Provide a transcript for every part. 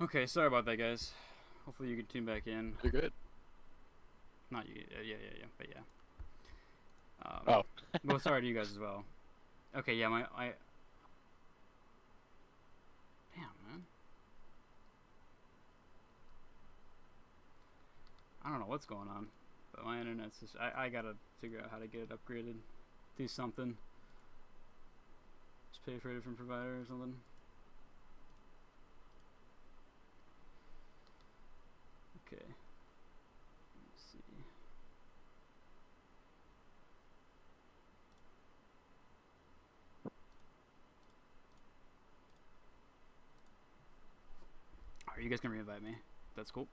Okay, sorry about that, guys. Hopefully you can tune back in. You're good. Not you. Yeah, but yeah. Oh. Well, sorry to you guys as well. Okay, yeah, Damn, man. I don't know what's going on, but my internet's just... I gotta figure out how to get it upgraded. Do something. Just pay for a different provider or something. Okay. Let's see. Are you guys gonna re-invite me? That's cool.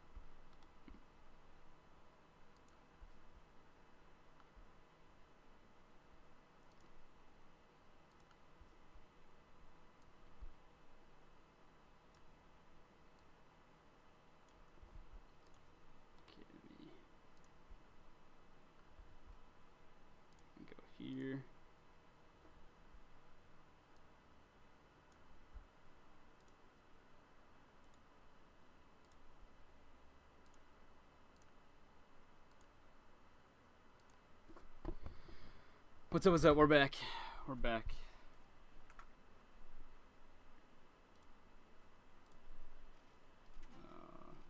Okay, let me go here. What's up, what's up? We're back. We're back.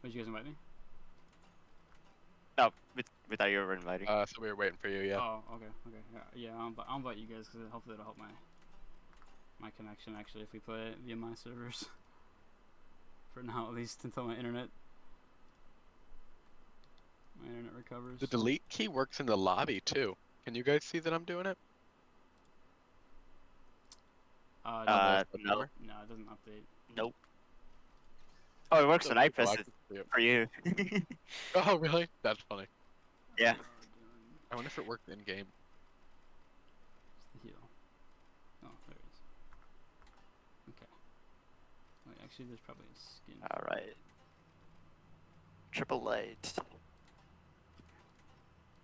Did you guys invite me? No, we thought you were inviting. So we were waiting for you, yeah. Oh, okay. Yeah, I'll invite you guys because hopefully it'll help my connection actually if we play it via my servers. For now, at least until my internet recovers. The delete key works in the lobby too. Can you guys see that I'm doing it? No. No, it doesn't update. Nope. Oh, it works when I press I it can see it. for you. Oh, really? That's funny. Yeah. I wonder if it worked in game. It's the heal. Oh, there it is. Okay. Wait, actually, there's probably a skin. All right. Triple light.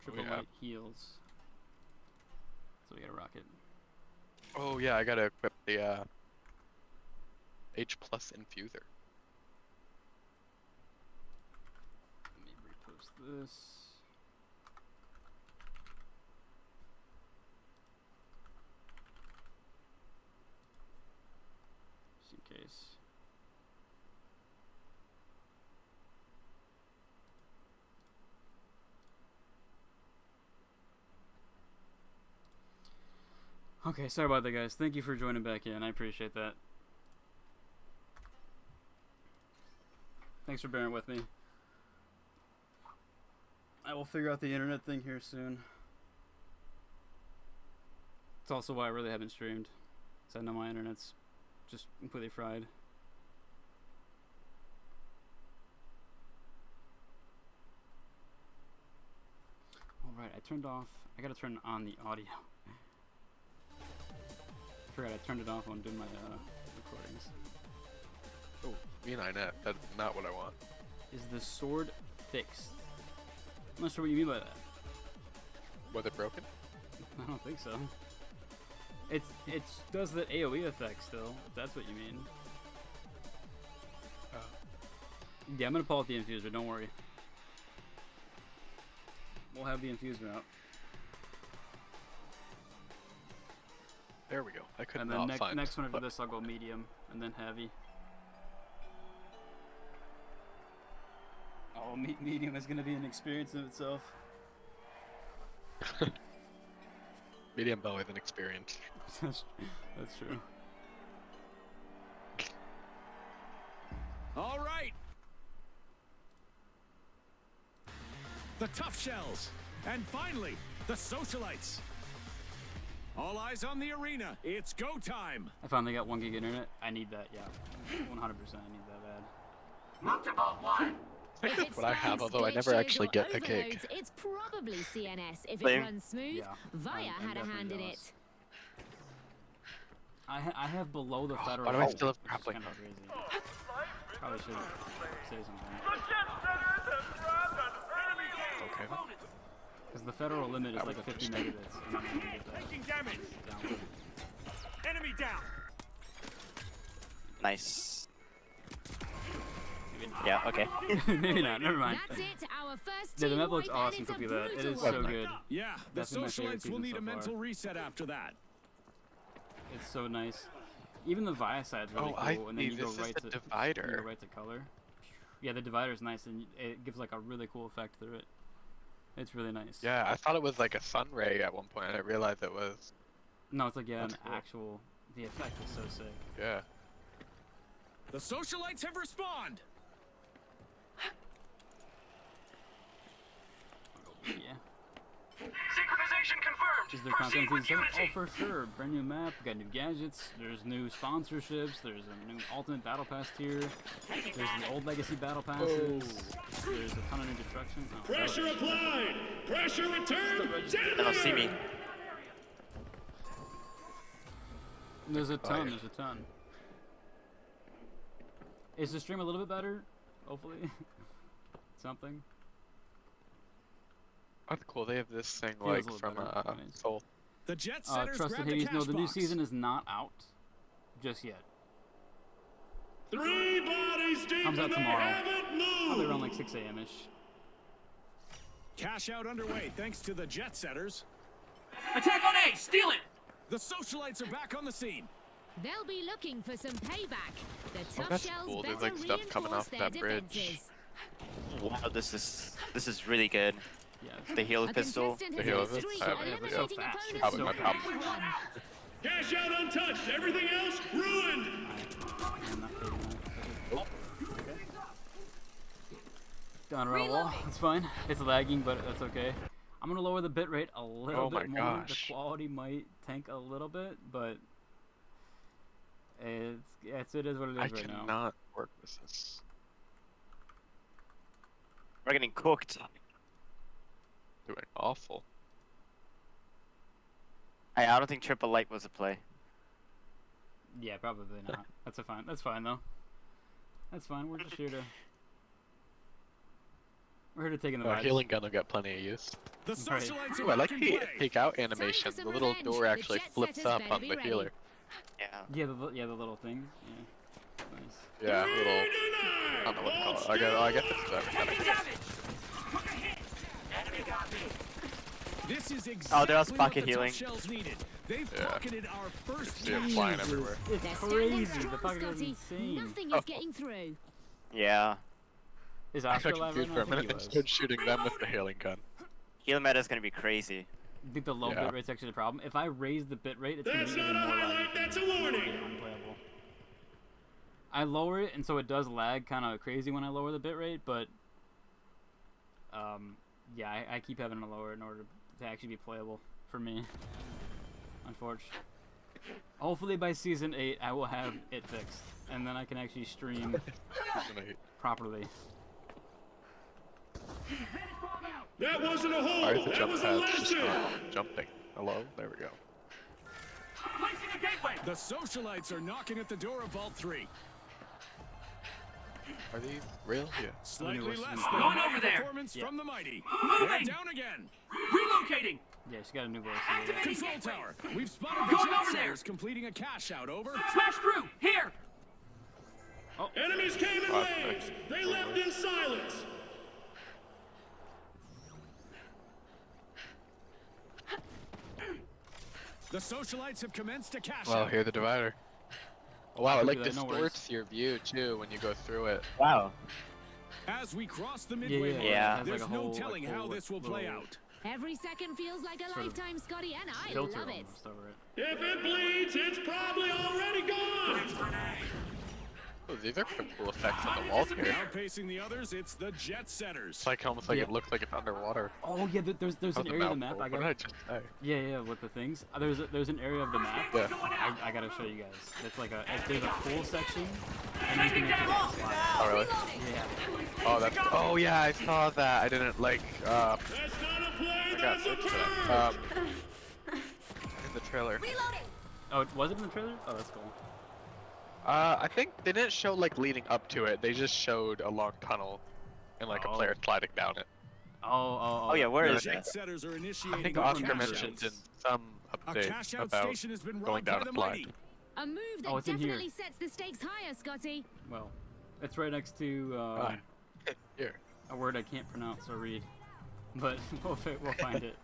Triple yeah. light heals. So we got a rocket. Oh yeah, I gotta equip the H+ infuser. Let me repost this. Just in case. Okay, sorry about that, guys. Thank you for joining back in. I appreciate that. Thanks for bearing with me. I will figure out the internet thing here soon. It's also why I really haven't streamed, because I know my internet's just completely fried. Alright, I gotta turn on the audio. I forgot I turned it off when doing my recordings. Oh, me and Inet. That's not what I want. Is the sword fixed? I'm not sure what you mean by that. Was it broken? I don't think so. It does the AoE effect still, if that's what you mean. Yeah, I'm gonna pull out the infuser, don't worry. We'll have the infuser out. There we go. I could And not then find. next one after this, I'll go medium, and then heavy. Oh, medium is gonna be an experience in itself. Medium bow with an experience. That's true. All right. The tough shells. And finally, the socialites. All eyes on the arena. It's go time. I finally got 1 gig internet. I need that, yeah. 100% I need that bad. Multiple one. What I have, although I never actually get a gig. It's probably CNS if Same. it runs smooth. Yeah, Via I'm had a hand in definitely it. I have below the federal. Why do I still have which is grappling? kind of crazy. Probably should say something. Okay. Because the federal limit is like 50 megabits. And I'm gonna get that Taking damage. down. Enemy down. Nice. Maybe not. Yeah, okay. Maybe not. Never mind. That's it. Our first Yeah, the team map looks wipe, and awesome. it's a Copy that. It brutal is one. so good. Yeah, the Definitely my favorite socialites will season need so a mental far. reset after that. It's so nice. Even the Via side's really Oh, cool, I and then see. you go This is right the to divider. you go right to color. Yeah, the divider is nice, and it gives like a really cool effect through it. It's really nice. Yeah, I thought it was like a sun ray at one point. I didn't realize it was. No, it's like That's an cool. actual. The effect is so sick. Yeah. The socialites have respawned. Yeah. Synchronization confirmed. Is there content season 7? Oh, for sure. Brand new map. We got new gadgets. There's new sponsorships. There's a new ultimate battle pass tier. There's the old legacy battle passes. There's a ton of new destruction. Oh, Pressure applied. Pressure returned. They don't see me. There's a ton. yeah. There's a ton. Is the stream a little bit better? Hopefully. Something. That's cool. They have this thing Feels a like little from better. Nice. Soul. The jet setters Trusted grab the Hades. cash No, the new box. season is not out just yet. 3 bodies deep Comes out and they tomorrow. haven't Probably moved. around like 6 a.m. ish. Cash out underway thanks to the jet setters. Attack on A! Steal it! The socialites are back on the scene. They'll be looking for some payback. The tough that's shells cool. There's, better like, stuff coming reinforce off their that bridge. defenses. Wow, this is really good. Yeah. The heal A pistol. contestant The has hell hit is a it? streak, I haven't had it. eliminating So fast. opponents Probably my in problem. round one. Cash out untouched. Everything else ruined. I'm not fading that. Down around a wall. It's fine. It's lagging, but that's okay. I'm gonna lower the bitrate a little Oh my bit more. gosh. The quality might tank a little bit, but it is what it is I right now. cannot work with this. We're getting cooked. Doing awful. I don't think triple light was a play. Yeah, probably not. That's a fine. That's fine though. That's fine. We're just here to. We're here to take in the vibes. Healing gun will get plenty of use. The Right. socialites Ooh, are I like back in the play. take out animation. some The little revenge. door The actually jet flips setters up better on be the ready. healer. Yeah. Yeah, the little thing. Yeah. Nice. Yeah, little. I don't know what to call it. I guess it's whatever. Taking damage! Took a hit! Enemy got me! Oh, This is they're exactly all what pocket the healing. tough shells needed. They've Yeah. pocketed our first See 'em lead. flying everywhere. It's They're standing crazy. The strong, pocket is Scotty. insane. Nothing Oh. is getting through. Yeah. Is I Oscar got alive right confused now? for I a think minute he and was. stood shooting them with the healing gun. Heal meta's gonna be crazy. I think the low Yeah. bitrate's actually the problem. If I raise the bitrate, it's going That's to be not even a more highlight, laggy. that's a It's gonna warning. be unplayable. I lower it, and so it does lag kind of crazy when I lower the bitrate, but yeah, I keep having to lower it in order to actually be playable for me. Unfortunately. Hopefully by season 8, I will have it fixed, and then I can actually stream properly. That wasn't a Why is hole. the That jump was a pad just lesson. not jumping? Hello? There we go. Placing a gateway! The socialites are knocking at the door of Vault 3. Are these real? Yeah. Slightly worse less than- than Going over there. performance Yeah. from the mighty. They're Moving! down again. Relocating! Yeah, she got a new voice. Activating Control gateway! tower. We've spotted the Going jet over there. setters completing a cash out. Over. Smash through! Here! Enemies came in Oh, waves. thanks. They left in silence. The socialites have commenced a cash Well, out. here the divider. Oh, wow, it like that, no worries. distorts your view too when you go through it. Wow. As we cross the Yeah, midway yeah, line, yeah. It has there's like a no whole, telling like, how whole, this will like, play little out. Every second feels like a Sort of lifetime, Scotty, and I filter love it. almost over it. If it bleeds, it's probably already gone. Oh, these are pretty cool effects on the walls here. Outpacing the others, it's the jet setters. It's like almost like Yeah. it looks like it's underwater. Oh yeah, there's That an was a area of the map. mouthful. I What got did I just say? yeah with the things. There's an area of the map. Yeah. I gotta show you guys. It's like there's a pool section, and you can actually slide. Oh, really? Yeah. Oh, that's. Oh, yeah, I saw that. I didn't like. That's not a play, I got that's a searched for bird. that. In the trailer. Oh, was it in the trailer? Oh, that's cool. I think they didn't show like leading up to it. They just showed a long tunnel and like a player Oh. sliding down it. Oh yeah, where Yeah, is Jet that? setters are I initiating think a Oscar cash mentioned in out. some A update cash out about station has been going robbed down by a the slide. mighty. A move that Oh, it's in here. definitely sets the stakes higher, Scotty. Well, It's right next to Here. a word I can't pronounce or read, but we'll find it.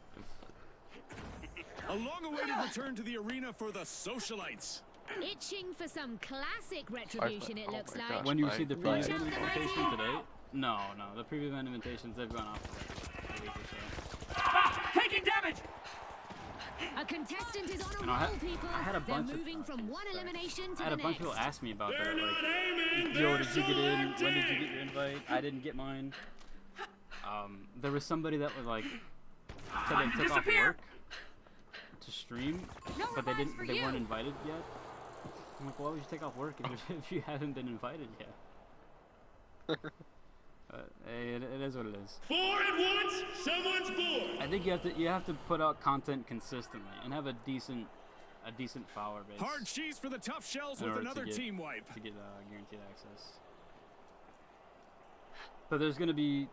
A long-awaited return to the arena for the socialites. Itching for some classic retribution, it Oh looks my like. gosh. When you see the Right. preview event invitation today? No, the preview event invitations they've gone off for like a week or so. Ah, taking damage. A contestant is on a And I roll, had- people. I had a They're bunch of- moving from one sorry. elimination to I had the a bunch of next. people ask me about They're that, not like, aiming, yo, they're did you get in? When did you selecting. get your invite? I didn't get mine. There was somebody that was like, said they took off Disappear. work to stream, No but they rewards didn't. for They you. weren't invited yet. I'm like, why would you take off work if you haven't been invited yet? Hey, it is what it is. 4 at once, someone's bored. I think you have to put out content consistently and have a decent follower base Hard cheese for the tough shells in with order another to get, team wipe. to get guaranteed access. But there's gonna be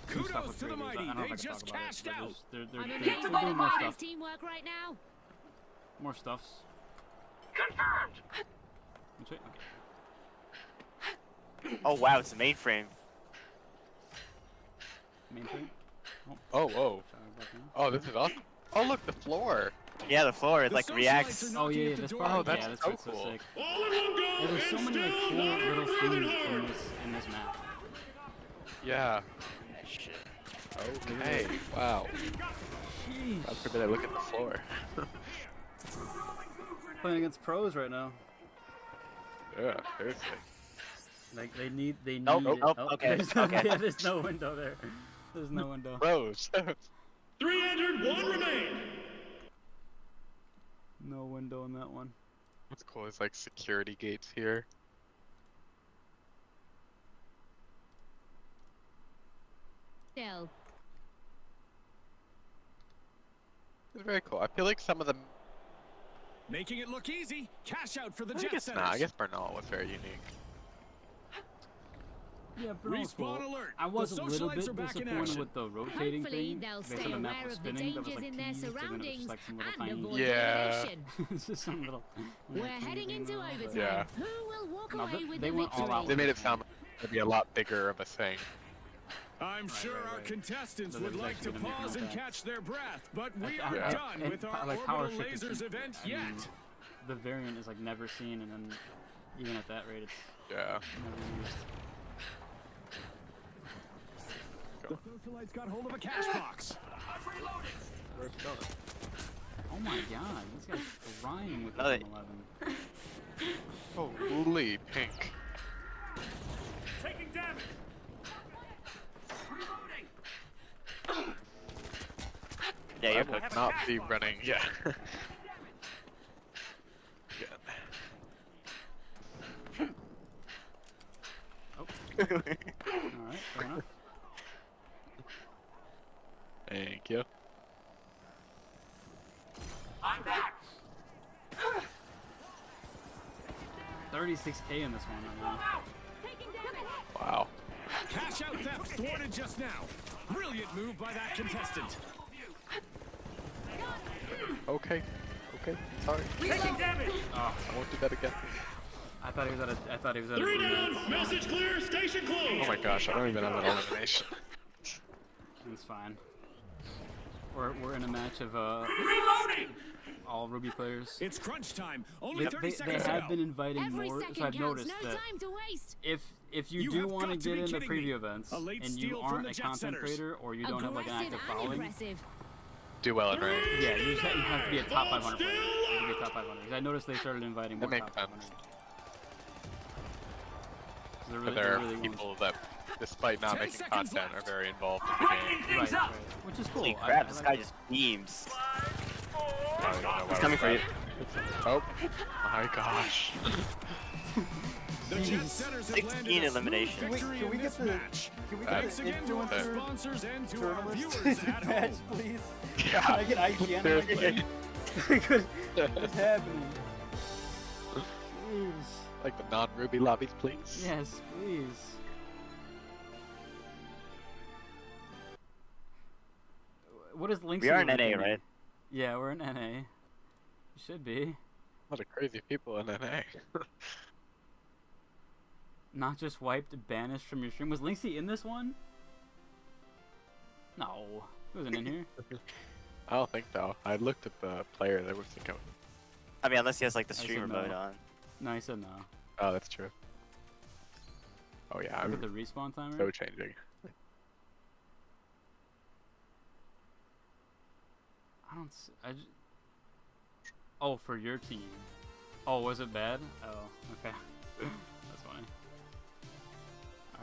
some stuff Kudos with to the previews. I mighty, don't know if I they can just talk about it, cashed but out. they're I'm doing amazed by the more Fighters stuff. teamwork right now. More stuffs. Confirmed. Okay. Oh wow, it's a mainframe. Mainframe. Oh, whoa. Sorry about that. Oh, this is awesome. Oh, look, the floor. Yeah, the floor it The like socialites reacts. are Oh knocking yeah, at the that's door. probably Oh, that's yeah, that's so what's so cool. sick. All in one go, Yeah, there's so and many like still cool not little moving things hard. in this map. Yeah. Shit. Okay. Wow. God forbid I look at the floor. Playing against pros right now. Yeah, seriously. Like they need Nope, it. nope, Oh, okay, there's, okay. yeah, there's no window there. There's no window. Rose. 3 entered, 1 remain. No window in that one. What's cool is like security gates here. Still. It's very cool. I feel like some of them. Making it look easy. Cash out for the I jet guess setters. not. I guess Bernal was very unique. Yeah, but also, Respawn alert. I was The a little bit socialites are back in disappointed action. with the rotating Hopefully, thing. they'll Based stay on the map aware was of the spinning, that was dangers like in their teased, and then it was surroundings just like some little and tiny. avoid Yeah. elimination. It's just some little. We're heading into overtime. Yeah. Who will walk No, away with they the went all out victory? They made it sound like it'd be a lot bigger of a thing. I'm sure right, our right. contestants So would there's like to actually gonna be pause and contact. catch their breath, but we Like, aren't yeah. done and with our like power orbital shift lasers is- event I mean, yet. The variant is like never seen, and then even at that rate, it's Yeah. never used. The socialites got hold of a cash box. Oh my god, this guy's frying with the Another- M11. Holy pink. Taking damage. Reloading. Yeah, I you're would cooked. not be running. Yeah. Alright, fair enough. Thank you. I'm back. 36k in this one right now. Wow. Cash out theft thwarted just now. Brilliant move by that contestant. Okay. Okay. Sorry. Taking damage. I won't do that again. I thought he was at a 3 brunette. down. Message clear. Station Oh closed. my gosh, I don't even have an elimination. It's fine. We're in a match of Reloading. all Ruby players. It's crunch time. Only 30 They seconds have to been go. inviting Every more, second so I've counts. noticed No that time to waste. if you You do have want to got to get be in the kidding me. preview events A late and steal you from aren't the a jet content setters. creator or you don't have like an Aggressive active and following, aggressive. Do well in range. yeah, you have to be a top Hold 500 player. still. You have to be a top 500. 'Cause I noticed they started inviting more That makes top sense. 500. They're But really, there they're are really going- people that, despite not 10 making seconds content, are left. very involved in the Tightening game. right, things up. right, which is cool. Holy I crap, this like guy it. just beams. I don't even know why He's we're coming for you. fighting. Oh my gosh. The jet setters have 16 landed a smooth elimination. victory Can we in get this the- match. Can we That's get Thanks again to our influencer sponsors and to our journalist viewers at match, home. please? Yeah. Can I get IGN on my Seriously. thing? What's happening? Jeez. Like the non-Ruby lobbies, please. Yes, please. What is Link's? We are in ranking? NA, right? Yeah, we're in NA. Should be. A lot of crazy people in NA. Not just wiped, banished from your stream. Was Linksy in this one? No, he wasn't in here. I don't think so. I looked at the player. There was thinking. I mean, unless he has like the I said streamer no. mode on. No, he said no. Oh, that's true. Oh yeah, Look at I'm the respawn timer. so changing. I don't. Oh, for your team. Oh, was it bad? Oh, okay. That's funny.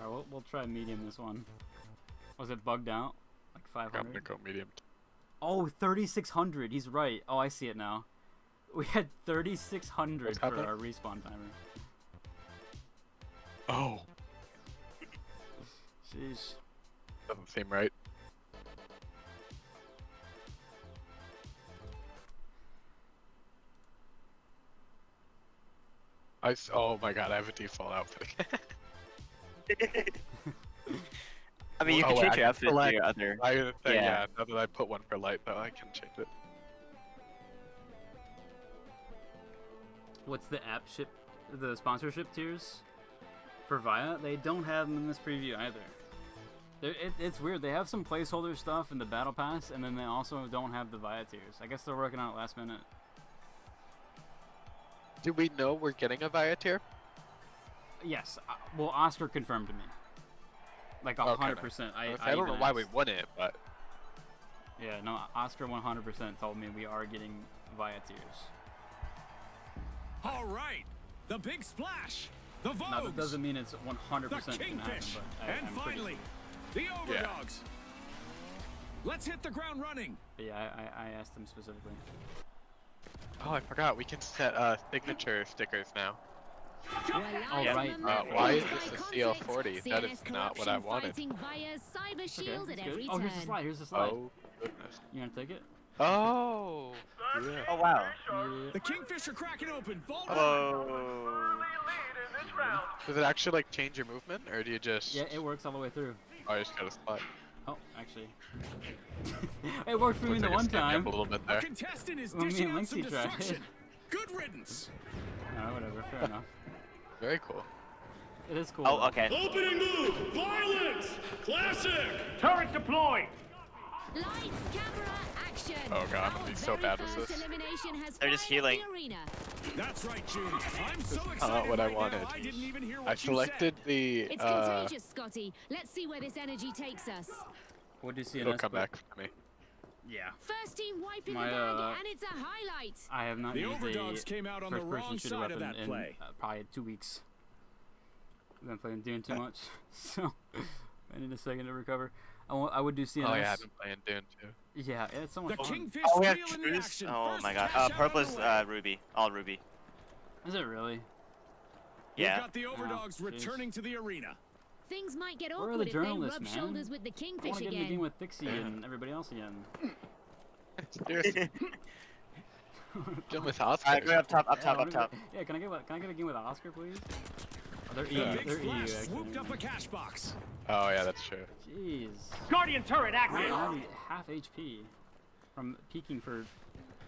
Alright, we'll try medium this one. Was it bugged out? Like I'm gonna 500? go medium. Oh, 3,600. He's right. Oh, I see it now. We had 3,600 What's for happening? our respawn timer. Oh, Sheesh. doesn't seem right. Oh my god, I have a default outfit. I mean, you Oh, can wait, change I your can outfit to select- your other. Yeah, Yeah. now that I put one for light, though, I can change it. What's the app ship? The sponsorship tiers for Via? They don't have them in this preview either. It's weird. They have some placeholder stuff in the battle pass, and then they also don't have the Via tiers. I guess they're working on it last minute. Do we know we're getting a Via tier? Yes. Well, Oscar confirmed to me. Like 100%. I don't know even why we asked. wouldn't, but Yeah, no. Oscar 100% told me we are getting Via tiers. All right, the big splash, the Vogues, Now that doesn't mean it's 100% the gonna happen, Kingfish, but and I'm pretty finally, sure. the Overdogs. Let's hit the ground running. But yeah, I asked him specifically. oh, I forgot we can set signature stickers now. Oh, Reliable right. momentum Why is by this a conflict. CL40? That is CNS not what I corruption wanted. fighting via cyber Okay, shield that's at good. every Oh, here's the turn. slide. Here's the slide. Oh goodness. You gonna take it? Oh. Yeah. Oh wow. Yeah. The Kingfish are cracking open. Vault Whoa. Does it actually like change your movement, or do you just? Yeah, it works all the way through. Oh, you just gotta slide. Oh, actually. It worked for me Looks the like one it's standing time. up a little bit A there. contestant is Well, me dishing and out some Linksy tried. destruction. Good riddance. No, whatever. Fair enough. Very cool. It is cool. Oh, though. okay. Opening move, violence, classic. Turret deployed. Lights, camera, action. Oh god, I'm gonna be Our so very bad with first this. elimination has They're just fired up the healing. arena. That's right, June. I'm so excited not what I right now, wanted. I didn't even hear what I you selected the. It's contagious, Scotty. Let's see where this energy takes us. What do you see in It'll this? come book? back to me. Yeah. First team wiping My, the bag, and it's a highlight. I have not The used Overdogs a came out on the first-person wrong shooter side of weapon that in play. probably 2 weeks. I've been playing Dune too much, so I need a second to recover. I would do CNS. Oh yeah, I've been playing Dune too. Yeah, it's so much The fun. Kingfish Oh, we have reel in truce. action. Oh First my god. cash out Purple on is the way. ruby. All ruby. Is it really? We've Yeah. got the Overdogs Oh, jeez. returning to the arena. Things might get Where are awkward the if they journalists, rub man? shoulders with the I Kingfish want to get in the game again. with Thixie and everybody else again. Seriously. Dealing with Oscars. Alright, go up top, up Yeah, top, I up wanna top. get- Yeah, can I get a game with Oscar, please? Oh, they're The EU. big They're EU. splash Actually. swooped up a cash box. Oh yeah, that's true. Jeez. Guardian turret I'm active. already half HP from peaking for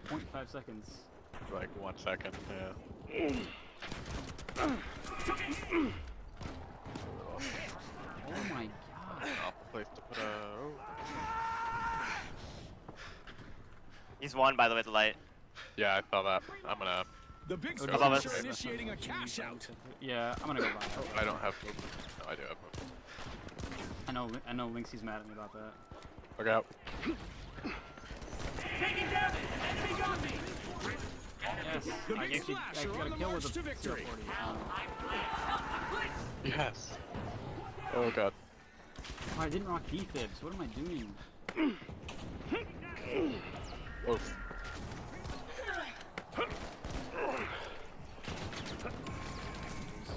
0.5 seconds. For like 1 second. Yeah. Oh my god. Awful place to put a. Oh. He's one, by the way, the light. Yeah, I saw that. I'm gonna. The big Oh, splash above are us. initiating a cash out. Yeah, I'm gonna go buy it. I don't have movement. No, I do have movement. I know Linksy's mad at me about that. Look out. Taking damage. Enemy got me. Yes. The I big actually splash I are got on a the kill march with a to victory. CL40. Yes. Oh god. Oh, I didn't rock defibs. What am I doing? Oh.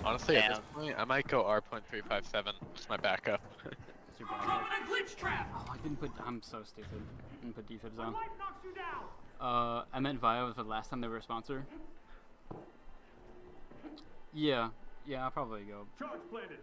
Honestly, at this Damn. point, I might go R.357. Just my backup. It's your bad. Confident glitch trap. Oh, I didn't put. I'm so stupid. I didn't put defibs on. Life knocks you down. I meant Vio was the last time they were a sponsor. Yeah. Yeah, I'll probably go. Charge planted.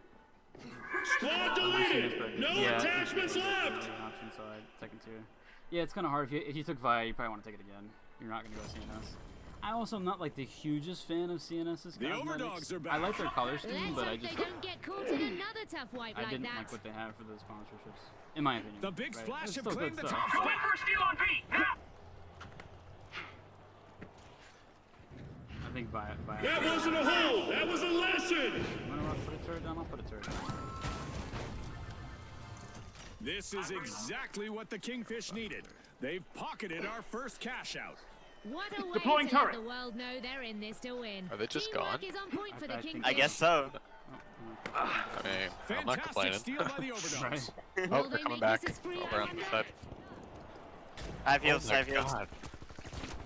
Squad deleted. No Yeah. attachments left. Option side, second tier. Yeah, it's kind of hard if you took Via. You probably want to take it again. You're not gonna go CNS. I also am not like the hugest fan of CNS's The cosmetics. overdogs are I back. like their color scheme, Let's but I hope just they don't get caught in another tough wipe I like didn't that. like what they have for the sponsorships, in my opinion. The big right? splash It's have still claimed good the stuff. top spot. First steal on B. Now. I think by That wasn't a hole. That was a lesson. when I put a turret down, I'll put a turret down. This is exactly what the Kingfish needed. They've pocketed our first cash out. What a way Deploying to let turret. the world know they're in this to win. Are they just Teamwork gone? is on point for the I think Kingfish. I guess so. I mean, I'm not Fantastic complaining. steal by the overdogs. Right. Will Oh, they're they coming make back. this a spree, Over on the Amanda? side. I have Oh heals, I my have heals. god.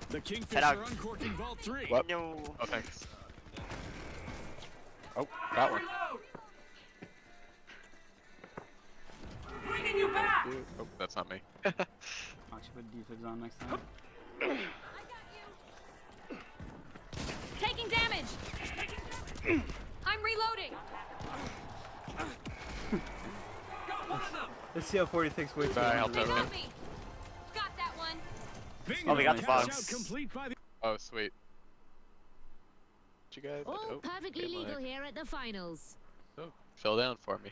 The Kingfish Head out. are uncorking Vault 3. What? No. Oh, thanks. Oh, got one. Reload. Bringing you back. Oh, that's not me. I'll actually put defibs on next time. Taking damage. I'm reloading. This CL40 takes way too Sorry, I'll long. tell you. me. Got that one. Bingo. Oh, we got the Cash box. out complete by the Oh, sweet. What you guys? All Oh, perfectly okay, legal Mike. here at the finals. Oh, fill down for me.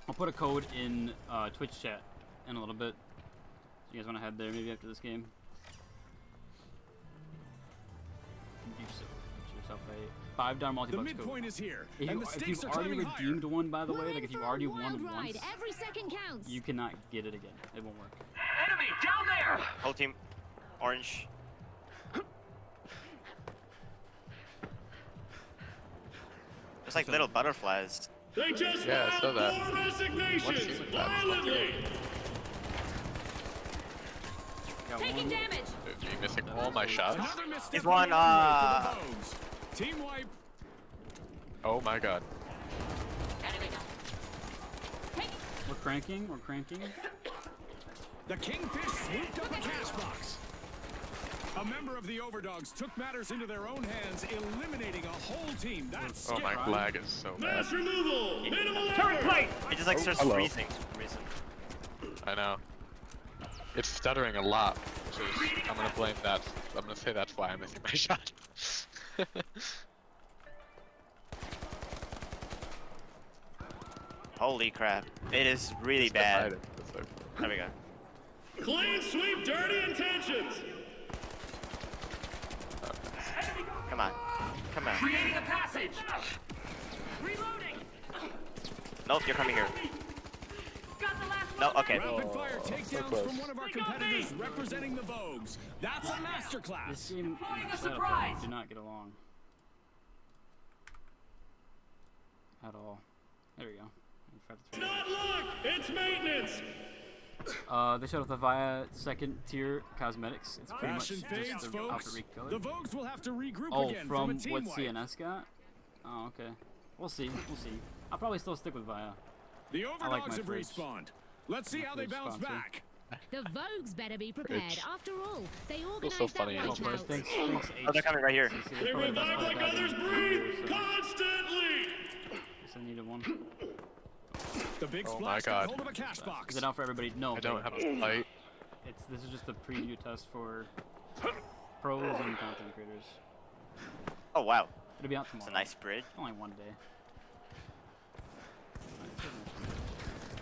I'll put a code in Twitch chat in a little bit. You guys want to head there maybe after this game? Do so. Get yourself a 5-down The multi-bucks midpoint code. is here, If, and you, the if stakes you've are already climbing higher. redeemed one, by the way, We're like in if you've for a already wild won ride. once, Every second counts. you cannot get it again. It won't work. Enemy down there. Whole team. Orange. There's like little butterflies. They just Yeah, I saw filed that. 4 resignations team is that? violently. Got Taking one. damage. Dude, you missing all my shots? Another misstep He's on one, the runway for the Vogues. Team wipe. Oh my god. We're cranking. We're cranking. The Kingfish swooped up a cash box. A member of the Overdogs took matters into their own hands, eliminating a whole team. That's Oh my scary. lag is so bad. Mass removal. Minimal Turret error. plate. It just like starts hello. freezing for some reason. I know. It's stuttering a lot, which is, I'm gonna blame that. I'm gonna say that's why I'm missing my shot. Holy crap. It is really bad. There we go. Clean sweep. Dirty intentions. Come on. Come on. Creating a passage. Reloading. Nope, you're coming here. Got the last No, one. okay. Rapid fire so takedowns close. from one of our They got me. competitors representing the Vogues. That's a This masterclass. game Throwing a and setup surprise. do not get along at all. There we go. Not luck. It's maintenance. They showed off the Via second tier cosmetics. It's pretty much Fashion just fades, the folks. outfit recolor. The Vogues will have to regroup Oh, again from a team what wipe. CNS got? Oh, okay. We'll see. We'll see. I'll probably still stick with Via. The I like Overdogs my have fridge. respawned. Let's see My how they fridge bounce sponsor. back. The Vogues better be prepared. Fridge. After all, they so organized that funny, wipe Angel. out. Thanks, Oh, they're coming right here. They revive like others breathe constantly. I needed one. The big Oh my splash got God. hold of a cash box. Is it out for everybody? No. I don't have a fight. This is just a preview test for pros and content creators. Oh, wow. It'll be out It's tomorrow. a nice bridge. Only one day.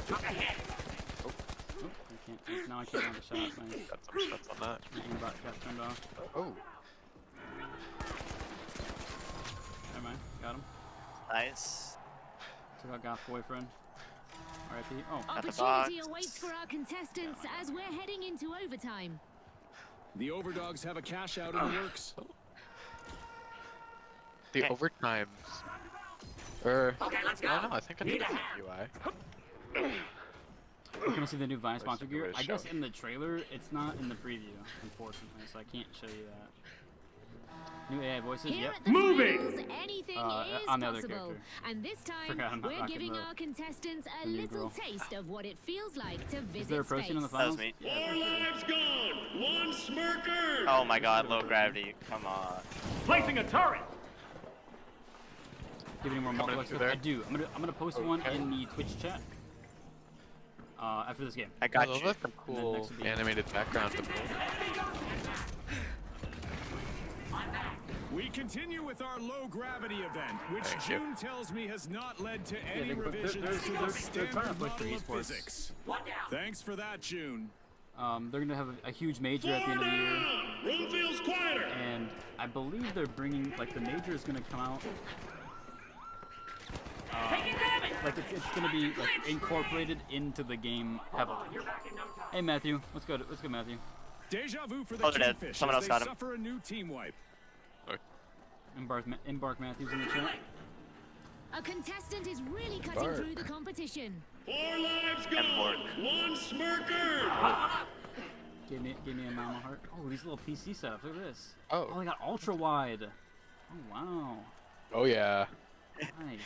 Took a hit. Oh, I can't. Now I can't land a shot. My Got some shots on that. aimbot got turned off. Oh. Never mind. Got him. Nice. Took out Goth boyfriend. R.I.P. Oh, Got the Opportunity box. awaits for our contestants as we're heading into overtime. The Overdogs have a cash out in the works. The Okay. overtimes. Okay, let's go. I don't know. I think I Need did a the hand. UI. we're gonna see the new Vine sponsor give it gear. a I guess shout. in the trailer, it's not in the preview, unfortunately, so I can't show you that. New AI voices. Here Yep. at the Moving. finals, anything is on the other possible. character. And this time, Forgot I'm not we're rocking giving the- our contestants a the new little girl. taste of what it feels like to visit Is there a pro scene in the space. That was finals? me. 4 lives gone. 1 smirker. Oh my god, low gravity. Come on. Placing a turret. Do you have any more Coming multiple through there? I do. I'm gonna post one Okay. in the Twitch chat. After this game. I I got love you. that some then cool next will be- animated background. I'm We continue with our low gravity event, which Thank you. June tells me has not led to any but revisions to the they're standard trying to push for model of esports. physics. Thanks for that, June. They're gonna have a huge major at the end of the year, Room feels quieter. and I believe they're bringing like the major is gonna come out. Like it's gonna be like incorporated into the game heavily. Hey Matthew, let's go, Matthew. Deja vu for the Oh, they're dead. Kingfish Someone as else they got him. suffer a new team wipe. Embark Matthews in the chat. A contestant is really cutting Bark. through the competition. 4 lives go. Embark. 1 smirker. Give me a mama heart. Oh, these little PC setups. Look at this. Oh. Oh, they got ultra wide. Oh wow, Oh yeah. nice.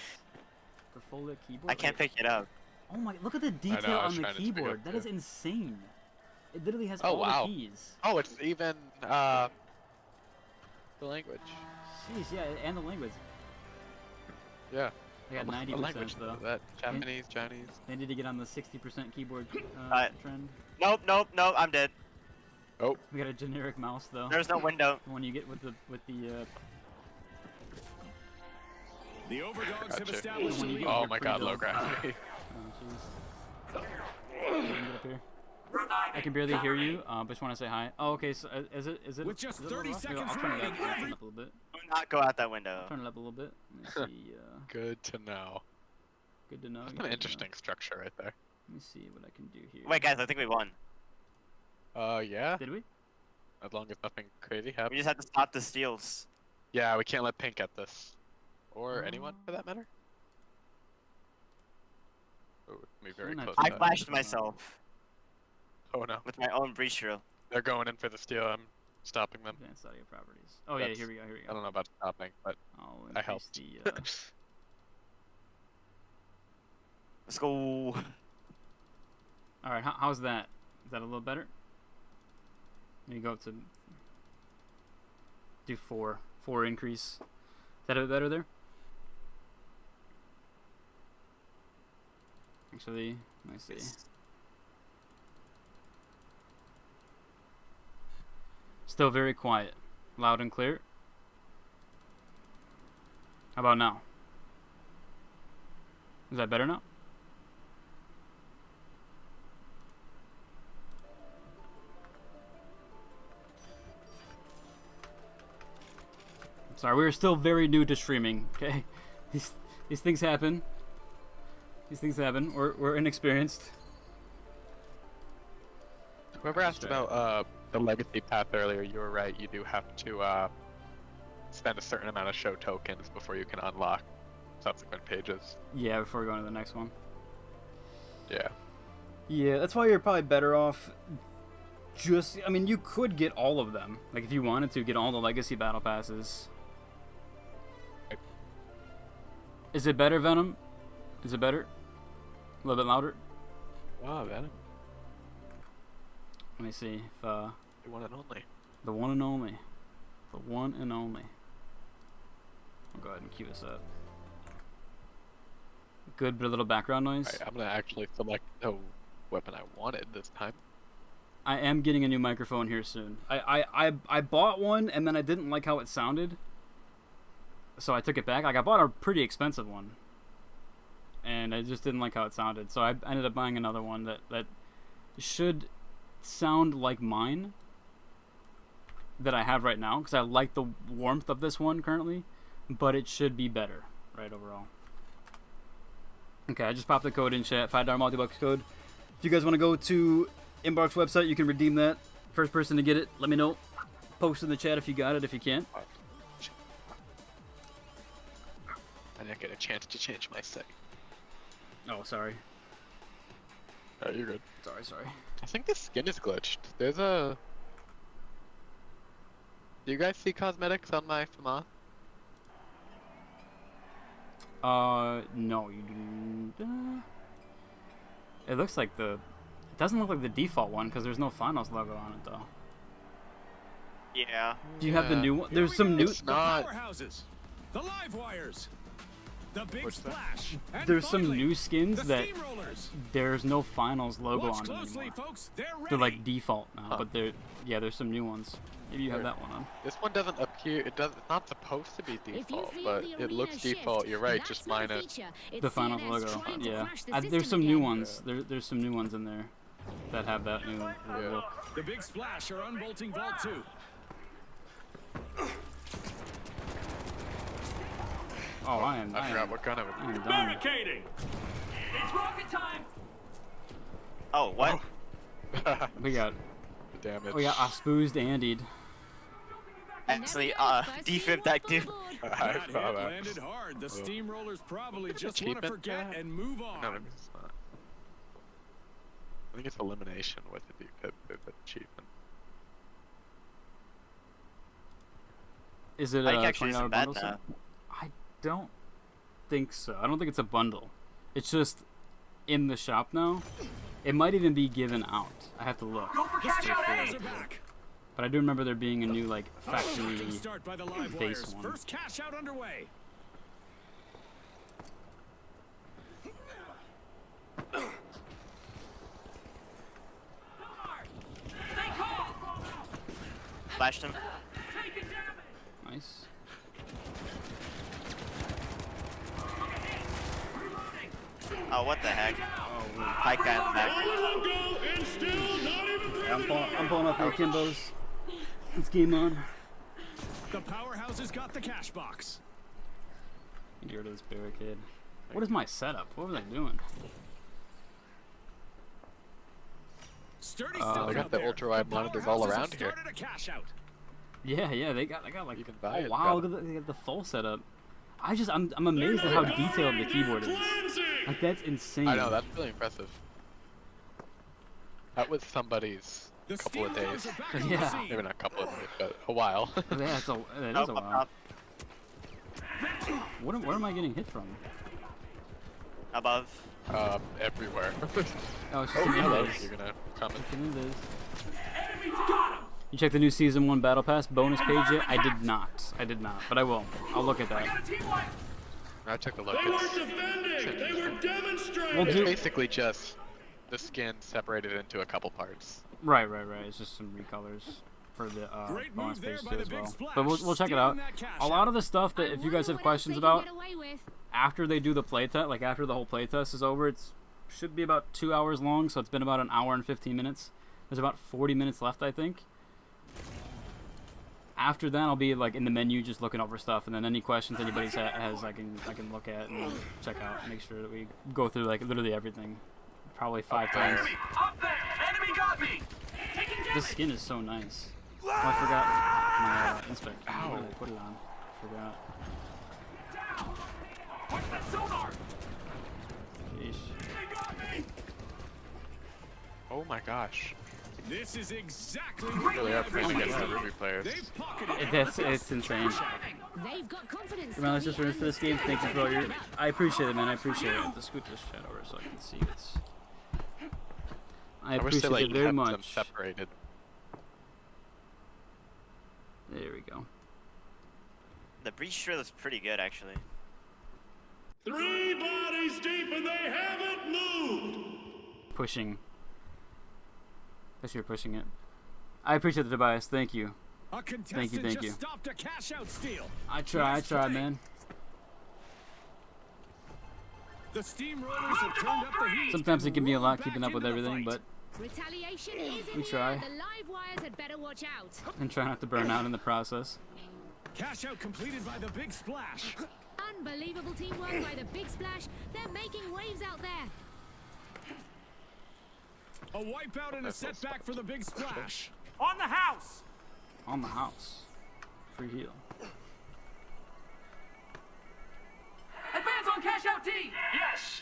The full keyboard. I can't pick it up. Oh my! Look at the I detail was on the trying to pick it keyboard. up, That too. is insane. It literally has Oh, all wow. the keys. Oh, it's even the language. Jeez, yeah, and the language. Yeah. They got A 90% language though. that Japanese, Chinese. They need to get on the 60% keyboard trend. Nope, I'm dead. Oh. We got a generic mouse though. There's no window. The one you get with the The Overdogs have Gotcha. established a When you lead. get Oh your my God, low pre-build. gravity. oh jeez. Let me get up here. I can barely hear you. But just want to say hi. Oh, okay. So is it? With just is it a little 30 rough? Here, seconds I'll turn it up. remaining, I'll turn it up a little bit. Do not go out that window. Turn it up a little bit. Let me see. Good to know. Good to know. That's good an to know. interesting structure right there. Let me see what I can do here. Wait, guys, I think we won. Yeah. Did we? As long as nothing crazy We happens. just have to stop the steals. Yeah, we can't let Pink get this. Or anyone for that matter. Oh, be very Shouldn't have close. to I to that. flashed myself Oh no. with my own breach drill. They're going in for the steal. I'm stopping them. Advanced audio properties. Oh yeah, That's- here we go. I don't know about stopping, but I'll I increase helped. the. Let's go. All right, how's that? Is that a little better? You go up to do four increase. Is that a bit better there? Actually, let me see. Still very quiet, loud and clear. How about now? Is that better now? Sorry, we're still very new to streaming. Okay, these things happen. These things happen. We're inexperienced. Whoever asked about the legacy path earlier, you were right. You do have to spend a certain amount of show tokens before you can unlock subsequent pages. Yeah, before we go on to the next one. Yeah. Yeah, that's why you're probably better off. I mean, you could get all of them. Like if you wanted to, get all the legacy battle passes. Is it better, Venom? Is it better? A little bit louder? Wow, Venom. Let me see if The one and only. the one and only. The one and only. I'll go ahead and cue this up. Good, but a little background noise. Alright, I'm gonna actually select the weapon I wanted this time. I am getting a new microphone here soon. I bought one and then I didn't like how it sounded. So I took it back. Like I bought a pretty expensive one. And I just didn't like how it sounded. So I ended up buying another one that should sound like mine that I have right now, because I like the warmth of this one currently, but it should be better, right, overall. Okay, I just popped the code in chat, $5 multi-bucks code. If you guys want to go to Embark's website, you can redeem that. First person to get it, let me know. Post in the chat if you got it, if you can't. I didn't get a chance to change my setting. Oh, sorry. Alright, you're good. Sorry. I think the skin is glitched. There's a... Do you guys see cosmetics on my FMA? No, you do. It looks like the. It doesn't look like the default one because there's no finals logo on it though. Yeah. Do you have the Yeah. new one? There's some new. It's not. Powerhouses, the live wires. The big What's that? splash. And There's some finally, new skins the that steamrollers. there's no finals logo Watch on them closely, anymore. folks. They're ready. They're like default now, Huh. but there's some new ones. Maybe you have that one on. This one doesn't appear. It's not supposed to be If you default, feel but the it arena looks shift, default. You're right. that's Just not a minus. feature. It's The finals CNS logo. trying to Yeah. crash the There's system some new again. ones. There's some new ones in there that have that new look. The big splash are unbolting Vault 2. Oh, I forgot what gun it I was. am done. Barricading. It's rocket time. Oh, what? We got Damage. spoozed Andied. Actually, First defib team that walk dude. on board. I That hit saw that. landed hard. The steamrollers probably just want to achievement for forget that? and move No, on. maybe it's not. I think it's elimination with the defib achievement. Is it Like, a actually $20 isn't bad bundle? now. set? I don't think so. I don't think it's a bundle. It's just in the shop now. It might even be given out. I have to look. Go for cash out Steamrollers A. are back. But I do remember there being a new like factory. Good start by the live base wires. one. First cash out underway. Stay calm. Flashed him. Taking damage. Nice. Oh, what the heck? High guy in the back. One go and still not even breathing. I'm pulling up the Kimbos. It's game on. The powerhouses got the cash box. Get rid of this barricade. What is my setup? What was I doing? Sturdy They stuff got out the there. ultra-wide The monitors all powerhouses have around here. started a cash out. Yeah, they got like You can buy oh it, wow, got look at they got the full setup. I'm amazed at how detailed the keyboard is. Like that's insane. I know, that's really impressive. That was somebody's The couple of days. steamrollers are back on the Yeah. scene. Maybe not a couple of days, but a while. Yeah, that is Up, a up, while. up. Where am I getting hit from? Above. Everywhere. Oh, it's just an Hello. invis. You're gonna comment. It's an invis. Enemy got him. You checked the new season 1 battle pass bonus page yet? I did not, but I will. I'll look at I that. got a team wipe. I took a look. They weren't It's, defending. They were demonstrating. Well, it's do- basically just the skin separated into a couple parts. Right. It's just some recolors for the Great bonus move there page by too the as big well. splash, But we'll check it out. stealing that cash A lot out. of the stuff that I if you guys wonder have what questions else they about can get away with. after they do the playtest, like after the whole playtest is over, it's should be about 2 hours long, so it's been about an hour and 15 minutes. There's about 40 minutes left, I think. After that, I'll be like in the menu just looking over stuff, and then any questions anybody has, I can look at and check out. Make sure that we go through like literally everything, probably 5 times. Enemy up there. Enemy got me. Taking This damage. skin is so nice. Oh, I forgot my inspector. Where did I put it on? Forgot. Down. Watch that sonar. Sheesh. They got me. Oh my gosh. This is exactly Really up playing what against the Ruby players. They've pocketed it. It's insane. They've got confidence. Come on, let's just Tommy, run for this and game. they're Thank you for all your. backing it up. I appreciate it, man. I appreciate it. Let's scoot this chat over so I can see it. I I wish they appreciate like it very kept them much. separated. There we go. The breach drill is pretty good, actually. 3 bodies deep and they haven't moved. Pushing. Guess you're pushing it. I appreciate the Tobias. Thank you. A contestant thank just you. stopped a cash out steal. I try, man. The steamrollers have turned up the heat. Sometimes it can be a lot Back keeping up with into the everything, fight. but Retaliation is in We the try. air. The live wires had better watch out. and try not to burn out in the process. Cash out completed by the big splash. Unbelievable teamwork by the big splash. They're making waves out there. A wipeout and a setback for the big splash. On the house. On the house. Free heal. Advance on cash out D. Yes.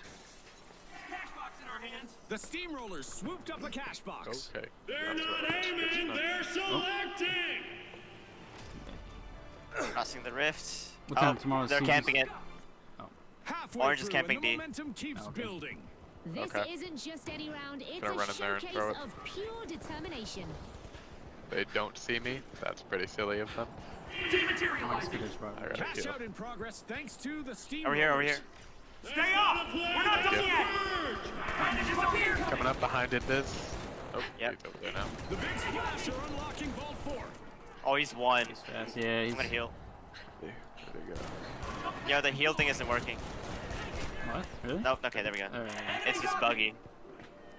Cash box in our hands. The steamrollers swooped up a cash box. Okay. They're That's not what- aiming. They're selecting. Crossing the rift. What time tomorrow's They're season? camping it. Halfway Orange is through, camping and the D. momentum keeps Okay. building. This Okay. isn't just any round. It's Gonna a run in there and showcase throw it. of pure determination. They don't see me. That's pretty silly of them. Skitter's brought I it. gotta Cash heal. out in progress thanks to the steam. Over here, over here. Stay up! We're not done yet! Coming up behind it is. Oh, Yep. he's over there now. The big splash are unlocking Vault 4. Oh, he's one. He's fast. Yeah, I'm he's. gonna heal. There we go. Yeah, the heal thing isn't working. What? Really? Nope. Okay, there we go. Alright. It's just buggy.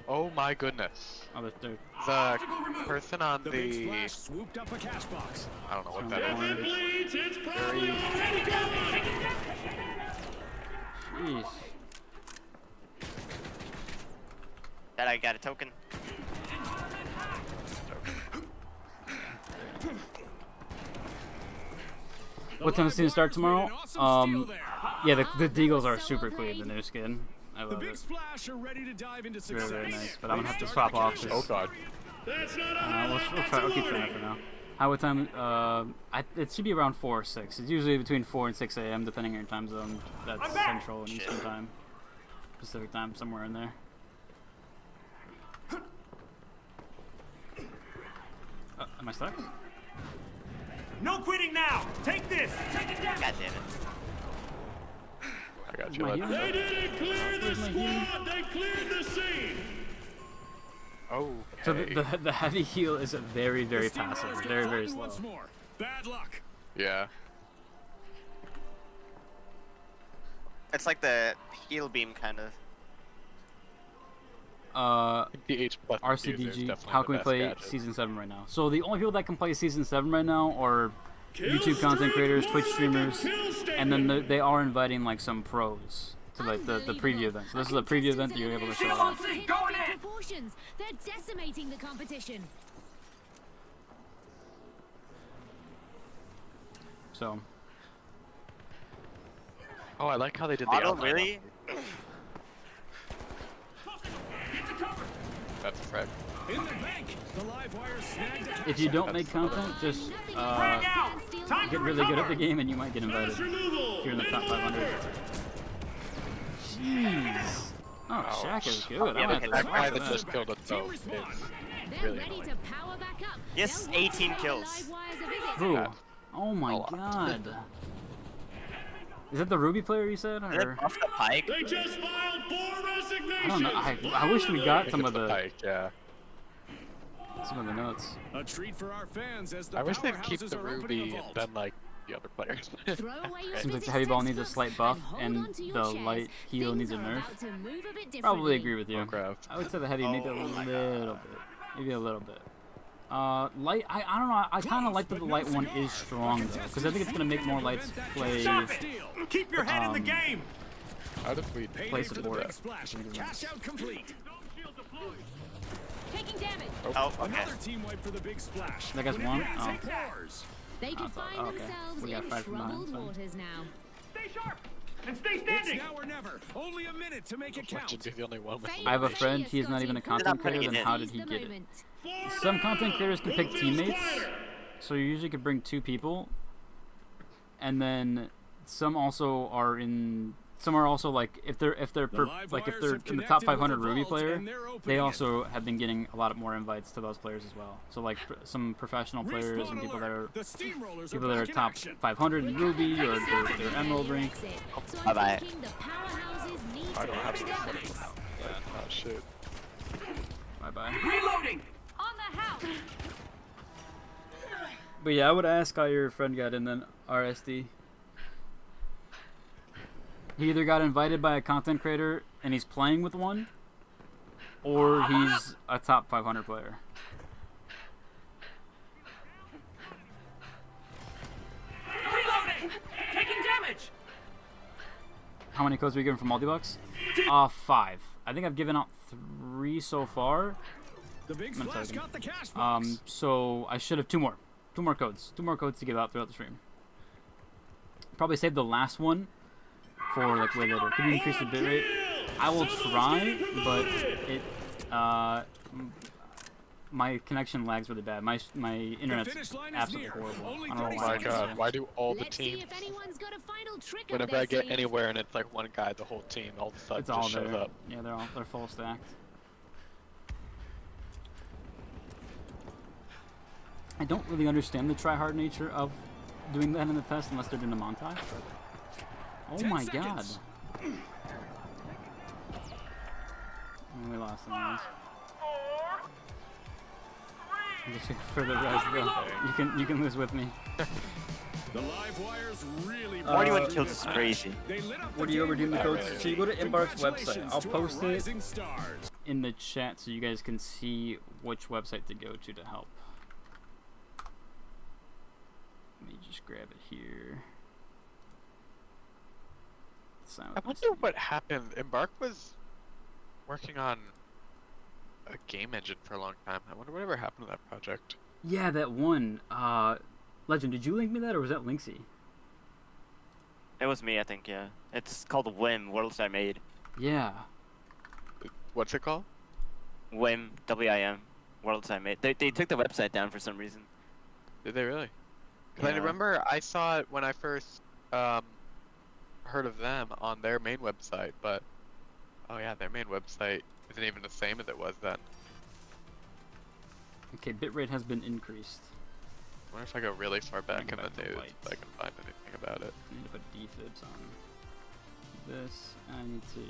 Oh my goodness. Oh, they're The person on The big the. splash swooped up a cash box. I don't know what From that the is. Bleeds, it's Very. Jeez. That I got a token. What time does the season start tomorrow? Awesome Yeah, the Deagles are super clean, the new skin. I The love big it. splash are ready to dive into It's success. very, very nice. But I'm gonna have to swap off this. Oh god. That's not a We'll keep trying for now. What time? It should be around 4 or 6. It's usually between 4 and 6 a.m. depending on your time zone. That's Central and Eastern time. Pacific time, somewhere in there. Am I stuck? No quitting now! Take this! God damn it. I got you. My Let's healing? go. They didn't clear the Where's my healing? squad! They cleared the scene! Oh. So the heavy heal is very, very passive. Very, very slow. Once more. Bad luck. Yeah. It's like the heal beam kind of. The H plus user is RCDG, definitely how the can we best play gadget. Season 7 right now? So the only people that can play Season 7 right now are YouTube content creators, Twitch streamers, and then they are inviting like some pros to like the preview event. So this is a preview event that you're able to show off. Proportions. They're decimating the competition. So Oh, I like how they did the Auto, outline. really? That's correct. In the bank. The live wire snagged a cash if you don't out. make content, just Frag out. get really good at the game and you might get invited Mass removal! if you're in the top 500. Jeez. Oh, Shaq is good. Yeah, I'm but gonna have That to guy watch that that. just killed us both is They're really ready annoying. to power back up. Yes, They'll want to 18 pay kills. live wires a visit. Who? That's Oh my a lot. god. Is that the Ruby player you said? Did it Or buff the pike? They just filed 4 resignations! I don't know. I wish we got some of the the pike, yeah. notes. A treat for our fans as the I wish they'd keep powerhouses the are opening a Ruby and vault. then like the other players. Throw away your Seems like the physics heavy ball needs a textbooks slight buff hold and on to your the chairs. light heal Things needs a are nerf. about to move a bit differently. Probably agree with you. Warcraft. I would say the heavy maybe a Oh my little bit. Maybe a little bit. Light, I don't know. I kind of like that the light one is strong though, because I think it's gonna make more lights play. Stop it! Keep your head in the Um, game! How did we Payday Place for it the more. big splash. Cash out complete. Taking damage. Oh, okay. Another team wipe for the big splash. That guy's one? Oh. Take yours. They could thought- find okay. themselves We got in five from behind, troubled so. waters now. Stay sharp! And stay It's standing! now or never. Only a minute to make it Watch count. it be the only one with I have a friend. He's not even a content not putting creator. it Then in. how did he get it? Some content creators can pick teammates, so you usually could bring 2 people, and then some also are in. Some are also like if they're like if they're in the top 500 Ruby player, they also have been getting a lot more invites to those players as well. So like some professional players and people that are The steamrollers people that are back in top action. 500 in Ruby or they're Emerald rank. Bye-bye. I don't have any. Oh shit. Bye bye. Reloading! On the house. But yeah, I would ask how your friend got in then RSD. He either got invited by a content creator and he's playing with one, or he's a top 500 player. Reloading! Taking damage! How many codes are we given for multi-bucks? 5. I think I've given out 3 so far. The big I'm gonna splash tell you. got the cash box. So I should have 2 more. 2 more codes. 2 more codes to give out throughout the stream. Probably save the last one for like way later. Could you increase the bitrate? I will try, but it my connection lags really bad. My internet's finish line is absolutely near. horrible. Only I don't know 30 why. Oh my seconds god, left. why do all the Let's see teams, if anyone's got a final trick up whenever their I get sleeve. anywhere and it's like one guy, the whole team all of a sudden It's all just shows there. up. Yeah, they're full stacked. I don't really understand the try-hard nature of doing that in the test unless they're doing a montage. Oh 10 my seconds. god. And we lost them. Just for the rest, though, you can lose with me. The live wires really 41 kills is crazy. They lit up the What do you game redeem the with codes? everything. So you go to Embark's website. Congratulations I'll to our post it. rising stars. In the chat so you guys can see which website to go to help. Let me just grab it here. I wonder what happened. Embark was working on a game engine for a long time. I wonder whatever happened to that project. Yeah, that one. Legend, did you link me that or was that Linksy? It was me, I think, yeah. It's called WIM, Worlds I Made. Yeah. What's it called? WIM, W-I-M, Worlds I Made. They took the website down for some reason. Did they really? Because I Yeah. remember I saw it when I first heard of them on their main website, but oh yeah, their main website isn't even the same as it was then. Okay, bitrate has been increased. I wonder if I go really far back in Go the back to news white. if I can find anything about it. I need to put defibs on this. I need to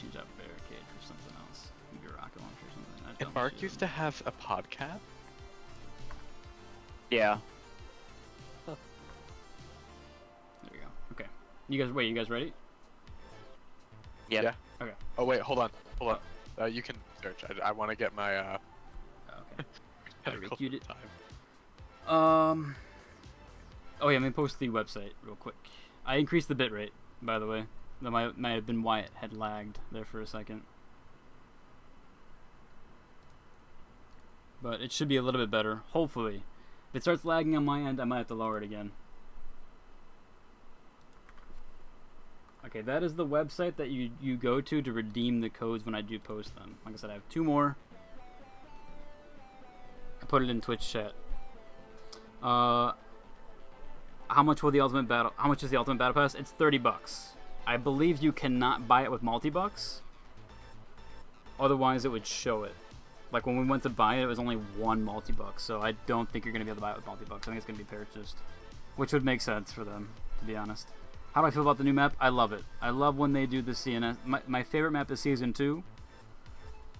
change out barricade for something else. Maybe a rocket launcher or something. That Embark shield. used to have a podcast? Yeah. There we go. Okay. You guys ready? Yep. Yeah. Okay. Oh wait, hold on. You can search. I want to get my Oh, okay. Gotta medical requeued it. time. Oh yeah, let me post the website real quick. I increased the bitrate, by the way. That might have been why it had lagged there for a second. But it should be a little bit better, hopefully. If it starts lagging on my end, I might have to lower it again. Okay, that is the website that you go to redeem the codes when I do post them. Like I said, I have 2 more. I put it in Twitch chat. How much will the ultimate battle? How much is the ultimate battle pass? It's $30. I believe you cannot buy it with multi-bucks. Otherwise, it would show it. Like when we went to buy it, it was only 1 multi-buck. So I don't think you're gonna be able to buy it with multi-bucks. I think it's gonna be purchased, which would make sense for them, to be honest. How do I feel about the new map? I love it. I love when they do the CNS. My favorite map is Season 2,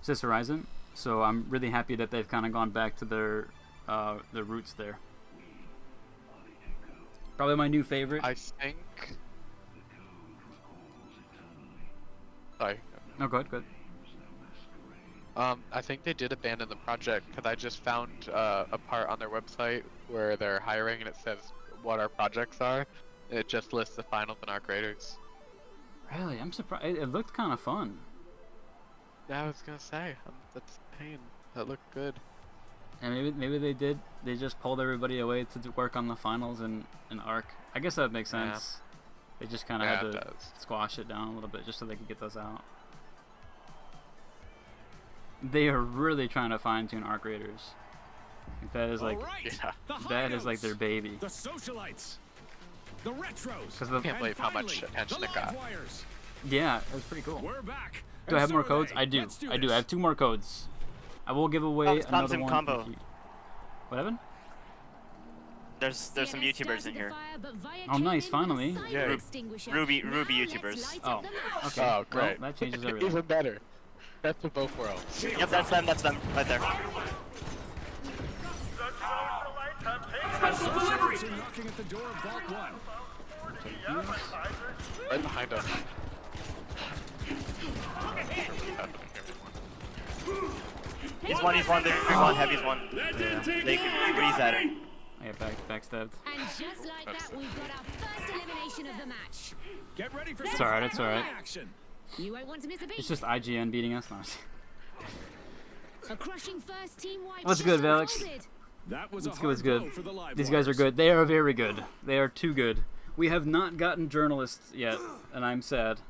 Sis Horizon. So I'm really happy that they've kind of gone back to their roots there. Probably my new favorite. I think. Sorry. No, go ahead. I think they did abandon the project because I just found a part on their website where they're hiring and it says what our projects are. And it just lists the finals and our graders. Really, I'm surprised. It looked kind of fun. Yeah, I was gonna say that's pain. That looked good. And maybe they did. They just pulled everybody away to work on the finals and Arc. I guess that makes Yeah. sense. They just kind of Yeah, had it to does. squash it down a little bit just so they could get those out. They are really trying to fine-tune Arc Raiders. Like, that is like All right. Yeah. The that is like their hideouts, baby. The socialites. The retros. 'Cause the- Can't believe how much finally, attention the it got. live wires. Yeah, it was pretty cool. We're back. Do I have And more so are codes? they. I do. Let's do I do. I this. have 2 more codes. I will give away Oh, another Thompson one. combo. if you- What happened? There's some YouTubers in here. Oh, nice, finally. Yeah. Ruby YouTubers. Oh, okay. Oh, Well, great. that changes everything. Even better. That's of both worlds. Yep, that's them, right there. Special delivery! Socialites are knocking at the door of Vault 1. Right behind us. He's one, there's one, heavy's one. That didn't take They long, freeze at it. I got backstabbed. And just like that, we've got our first elimination of the match. Get ready for It's some alright, it's alright. action. You won't want to miss a beat. It's just IGN beating us. No. A crushing first team-wide What's shift good, Alex? unfolded. That was a What's good, what's hard good? blow for the live These guys are wires. good. They are very good. They are too good. We have not gotten journalists yet, and I'm sad.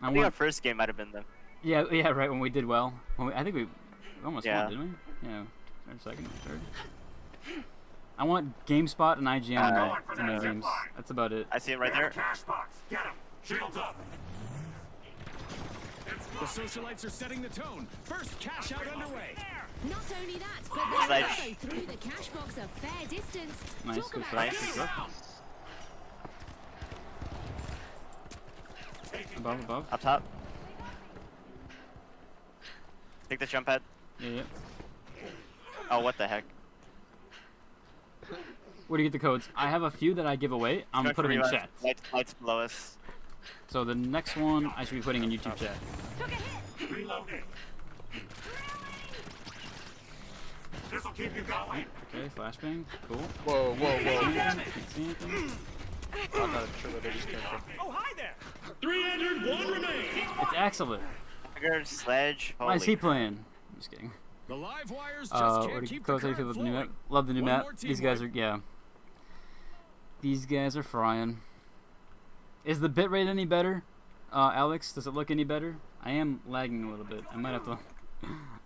I think our first game might have been them. Yeah, right. When we did well, I think we almost Yeah. won, didn't we? Yeah, third, second, third. I want GameSpot and IGN in my games. That's about it. I see it right there. Cash box. Get him. Shields up. The socialites are setting the tone. First cash out underway. Not only that, but they Sledge. also threw the cash box a fair distance. Nice, Talk good about flash, skill. good stuff. Above, above. Up top. Take the jump pad. Yeah, yeah. Oh, what the heck? Where do you get the codes? I have a few that I give away. I'm gonna put them in chat. Lights below us. So the next one I should be putting in YouTube chat. Reloading. This'll keep you going. Okay, flashbang. Cool. Whoa, whoa, whoa. Can't see anything. I'm not sure where they just came from. Oh, hi there. 3 entered, 1 remains. It's excellent. Trigger, Sledge. Why is he Holy playing? I'm just kidding. The live wires just Where can't do keep the codes how you feel current about the new map? flowing. Love the new One map. more These team guys are, wipe. yeah. These guys are frying. Is the bitrate any better? Alex, does it look any better? I am lagging a little bit. I might have to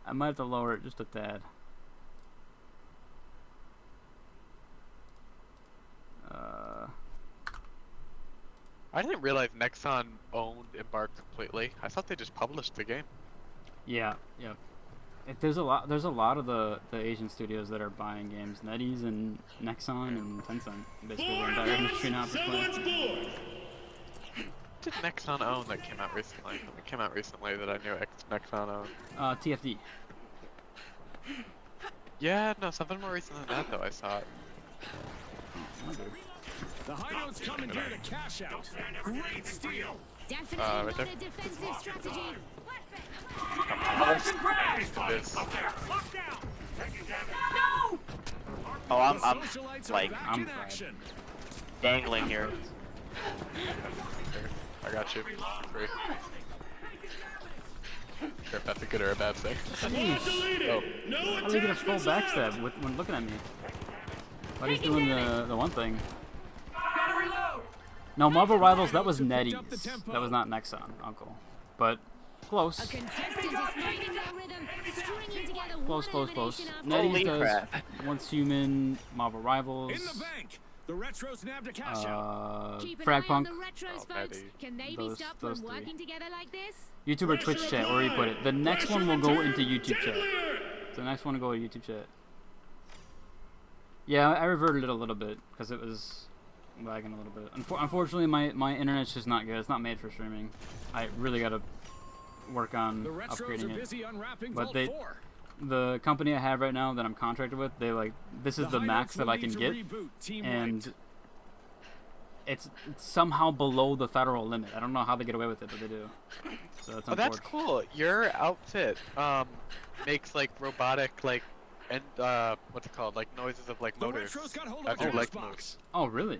I might have to lower it just a tad. I didn't realize Nexon owned Embark completely. I thought they just published the game. Yeah, yeah. There's a lot of the Asian studios that are buying games. NetEase and Nexon and Tencent. Basically, the 4 entire industry now down, at this point. someone's bored. What did Nexon own that came out recently? It came out recently that I knew Nexon owned. TFD. Yeah, no, something more recent than that though. I saw it. The high notes coming here to cash out. Great steal. Definitely right not there. a defensive strategy. This. Oh, I'm Socialites are like back I'm in fried. action. dangling here. I got you. Free. Sure if that's a good or a bad thing. Squad deleted. Oh. No How do you get a full attachments left. backstab when looking at me? Why he's doing the one thing? Gotta reload. No, Marvel Rivals, that was Picked up the NetEase. tempo. That was not Nexon, Uncle. But A close. contestant is finding their rhythm, stringing together Close, one close, close. elimination after Holy NetEase does crap. Once Human, Marvel Rivals, In the bank. The retros nabbed a cash out. Keep an Frag eye on Punk, the retros, Oh, folks. maybe. Can they be Those- stopped those from three. working together like this? YouTube or Twitch chat, where you put it. The next one will go into YouTube chat. The next one will go to YouTube chat. Yeah, I reverted it a little bit because it was lagging a little bit. Unfortunately, my internet's just not good. It's not made for streaming. I really gotta work on The retros are upgrading it. busy unwrapping But Vault they- 4. The company I have right now that I'm contracted with, they like this is the high max notes that will I need can to get, reboot. Team and wiped. it's somehow below the federal limit. I don't know how they get away with it, but they do. So that's Oh, that's unfortunate. cool. Your outfit makes like robotic like and what's it called? Like noises of like The motors. retros got hold As of a your cash legs box. Oh, really?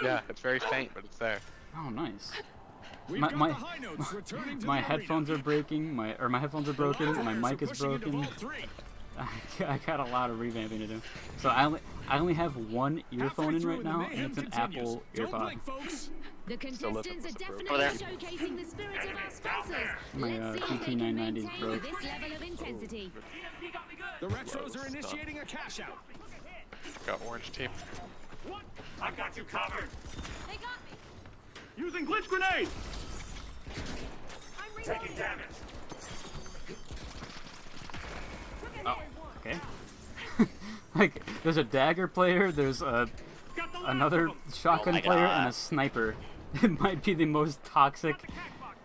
Yeah, it's very faint, but it's there. Oh, nice. We've My- got my- the high notes returning to My the headphones arena. are breaking. My headphones are The broken. live My wires mic are is pushing into broken. Vault 3. I got a lot of revamping to do. So I only have one earphone Halfway in through, right the now, mayhem and it's an continues. Apple Don't earpod. blink, folks. The contestants are was definitely Over there. showcasing the spirit of our sponsors. My, Let's see if they can PT990 is maintain broke. this level of intensity. TFD got me good. The retros are initiating a cash out. Got orange team. I got you covered. They got me. Using glitch grenade. I'm Taking reloading. damage. Oh, okay. Like, there's a dagger player. There's Got the last another of 'em. shotgun Oh my player and God. a sniper. It might be the most toxic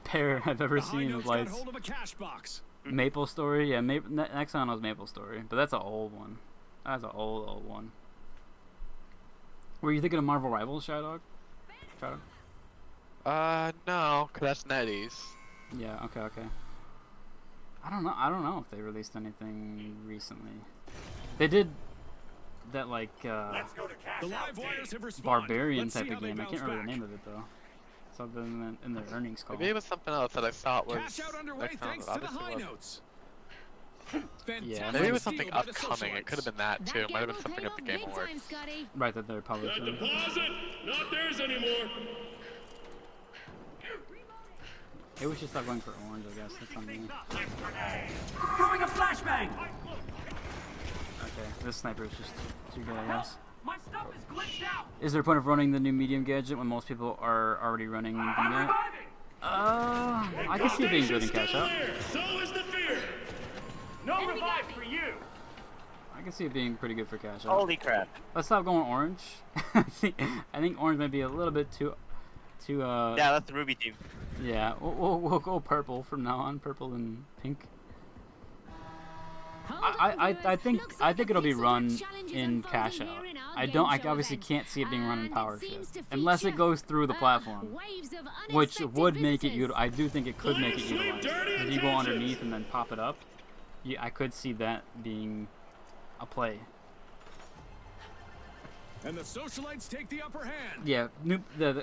pair I've ever The high seen notes of got lights. hold of a cash box. Maple Story, yeah. Nexon was Maple Story, but that's an old one. That's an old one. Were you thinking of Marvel Rivals, Shadowdog? No, 'cause that's NetEase. Yeah. Okay. Okay. I don't know if they released anything recently. They did that like Let's go to cash The out live team. wires have responded. barbarian Let's type see of how they game. I bounce can't remember the back. name of it though. Something in their earnings call. Maybe it was something else that I thought was Cash out underway Nexon, thanks but to the obviously high wasn't. notes. Yeah, Fantastic Maybe it was steal something by the upcoming. It could have been that too. It might have been something at the Game Big Awards. time, Scotty. Right, that they're The publishing. deposit, not theirs anymore. Maybe we should stop going for orange. I guess that's on me. Throwing a flashbang. Okay, this sniper is just too good, I guess. My stuff is glitched out. Is there a point of running the new medium gadget when most people are already running the I'm unit? reviving. I can see it being good in cash out. So is the fear. No revive for you. I can see it being pretty good for cash out. Holy crap. Let's stop going orange. I think orange might be a little bit too. Yeah, that's the Ruby team. Yeah, we'll go purple from now on. Purple and pink. I think it'll be run in cash out. I obviously can't see it being run in power shift unless it goes through the platform, which would make it utilized. I do think it could make it utilized. If you go underneath and then pop it up, I could see that being a play. And the socialites take the upper hand. Yeah,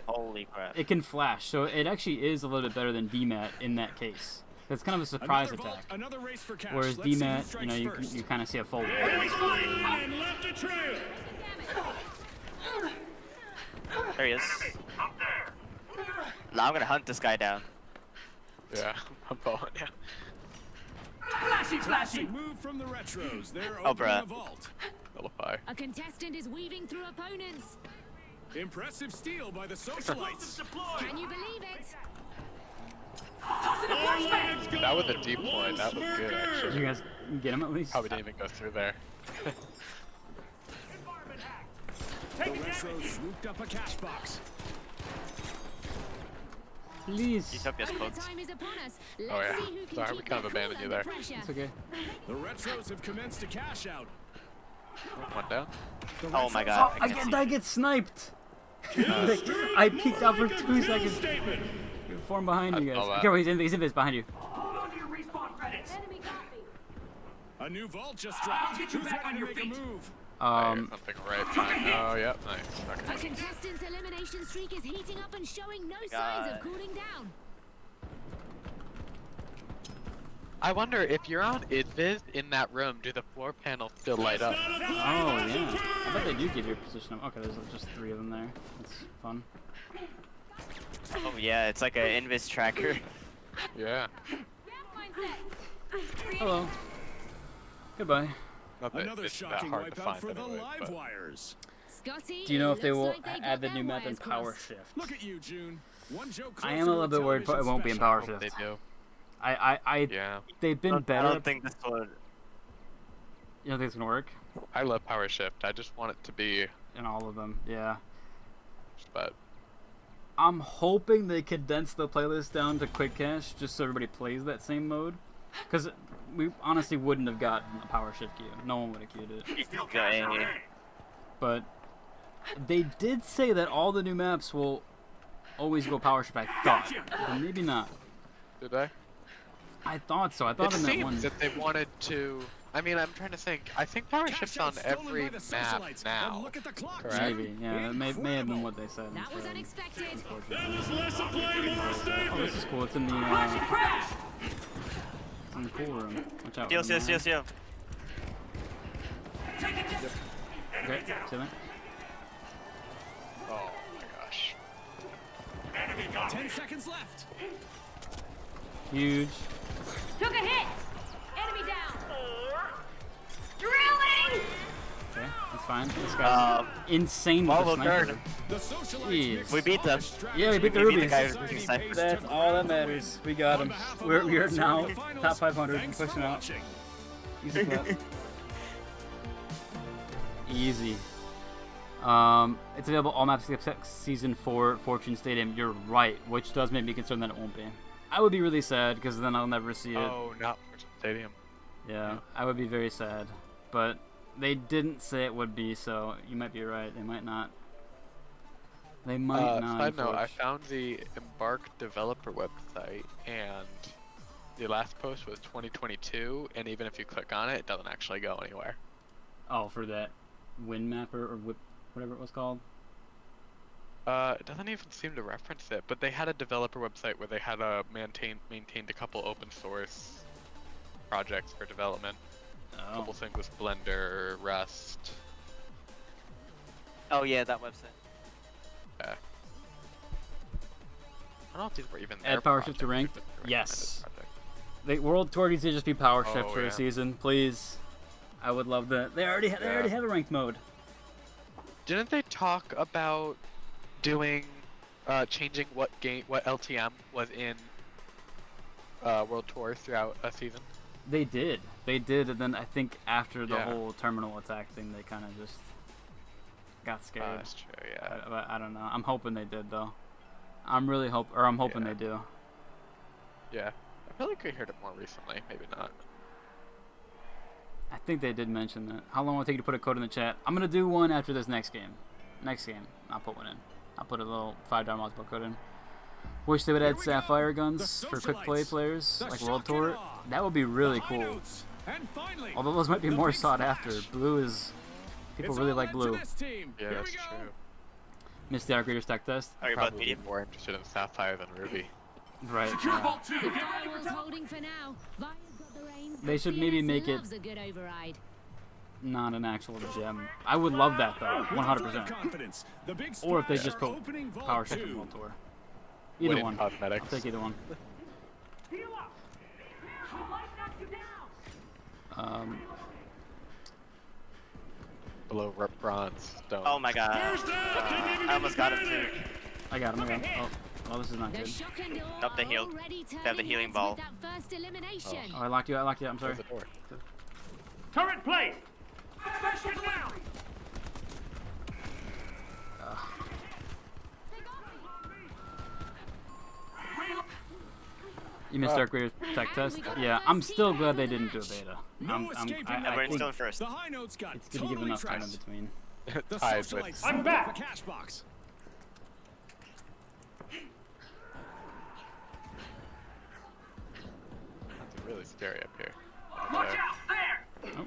Holy crap. it can flash, so it actually is a little bit better than DMAT in that case. It's kind of a surprise Another vault, attack. another race for cash. Whereas Let's see who DMAT, strikes you first. kind of see a full. And left a trail. There he is. Now I'm gonna hunt this guy down. Yeah, I'm following you. Flashy, flashy. Move from the retros. They're Oh, opening bruh. a vault. Nullify. A contestant is weaving through opponents. Impressive steal by the socialites. Can you believe it? Toss it to flashbang. That was a deep one. That was good, Did actually. you guys get him at least? Probably didn't even go through there. The retros swooped up a cash box. Please. Utopia's The close. time is upon us. Let's Oh, yeah. see who can Sorry, keep we kind of their abandoned cool you under there. pressure. It's okay. The retros have commenced a cash out. One down. The Oh my retros- god. I get sniped. I peeked out for 2 seconds. Statement. Form behind you I saw guys. that. Careful, he's in this behind you. Hold on to your respawn credits. Enemy copy. A new vault just I'll dropped. get you Who's back ready on to your make a feet. move? Something right behind. Oh, yep, nice. A Okay. contestant's elimination streak is heating up and showing no signs God. of cooling down. I wonder if you're on Idvis in that room, do the floor panels still light up? Oh yeah. I bet they do give your position up. Okay, there's just 3 of them there. That's fun. Oh yeah, it's like an Invis tracker. Yeah. Hello. Goodbye. Not that Another it's that shocking hard to wipeout find for the anyway, live but- wires. Scotty, Do you know if they will looks like add the got new their map in wires Power crossed. Shift? Look at you, June. One joke I am a closer little to bit worried it television won't be in special. Power I hope Shift. they do. I Yeah. they've been I better. don't think this would. You don't think it's gonna work I love Power Shift. I just want it to be, in all of them? Yeah. but I'm hoping they condense the playlist down to quick cache just so everybody plays that same mode. Because we honestly wouldn't have gotten a Power Shift queue. No one would have queued it. Okay. But they did say that all the new maps will always go Power Shift, I thought. But maybe not. did I? I thought so. I thought It in that seems one. that they wanted to. I mean, I'm trying to think. I think Power Cash Shift's out on stolen every by the map socialites. And now. look at the clock. Correct. Maybe. Yeah, that may have been what they said. That was instead. unexpected. That was less a play, more a Oh, statement. this is cool. It's in the Flash and crash. it's in the cool room. Watch out. Steal, steal, steal, steal. Take it. Okay, see that? Oh my gosh. 10 seconds left. Huge. Took a hit. Enemy down. Drilling. Okay, that's fine. This guy's insane with Well, the sniper. turn. The socialites Jeez. mixed We beat them. strategy Yeah, we beat the with Rubies. guy who society sniped. pace That's to all that the matters. We got On him. behalf of We are all now those in the finals, top 500 thanks pushing for out. watching. Easy clap. Easy. It's available all maps except Season 4 Fortune Stadium. You're right, which does make me concerned that it won't be. I would be really sad because then I'll never see it. Oh, not Fortune Stadium. Yeah, I would be very sad. But they didn't say it would be, so you might be right. They might not. They might not. Side note, I unfortunately. found the Embark developer website, and the last post was 2022, and even if you click on it, it doesn't actually go anywhere. Oh, for that Wind Mapper or whatever it was called. It doesn't even seem to reference it, but they had a developer website where they had maintained a couple open source projects for development. A Oh. couple things with Blender, Rust. Oh yeah, that website. I don't know if these were even Add their Power Shift to projects, ranked? or just the recommended Yes. project. The World Tour needs to just be Power Shift Oh, for yeah. a season, please. I would love that. They already have a ranked mode. Didn't they talk about doing changing what LTM was in World Tours throughout a season. They did, and then I think after the Yeah. whole terminal attack thing, they kind of just got scared. That's true. Yeah. But I don't know. I'm hoping they did though. I'm hoping Yeah. they do. Yeah. I feel like I heard it more recently. Maybe not. I think they did mention that. How long will it take you to put a code in the chat? I'm gonna do one after this next game. I'll put one in. I'll put a little $5 multiple code in. Wish they would add sapphire guns for quick play players like World Tour. That would be really cool. Although those might be more sought after. Blue is people really like blue. Yeah, that's true. Missed the Arc Tech test. Are you about Probably medium? more interested in Sapphire than Ruby. Right. Secure yeah. Vault 2. Get ready for Firewall's top. holding for now. Via's got the reins. They should maybe PS make it loves a good override. Not an actual gem. I would love that though, 100%. Or if they just put Power Shift in World Tour. Either Win in one. Cosmetics. I'll take either one. Heal up. Who might knock you down? Below bronze stone. Oh my god. First down. Didn't even I almost got him get too. I got him. Oh, this is not The good. shock and awe Up the hill. already They have the turning healing heads ball. with that first elimination. Oh, I locked you out. I'm sorry. Close the door. Turret placed. Special down. You missed Dark Raiders Tech test? Yeah, I'm still glad they didn't do a beta. I Everyone's think still in first. The high notes got it's gonna give enough time in trashed. between. The Tied socialites with. I'm scooped back. up a cash box. It's really scary up here. Watch out there.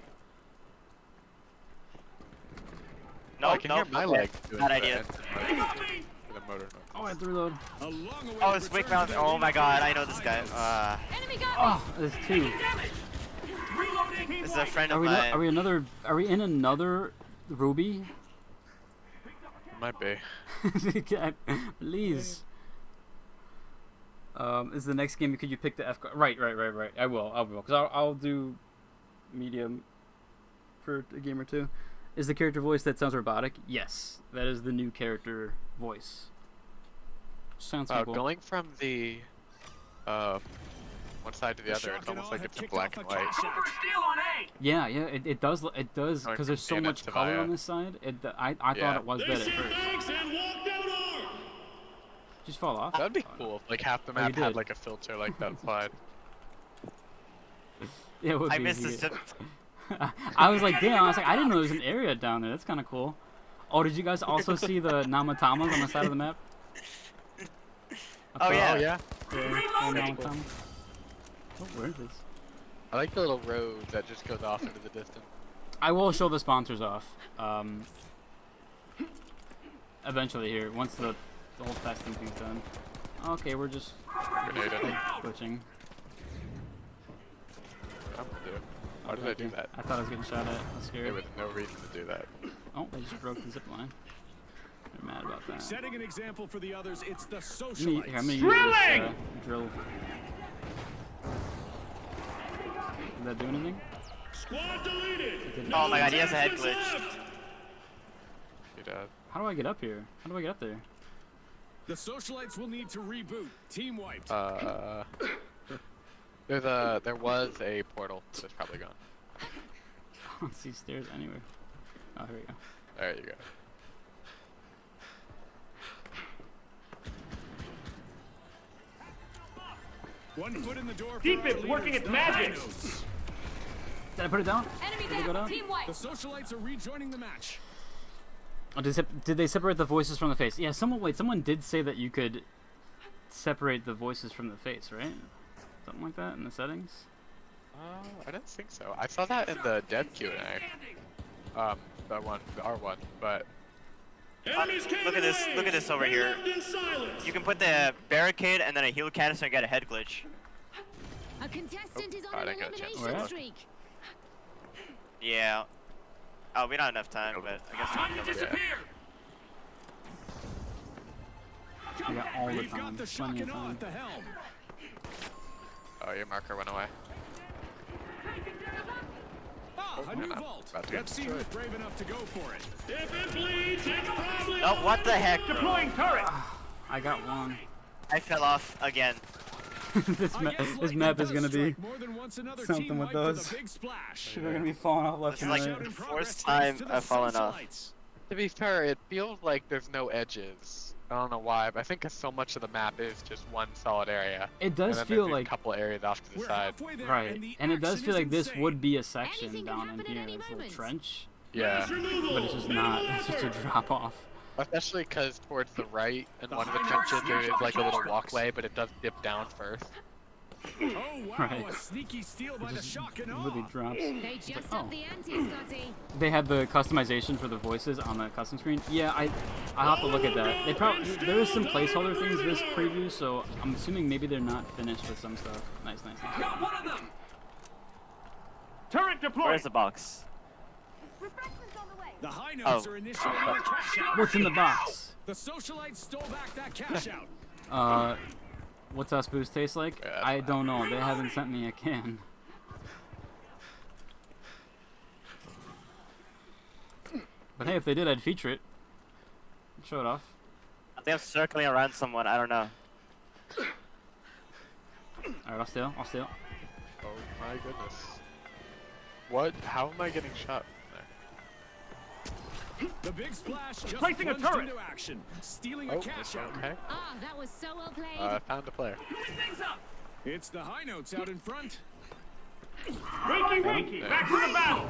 No, I can hear my okay. leg doing Bad the idea. engine mode, the motor mode. Oh, I have to reload. A long-awaited Oh, it's Wake return Mountain. to the Oh my arena. god, I know this guy. Enemy got me. Oh, there's two. Damage. Reloading. This is a friend Are of we? mine. Are we in another Ruby? Might be. Please. Is the next game? Could you pick the F? Right. I will. Cause I'll do medium for a game or two. Is the character voice that sounds robotic? Yes, that is the new character voice. Sounds cool. Going from the one side to the other, it's almost like it's in black and white. Go for a steal on A. Yeah, it does, Going because there's so from much Cannon to color Via. on this side. I thought Yeah. it was They that at said first. thanks and walked out armed. Just fall off. That'd be cool if like half the Oh, you map did. had like a filter like that slide. Yeah, it would I be missed weird. this. I was like, damn. I was like, I didn't know there was an area down there. That's kind of cool. Oh, did you guys also see the Namatamas on the side of the map? Oh yeah. Oh yeah. Namatamas. Oh, where is this? I like the little road that just goes off into the distance. I will show the sponsors off. Eventually here, once the whole testing thing's done. Okay, we're just Grenade it. glitching. I'm gonna do it. Why did I do that? I thought I was getting shot at. I was There scared. was no reason to do that. Oh, they just broke the zip line. They're mad about that. Setting an example for the others, it's the I'm socialites. gonna use Drilling! this drill. Did that do anything? Squad deleted. Oh my god, he has a head Teams glitch. left. He does. How do I get up here? How do I get up there? The socialites will need to reboot. Team wiped. There was a portal, but it's probably gone. I don't see stairs anywhere. Oh, here we go. There you go. One foot in the door. for Keep our it leaders, working its the High magic. Notes. Did I put it down? Enemy Did it go down? Team white. The socialites are rejoining the match. Oh, did they separate the voices from the face? Yeah, someone did say that you could separate the voices from the face, right? Something like that in the settings? I don't think so. I saw that in the dev Q&A. The R1, but Enemies Look at this. Look at this over They here. left in silence. You can put the barricade and then a heal canister and get a head glitch. A contestant is I on an didn't get a chance to elimination look. streak. Yeah. Oh, we don't have enough time, but I guess Time to we can disappear. We got all the We've time. got the shock Plenty of and awe time. at the helm. oh, your marker went away. Ah, a new I'm vault. about to get Let's see who's brave enough to go for it. If it bleeds, it's probably Oh, what the heck? Deploying turret. I got one. I fell off again. this map is gonna be something with those. Splash. They're gonna be falling off left This and is like right. the first time I've fallen off. To be fair, it feels like there's no edges. I don't know why, but I think 'cause so much of the map is just one solid area. It does and then feel there's like a couple areas off to the side. right, and it does feel like this would be a section Anything can down in happen at here, any this little moment. trench, Yeah, but it's just not. It's just a drop off. especially 'cause towards the right in one of the high trenches notes there is jump like a little across. walkway, but it does dip down first. Oh wow, Right. a sneaky steal by It the just shock and really awe. drops. They just Oh. upped the ante, Scotty. They had the customization for the voices on the custom screen. Yeah, I'll have to look at that. They probably there is some placeholder things this preview, so I'm assuming maybe they're not finished with some stuff. Nice, nice, nice. Got one of them. Turret deployed. Where's the box? The high notes Oh. are initiating a cash out. What's in the box? The socialites stole back that cash out. What's us boost taste like? Yeah, I don't know. They haven't sent me a can. But hey, if they did, I'd feature it. Show it off. I think I'm circling around someone. I don't know. Alright, I'll steal. I'll steal. Oh my goodness. What? How am I getting shot from The big splash just Placing a plunged turret. into action, stealing there? a Oh, cash out. okay. Ah, that was so well played. Found a player. Moving things up. It's the high notes out in front. Wakey, wakey. Back to the battle.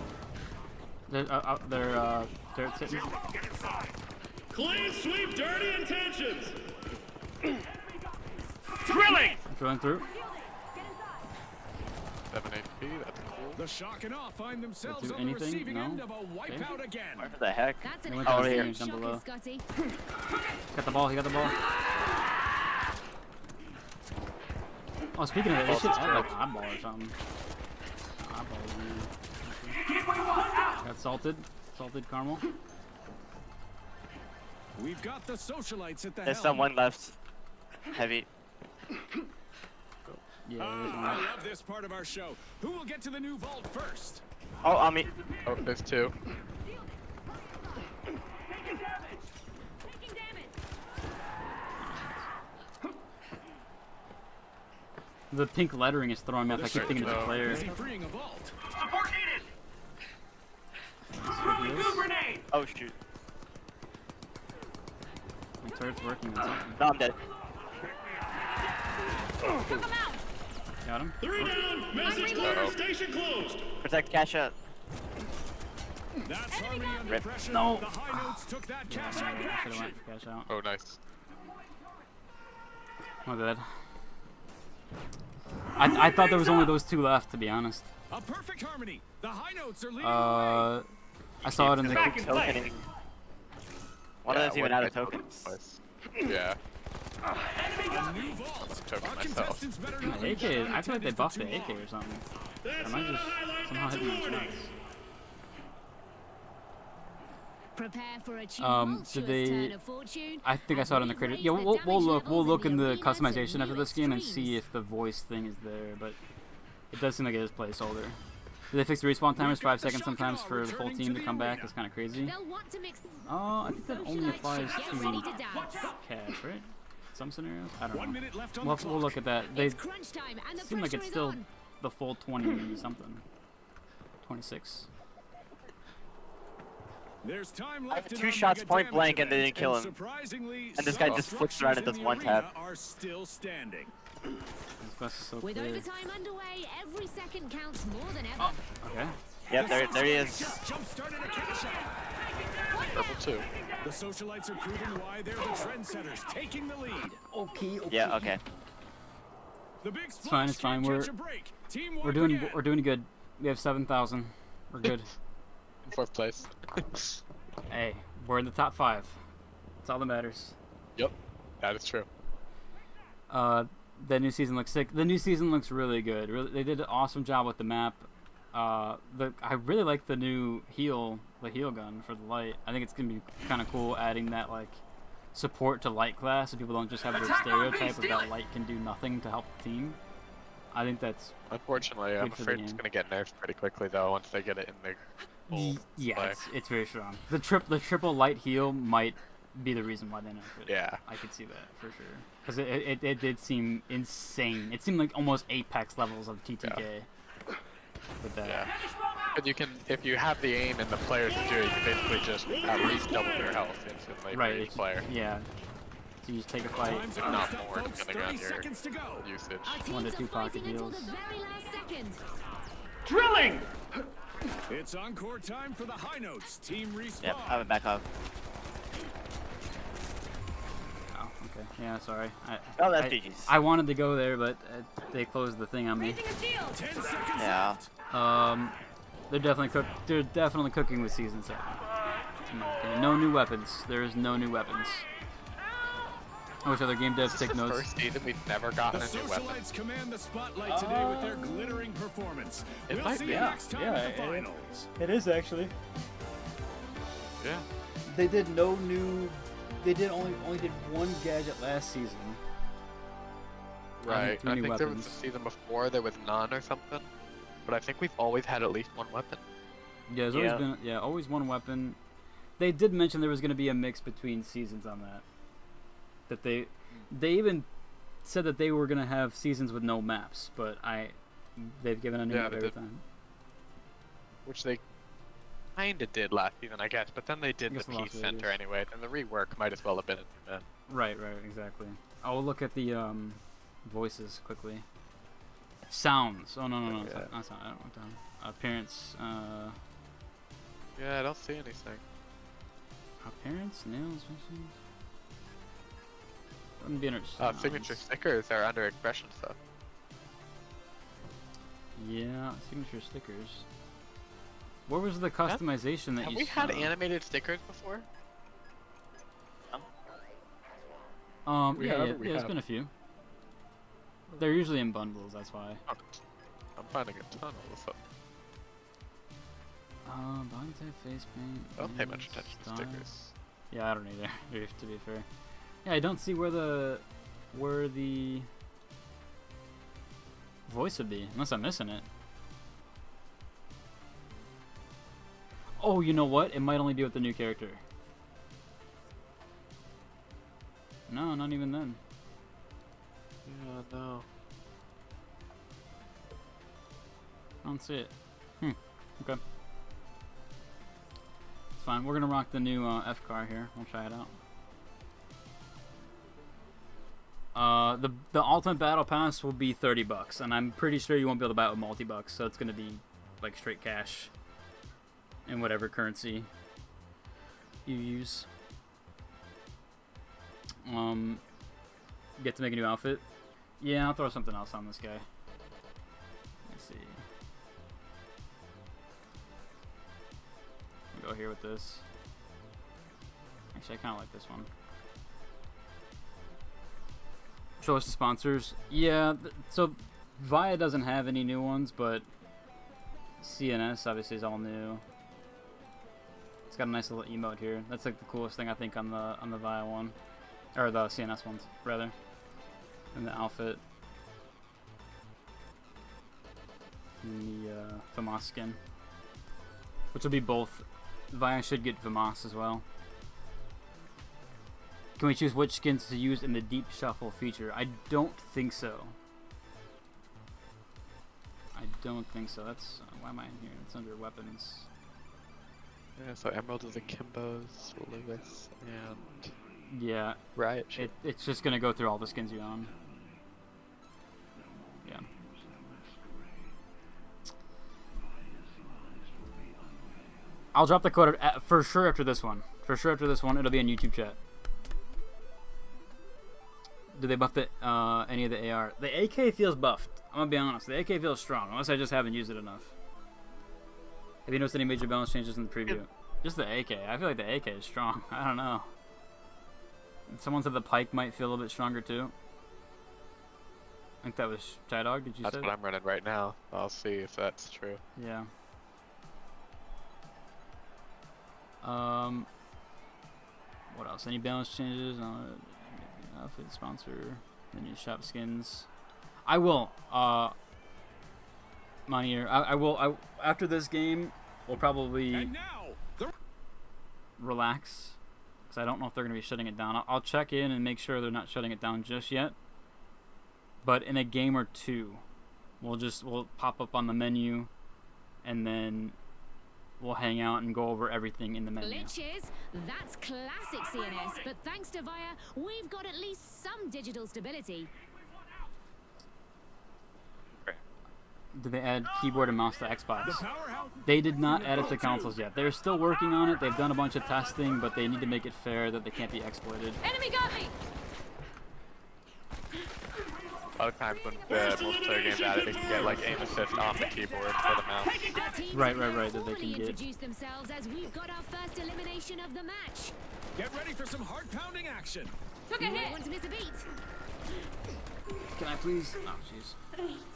They're sitting. Clean sweep, dirty intentions. Drilling. Drilling through. 7 HP, that's cool. The shock and awe find themselves do on the anything? receiving No? end of a wipeout again. Where the heck? That's They an went down excellent here. Down shot, below. Scotty. Got the ball. He got the ball. Oh, speaking of it, they should add like eyeball or something. Eyeball. Get what you want. Out. Got salted. Salted caramel. We've got the socialites at the There's helm. someone left. Heavy. Yeah. Ah, there's one. I love this part of our show. Who will get to the new vault first? Oh, on me. Oh, there's two. Taking damage. Taking damage. The pink lettering is throwing me off. I keep thinking it's a player. Is he freeing a vault? Support needed. He is. New grenade. Oh, shoot. My turret's working. Or something. No, I'm dead. Come out. Got him. 3 down. Message clear. Station closed. Protect cash out. That's Harmony under Rip. pressure. No. The high notes took that Yeah, cash out in I should have action. went for cash out. Oh, nice. My bad. I thought there was only those two left, to be honest. A perfect harmony. The high notes are leading the way. I saw it in the. Back in play. Tokening. One of them's even out of tokens. Yeah. A new vault. Token Our myself. contestants better not The leave AK. that I feel like they unattended buffed for the too AK long. or something. That's Am I not just a highlight. somehow That's a hitting the warning. shots? Prepare for a Did tumultuous they- turn of fortune. I think I saw it in the creator. Yeah, we'll look in the customization after this game and see if the voice thing is there, but it does seem like it is placeholder. Did they fix the respawn timers 5 seconds sometimes for the full team to come back? It's kind of crazy. They'll want to mix. Oh, I think that only applies Get ready to to dance. cash, right? Some scenarios? I don't 1 know. minute left on We'll, the we'll clock. look at that. They It's crunch time and the seem like pressure it's is still on. the full 20 something. 26. There's time I have left in 2 our shots mega point damage blank and they event, didn't kill him. Surprisingly, And this guy some just flips around and structures does in one the tap. arena are still standing. This bus is so With clear. overtime underway, every second counts more than ever. Okay. Yep, there he is. Just jump-started a cash out. Purple 2. The socialites are proving why they're the trendsetters, taking the lead. Okay. Yeah, okay. The big It's fine. It's fine. We're doing good. We have 7,000. We're good. In 4th place. Hey, we're in the top 5. That's all that matters. Yep. That is true. The new season looks sick. The new season looks really good. Really, they did an awesome job with the map. I really like the new heal gun for the light. I think it's gonna be kind of cool adding that like support to light class, so people don't just have the Attack on me, stereotype of steal that it. light can do nothing to help the team. I think that's Unfortunately, I'm Good for the afraid it's game. gonna get nerfed pretty quickly though once they get it in the full yeah, play. it's very strong. The triple light heal might be the reason why they nerfed it. Yeah. I could see that for sure. Because it did seem insane. It seemed like almost Apex levels of TTK. With that. Yeah. But you can, if you have the aim and the players to do it, you can basically just at least double your health instantly Right. for each player. Yeah. So you just take a fight. Time's If almost not up, more, folks. depending on 30 your seconds to go. usage. Our 1 to teams 2 are pocket fighting until heals. the very last second. Drilling! It's encore time for the high notes. Team respawn. Yep, I have it back off. Oh, okay. Yeah, sorry. Oh, that's GG's. I wanted to go there, but they closed the thing on me. Raising a shield. 10 seconds Yeah. left. They're definitely cooking with Season 7. In my opinion. No new weapons. There is no new weapons. I wish other game devs This is take the notes. first season we've never The gotten a new weapon. socialites command the spotlight today with their glittering performance. It We'll might see be. you next time Yeah, at the yeah. finals. It is actually. Yeah. They did no new. They did only did one gadget last season. Right. three I new think there was weapons. a season before there was none or something. But I think we've always had at least one weapon. Yeah, there's Yeah. always been always one weapon. They did mention there was going to be a mix between seasons on that. That they even said that they were going to have seasons with no maps, but they've given a new Yeah, map they every did. time. Which they kinda did last season, I guess. But then they did I the guess Las Peace Center Vegas. anyway. And the rework might as well have been a new map. Right, exactly. I'll look at the voices quickly. Sounds. Oh no, it's Yeah. not, I don't want down. Appearance. Yeah, I don't see anything. Appearance, nails, faces. Wouldn't be interesting. Signature stickers are under expression stuff. Yeah, signature stickers. Where was the customization that Have you we had saw? animated stickers before? We Yeah, have yeah, or we there's have? been a few. They're usually in bundles, that's why. I'm finding a ton all of a sudden. Body type, face paint. I don't pay nails, much attention to style. stickers. Yeah, I don't either. To be fair. Yeah, I don't see where the voice would be, unless I'm missing it. Oh, you know what? It might only be with the new character. No, not even then. Yeah, no. I don't see it. Okay. It's fine. We're gonna rock the new F car here. We'll try it out. The ultimate battle pass will be $30, and I'm pretty sure you won't be able to buy it with multi-bucks, so it's gonna be like straight cash in whatever currency you use. Get to make a new outfit. Yeah, I'll throw something else on this guy. Let's see. I'll go here with this. Actually, I kind of like this one. Show us the sponsors. Yeah, so Via doesn't have any new ones, but CNS obviously is all new. It's got a nice little emote here. That's like the coolest thing I think on the Via one, or the CNS ones rather. And the outfit. And the FAMAS skin. Which will be both. Via should get FAMAS as well. Can we choose which skins to use in the deep shuffle feature? I don't think so. I don't think so. That's why am I in here? It's under weapons. Yeah, so Emerald is Akimbos, Lewis, and Yeah, Riot Shield. it's just gonna go through all the skins you own. Yeah. I'll drop the code for sure after this one. For sure after this one, it'll be in YouTube chat. Do they buff any of the AR? The AK feels buffed. I'm gonna be honest. The AK feels strong, unless I just haven't used it enough. Have you noticed any major balance changes in the preview? Just the AK. I feel like the AK is strong. I don't know. Someone said the pike might feel a little bit stronger too. I think that was Chai Dog. Did you That's say? what I'm running right now. I'll see if that's true. Yeah. What else? Any balance changes? Outfit sponsor. Then you shop skins. I will. Monier. I will. After this game, we'll probably And now, the relax because I don't know if they're going to be shutting it down. I'll check in and make sure they're not shutting it down just yet. But in a game or two, we'll pop up on the menu, and then we'll hang out and go over everything in the menu. Glitches, that's classic CNS, but thanks to Via, we've got at least some digital stability. Did they add keyboard and mouse to Xbox? The powerhouse. They did not add it to consoles yet. They're still working on it. They've done a bunch of testing, but they need to make it fair that they can't be exploited. Enemy got me! A lot of times when the multiplayer games add it, they can get like aim assist on the keyboard for the mouse. Our teams Right, have that they fully can get. introduced themselves as we've got our first elimination of the match. Get ready for some heart-pounding action. Took a hit! Want to miss a beat? Can I please? Oh, jeez.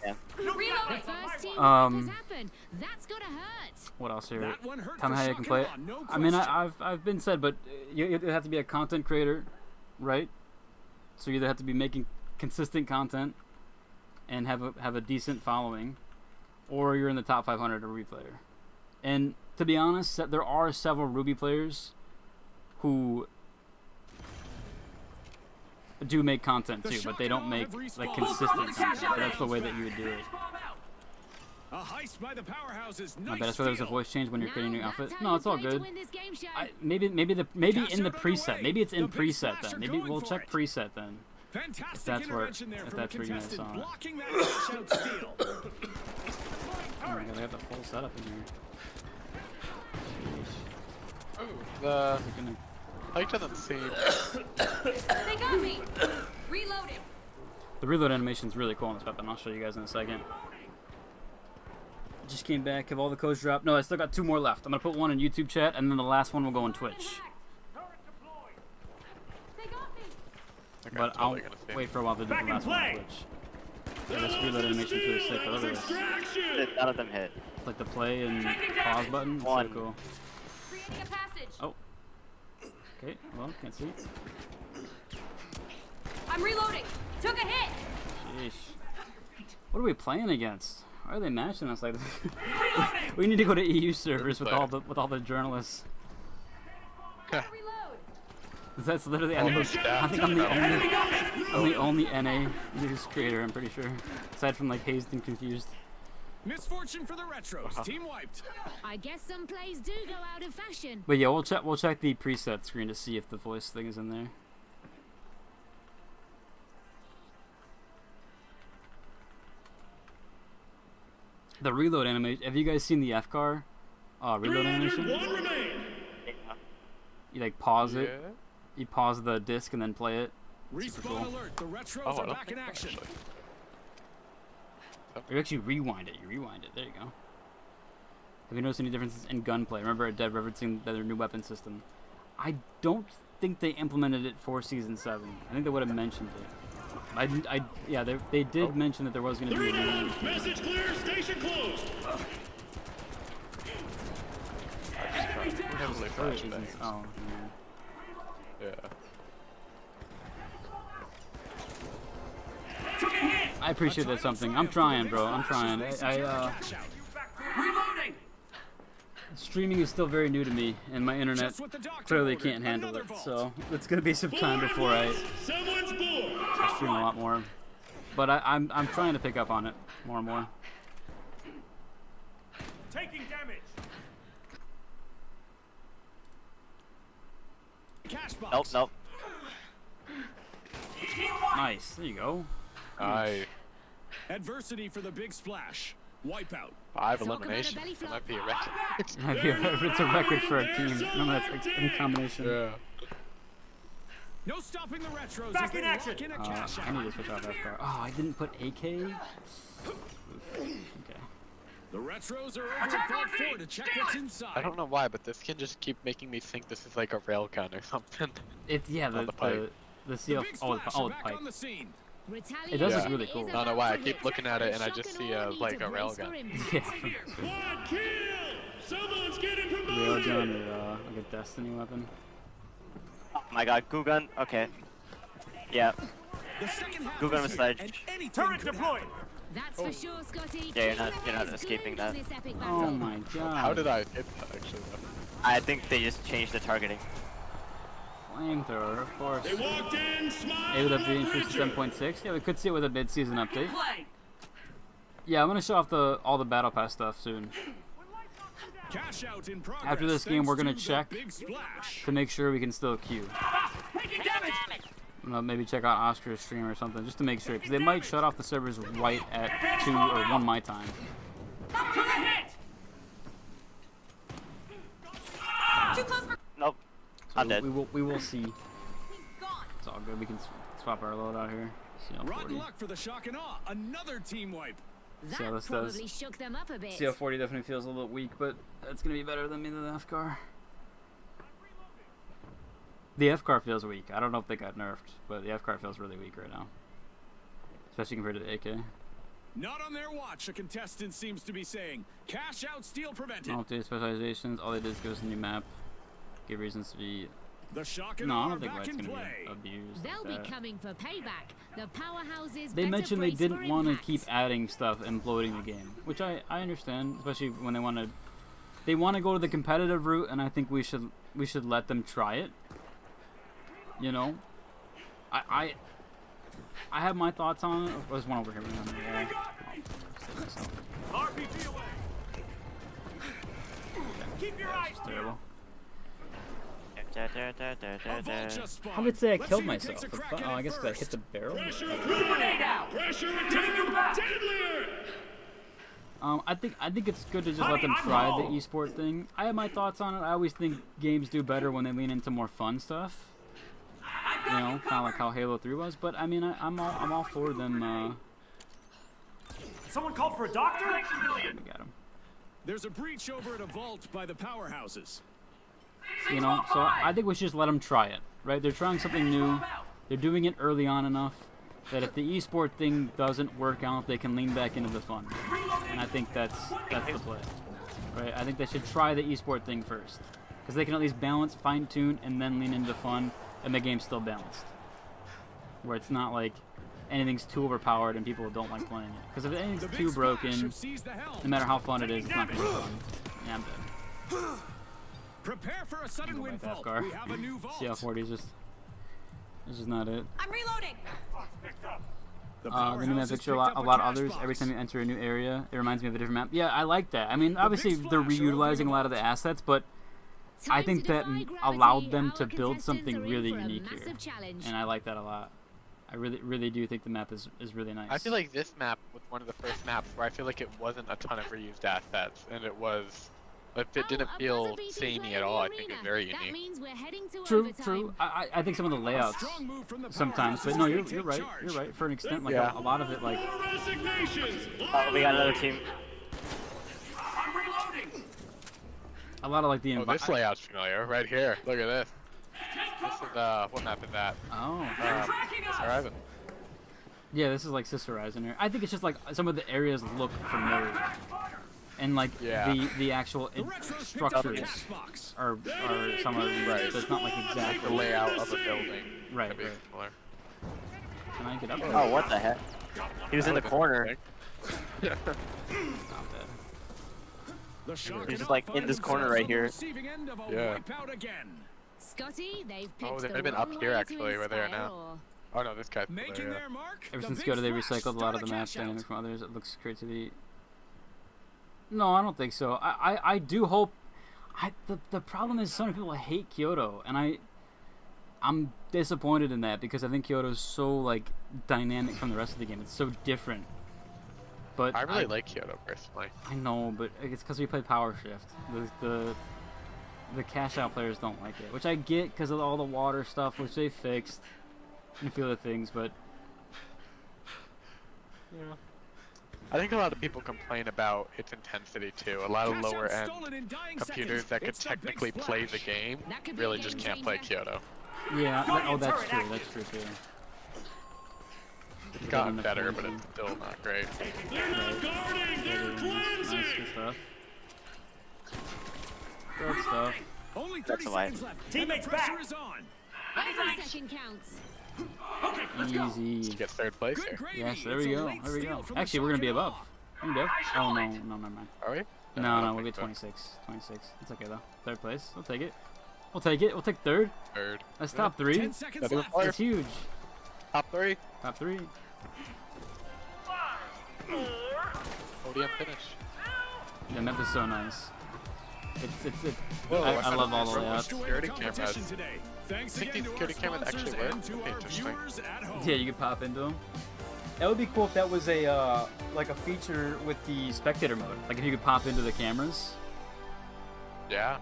Yeah. Reload! First team has happened. That's gotta hurt. What else here? That one hurt Tell me for how you shock can play it. and awe, no I mean, question. I've been said, but you have to be a content creator, right? So you either have to be making consistent content and have a decent following, or you're in the top 500 Ruby player. And to be honest, there are several Ruby players who do make content too, but they don't make like consistent content. But that's the way that you would do it. A heist by the powerhouses. I Nice bet that's why there's a steal. voice change when you're creating a new Now outfit. that's how No, you it's all play to good. win this game show. Maybe Cash in the out preset. underway. Maybe it's in The big preset splash then. are Maybe going we'll for check it. preset then. Fantastic that's where- intervention there if from a that's where you guys contestant saw it. blocking that cash out steal. Oh my god, I got the full setup in here. The We're gonna- like doesn't seem. They got me! Reloading! The reload animation's really cool on this weapon. I'll show you guys in a second. Just came back. Have all the codes dropped? No, I still got 2 more left. I'm gonna put one in YouTube chat, and then the last one will go on Twitch. They got me! Okay, But I'm I'll totally gonna see. wait for a while to do the Back in last one on play. Twitch. Yeah, this reload animation's really sick. I love it. Extraction! None of them hit. It's like the play and pause button. It's so One. cool. Creating a passage. Oh. Okay, well, can't see. I'm reloading! Took a hit! Sheesh. What are we playing against? Why are they matching us like this? We need to go to EU servers with all the journalists. Reload! That's literally. All I those think staff I'm the don't only NA news creator. I'm pretty sure, aside from like hazed and confused. Misfortune for the retros. Team wiped. I guess some plays do go out of fashion. But yeah, we'll check the preset screen to see if the voice thing is in there. The reload animation. Have you guys seen the FCAR reload animation? 301 remain. You like pause it. Yeah. You pause the disc and then play it. Respawn cool. alert. The retros Oh, I are don't back think in so, action. actually. Or you actually rewind it. You rewind it. There you go. Have you noticed any differences in gunplay? Remember at Dead referencing their new weapon system? I don't think they implemented it for Season 7. I think they would have mentioned it. Yeah, they did mention that there was going to be a 3 to new 1. Message clear. Station closed. Heavily Oh, flash isn't- things. oh, yeah. Yeah. I appreciate that something. I'm trying, bro. I'm trying. Cash out. Reloading! Streaming is still very new to me, and my internet Just what the doctor clearly ordered. can't handle Another it. vault. So it's gonna be some time before I Someone's bored. stream a lot more. But I'm trying to pick up on it more and more. Taking damage. Cash box. Nope. Nice. There you go. Adversity for the big splash. Wipeout. 5 Talk about a eliminations. belly That flop. might be a record. It's a record for a team. No, that's like in combination. Yeah. No stopping the retros Back as they in action. lock in a cash I out. need to switch off FCAR. Oh, I didn't put AK. Okay. The retros are over at Vault 4 to check what's inside. I don't know why, but this can just keep making me think this is like a railgun or something. Yeah, On the pipe. The the CL. big Oh, splash the are back pipe. on the scene. It does look really cool. I don't know why, I keep looking at it and I just see like a railgun. Yeah. Quad kill. Someone's getting Railgun promoted. or like a Destiny weapon. Oh my god, Goo Gun. Okay. Yeah. The second half Google is on the here, sledge. and anything Turret could deployed. happen. That's for sure, Scotty. Yeah, you're not Whoever is escaping glued that. to this epic Oh battle. my god. How did I hit that actually? I think they just changed the targeting. Flamethrower, of course. They walked in, smile. Maybe that'd be introduced to 7.6. Yeah, we could see it with a mid-season update. Play. Yeah, I'm gonna show off all the battle pass stuff soon. Cash out in progress, After this game, we're gonna thanks to check the big splash. to make sure we can still queue. Taking damage. Maybe check out Oscar's stream or something, just to make sure, because they might shut off the servers right at 2 or 1 my time. To the hit. Too close for. Nope. So I'm dead. we will see. He's gone. It's all good. We can swap our load out here. Rotten CL40. luck for the shock and awe. Another team wipe. See how That this does. probably shook them up a bit. CL40 definitely feels a little weak, but that's gonna be better than me than the F car. The F car feels weak. I don't know if they got nerfed, but the F car feels really weak right now, especially compared to the AK. Not on their watch, a contestant seems to be saying. Cash out, steal prevented. No updated specializations. All they did is give us a new map, give reasons to be. The shock and No, I awe don't think back Light's in gonna play. be abused. They'll like be that. coming for payback. The powerhouses. They better mentioned they brace didn't for want to impact. keep adding stuff and bloating the game, which I understand, especially when they want to. They want to go to the competitive route, and I think we should let them try it. You know, I have my thoughts on it. Oh, there's one over here. RPG away. Keep your eyes That's terrible. A vulture spawn. I would say I Let's killed see who takes myself. a The crack fu- at oh, I it guess 'cause I hit first. the barrel. Pressure Grenade out. Pressure Taking you back. deadlier. I think it's good to just let them Honey, I'm try the home. esport thing. I have my thoughts on it. I always think games do better when they lean into more fun stuff. You know, kind of like how Halo 3 was. But I mean, I'm all for them. Someone called for a doctor. Civilian. We got 'em. There's a breach over at a vault by the powerhouses. You know, so I think we should just let them try it. Right? They're trying something new. They're doing it early on enough that if the esport thing doesn't work out, they can lean back into the fun. And I think that's the play. Right? I think they should try the esport thing first, because they can at least balance, fine tune, and then lean into fun, and the game's still balanced. Where it's not like anything's too overpowered and people don't like playing it. Because if The anything's big too splash broken, have seized the helm. no matter how fun it is, it's not gonna be fun. Yeah, I'm dead. Prepare for a sudden Go wind back to vault. F-car. We have a new vault. CL40 is just. This is not it. I'm reloading. The The new map powerhouses picture picked a up lot cash others. box. Every time you enter a new area, it reminds me of a different map. Yeah, I like that. I mean, obviously big they're splash are reutilizing opening a lot of the vault. assets, but I Time think to that defy allowed gravity. them Our to build contestants something are in really for a unique here, massive challenge. and I like that a lot. I really do think the map is really nice. I feel like this map was one of the first maps where I feel like it wasn't a ton of reused assets, and it was. If it didn't Oh, a feel buzzer-beating samey play at in all, the I think arena. it's very That unique. means we're heading to True, overtime. true. I think some of the layouts Strong move from the sometimes, but powerhouses no, as they you're take right. charge. You're right. For an extent, like Yeah. a lot of it, like More resignations. Oh, we got another team. I'm reloading. a lot of like the Oh, this layout's familiar, right here. Look at this. This is what map is that? Oh, Tracking us. Horizon. yeah, this is like Sister Horizon here. I think it's just like some of the areas look familiar, and like Yeah. the actual The retros picked up a structures cash box. are some of them. Right. So it's not like The exactly. layout of a building. Right, could be right. similar. Can I get up there? Oh, what the heck? He was in the corner. Yeah. Not bad. The shock He's and like awe in this find corner themselves right on the here. receiving end of a Yeah. wipeout again. Scotty, they've picked Oh, they the might have been wrong up here way to actually, where they are inspire now. awe. Oh no, this guy's Making still there. their mark. Ever the since big Go to, they splash. recycled a lot of the Start maps cash out. dynamic from others. It looks creativity. No, I don't think so. I do hope. The problem is so many people hate Kyoto, and I'm disappointed in that because I think Kyoto is so like dynamic from the rest of the game. It's so different. But I really like Kyoto personally. I know, but it's because we play Power Shift. The cash out players don't like it, which I get because of all the water stuff, which they fixed, and a few other things. But Yeah. I think a lot of people complain about its intensity too. A lot of Cash out lower end stolen in dying computers seconds. that could It's the big technically play the splash. game That could be really a just game can't play changer. Kyoto. yeah, Guardian that's turret true. active. That's true too. It's gotten enough better, points but in. it's still not great. They're not guarding. They're Nice, cleansing. good stuff. Good stuff. Only 30 That's a lie. seconds left. Teammates and the pressure back. is on. Every second counts. Okay, let's go. You Easy. get third place Good here. gravy. Yes, there It's we a go. late There we steal go. from the Actually, we're gonna be shock and above. awe. We're gonna be above. Oh no, no, never mind. Are we? No, I no, don't we'll be think so. 26. 26. It's okay though. Third place. We'll take it. We'll take it. We'll take third. Third. That's top 3. 10 seconds That's left. fire. That's huge. Top 3. Top 3. Podium finish. The map is so nice. Whoa, I love all the from layouts. security cameras. Competition today. Thanks I think again these to our security cameras actually sponsors work. and to Okay, our interesting. viewers at home. Yeah, you could pop into them. That would be cool if that was a like a feature with the spectator mode. Like if you could pop into the cameras. Yeah.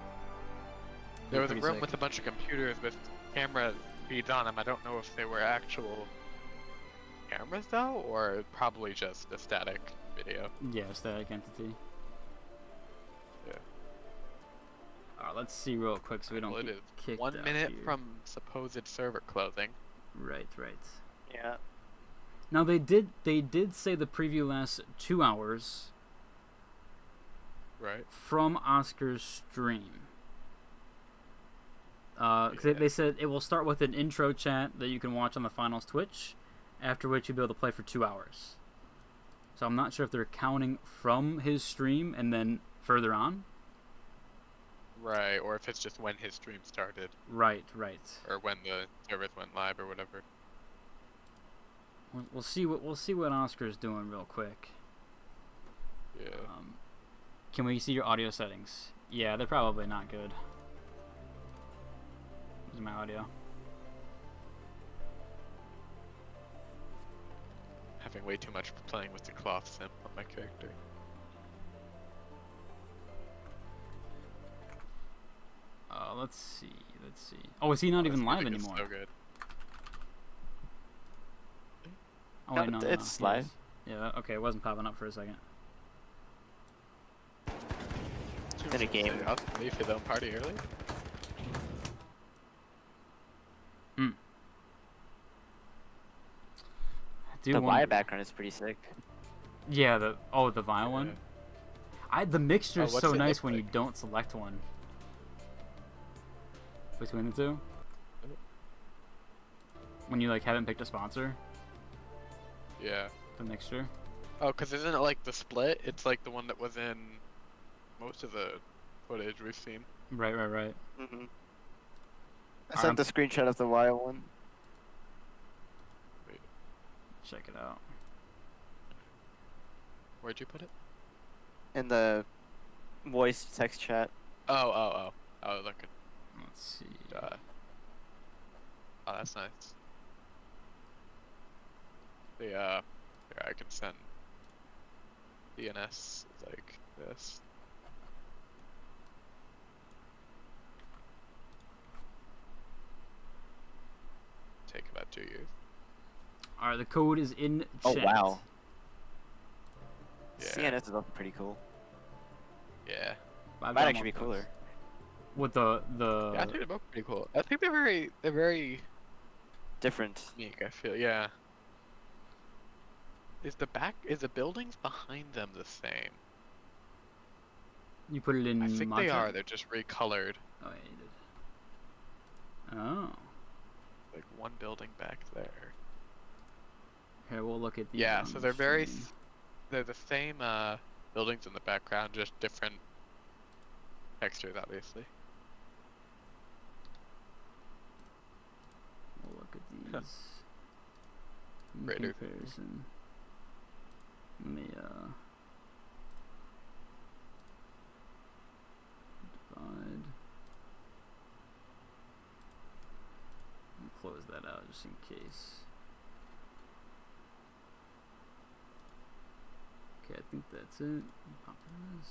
There was a Pretty room sick. with a bunch of computers with camera feeds on them. I don't know if they were actual cameras though, or probably just a static video. Yeah, static entity. Yeah. Alright, let's see real quick so we don't Well, it get is kicked 1 out minute here. from supposed server closing. Right. Yeah. Now they did say the preview lasts 2 hours Right. from Oscar's stream. 'Cause they said it will start with an intro chat that you can watch on the finals Twitch, after which you'll be able to play for 2 hours. So I'm not sure if they're counting from his stream and then further on. Right, or if it's just when his stream started, Right. or when the service went live, or whatever. We'll see what Oscar's doing real quick. Yeah. Can we see your audio settings? Yeah, they're probably not good. This is my audio. Having way too much playing with the cloth sim on my character. Let's see. Oh, is he not even This live music is anymore? So good. Oh, No, wait, no, it's he live. is. Yeah, okay, it wasn't popping up for a second. In a game. Leave your own party early. Do The wonder- Via background is pretty sick. Yeah, the Vile one. The mixture Oh, is what's so it nice look when you like? don't select one. Between the two. When you like haven't picked a sponsor, Yeah. the mixture. Oh, cause isn't it like the split? It's like the one that was in most of the footage we've seen. Right. Mm-hmm. I sent the screenshot of the Via one. Check it out. Where'd you put it? In the voice text chat. Oh, look at Let's see. Oh, that's nice. Here, I can send DNS like this. Take about 2 years. All right, the code is in Oh chat. wow. Yeah. CNS is also pretty cool. Yeah. I've Might got actually be more cooler. with the Yeah, I think they're both pretty cool. I think they're very Different. unique, I feel, yeah. Is the buildings behind them the same? you put it in. I think mod they chat? are, they're just recolored. Oh, yeah, you did. Oh. Like one building back there. Here, we'll look at these. Yeah, on so the they're very, stream. they're the same buildings in the background, just different textures, obviously. We'll look at these. In Greater. comparison. Let me divide. I'll close that out just in case. Okay, I think that's it. Pop this.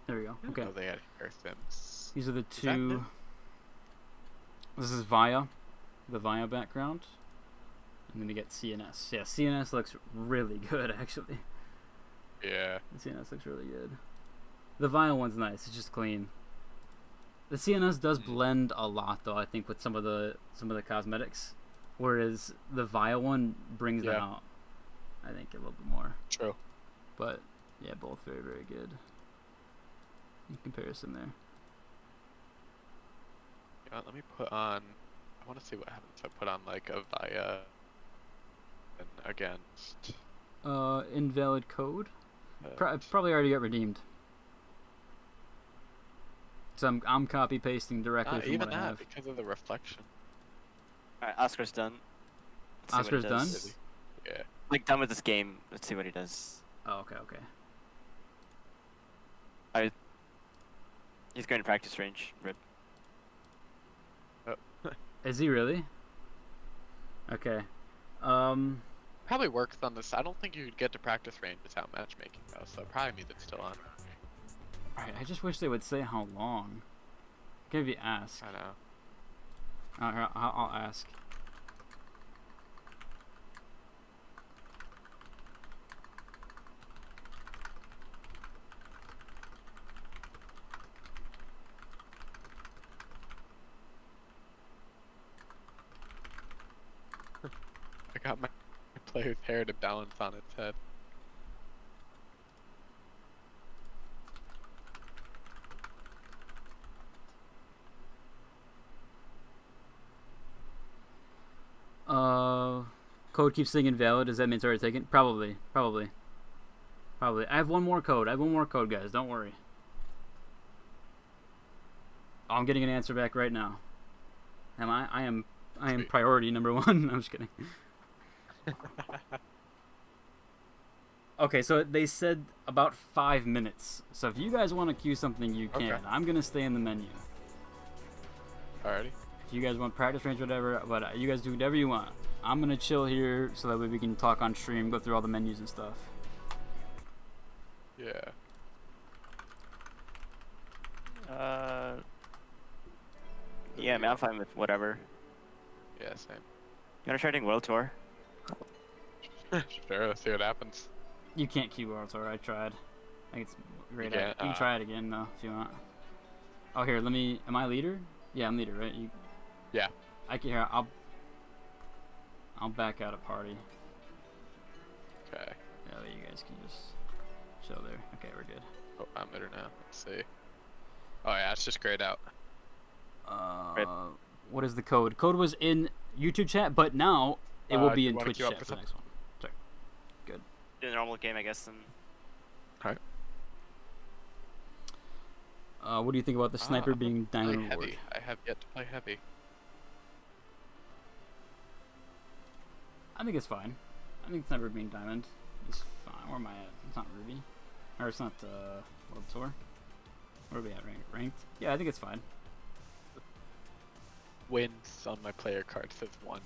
There we go. Okay. Oh, they had hair sims. These are the that two. new? This is Via, the Via background, and then we get CNS. Yeah, CNS looks really good actually. Yeah. The CNS looks really good. The Via one's nice. It's just clean. The CNS does blend a lot though. I think with some of the cosmetics, whereas the Via one brings them Yeah. out. I think a little bit more. True. But yeah, both very good. In comparison there. You know, let me put on. I want to see what happens if I put on like a Via and against. Invalid code. uh, Probably already got redeemed. So I'm copy pasting directly Not from even what I that have. because of the reflection. Alright, Oscar's done. Let's see what he Oscar's does. done? Yeah. Like done with this game. Let's see what he does. Oh, okay, okay. He's going to practice range. Rip. Is he really? Okay. Probably works on this. I don't think you could get to practice range without matchmaking though, so probably means it's still on. Alright, I just wish they would say how long. Can maybe ask. I know. I'll ask. I got my player's hair to balance on its head. Code keeps saying invalid. Does that mean it's already taken? Probably. I have one more code. Guys. Don't worry. Oh, I'm getting an answer back right now. Am I? I am Sweet. priority number 1. I'm just kidding. Okay, so they said about 5 minutes. So if you guys want to queue something, you can. Okay. I'm gonna stay in the menu. Alrighty. If you guys want practice range, whatever, but you guys do whatever you want. I'm gonna chill here so that way we can talk on stream, go through all the menus and stuff. Yeah. Yeah, man, I'm fine with whatever. Yeah, same. You wanna try doing World Tour? Sure, let's see what happens. You can't queue World Tour. I tried. I think it's a great. You idea. can't? You can try it again though if you want. Oh, here, let me. Am I leader? Yeah, I'm leader, right? You. Yeah. I can hear. I'll back out a party. Okay. Yeah, you guys can just chill there. Okay, we're good. Oh, I'm better now. Let's see. Oh yeah, it's just grayed out. What is the code? Code was in YouTube chat, but now it will do be you in wanna Twitch queue up chat for for the next one. Sorry. Good. Do the normal game, I guess. And Alright. What do you think about the sniper being diamond Play reward? heavy. I have yet to play heavy. I think it's fine. I think sniper being diamond is fine. Where am I at? It's not Ruby. Or it's not World Tour. Where are we at? Ranked? Yeah, I think it's fine. Wins on my player card says 1.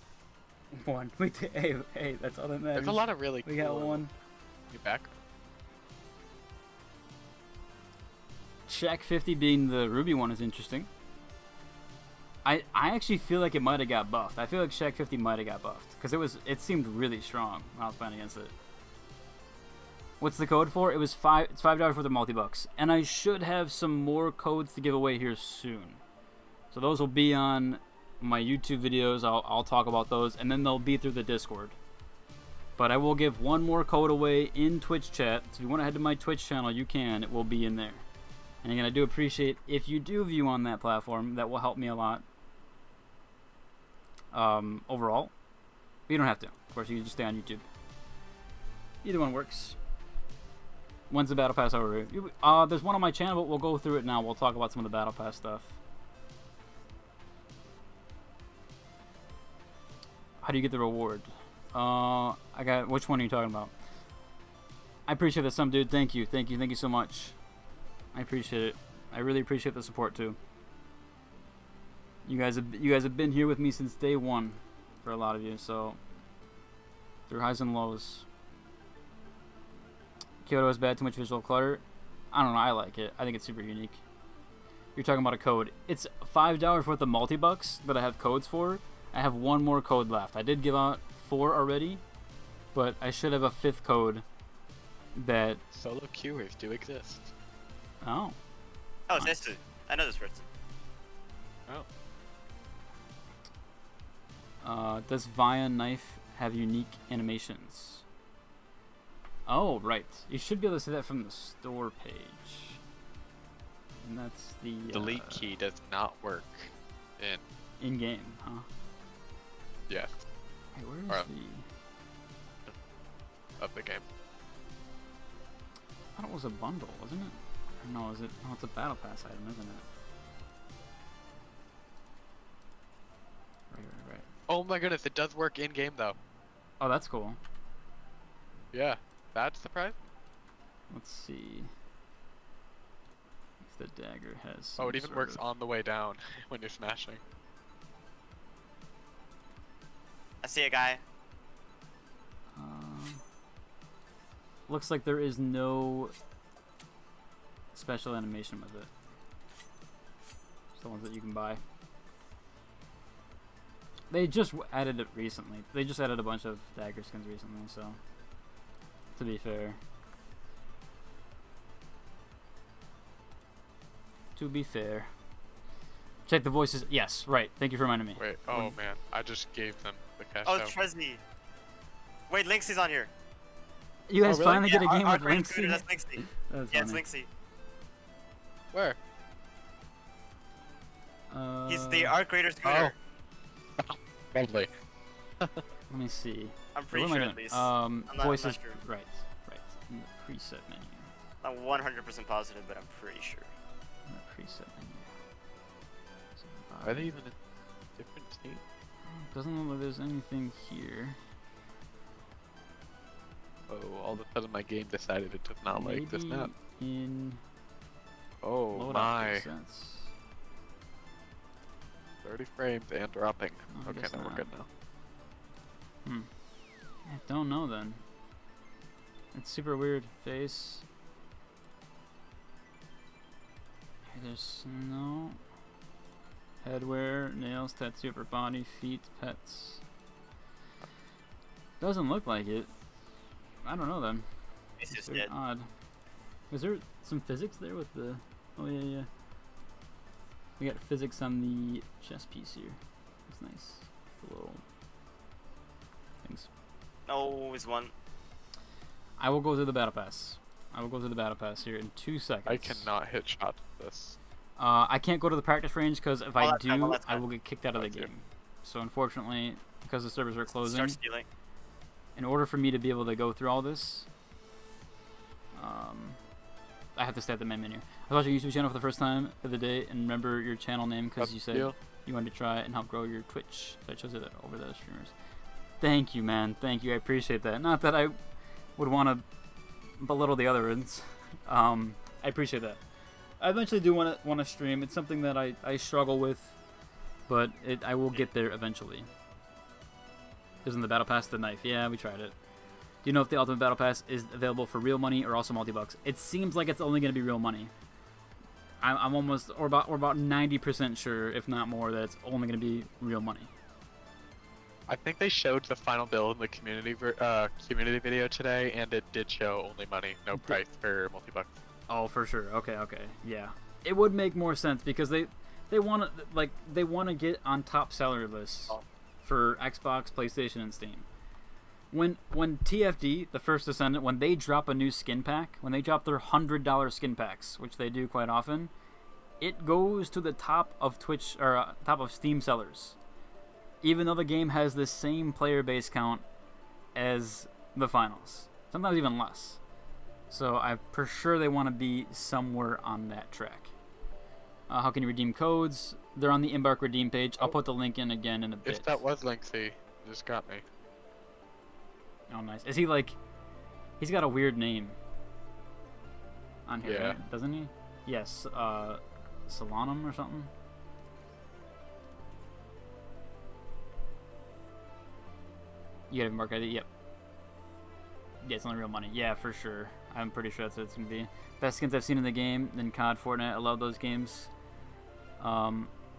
1. Wait, hey, that's all that matters. There's a lot of really We cool. got 1. You back? Shaq 50 being the Ruby one is interesting. I actually feel like it might have got buffed. I feel like Shaq 50 might have got buffed because it seemed really strong when I was playing against it. What's the code for? It's $5 for the multi-bucks, and I should have some more codes to give away here soon. So those will be on my YouTube videos. I'll talk about those, and then they'll be through the Discord. But I will give one more code away in Twitch chat. So if you want to head to my Twitch channel, you can. It will be in there. And again, I do appreciate if you do view on that platform. That will help me a lot. Overall. But you don't have to. Of course, you can just stay on YouTube. Either one works. When's the Battle Pass over? There's one on my channel, but we'll go through it now. We'll talk about some of the Battle Pass stuff. How do you get the reward? Which one are you talking about? I appreciate that, some dude. Thank you so much. I appreciate it. I really appreciate the support too. You guys have been here with me since day 1, for a lot of you. So through highs and lows. Kyoto is bad, too much visual clutter. I don't know. I like it. I think it's super unique. You're talking about a code. It's $5 worth of multi-bucks that I have codes for. I have one more code left. I did give out 4 already, but I should have a 5th code that... Solo queuers do exist. Oh. Oh, it's nice to. I know this person. Oh. Does Via Knife have unique animations? Oh, right. You should be able to see that from the store page. And that's the... Delete key does not work in-game, huh? Yes. Hey, where is of the game. I thought it was a bundle, wasn't it? Or no, is it? Oh, it's a Battle Pass item, isn't it? Oh my goodness, it does work in game though. Oh, that's cool. Yeah, that's surprising. Let's see if the dagger has. Oh, some it even sort works of- on the way down when you're smashing. I see a guy. Looks like there is no special animation with it. It's the ones that you can buy. They just added it recently. They just added a bunch of dagger skins recently, so to be fair. To be fair. Check the voices. Yes, right. Thank you for reminding me. Wait, oh man, I just gave them the cash Oh, out. Trezzy. Wait, Lynxie's on here. You guys really? finally get a Yeah, game our with great Linksy? recruiter, that's Lynxie. That's Yeah, it's funny. Lynxie. Where? He's the art creator scooter. Lovely. Let me see. I'm pretty What am I sure at doing? least. I'm not Voices. sure. Right. In the preset menu. I'm 100% positive, but I'm pretty sure. In the preset menu. Are they even in different state? Doesn't look like there's anything here. Oh, all of a sudden my game decided it does not like this Maybe map. in Oh loadout my. presets. 30 frames and dropping. Oh, I Okay, guess now we're not. good now. I don't know then. It's super weird. Face. There's no headwear, nails, tattoo upper body, feet, pets. Doesn't look like it. I don't know then. He's It's just very dead. odd. Is there some physics there with the? Oh yeah. We got physics on the chest piece here. That's nice. The little things. No, he's one. I will go through the battle pass. I will go through the battle pass here in 2 seconds. I cannot hit shots with this. I can't go to the practice range because if I that's fine, do, that's I fine. will get kicked out of the That's game. So unfortunately, because the servers are closing, Start stealing. in order for me to be able to go through all this, I have to stay at the main menu. I was watching your YouTube channel for the first time the other day and remember your channel name because you said Deal. you wanted to try and help grow your Twitch. So I chose it over the streamers. Thank you, man. Thank you. I appreciate that. Not that I would want to belittle the other ones. I appreciate that. I eventually do want to stream. It's something that I struggle with, but I will get there eventually. Isn't the battle pass the knife? Yeah, we tried it. Do you know if the ultimate battle pass is available for real money or also multi-bucks? It seems like it's only going to be real money. I'm almost or about 90% sure, if not more, that it's only going to be real money. I think they showed the final build in the community community video today, and it did show only money, no price for multi-bucks. Oh, for sure. Okay. Yeah. It would make more sense because they want to get on top seller lists for Xbox, PlayStation, and Steam. When TFD, the First Descendant, when they drop a new skin pack, when they drop their $100 skin packs, which they do quite often, it goes to the top of Twitch or top of Steam sellers, even though the game has the same player base count as the finals, sometimes even less. So I'm for sure they want to be somewhere on that track. How can you redeem codes? They're on the Embark redeem page. I'll put the link in again in a bit. If that was Lynxie, you just got me. Oh, nice. Is he like... He's got a weird name on here, Yeah. right? Doesn't he? Yes, Solanum or something? You got a mark ID? Yep. Yeah, it's only real money. Yeah, for sure. I'm pretty sure that's what it's going to be. Best skins I've seen in the game, then COD, Fortnite. I love those games.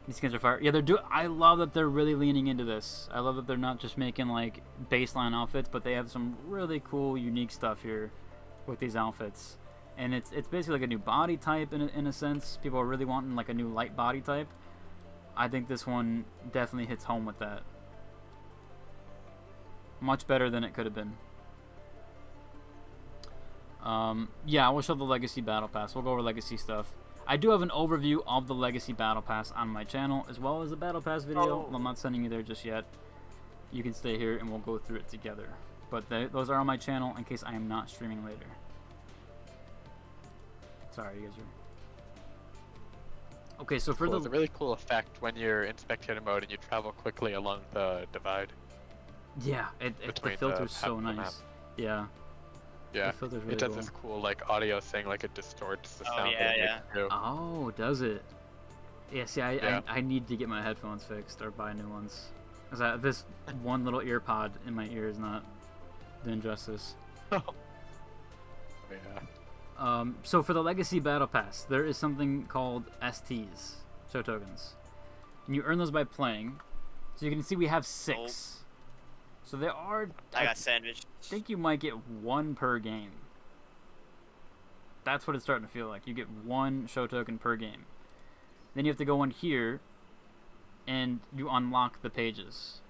These skins are fire. Yeah, I love that they're really leaning into this. I love that they're not just making like baseline outfits, but they have some really cool, unique stuff here with these outfits. And it's basically like a new body type in a sense. People are really wanting like a new light body type. I think this one definitely hits home with that. Much better than it could have been. Yeah, we'll show the Legacy Battle Pass. We'll go over Legacy stuff. I do have an overview of the Legacy Battle Pass on my channel, as well as a Battle Pass video. Oh. I'm not sending you there just yet. You can stay here and we'll go through it together. But those are on my channel in case I am not streaming later. Sorry, you guys Okay, so for Cool. It's a the really cool effect when you're in spectator mode and you travel quickly along the divide. the between the filter's so path and the map. nice. Yeah. Yeah, The filter's really it does cool. this cool like audio thing, like it distorts the Oh, sound yeah, that it yeah. makes too. Oh, does it? Yeah, see, Yeah. I need to get my headphones fixed or buy new ones. Cause this one little ear pod in my ear is not doing justice. Yeah. So for the Legacy Battle Pass, there is something called STs, show tokens. And you earn those by playing. So you can see we have 6. So there are... I got sandwiched. think you might get 1 per game. That's what it's starting to feel like. You get 1 show token per game. Then you have to go in here and you unlock the pages.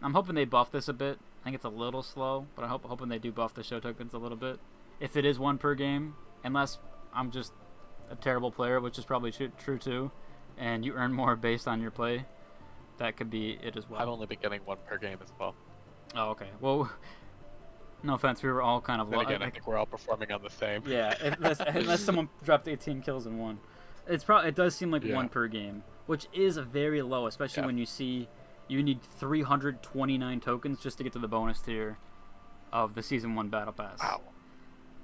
I'm hoping they buff this a bit. I think it's a little slow, but I'm hoping they do buff the show tokens a little bit. If it is 1 per game, unless I'm just a terrible player, which is probably true too, and you earn more based on your play, that could be it as well. I've only been getting 1 per game as well. Oh, okay. Well, no offense, we were all kind of Then again, I think we're all performing on the same. yeah, unless someone dropped 18 kills in one. It does seem like Yeah. 1 per game, which is very low, especially Yeah. when you see you need 329 tokens just to get to the bonus tier of the Season 1 Battle Pass. Wow.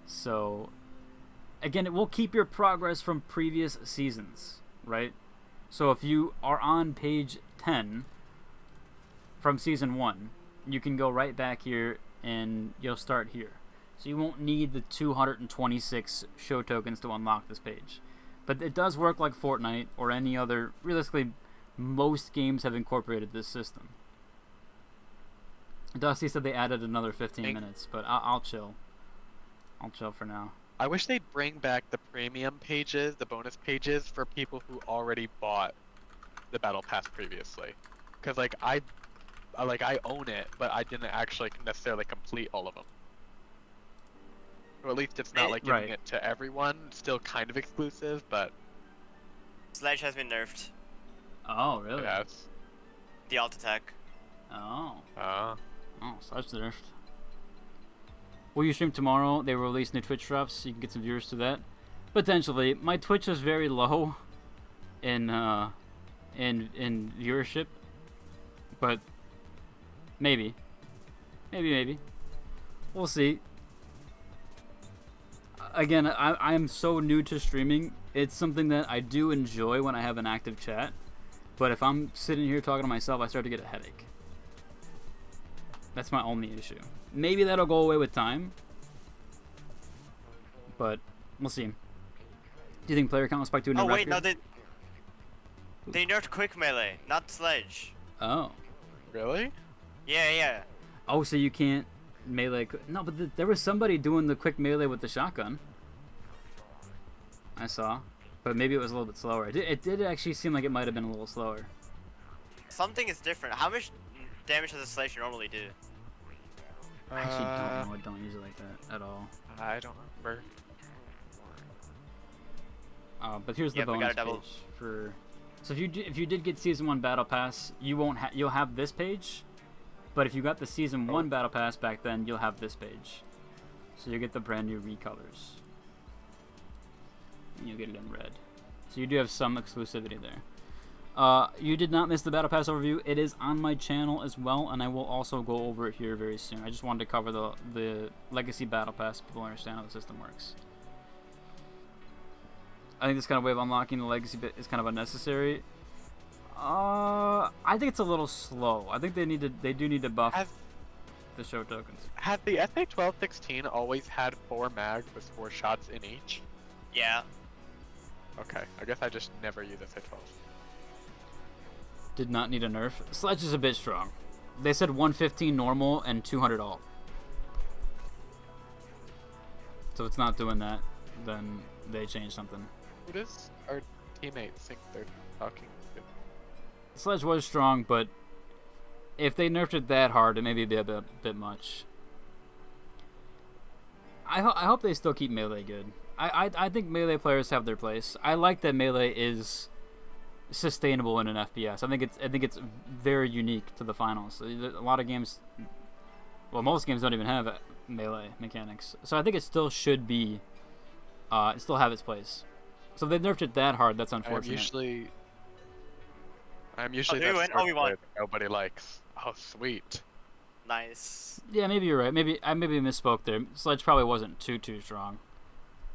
So, again, it will keep your progress from previous seasons, right? So if you are on page 10 from Season 1, you can go right back here and you'll start here. So you won't need the 226 show tokens to unlock this page. But it does work like Fortnite or any other. Realistically, most games have incorporated this system. Dusty said they added another 15 minutes, but I'll chill. I'll chill for now. I wish they'd bring back the premium pages, the bonus pages, for people who already bought the battle pass previously. Because I own it, but I didn't actually necessarily complete all of them. Or at least it's not like giving Right. it to everyone. It's still kind of exclusive, but Sledge has been nerfed. Oh, really? yes. The alt attack. Oh. Uh, Oh, such nerfed. Will you stream tomorrow? They will release new Twitch drops, so you can get some viewers to that. Potentially. My Twitch is very low in viewership, but maybe. Maybe. We'll see. Again, I'm so new to streaming. It's something that I do enjoy when I have an active chat, but if I'm sitting here talking to myself, I start to get a headache. That's my only issue. Maybe that'll go away with time, but we'll see. Do you think player count will spike to a new Oh record? wait, no, they nerfed quick melee, not sledge. Oh. really? Yeah. Oh, so you can't melee... No, but there was somebody doing the quick melee with the shotgun. I saw. But maybe it was a little bit slower. It did actually seem like it might have been a little slower. Something is different. How much damage does a sledge normally do? I actually don't know. I don't use it like that at all. I don't remember. But here's the Yep, we got bonus a double. page for. So if you did get Season 1 Battle Pass, you'll have this page, but if you got the Season 1 Battle Pass back then, you'll have this page. So you get the brand new recolors. And you'll get it in red. So you do have some exclusivity there. You did not miss the Battle Pass overview. It is on my channel as well, and I will also go over it here very soon. I just wanted to cover the Legacy Battle Pass so people understand how the system works. I think this kind of way of unlocking the Legacy bit is kind of unnecessary. I think it's a little slow. I think they do need to buff the show tokens. Had the SA-1216 always had 4 mags with 4 shots in each? Yeah. Okay, I guess I just never use SA-12. Did not need a nerf. Sledge is a bit strong. They said 115 normal and 200 alt. So it's not doing that. Then they changed something. Who does our teammates think they're talking to? Sledge was strong, but if they nerfed it that hard, it may be a bit much. I hope they still keep melee good. I think melee players have their place. I like that melee is sustainable in an FPS. I think it's very unique to the finals. A lot of games, well, most games don't even have melee mechanics. So I think it still should be, it still have its place. So they nerfed it that hard. That's I'm unfortunate. usually did we that win? Oh, we won. sword that nobody likes. Oh, sweet. Nice. Yeah, maybe you're right. Maybe I misspoke there. Sledge probably wasn't too strong.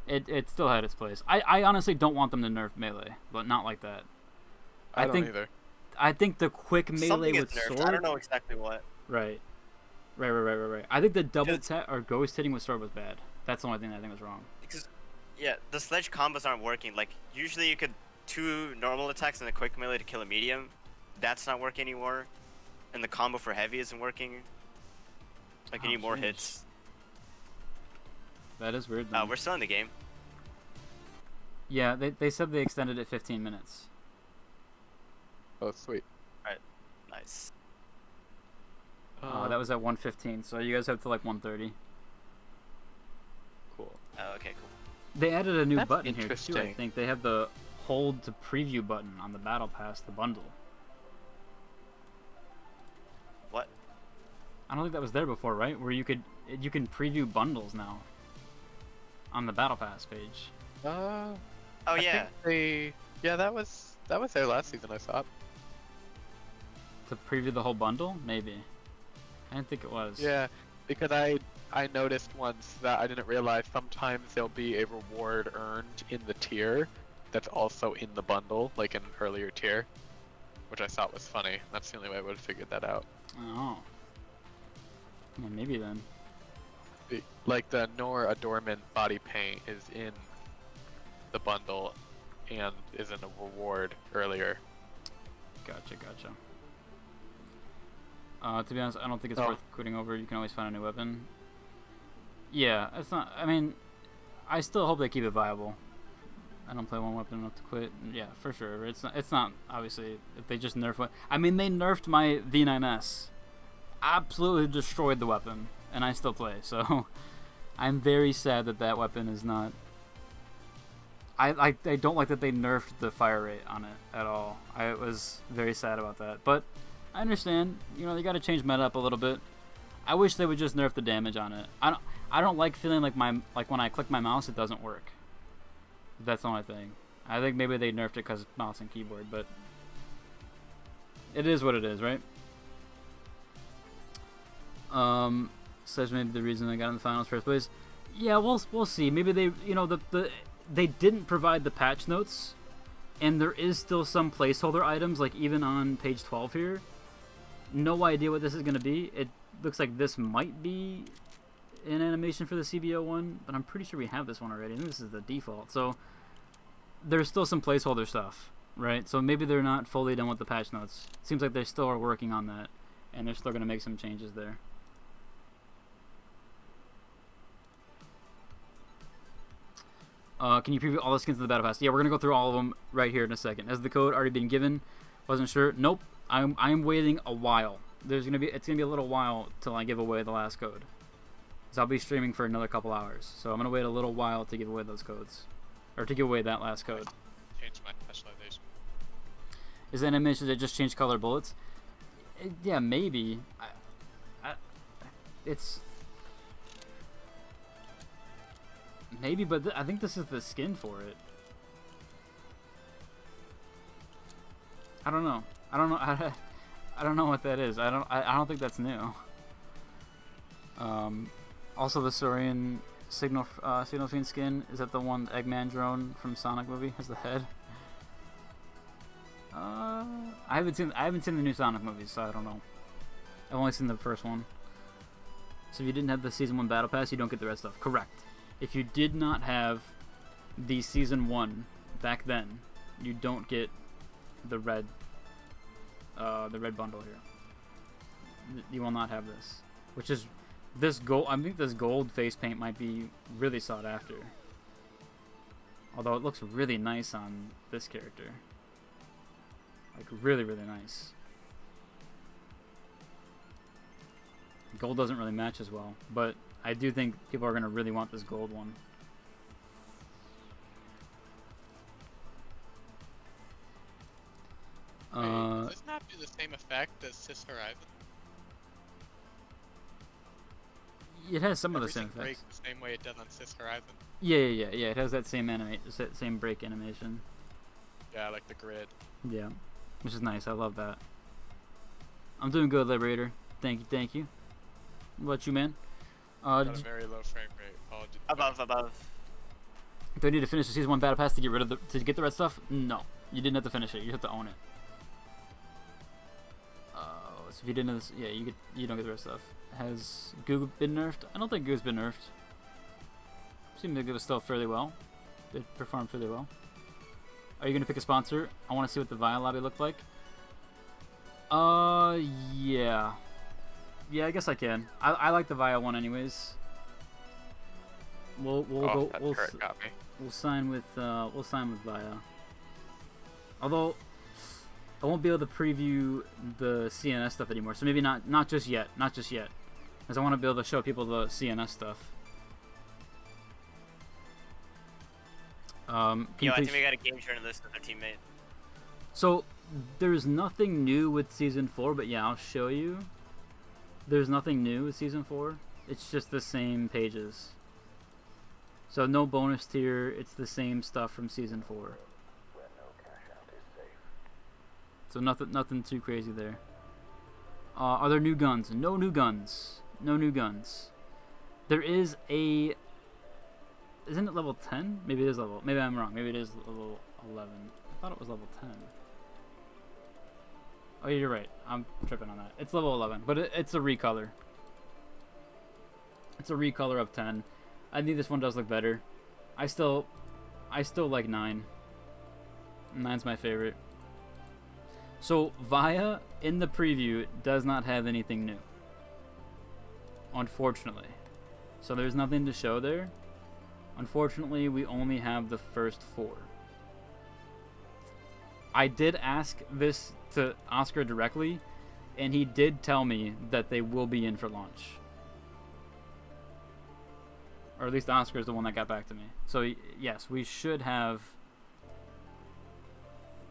It still had its place. I honestly don't want them to nerf melee, but not like that. I don't think either. I think the quick melee Something is with nerfed. sword. I don't know exactly what. Right. I think the double tap or ghost hitting with sword was bad. That's the only thing I think was wrong. Because, yeah, the sledge combos aren't working. Like, usually you could 2 normal attacks and a quick melee to kill a medium. That's not working anymore. And the combo for heavy isn't working. Like, you need more jeez. hits. That is weird. Then. We're still in the game. Yeah, they said they extended it 15 minutes. Oh, sweet. Alright, nice. That was at 1:15, so you guys have to like 1:30. Cool. Oh, okay, cool. They added a new That's button here too. I interesting. think they have the hold to preview button on the battle pass, the bundle. What? I don't think that was there before, right? Where you can preview bundles now on the battle pass page. Oh, I yeah. think that was there last season. I saw it. To preview the whole bundle, maybe. I didn't think it was. Yeah, because I noticed once that I didn't realize sometimes there'll be a reward earned in the tier that's also in the bundle, like an earlier tier, which I thought was funny. That's the only way I would have figured that out. Oh. Well, maybe then. Like the Nor Adornment body paint is in the bundle and is in a reward earlier. Gotcha. To be honest, I don't think it's Oh. worth quitting over. You can always find a new weapon. Yeah, it's not. I mean, I still hope they keep it viable. I don't play one weapon enough to quit. Yeah, for sure. It's not obviously if they just nerf it. I mean, they nerfed my V9S. Absolutely destroyed the weapon, and I still play. So, I'm very sad that weapon is not. I don't like that they nerfed the fire rate on it at all. I was very sad about that, but I understand. You know, they got to change meta up a little bit. I wish they would just nerf the damage on it. I don't like feeling like when I click my mouse it doesn't work. That's the only thing. I think maybe they nerfed it because mouse and keyboard, but it is what it is, right? Says maybe the reason I got in the finals first place. Yeah, we'll see. Maybe they, you know, they didn't provide the patch notes, and there is still some placeholder items, like even on page 12 here. No idea what this is going to be. It looks like this might be an animation for the CBO one, but I'm pretty sure we have this one already. I think this is the default. So there's still some placeholder stuff, right? So maybe they're not fully done with the patch notes. Seems like they still are working on that, and they're still going to make some changes there. Can you preview all the skins in the battle pass? Yeah, we're gonna go through all of them right here in a second. Has the code already been given? Wasn't sure. Nope. I'm waiting a while. It's gonna be a little while till I give away the last code. So I'll be streaming for another couple hours. So I'm gonna wait a little while to give away those codes, or to give away that last code. Change my specialization. Is animation that just change color bullets? Yeah, maybe. It's. Maybe, but I think this is the skin for it. I don't know. I don't know what that is. I don't think that's new. Also the Saurian Signal Fiend skin, is that the one Eggman drone from Sonic movie has the head? I haven't seen the new Sonic movies, so I don't know. I've only seen the first one. So if you didn't have the season 1 battle pass, you don't get the red stuff. Correct. If you did not have the season 1 back then, you don't get the red bundle here. You will not have this, which is this gold. I think this gold face paint might be really sought after. Although it looks really nice on this character, like really nice. Gold doesn't really match as well, but I do think people are going to really want this gold one. Does this not do the same effect as Sis Horizon? It has some of the Everything same effects. breaks the same way it does on Cis Horizon. Yeah. It has that same break animation. Yeah, like the grid. Yeah, which is nice. I love that. I'm doing good, Liberator. Thank you. What about you, man? Got Did a you, very low frame rate. Apologies. Above. do I need to finish the season 1 battle pass to get the red stuff? No, you didn't have to finish it. You have to own it. So if you didn't, you don't get the red stuff. Has Goo been nerfed? I don't think Goo's been nerfed. Seemed like it was still fairly well. It performed fairly well. Are you gonna pick a sponsor? I want to see what the Via lobby looked like. Yeah. Yeah, I guess I can. I like the Via one anyways. We'll go. That We'll turret got me. sign with Via. Although I won't be able to preview the CNS stuff anymore. So maybe not just yet. Not just yet. Because I want to be able to show people the CNS stuff. Can you I please... think we got a game journalist with our teammate. So there's nothing new with season 4, but yeah, I'll show you. There's nothing new with season 4. It's just the same pages. So no bonus tier. It's the same stuff from season 4. So nothing too crazy there. Are there new guns? No new guns. No new guns. There is a... Isn't it level 10? Maybe it is level... Maybe I'm wrong. Maybe it is level 11. I thought it was level 10. Oh, you're right. I'm tripping on that. It's level 11, but it's a recolor. It's a recolor of 10. I think this one does look better. I still like 9. 9's my favorite. So Via in the preview does not have anything new, unfortunately. So there's nothing to show there. Unfortunately, we only have the first 4. I did ask this to Oscar directly, and he did tell me that they will be in for launch. Or at least Oscar is the one that got back to me. So yes, we should have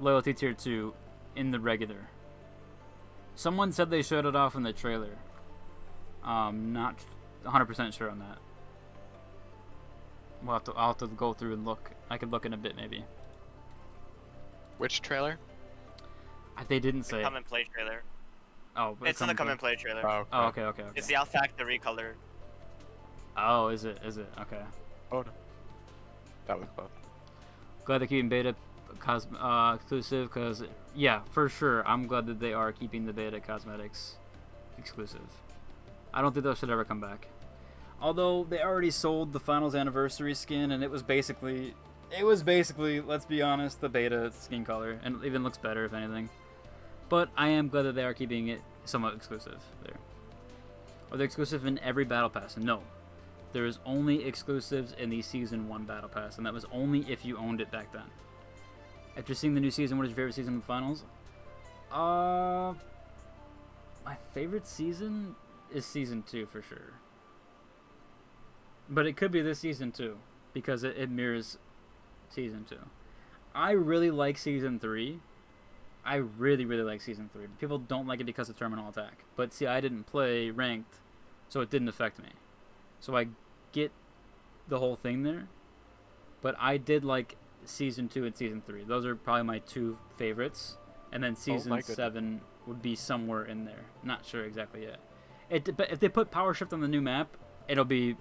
Loyalty Tier 2 in the regular. Someone said they showed it off in the trailer. Not 100% sure on that. I'll have to go through and look. I could look in a bit maybe. Which trailer? They didn't say. The come and play trailer. Oh, but It's in the come and play trailer. Oh, okay. It's the Alphactor recolor. Oh, is it? Okay. Oh no. That was close. Glad they're keeping beta exclusive, because yeah, for sure, I'm glad that they are keeping the beta cosmetics exclusive. I don't think those should ever come back. Although they already sold the Finals Anniversary skin, and it was basically, let's be honest, the beta skin color, and it even looks better if anything. But I am glad that they are keeping it somewhat exclusive there. Are they exclusive in every battle pass? No. There is only exclusives in the Season 1 Battle Pass, and that was only if you owned it back then. After seeing the new season, what is your favorite season of the finals? My favorite season is Season 2 for sure. But it could be this season too, because it mirrors Season 2. I really like Season 3. I really like Season 3. People don't like it because of Terminal Attack. But see, I didn't play Ranked, so it didn't affect me. So I get the whole thing there. But I did like Season 2 and Season 3. Those are probably my 2 favorites. And then Season 7 would be somewhere in there. Not sure exactly yet. But if they put Power Shift on the new map, it'll be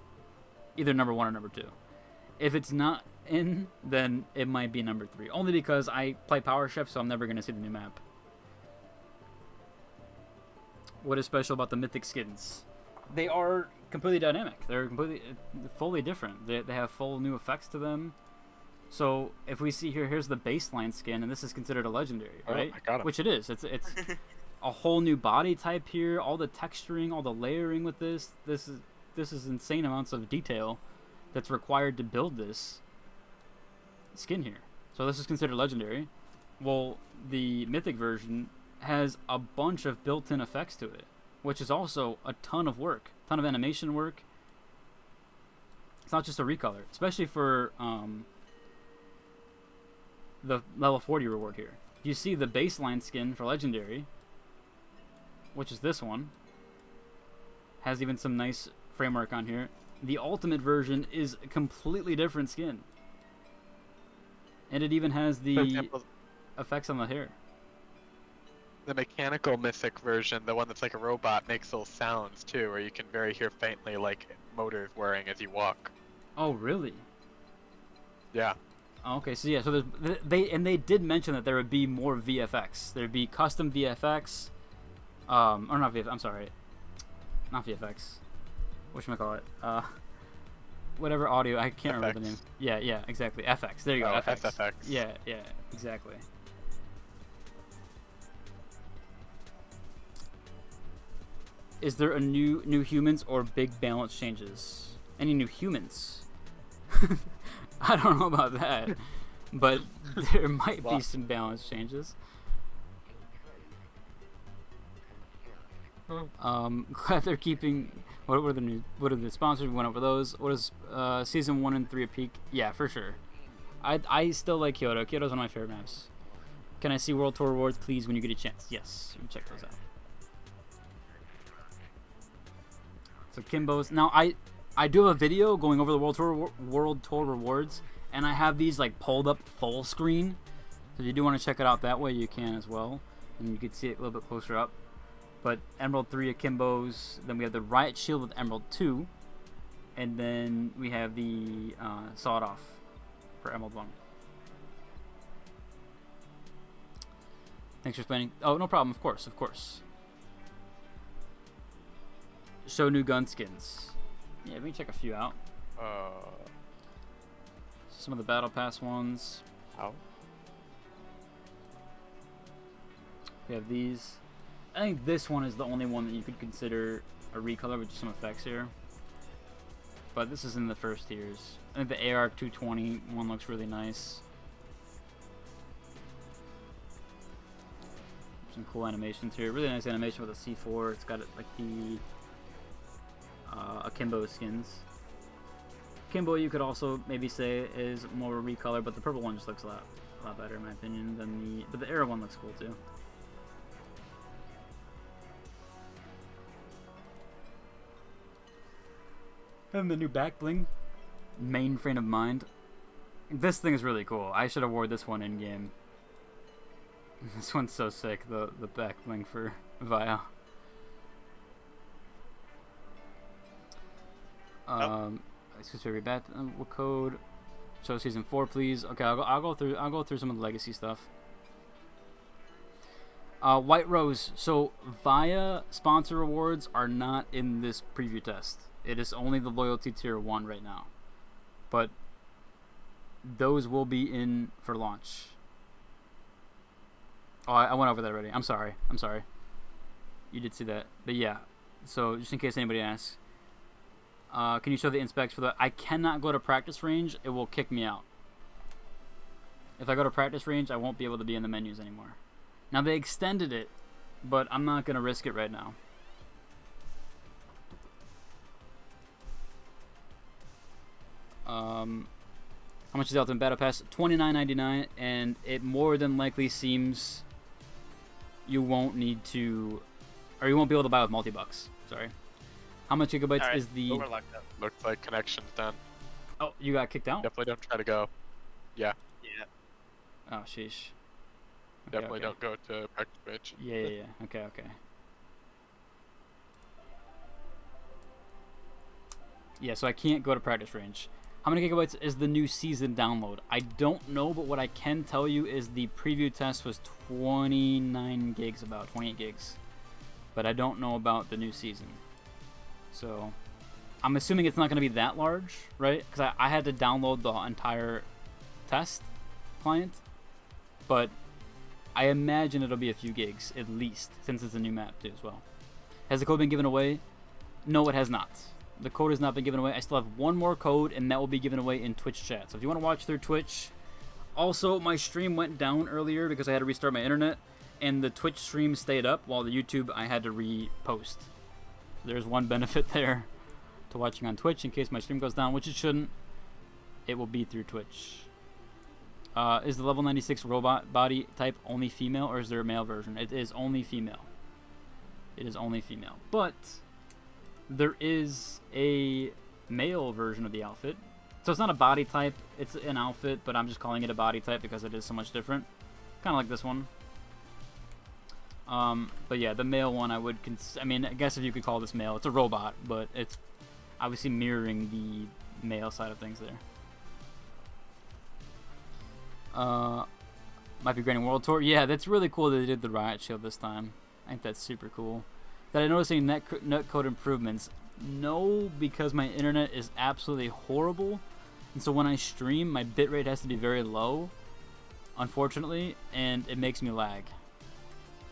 either number 1 or number 2. If it's not in, then it might be number 3. Only because I play Power Shift, so I'm never going to see the new map. What is special about the Mythic skins? They are completely dynamic. They're fully different. They have full new effects to them. So if we see here's the baseline skin, and this is considered a legendary, right? I got it. Which it is. It's a whole new body type here. All the texturing, all the layering with this. This is insane amounts of detail that's required to build this skin here. So this is considered legendary. Well, the Mythic version has a bunch of built-in effects to it, which is also a ton of work, ton of animation work. It's not just a recolor, especially for the level 40 reward here. You see the baseline skin for legendary, which is this one, has even some nice framework on here. The ultimate version is a completely different skin. And it even has For the example, effects on the hair. the mechanical Mythic version, the one that's like a robot, makes little sounds too, where you can very hear faintly like motors whirring as you walk. Oh, really? Yeah. Oh, okay, so yeah, so they did mention that there would be more VFX. There'd be custom VFX, or not VFX. I'm sorry, not VFX. Whatchamacallit? Whatever audio. I can't remember the name. Yeah, exactly. FX. There you go. Oh, FX. SFX. Yeah, exactly. Is there a new humans or big balance changes? Any new humans? I don't know about that, but there might be some balance changes. Glad they're keeping. What are the sponsors? We went over those. What is season 1 and 3 a peak? Yeah, for sure. I still like Kyoto. Kyoto's one of my favorite maps. Can I see World Tour rewards, please, when you get a chance? Yes, you can check those out. So Kimbo's. Now I do have a video going over the World Tour rewards, and I have these like pulled up full screen. So if you do want to check it out that way, you can as well, and you can see it a little bit closer up. But Emerald 3 Akimbo's, then we have the Riot Shield with Emerald 2, and then we have the Sawed Off for Emerald 1. Thanks for explaining. Oh, no problem, of course. Show new gun skins. Yeah, we can check a few out. Some of the Battle Pass ones. Oh. We have these. I think this one is the only one that you could consider a recolor with just some effects here. But this is in the first tiers. I think the AR-220 one looks really nice. Some cool animations here. Really nice animation with a C4. It's got like the Akimbo skins. Akimbo you could also maybe say is more a recolor, but the purple one just looks a lot better in my opinion than the. But the arrow one looks cool too. And the new back bling, main frame of mind. This thing is really cool. I should have wore this one in game. This one's so sick. The back bling for Via. Excuse me, bat. What code? Show season 4, please. Okay, I'll go through some of the legacy stuff. White Rose. So Via sponsor rewards are not in this preview test. It is only the loyalty tier 1 right now, but those will be in for launch. Oh, I went over that already. I'm sorry. You did see that, but yeah. So just in case anybody asks, can you show the inspects for that? I cannot go to practice range. It will kick me out. If I go to practice range, I won't be able to be in the menus anymore. Now they extended it, but I'm not gonna risk it right now. How much is the Ultimate Battle Pass? $29.99, and it more than likely seems you won't need to, or you won't be able to buy with multi-bucks. Sorry. How much gigabytes is the? Looks like connection's done. Oh, you got kicked out? Definitely don't try to go. Yeah. Oh, sheesh. Definitely don't go to practice pitch. Yeah. Okay. Yeah, so I can't go to practice range. How many gigabytes is the new season download? I don't know, but what I can tell you is the preview test was 29 gigs, about 28 gigs. But I don't know about the new season. So, I'm assuming it's not going to be that large, right? Because I had to download the entire test client. But I imagine it'll be a few gigs, at least, since it's a new map, too, as well. Has the code been given away? No, it has not. The code has not been given away. I still have one more code, and that will be given away in Twitch chat. So if you want to watch through Twitch. Also, my stream went down earlier because I had to restart my internet, and the Twitch stream stayed up while the YouTube I had to repost. There's one benefit there to watching on Twitch in case my stream goes down, which it shouldn't. It will be through Twitch. Is the level 96 robot body type only female, or is there a male version? It is only female. It is only female. But there is a male version of the outfit. So it's not a body type, it's an outfit, but I'm just calling it a body type because it is so much different. Kind of like this one. But yeah, the male one I would I mean, I guess if you could call this male, it's a robot, but it's obviously mirroring the male side of things there. Might be granting World Tour. Yeah, that's really cool that they did the Riot Shield this time. I think that's super cool. Did I notice any netcode improvements? No, because my internet is absolutely horrible. And so when I stream, my bitrate has to be very low, unfortunately, and it makes me lag.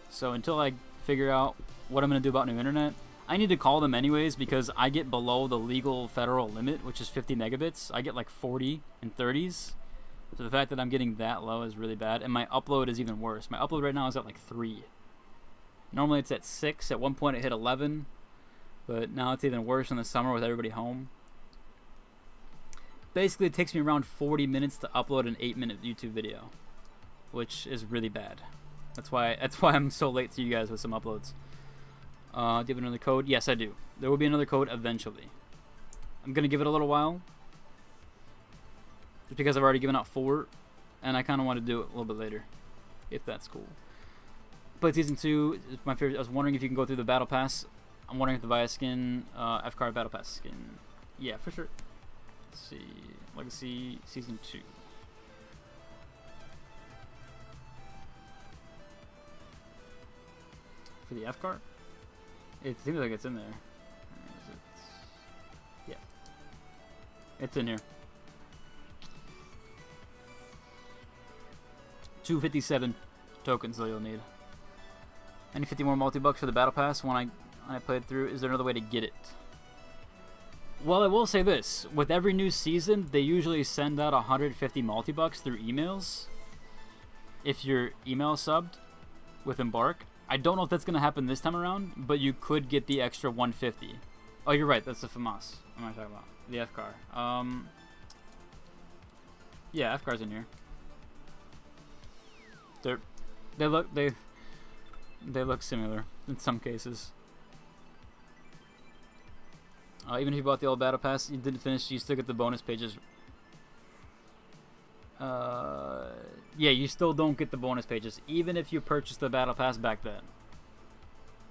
So until I figure out what I'm going to do about new internet, I need to call them anyways because I get below the legal federal limit, which is 50 megabits. I get like 40 and 30s. So the fact that I'm getting that low is really bad. And my upload is even worse. My upload right now is at like 3. Normally it's at 6. At one point it hit 11. But now it's even worse in the summer with everybody home. Basically it takes me around 40 minutes to upload an 8-minute YouTube video. Which is really bad. That's why I'm so late to you guys with some uploads. Do you have another code? Yes, I do. There will be another code eventually. I'm going to give it a little while. Just because I've already given out 4. And I kind of want to do it a little bit later. If that's cool. But Season 2 is my favorite. I was wondering if you can go through the Battle Pass. I'm wondering if the Via skin, F-Card Battle Pass skin. Yeah, for sure. Let's see. Legacy Season 2. For the F-Card? It seems like it's in there. Is it? Yeah. It's in here. 257 tokens that you'll need. Any 50 more multi-bucks for the Battle Pass when I played through? Is there another way to get it? Well, I will say this. With every new season, they usually send out 150 multi-bucks through emails. If you're email subbed with Embark. I don't know if that's going to happen this time around, but you could get the extra 150. Oh, you're right. That's the FAMAS. What am I talking about? The F-Car. Yeah, F-Car's in here. They look similar in some cases. Even if you bought the old Battle Pass, you didn't finish, you still get the bonus pages. Yeah, you still don't get the bonus pages, even if you purchased the Battle Pass back then.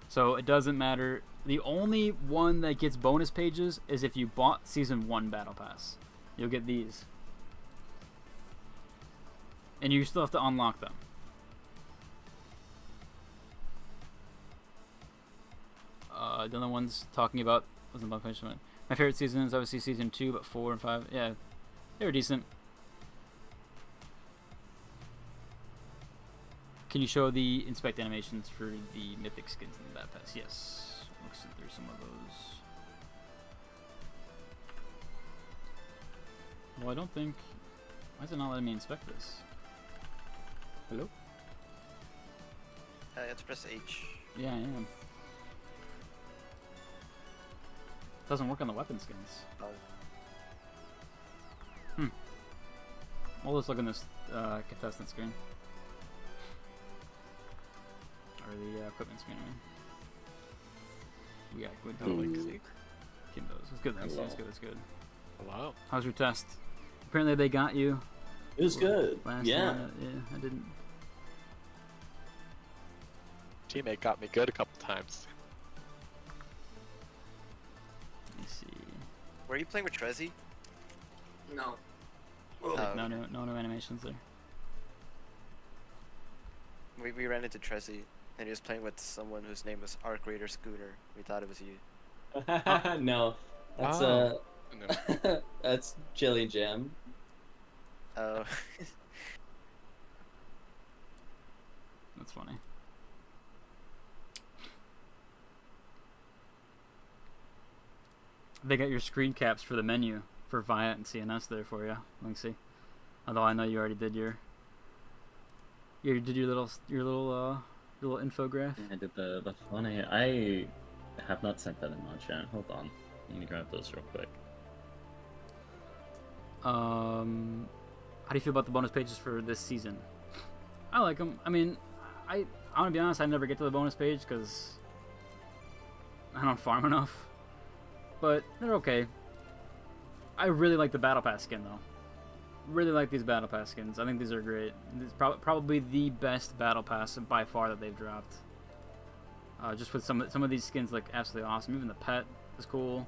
So it doesn't matter. The only one that gets bonus pages is if you bought Season 1 Battle Pass. You'll get these. And you still have to unlock them. The other ones talking about wasn't about punishment. My favorite season is obviously Season 2, but 4 and 5, yeah, they were decent. Can you show the inspect animations for the mythic skins in the Battle Pass? Yes. Looks like there's some of those. Well, I don't think. Why is it not letting me inspect this? Hello? You have to press H. Yeah, I am. Doesn't work on the weapon skins. Oh. We'll just look in this contestant screen. Or the equipment screen, I mean. Yeah, good. Kimbo's. It's good. It's good. It's good. Hello. How's your test? Apparently they got you. It was good. Yeah. Yeah, I didn't. Teammate got me good a couple times. Let me see. Were you playing with Trezzy? No. Oh, No new animations there. We ran into Trezzy, and he was playing with someone whose name was Arc Raider Scooter. We thought it was you. No. That's No. that's Jelly Jam. Oh. That's funny. They got your screen caps for the menu for Viat and CNS there for you. Let me see. Although I know you already did your little infograph. I did the funny. I have not sent that in my chat. Hold on. Let me grab those real quick. How do you feel about the bonus pages for this season? I like them. I mean, I want to be honest. I never get to the bonus page because I don't farm enough. but they're okay. I really like the Battle Pass skin, though. Really like these Battle Pass skins. I think these are great. This is probably the best Battle Pass by far that they've dropped. Just with some of these skins, like, absolutely awesome. Even the pet is cool.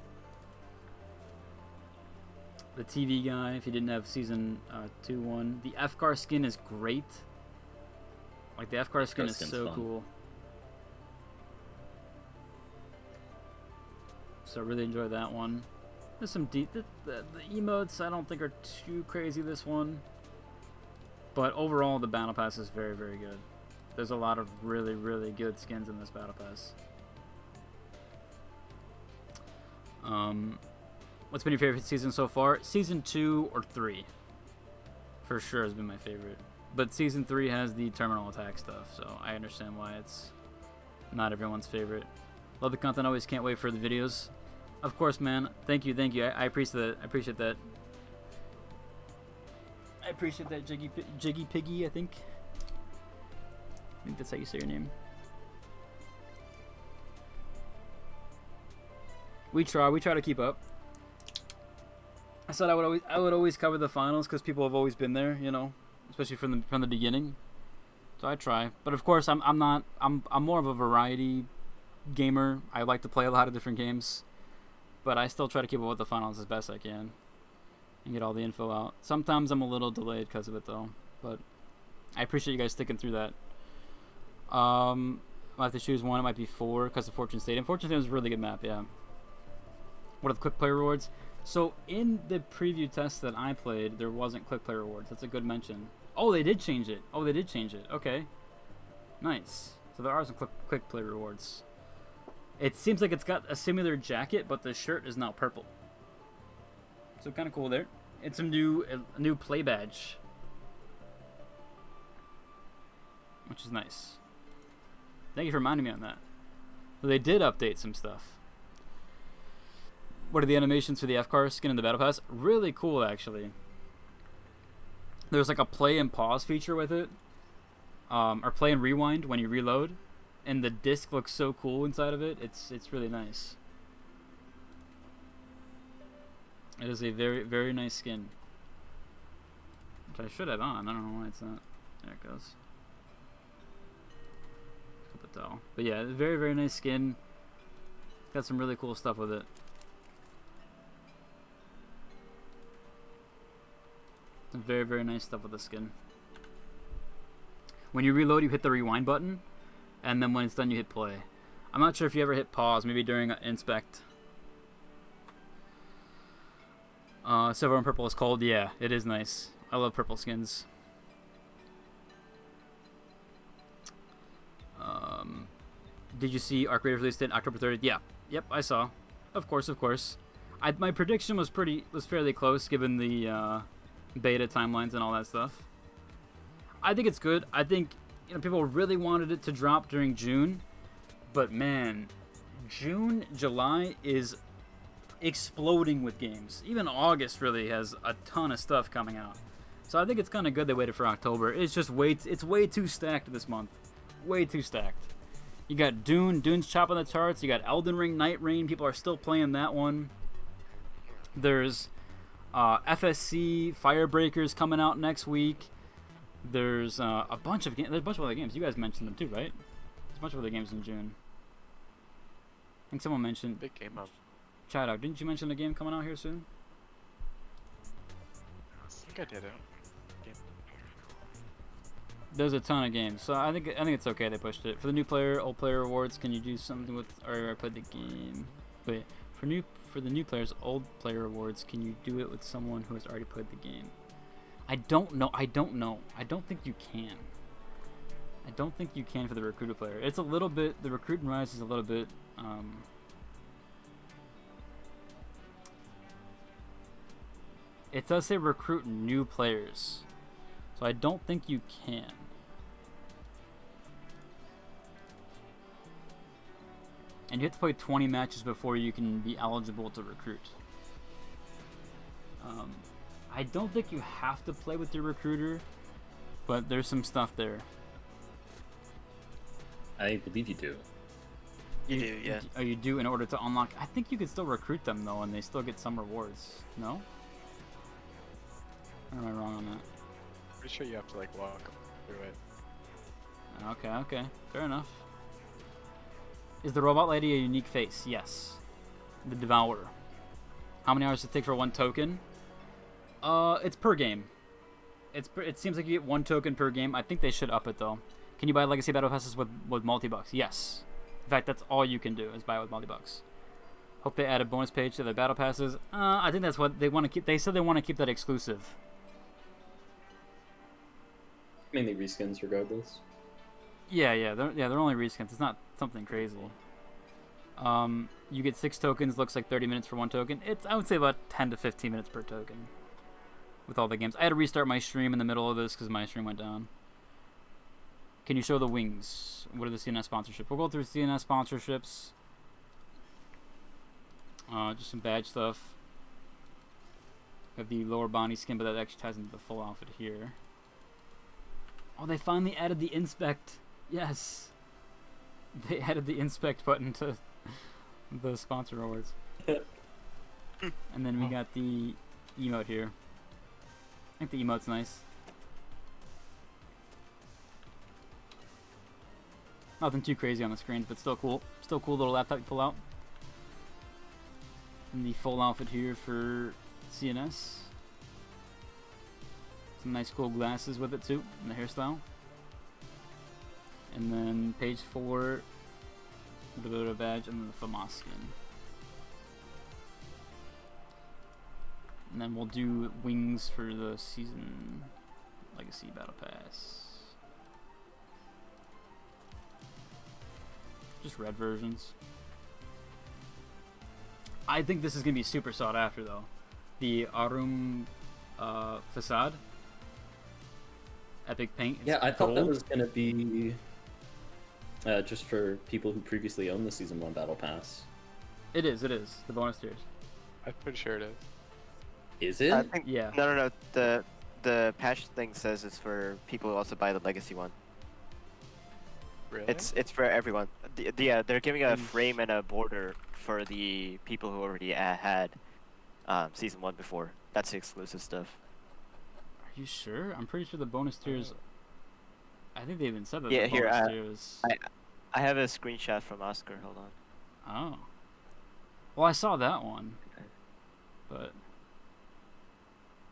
The TV guy, if you didn't have Season 2-1. The FCAR skin is great. Like, the FCAR skin is so cool. So I really enjoyed that one. There's some deep... The emotes I don't think are too crazy this one. But overall, the Battle Pass is very, very good. There's a lot of really, really good skins in this Battle Pass. What's been your favorite season so far? Season 2 or 3. For sure has been my favorite. But Season 3 has the terminal attack stuff, so I understand why it's not everyone's favorite. Love the content, always can't wait for the videos. Of course, man. Thank you, thank you. I appreciate that. I appreciate that. I appreciate that, Jiggy Piggy, I think. I think that's how you say your name. We try to keep up. I said I would always cover the finals because people have always been there, you know, especially from the beginning. So I try, but of course I'm more of a variety gamer. I like to play a lot of different games, but I still try to keep up with the finals as best I can and get all the info out. Sometimes I'm a little delayed because of it though, but I appreciate you guys sticking through that. I have to choose one. It might be 4 because of Fortune Stadium. Fortune Stadium is a really good map, yeah. What are the quick play rewards? So in the preview test that I played, there wasn't quick play rewards. That's a good mention. Oh, they did change it. Oh, they did change it. Okay. Nice. So there are some quick play rewards. It seems like it's got a similar jacket, but the shirt is now purple. So kind of cool there. It's a new play badge, which is nice. Thank you for reminding me on that. So they did update some stuff. What are the animations for the FCAR skin in the Battle Pass? Really cool, actually. There's like a play and pause feature with it. Or play and rewind when you reload. And the disc looks so cool inside of it. It's really nice. It is a very, very nice skin. Which I should have on. I don't know why it's not. There it goes. But yeah, very, very nice skin. Got some really cool stuff with it. Some very, very nice stuff with the skin. When you reload, you hit the rewind button, and then when it's done, you hit play. I'm not sure if you ever hit pause, maybe during inspect. Silver and purple is cold. Yeah, it is nice. I love purple skins. Did you see Arc Raiders release date October 30th? Yeah. Yep, I saw. Of course, of course. My prediction was fairly close given the beta timelines and all that stuff. I think it's good. I think people really wanted it to drop during June, but man, June, July is exploding with games. Even August really has a ton of stuff coming out. So I think it's kind of good they waited for October. It's just it's way too stacked this month. Way too stacked. You got Dune. Dune's chopping the charts. You got Elden Ring, Night Rain. People are still playing that one. There's FSC Firebreakers coming out next week. There's a bunch of There's a bunch of other games. You guys mentioned them too, right? There's a bunch of other games in June. I think someone mentioned. Big game up. Shout out. Didn't you mention a game coming out here soon? I think I did it. There's a ton of games, so I think it's okay they pushed it. For the new player, old player rewards, can you do something with? Or I played the game. Wait, for the new players, old player rewards, can you do it with someone who has already played the game? I don't know. I don't think you can. I don't think you can for the recruiter player. It's a little bit. The recruit and rise is a little bit. It does say recruit new players, so I don't think you can. And you have to play 20 matches before you can be eligible to recruit. I don't think you have to play with your recruiter, but there's some stuff there. I believe you do. You do, yeah. Oh, you do in order to unlock. I think you could still recruit them though, and they still get some rewards. No? Or am I wrong on that? Pretty sure you have to like walk through it. Okay, fair enough. Is the robot lady a unique face? Yes. The Devourer. How many hours does it take for one token? It's per game. It seems like you get one token per game. I think they should up it though. Can you buy legacy battle passes with multi-bucks? Yes. In fact, that's all you can do is buy it with multi-bucks. Hope they add a bonus page to their battle passes. I think that's what they want to keep. They said they want to keep that exclusive. Mainly reskins, regardless. Yeah, they're only reskins. It's not something crazy. You get 6 tokens. Looks like 30 minutes for one token. I would say about 10 to 15 minutes per token. With all the games, I had to restart my stream in the middle of this because my stream went down. Can you show the wings? What are the CNS sponsorships? We'll go through CNS sponsorships. Just some badge stuff. Have the lower body skin, but that actually ties into the full outfit here. Oh, they finally added the inspect. Yes. They added the inspect button to the sponsor awards. And then we got the emote here. I think the emote's nice. Nothing too crazy on the screens, but still cool. Still cool little laptop you pull out. And the full outfit here for CNS. Some nice cool glasses with it too, and the hairstyle. And then page 4, the badge, and then the FAMAS skin. And then we'll do wings for the season legacy battle pass. Just red versions. I think this is gonna be super sought after though. The Arum facade. Epic paint. Yeah, I thought that was gonna be just for people who previously owned the Season 1 Battle Pass. It is. The bonus tiers. I'm pretty sure it is. Is it? I think, Yeah. No. The patch thing says it's for people who also buy the legacy one. Really? It's for everyone. Yeah, they're giving a frame and a border for the people who already had Season 1 before. That's the exclusive stuff. Are you sure? I'm pretty sure the bonus tiers. I think they even said that. Yeah, the here, bonus tiers. I have a screenshot from Oscar. Hold on. Oh. Well, I saw that one. But.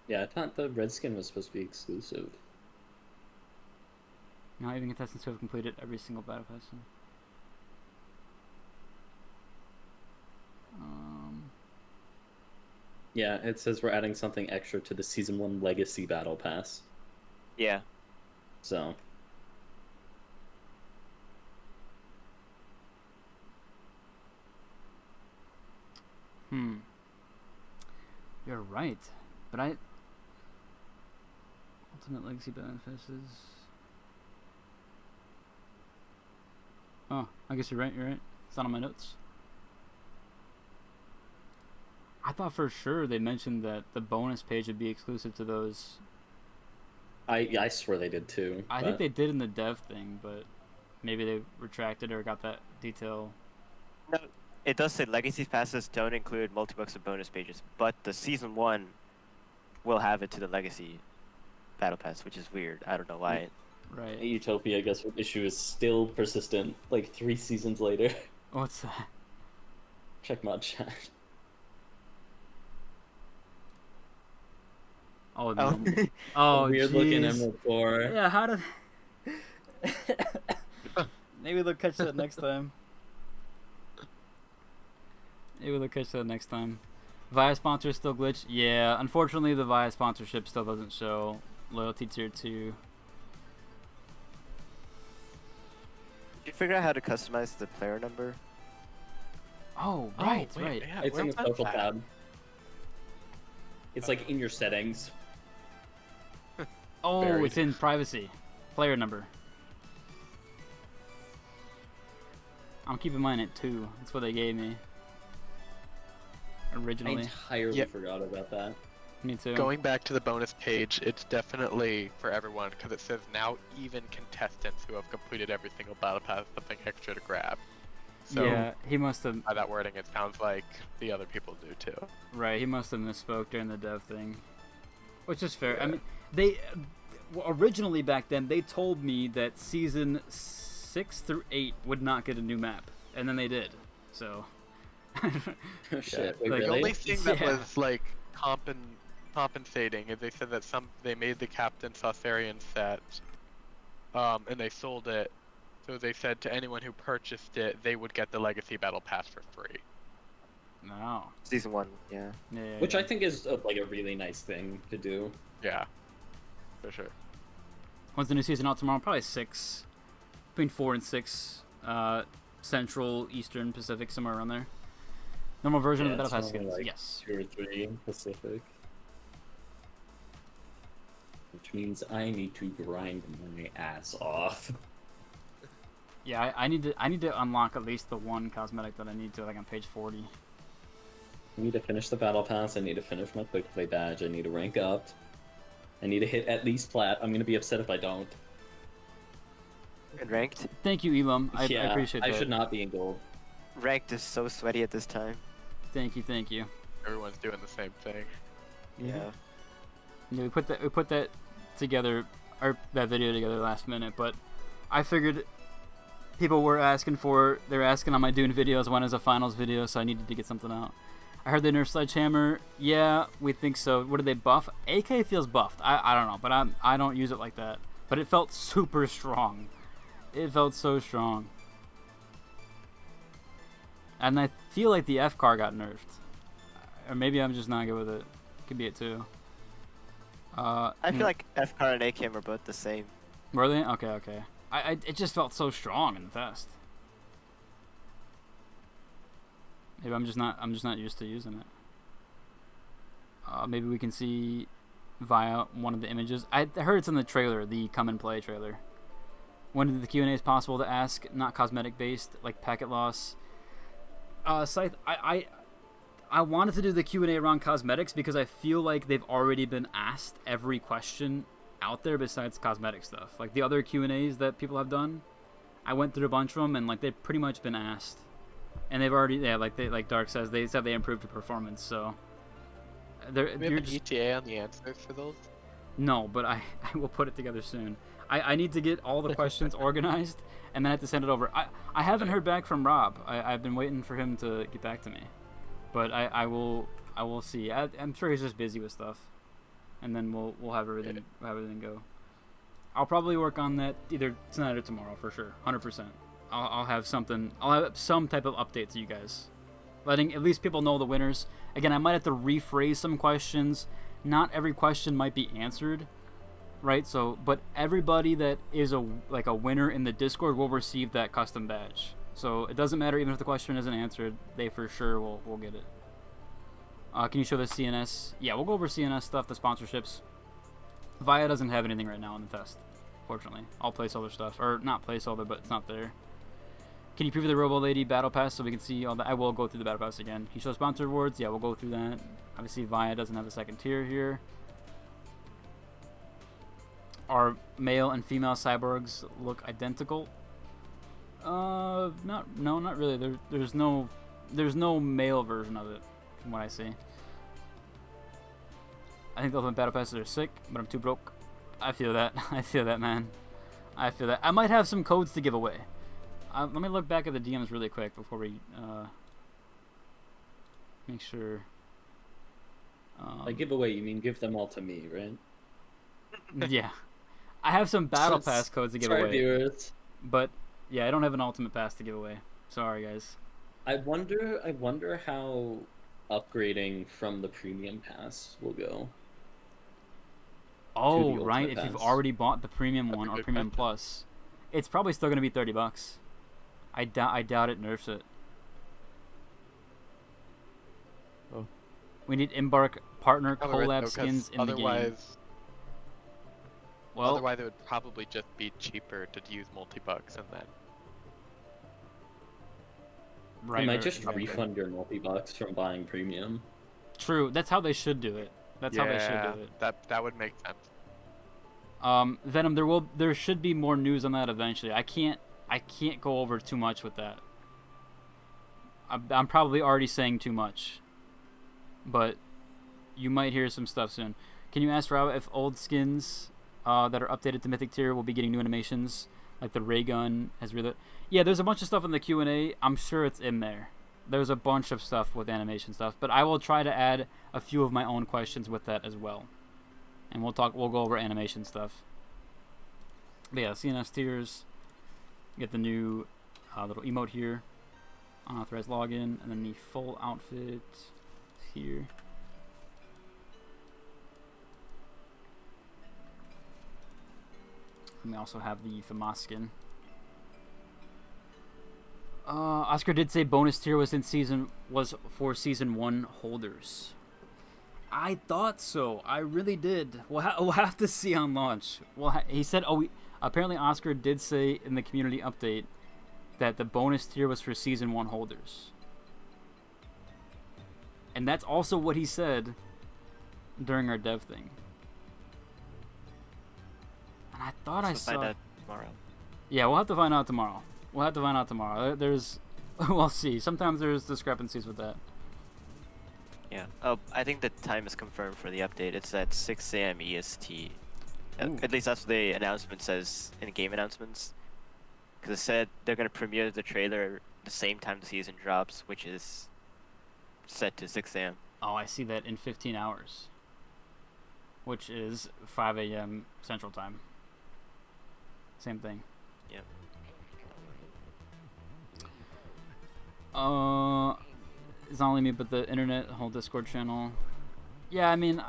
Yeah, I thought the red skin was supposed to be exclusive. Not even contestants who have completed every single battle pass. Yeah, it says we're adding something extra to the Season 1 Legacy Battle Pass. Yeah. So. You're right. But Ultimate Legacy Benefits is... Oh, I guess you're right, It's not on my notes. I thought for sure they mentioned that the bonus page would be exclusive to those. I swear they did too. I think they did in the dev thing, but maybe they retracted or got that detail. No, it does say legacy passes don't include multi-bucks of bonus pages, but the Season 1 will have it to the legacy battle pass, which is weird. I don't know why. Right. Utopia, I guess, issue is still persistent, like 3 seasons later. What's that? Check mod chat. Oh, no. Oh, weird looking Emerald Core. Yeah, how did... Maybe they'll catch that next time. Via sponsor still glitch? Yeah, unfortunately the Via sponsorship still doesn't show loyalty tier 2. Did you figure out how to customize the player number? Oh, right. Yeah, It's in the social that? tab. It's like in your settings. Oh, Buried. it's in privacy. Player number. I'm keeping mine at 2. That's what they gave me. I Originally. entirely forgot about that. Me too. Going back to the bonus page, it's definitely for everyone because it says now even contestants who have completed every single battle pass have something extra to grab. So yeah, he must have. by that wording, it sounds like the other people do too. Right, he must have misspoke during the dev thing, which is fair. I Yeah. mean, they originally back then they told me that season 6 through 8 would not get a new map, and then they did. So. Oh, shit. Wait, Like, The really? only thing that Yeah. was like compensating is they said that they made the Captain Saucerian set, and they sold it. So they said to anyone who purchased it, they would get the Legacy Battle Pass for free. No. Season 1, yeah. Yeah. Which I think is like a really nice thing to do. Yeah, for sure. When's the new season out tomorrow? Probably 6, between 4 and 6, Central, Eastern, Pacific, somewhere around there. Normal version Yeah, of the it's Battle Pass normally, skins. like, Yes. 2 or 3 Pacific. Which means I need to grind my ass off. Yeah, I need to unlock at least the one cosmetic that I need to, like on page 40. I need to finish the battle pass, I need to finish my quick play badge, I need to rank up. I need to hit at least plat. I'm gonna be upset if I don't. And ranked? Thank you, Elam. I Yeah, appreciate that. I should not be in gold. Ranked is so sweaty at this time. Thank you, thank you. Everyone's doing the same thing. Yeah. Yeah, we put that together, or that video together last minute, but I figured people were asking they're asking on my Dune videos when is a finals video, so I needed to get something out. I heard they nerfed Sledgehammer. Yeah, we think so. What did they buff? AK feels buffed. I don't know, but I don't use it like that. But it felt super strong. It felt so strong. And I feel like the F car got nerfed. Or maybe I'm just not good with it. Could be it too. I feel like FCAR and AKM are both the same. Were they? Okay. It just felt so strong in the test. Maybe I'm just not used to using it. Maybe we can see via one of the images. I heard it's in the trailer, the come and play trailer. When did the Q&A is possible to ask, not cosmetic based, like packet loss. Scythe, I wanted to do the Q&A around cosmetics because I feel like they've already been asked every question out there besides cosmetic stuff. Like the other Q&As that people have done, I went through a bunch of them and like they've pretty much been asked. And they've already, like Dark says, they said they improved the performance, so. Do we have an ETA on the answers for those? No, but I will put it together soon. I need to get all the questions organized, and then I have to send it over. I haven't heard back from Rob. I've been waiting for him to get back to me. But I will see. I'm sure he's just busy with stuff. And then we'll have everything go. I'll probably work on that either tonight or tomorrow for sure. 100%. I'll have something. I'll have some type of update to you guys, letting at least people know the winners. Again, I might have to rephrase some questions. Not every question might be answered, right? So, but everybody that is a winner in the Discord will receive that custom badge. So it doesn't matter even if the question isn't answered. They for sure will get it. Can you show the CNS? Yeah, we'll go over CNS stuff, the sponsorships. Via doesn't have anything right now in the test, fortunately. All placeholder stuff, or not placeholder, but it's not there. Can you preview the Robo Lady Battle Pass so we can see all that? I will go through the Battle Pass again. Can you show sponsor rewards? Yeah, we'll go through that. Obviously, Via doesn't have a second tier here. Our male and female cyborgs look identical. Not really. There's no male version of it, from what I see. I think the Ultimate Battle Passes are sick, but I'm too broke. I feel that. I feel that, man. I feel that. I might have some codes to give away. Let me look back at the DMs really quick before we make sure. By giveaway, you mean give them all to me, right? Yeah. I have some Battle Pass codes to give away. Viewers. But, yeah, I don't have an Ultimate Pass to give away. Sorry, guys. I wonder how upgrading from the Premium Pass will go. Oh, the right. Ultimate If you've Pass. already bought the Premium one or good Premium question. Plus, it's probably still going to be $30. I doubt it nerfs it. Oh. We need Embark partner Probably right, collab though, 'cause skins in the game. Well, Otherwise, it would probably just be cheaper to use multi-bucks and then. right, They might right, just right. refund your multi-bucks from buying Premium. True. That's how they should do it. That's how they should do it. That would make sense. Venom, there should be more news on that eventually. I can't go over too much with that. I'm probably already saying too much, but you might hear some stuff soon. Can you ask Rob if old skins that are updated to Mythic tier will be getting new animations, like the ray gun has really? Yeah, there's a bunch of stuff in the Q&A. I'm sure it's in there. There's a bunch of stuff with animation stuff, but I will try to add a few of my own questions with that as well, and we'll go over animation stuff. But yeah, CNS tiers. Get the new little emote here, unauthorized login, and then the full outfit here. And we also have the FAMAS skin. Oscar did say bonus tier was for season 1 holders. I thought so. I really did. We'll have to see on launch. Well, he said. Apparently Oscar did say in the community update that the bonus tier was for season 1 holders, and that's also what he said during our dev thing. And I thought I saw. Find out tomorrow. Yeah, we'll have to find out tomorrow. There's, we'll see. Sometimes there's discrepancies with that. Yeah. Oh, I think the time is confirmed for the update. It's at 6 a.m. EST. At least that's what the announcement says in game announcements. Because it said they're going to premiere the trailer the same time the season drops, which is set to 6 a.m. Oh, I see that in 15 hours. Which is 5 a.m. Central Time. Same thing. Yep. It's not only me, but the internet, whole Discord channel. Yeah, I mean,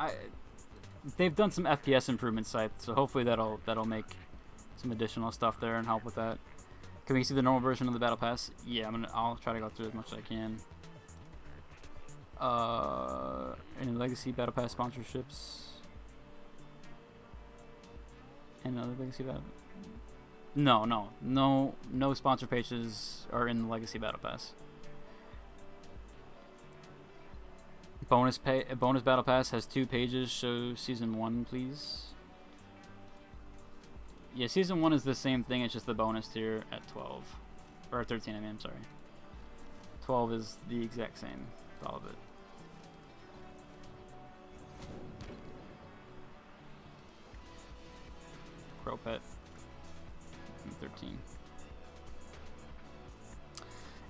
they've done some FPS improvement sites, so hopefully that'll make some additional stuff there and help with that. Can we see the normal version of the Battle Pass? Yeah, I'll try to go through as much as I can. Any Legacy Battle Pass sponsorships? Any other Legacy Battle? No sponsor pages are in the Legacy Battle Pass. Bonus Battle Pass has 2 pages. Show season 1, please. Yeah, season 1 is the same thing. It's just the bonus tier at 12 or 13. I mean, I'm sorry. 12 is the exact same. All of it. Crow Pet. 13.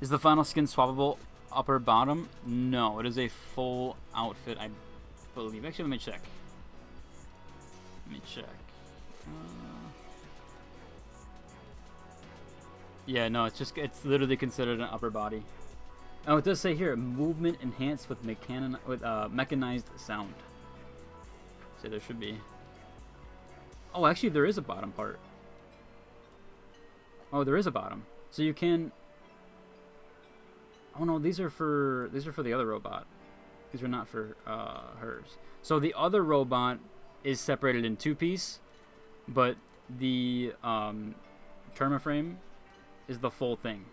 Is the final skin swappable upper bottom? No, it is a full outfit, I believe. Actually, let me check. Yeah, no, it's literally considered an upper body. Oh, it does say here, movement enhanced with mechanized sound. So there should be. Oh, actually, there is a bottom part. Oh, there is a bottom. So you can. Oh no, these are for the other robot. These are not for hers. So the other robot is separated in 2-piece, but the Terma frame is the full thing.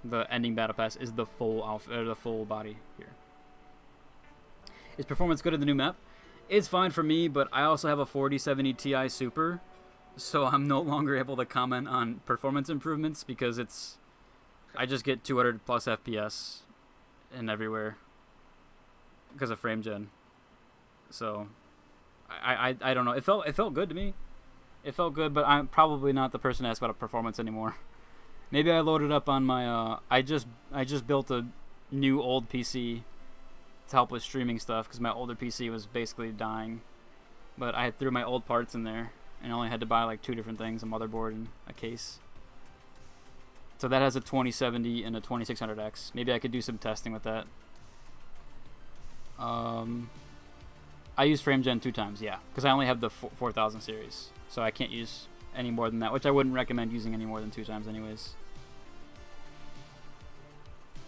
The ending battle pass is the full outfit, the full body here. Is performance good in the new map? It's fine for me, but I also have a 4070 Ti Super, so I'm no longer able to comment on performance improvements because I just get 200 plus FPS and everywhere because of frame gen. So I don't know. It felt good to me. It felt good, but I'm probably not the person to ask about performance anymore. Maybe I loaded up on my I just built a new old PC to help with streaming stuff because my older PC was basically dying. But I threw my old parts in there and only had to buy like 2 different things, a motherboard and a case. So that has a 2070 and a 2600X. Maybe I could do some testing with that. I use FrameGen 2 times, yeah, because I only have the 4000 series, so I can't use any more than that, which I wouldn't recommend using any more than 2 times anyways.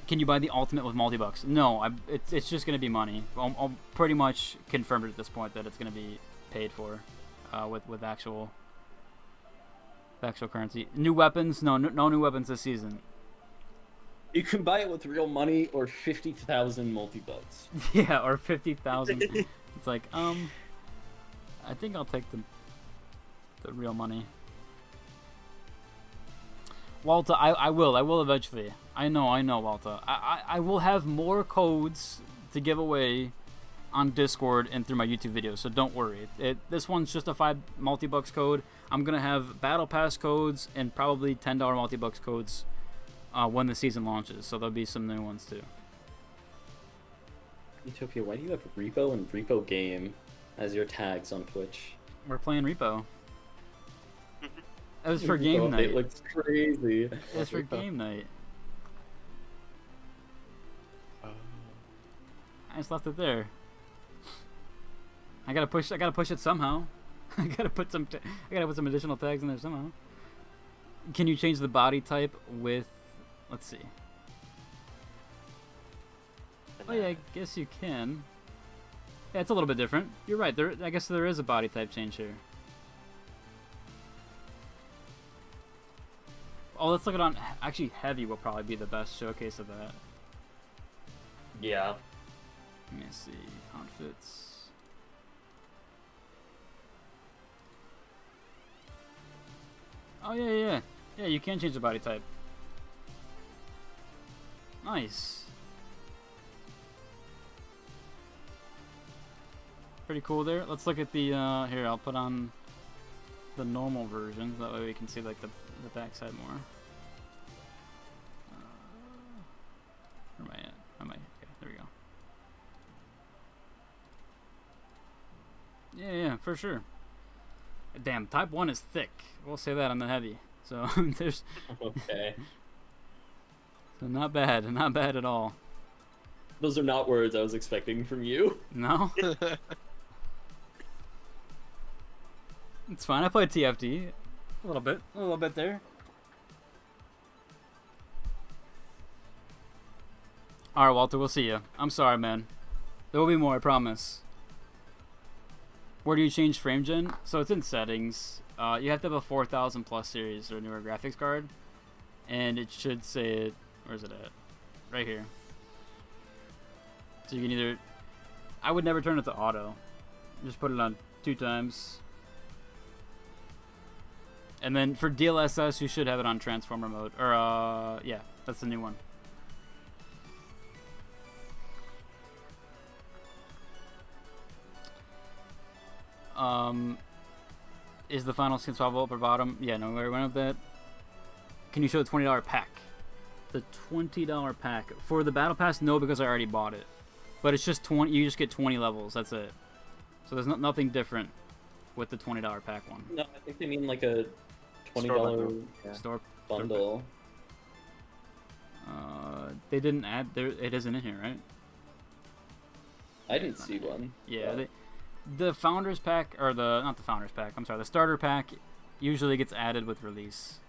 Can you buy the Ultimate with multi-bucks? No, it's just going to be money. I'll pretty much confirmed at this point that it's going to be paid for with actual currency. New weapons? No new weapons this season. You can buy it with real money or 50,000 multi-bucks. Yeah, or 50,000. It's like, I think I'll take the real money. Walter, I will eventually. I know, Walter. I will have more codes to give away on Discord and through my YouTube videos, so don't worry. This one's just a 5 multi-bucks code. I'm gonna have Battle Pass codes and probably $10 multi-bucks codes when the season launches, so there'll be some new ones too. Utopia, why do you have Repo and Repo Game as your tags on Twitch? We're playing Repo. It was for game night. It looks crazy. It was for game night. I just left it there. I gotta push it somehow. I gotta put some additional tags in there somehow. Can you change the body type with? Let's see. Oh yeah, I guess you can. Yeah, it's a little bit different. You're right. I guess there is a body type change here. Oh, let's look it on. Actually, heavy will probably be the best showcase of that. Yeah. Let me see. Outfits. Oh yeah. Yeah, you can change the body type. Nice. Pretty cool there. Let's look at the here, I'll put on the normal version, that way we can see like the backside more. Where am I at? Okay, there we go. Yeah, for sure. Damn, type 1 is thick. We'll say that on the heavy. So there's Okay. So not bad at all. Those are not words I was expecting from you. No? It's fine. I played TFT a little bit there. All right, Walter, we'll see you. I'm sorry, man. There will be more, I promise. Where do you change frame gen? So it's in settings. You have to have a 4000 plus series or newer graphics card, and it should say it. Where's it at? Right here. So you can either. I would never turn it to auto. Just put it on 2 times. And then for DLSS, you should have it on transformer mode. Or, yeah, that's the new one. Is the final skin swappable upper bottom? Yeah, no, we went with that. Can you show the $20 pack? The $20 pack. For the Battle Pass, no, because I already bought it. But it's just 20, you just get 20 levels, that's it. So there's nothing different with the $20 pack one. No, I think they mean like a $20 store bundle. They didn't add there. It isn't in here, right? I didn't see one. Yeah, the founders pack, or not the founders pack. I'm sorry, the starter pack usually gets added with release.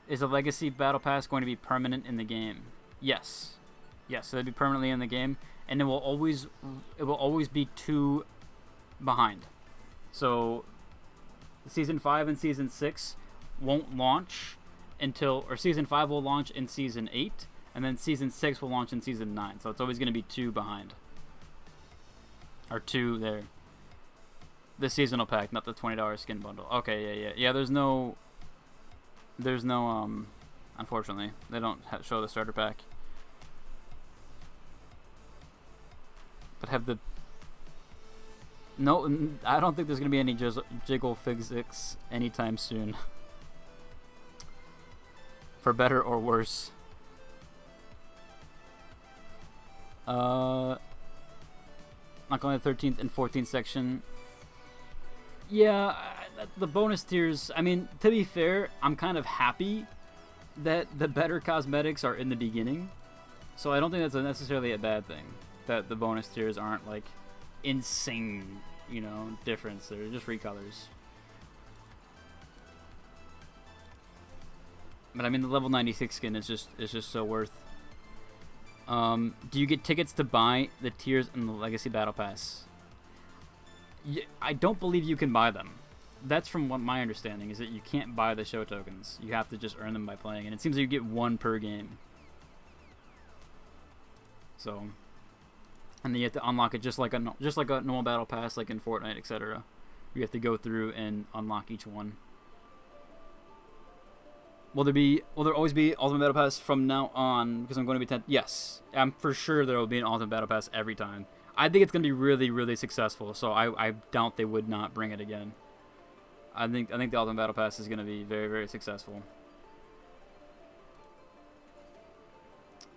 Is a legacy battle pass going to be permanent in the game? Yes. Yes, so it'll be permanently in the game, and it will always be 2 behind. So season 5 and season 6 won't launch until, or season 5 will launch in season 8, and then season 6 will launch in season 9. So it's always going to be 2 behind, or 2 there. The seasonal pack, not the $20 skin bundle. Okay, yeah. There's no. Unfortunately, they don't show the starter pack. But have the. No, I don't think there's gonna be any jiggle physics anytime soon. For better or worse. Not going to the 13th and 14th section. Yeah, the bonus tiers. I mean, to be fair, I'm kind of happy that the better cosmetics are in the beginning. So I don't think that's necessarily a bad thing. That the bonus tiers aren't like insane, difference. They're just recolors. But I mean, the level 96 skin is just so worth. Do you get tickets to buy the tiers in the Legacy Battle Pass? I don't believe you can buy them. That's from what my understanding is, that you can't buy the show tokens. You have to just earn them by playing, and it seems like you get 1 per game. So, and then you have to unlock it just like a normal battle pass, like in Fortnite, etc. You have to go through and unlock each one. Will there always be Ultimate Battle Pass from now on? Because I'm going to be 10. Yes, I'm for sure there will be an Ultimate Battle Pass every time. I think it's going to be really, really successful. So I doubt they would not bring it again. I think the Ultimate Battle Pass is going to be very, very successful.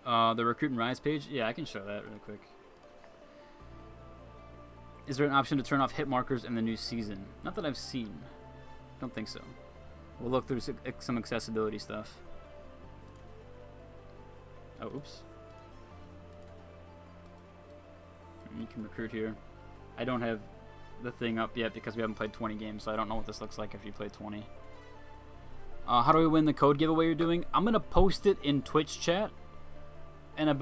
The Recruit and Rise page. Yeah, I can show that really quick. Is there an option to turn off hit markers in the new season? Not that I've seen. Don't think so. We'll look through some accessibility stuff. Oh, oops. You can recruit here. I don't have the thing up yet because we haven't played 20 games, so I don't know what this looks like if you play 20. How do we win the code giveaway you're doing? I'm going to post it in Twitch chat in a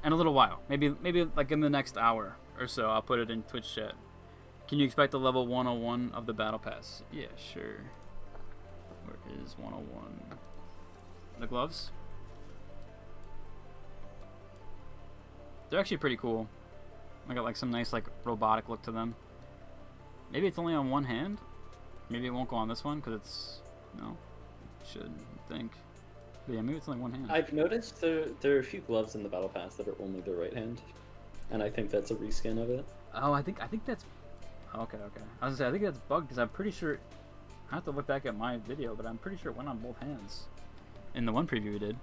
little while. Maybe like in the next hour or so, I'll put it in Twitch chat. Can you expect the level 101 of the Battle Pass? Yeah, sure. Where is 101? The gloves? They're actually pretty cool. I got like some nice like robotic look to them. Maybe it's only on one hand. Maybe it won't go on this one because it's no. Should think. But yeah, maybe it's only one hand. I've noticed there are a few gloves in the Battle Pass that are only the right hand, and I think that's a reskin of it. Oh, I think that's okay. I was gonna say I think that's bugged because I'm pretty sure. I have to look back at my video, but I'm pretty sure it went on both hands in the one preview we did.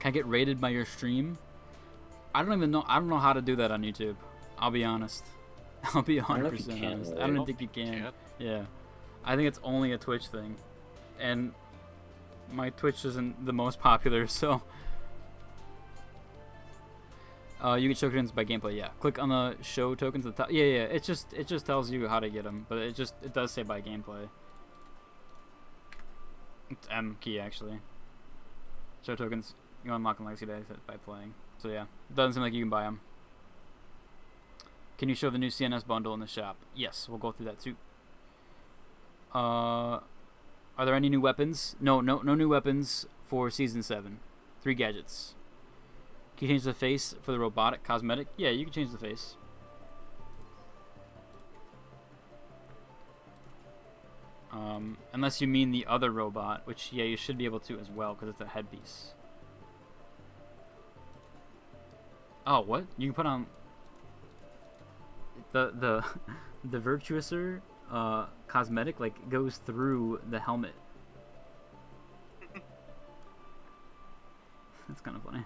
Can I get rated by your stream? I don't even know. I don't know how to do that on YouTube. I'll be honest. I'll be 100% honest. I don't think you can. Yeah. I think it's only a Twitch thing. And my Twitch isn't the most popular, so... you get show tokens by gameplay, yeah. Click on the show tokens at the top. Yeah. It just tells you how to get them, but it does say by gameplay. It's M key, actually. Show tokens. You unlock in Legacy by playing. So yeah, it doesn't seem like you can buy them. Can you show the new CNS bundle in the shop? Yes, we'll go through that too. Are there any new weapons? No new weapons for Season 7. 3 gadgets. Can you change the face for the robotic cosmetic? Yeah, you can change the face. Unless you mean the other robot, which, yeah, you should be able to as well, because it's a headpiece. Oh, what? You can put on the Virtuoser cosmetic like goes through the helmet. That's kind of funny.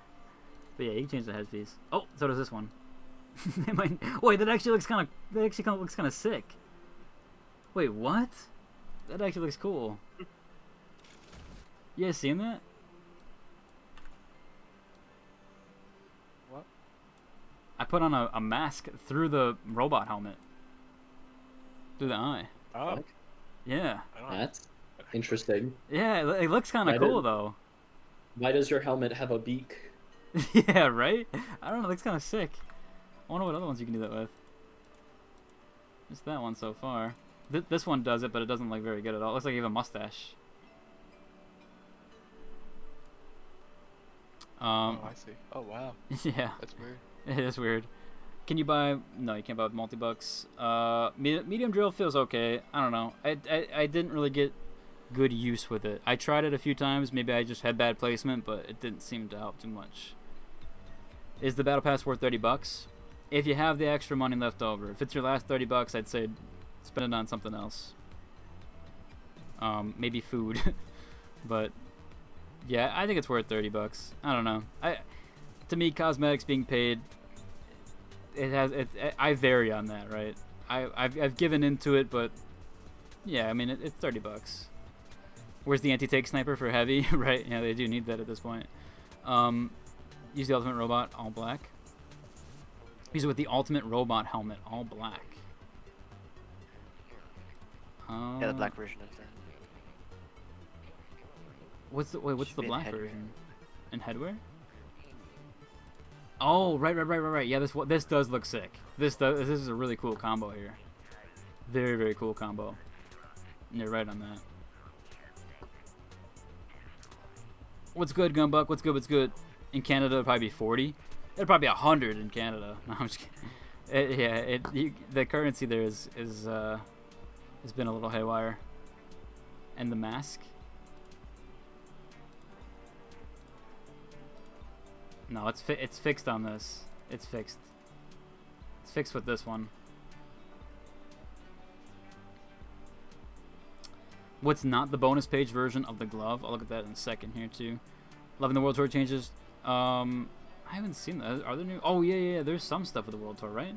But yeah, you can change the headpiece. Oh, so does this one. Wait, that actually looks kind of sick. Wait, what? That actually looks cool. You guys seen that? I put on a mask through the robot helmet. Through the eye. Oh. Yeah. That's interesting. Yeah, it looks kind of cool, though. Why does your helmet have a beak? Yeah, right? I don't know, it looks kind of sick. I wonder what other ones you can do that with. Just that one so far. This one does it, but it doesn't look very good at all. It looks like you have a mustache. Oh, I see. Oh, wow. Yeah. That's weird. It is weird. Can you buy... No, you can't buy with multi-bucks. Medium drill feels okay. I don't know. I didn't really get good use with it. I tried it a few times. Maybe I just had bad placement, but it didn't seem to help too much. Is the Battle Pass worth $30? If you have the extra money left over. If it's your last $30, I'd say spend it on something else. Maybe food. But, yeah, I think it's worth $30. I don't know. To me, cosmetics being paid... I vary on that, right? I've given into it, but yeah, I mean it's $30. Where's the anti-tank sniper for heavy? Right? Yeah, they do need that at this point. Use the ultimate robot, all black. Use it with the ultimate robot helmet, all black. Yeah, the black version of that. What's the black version? In headwear? Oh, right. Yeah, this does look sick. This is a really cool combo here. Very, very cool combo. You're right on that. What's good, Gunbuck? What's good? In Canada, it'd probably be 40. It'd probably be 100 in Canada. No, I'm just kidding. The currency there is has been a little haywire. And the mask. No, it's fixed on this. It's fixed. It's fixed with this one. What's not the bonus page version of the glove? I'll look at that in a second here too. Loving the World Tour changes. I haven't seen that. Are there new? Oh yeah. There's some stuff with the World Tour, right?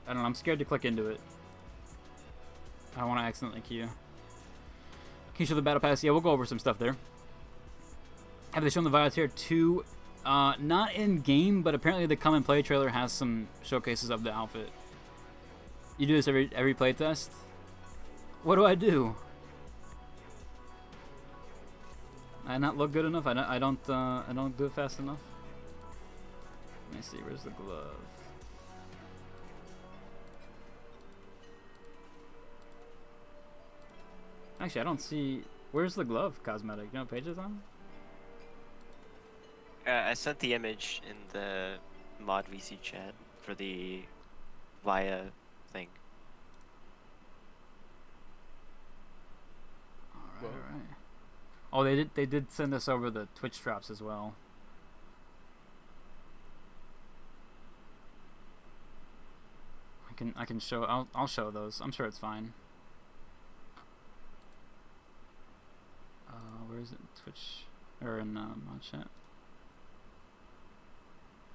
I don't know. I'm scared to click into it. I don't want to accidentally queue. Can you show the battle pass? Yeah, we'll go over some stuff there. Have they shown the Violet Tier 2? Not in game, but apparently the come and play trailer has some showcases of the outfit. You do this every playtest? What do I do? I not look good enough? I don't do it fast enough. Let me see. Where's the glove? Actually, I don't see. Where's the glove? Cosmetic. You know what page it's on? I sent the image in the mod VC chat for the Via thing. All right. Oh, they did send us over the Twitch drops as well. I can show. I'll show those. I'm sure it's fine. Where is it? Twitch or in mod chat?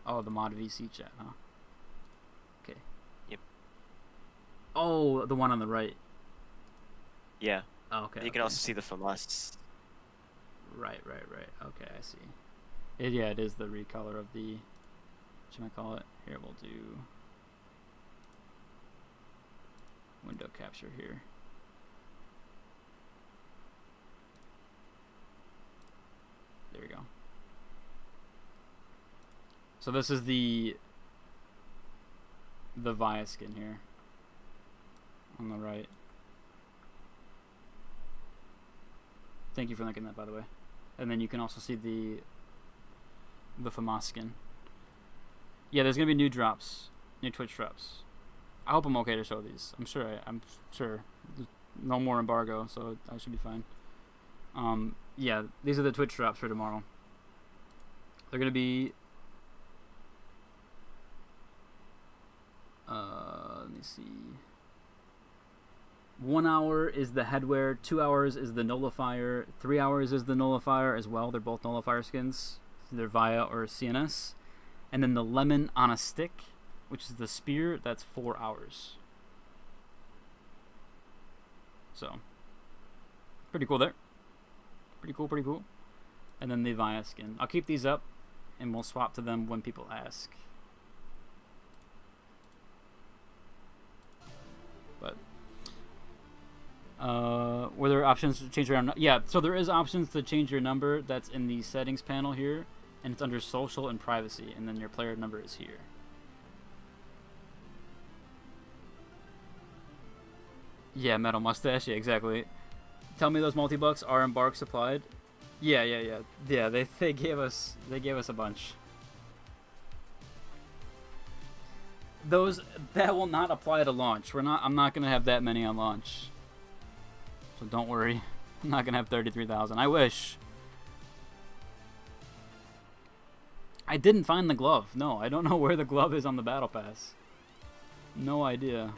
Oh, the mod VC chat, huh? Okay. Yep. Oh, the one on the right. Yeah. Oh, okay. You can also see the FAMAS. Right. Okay, I see. Yeah, it is the recolor of the. What should I call it? Here, we'll do window capture here. There we go. So this is the Via skin here on the right. Thank you for linking that, by the way. And then you can also see the FAMAS skin. Yeah, there's gonna be new drops, new Twitch drops. I hope I'm okay to show these. I'm sure. I'm sure. There's no more embargo, so I should be fine. Yeah, these are the Twitch drops for tomorrow. They're gonna be. Let me see. 1 hour is the headwear, 2 hours is the nullifier, 3 hours is the nullifier as well. They're both nullifier skins. They're Via or CNS. And then the lemon on a stick, which is the spear, that's 4 hours. So, pretty cool there. Pretty cool. And then the Via skin. I'll keep these up, and we'll swap to them when people ask. But were there options to change your? Yeah, so there is options to change your number. That's in the settings panel here, and it's under social and privacy, and then your player number is here. Yeah, metal mustache. Yeah, exactly. Tell me those multi-bucks are embark supplied. Yeah. They gave us a bunch. Those that will not apply to launch. I'm not gonna have that many on launch. So don't worry. I'm not gonna have 33,000. I wish. I didn't find the glove. No, I don't know where the glove is on the battle pass. No idea.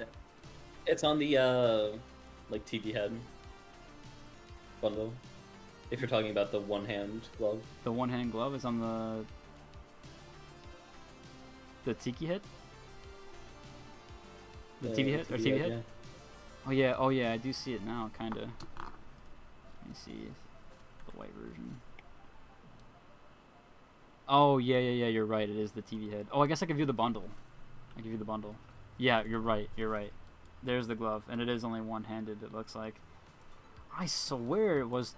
It's on the like TV head bundle. If you're talking about the one-hand glove. The one-hand glove is on the Tiki head? The TV head? Or TV head? Yeah. Oh yeah, I do see it now, kinda. Let me see the white version. Oh yeah, you're right, it is the TV head. Oh, I guess I can view the bundle. Yeah, you're right. There's the glove, and it is only one-handed, it looks like. I swear it was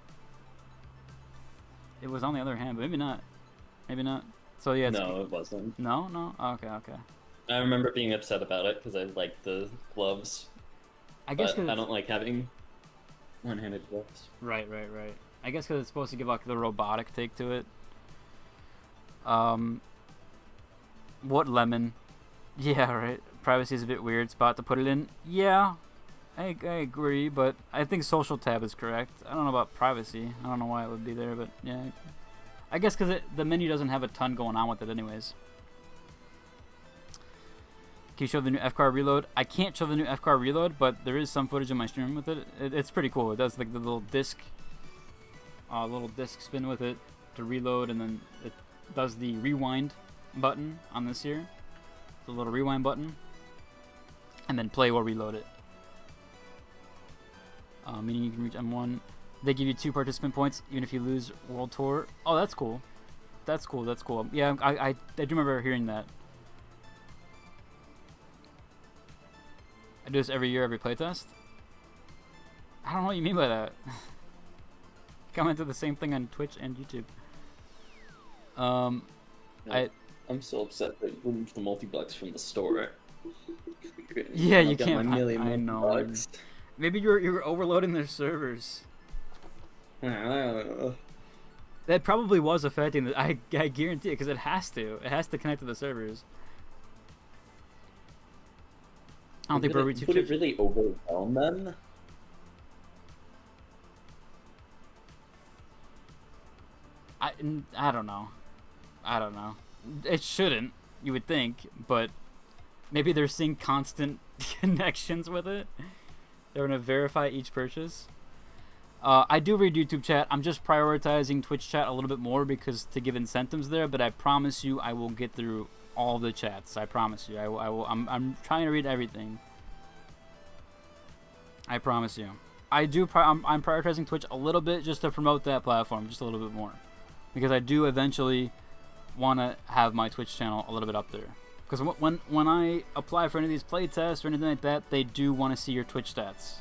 on the other hand, but maybe not. So yeah. No, it wasn't. No. Oh, okay. I remember being upset about it because I like the gloves. I guess but I don't like having one-handed gloves. Right. I guess because it's supposed to give like the robotic take to it. What lemon? Yeah, right. Privacy is a bit weird spot to put it in. Yeah, I agree, but I think social tab is correct. I don't know about privacy. I don't know why it would be there, but yeah. I guess because the menu doesn't have a ton going on with it anyways. Can you show the new F-car reload? I can't show the new F-car reload, but there is some footage in my stream with it. It's pretty cool. It does like the little disc spin with it to reload, and then it does the rewind button on this here. The little rewind button, and then play or reload it. Meaning you can reach M1. They give you 2 participant points even if you lose World Tour. Oh, that's cool. That's cool. That's cool. Yeah, I do remember hearing that. I do this every year, every playtest. I don't know what you mean by that. Comment to the same thing on Twitch and YouTube. I'm so upset that you removed the multi-bucks from the store. Yeah, you I've got can't. my million I know. bucks. Maybe you're overloading their servers. That probably was affecting the. I guarantee it, because it has to. It has to connect to the servers. I don't think would it really overwhelm them? I don't know. I don't know. It shouldn't, you would think, but maybe they're seeing constant connections with it. They're going to verify each purchase. I do read YouTube chat. I'm just prioritizing Twitch chat a little bit more because to give incentives there, but I promise you I will get through all the chats. I promise you. I will. I'm trying to read everything. I promise you. I'm prioritizing Twitch a little bit just to promote that platform just a little bit more. Because I do eventually want to have my Twitch channel a little bit up there. Because when I apply for any of these playtests or anything like that, they do want to see your Twitch stats.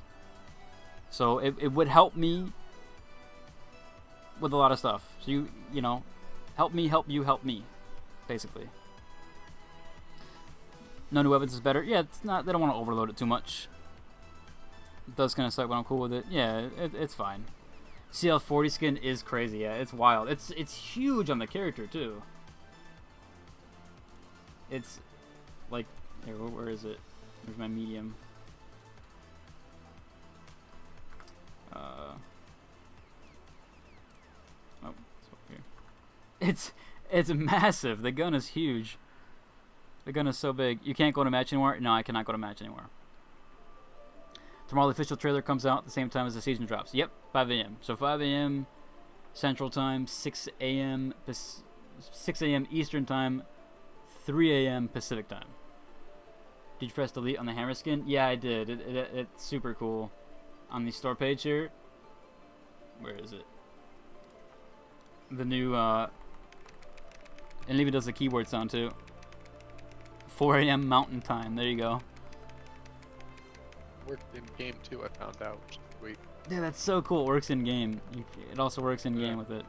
So it would help me with a lot of stuff. So you know, help me, help you, help me, basically. No new weapons is better. Yeah, it's not. They don't want to overload it too much. It does kind of suck, but I'm cool with it. Yeah, it's fine. CL40 skin is crazy. Yeah, it's wild. It's huge on the character too. It's like here. Where is it? Where's my medium? Oh, it's over here. It's massive. The gun is huge. The gun is so big. You can't go to match anymore. No, I cannot go to match anymore. Tomorrow the official trailer comes out at the same time as the season drops. Yep, 5 a.m. So 5 a.m. Central Time, 6 a.m. Eastern Time, 3 a.m. Pacific Time. Did you press delete on the hammer skin? Yeah, I did. It's super cool. On the store page here. Where is it? The new, and it even does the keyboard sound too. 4 a.m. Mountain Time. There you go. Worked in game too, I found out, which is sweet. Yeah, that's so cool. It works in game. It also works in game with it.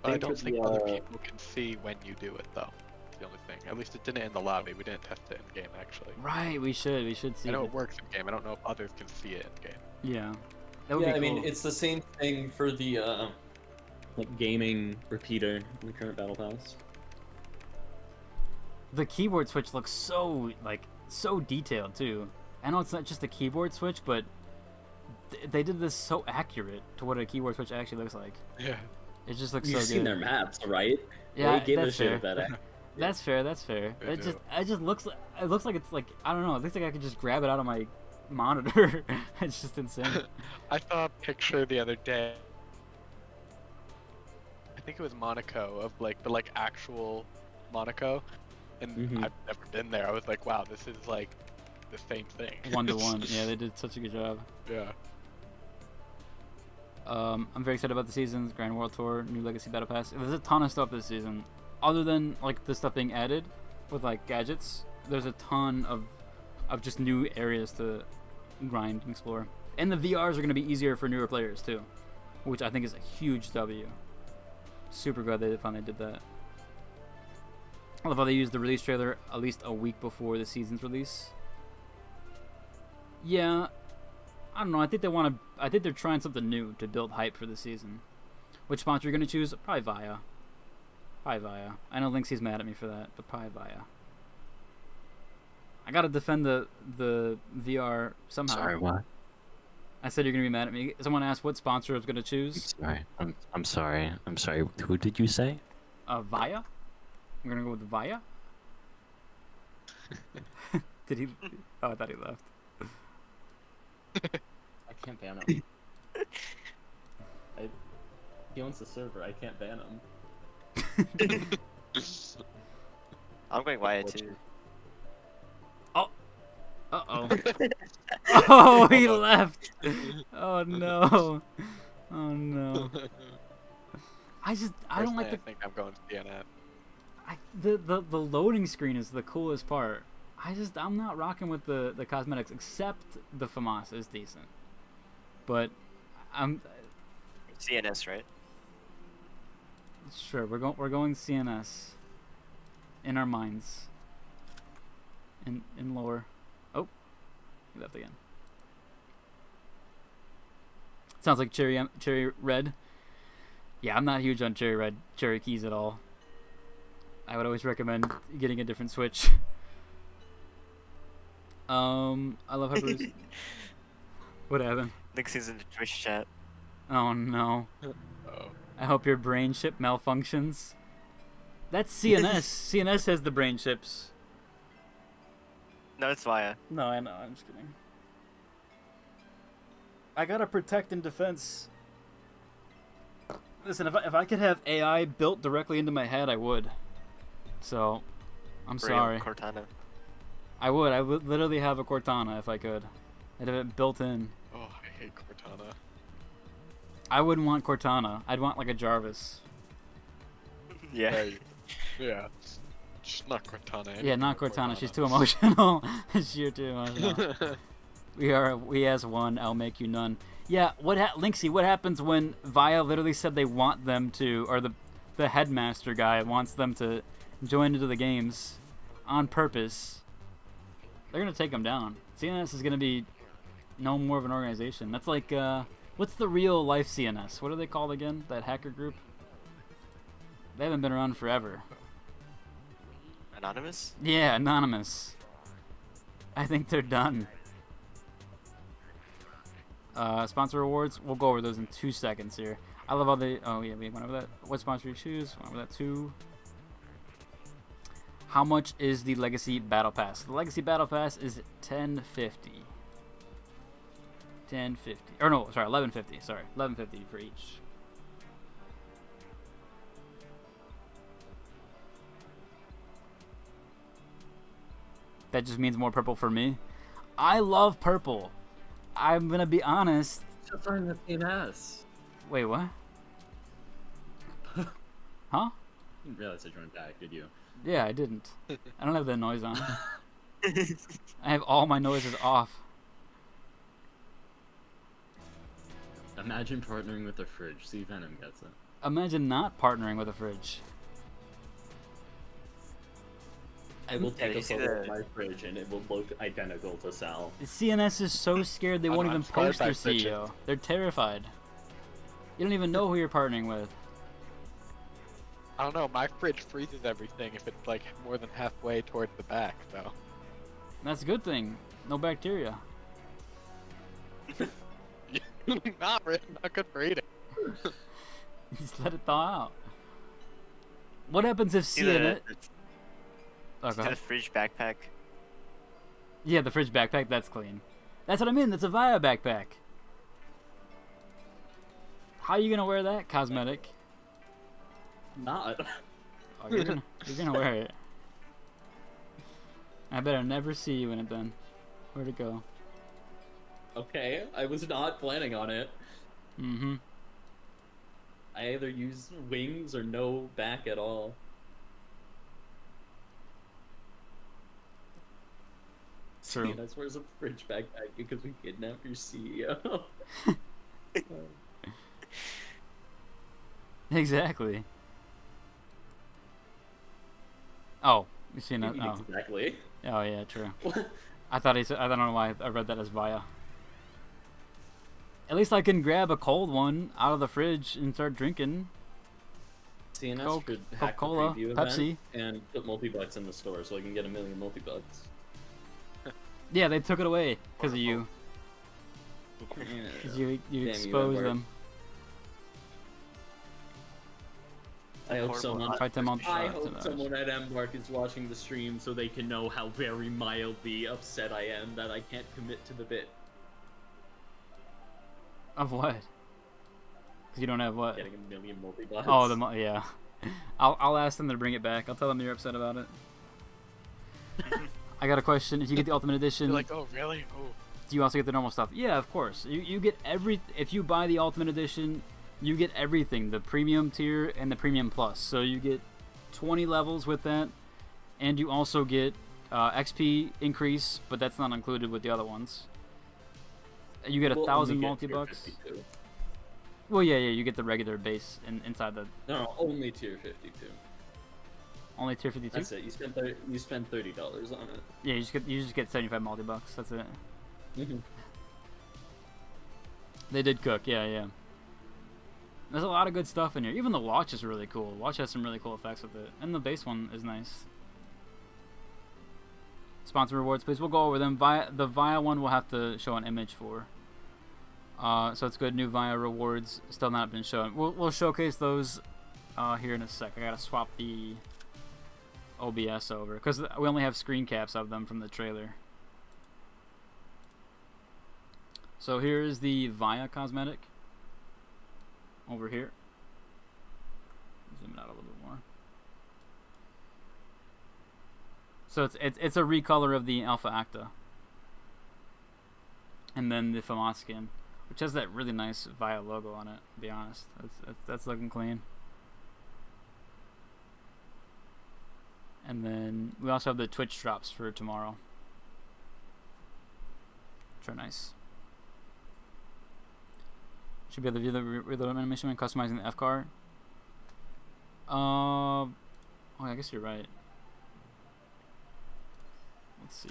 But I don't think other people can see when you do it though. That's the only thing. At least it didn't in the lobby. We didn't test it in game actually. Right, we should see. I know it works in game. I don't know if others can see it in game. Yeah. That would be cool. I mean, it's the same thing for the like gaming repeater in the current battle pass. The keyboard switch looks so detailed too. I know it's not just a keyboard switch, but they did this so accurate to what a keyboard switch actually looks like. Yeah. It just looks You've so good. seen their maps, right? Yeah, they give a that's shit fair. about it. That's fair. That's fair. It just looks like it's like I don't know. It looks like I could just grab it out of my monitor. It's just insane. I saw a picture the other day. I think it was Monaco of the actual Monaco, and I've never been there. I was like, wow, this is like the same thing. 1-to-1. Yeah, they did such a good job. Yeah. I'm very excited about the seasons, Grand World Tour, new Legacy Battle Pass. There's a ton of stuff this season. Other than like the stuff being added with like gadgets, there's a ton of just new areas to grind and explore. And the VRs are going to be easier for newer players too, which I think is a huge W. Super glad they finally did that. I love how they used the release trailer at least a week before the season's release. Yeah, I don't know. I think they're trying something new to build hype for the season. Which sponsor you're gonna choose? Probably Via. I know Lynxie's mad at me for that, but probably Via. I gotta defend the VR somehow. Sorry, what? I said you're gonna be mad at me. Someone asked what sponsor I was gonna choose. Sorry. I'm sorry. I'm sorry. Who did you say? Via. I'm gonna go with Via. Did he? Oh, I thought he left. I can't ban him. He owns the server. I can't ban him. I'm going Wyatt too. Uh-oh. Oh, he left. Oh, no. Oh, no. I don't like I think I'm going to DNF. the loading screen is the coolest part. I'm not rocking with the cosmetics, except the FAMAS is decent. But I'm CNS, right? sure we're going CNS in our minds. In lore. Oh, he left again. Sounds like cherry red. Yeah, I'm not huge on cherry keys at all. I would always recommend getting a different switch. I love how Bruce. What happened? Nixie's in the Twitch chat. Oh no. Oh. I hope your brain chip malfunctions. That's CNS. CNS has the brain chips. No, it's Via. No, I know. I'm just kidding. I gotta protect and defense. Listen, if I could have AI built directly into my head, I would. So, I'm sorry. Cortana. I would literally have a Cortana if I could. I'd have it built in. Oh, I hate Cortana. I wouldn't want Cortana. I'd want like a Jarvis. Yeah. Hey, yeah. Just not Cortana. Yeah, not Cortana. She's too emotional. She's too emotional. We as one. I'll make you none. Yeah. Linksy? What happens when Via literally said they want them to, or the headmaster guy wants them to join into the games on purpose? They're gonna take them down. CNS is gonna be no more of an organization. That's like what's the real life CNS? What are they called again? That hacker group? They haven't been around forever. Anonymous? Yeah, Anonymous. I think they're done. Sponsor rewards. We'll go over those in 2 seconds here. I love all the. Oh yeah, we went over that. What sponsor you choose? Went over that too. How much is the Legacy Battle Pass? The Legacy Battle Pass is $10.50. $10.50. Or no, sorry, $11.50. Sorry, $11.50 for each. That just means more purple for me. I love purple. I'm gonna be honest. Just on the CNS. Wait, what? Huh? You didn't realize I joined back, did you? Yeah, I didn't. I don't have the noise on. I have all my noises off. Imagine partnering with a fridge. See if Venom gets it. Imagine not partnering with a fridge. I will take a photo of my fridge and it will look identical to Sal. The CNS is so scared they won't even post their CEO. They're terrified. You don't even know who you're partnering with. I don't know, my fridge freezes everything if it's like more than halfway towards the back, so. That's a good thing. No bacteria. Not good for eating. Just let it thaw out. What happens if CNS... The fridge backpack. Yeah, the fridge backpack, that's clean. That's what I mean, that's a Via backpack. How are you gonna wear that, Cosmetic? Not. Oh, you're gonna wear it. I better never see you in it then. Where'd it go? Okay, I was not planning on it. Mm-hmm. I either use wings or no back at all. True. That's where's a fridge backpack because we kidnapped your CEO. Exactly. Oh, you seen that? Oh. Exactly. Oh yeah, true. I thought he said. I don't know why I read that as Via. At least I can grab a cold one out of the fridge and start drinking. CNS Coke, could hack the Coca-Cola, preview Pepsi, event and put multi-bucks in the store so I can get 1 million multi-bucks. Yeah, they took it away because of you. Yeah. 'Cause you Damn, exposed Embark. them. I hope someone. Fight them on I to hope match. someone at Embark is watching the stream so they can know how very mildly upset I am that I can't commit to the bit. Of what? Because you don't have what? Getting a million multi-bots. Oh, yeah. I'll ask them to bring it back. I'll tell them you're upset about it. I got a question. If you get the Ultimate Edition, You're like, oh really? Oh. do you also get the normal stuff? Yeah, of course. You get if you buy the Ultimate Edition, you get everything, the Premium tier and the Premium Plus. So you get 20 levels with that, and you also get XP increase, but that's not included with the other ones. You get 1,000 multi-bucks. Well, yeah, you get the regular base inside the... No, only tier 52. Only tier 52? That's it. You spend $30 on it. Yeah, you just get 75 multi-bucks. That's it. Mhm. They did cook, yeah. There's a lot of good stuff in here. Even the watch is really cool. The watch has some really cool effects with it. And the base one is nice. Sponsor rewards, please. We'll go over them. The Via one we'll have to show an image for. So it's good. New Via rewards still not been shown. We'll showcase those here in a sec. I gotta swap the OBS over because we only have screen caps of them from the trailer. So here's the Via cosmetic over here. Zoom it out a little bit more. So it's a recolor of the Alpha Acta, and then the FAMAS skin, which has that really nice Via logo on it. To be honest, that's looking clean. And then we also have the Twitch drops for tomorrow, which are nice. Should be able to view the reload animation when customizing the F car. Oh, I guess you're right. Let's see.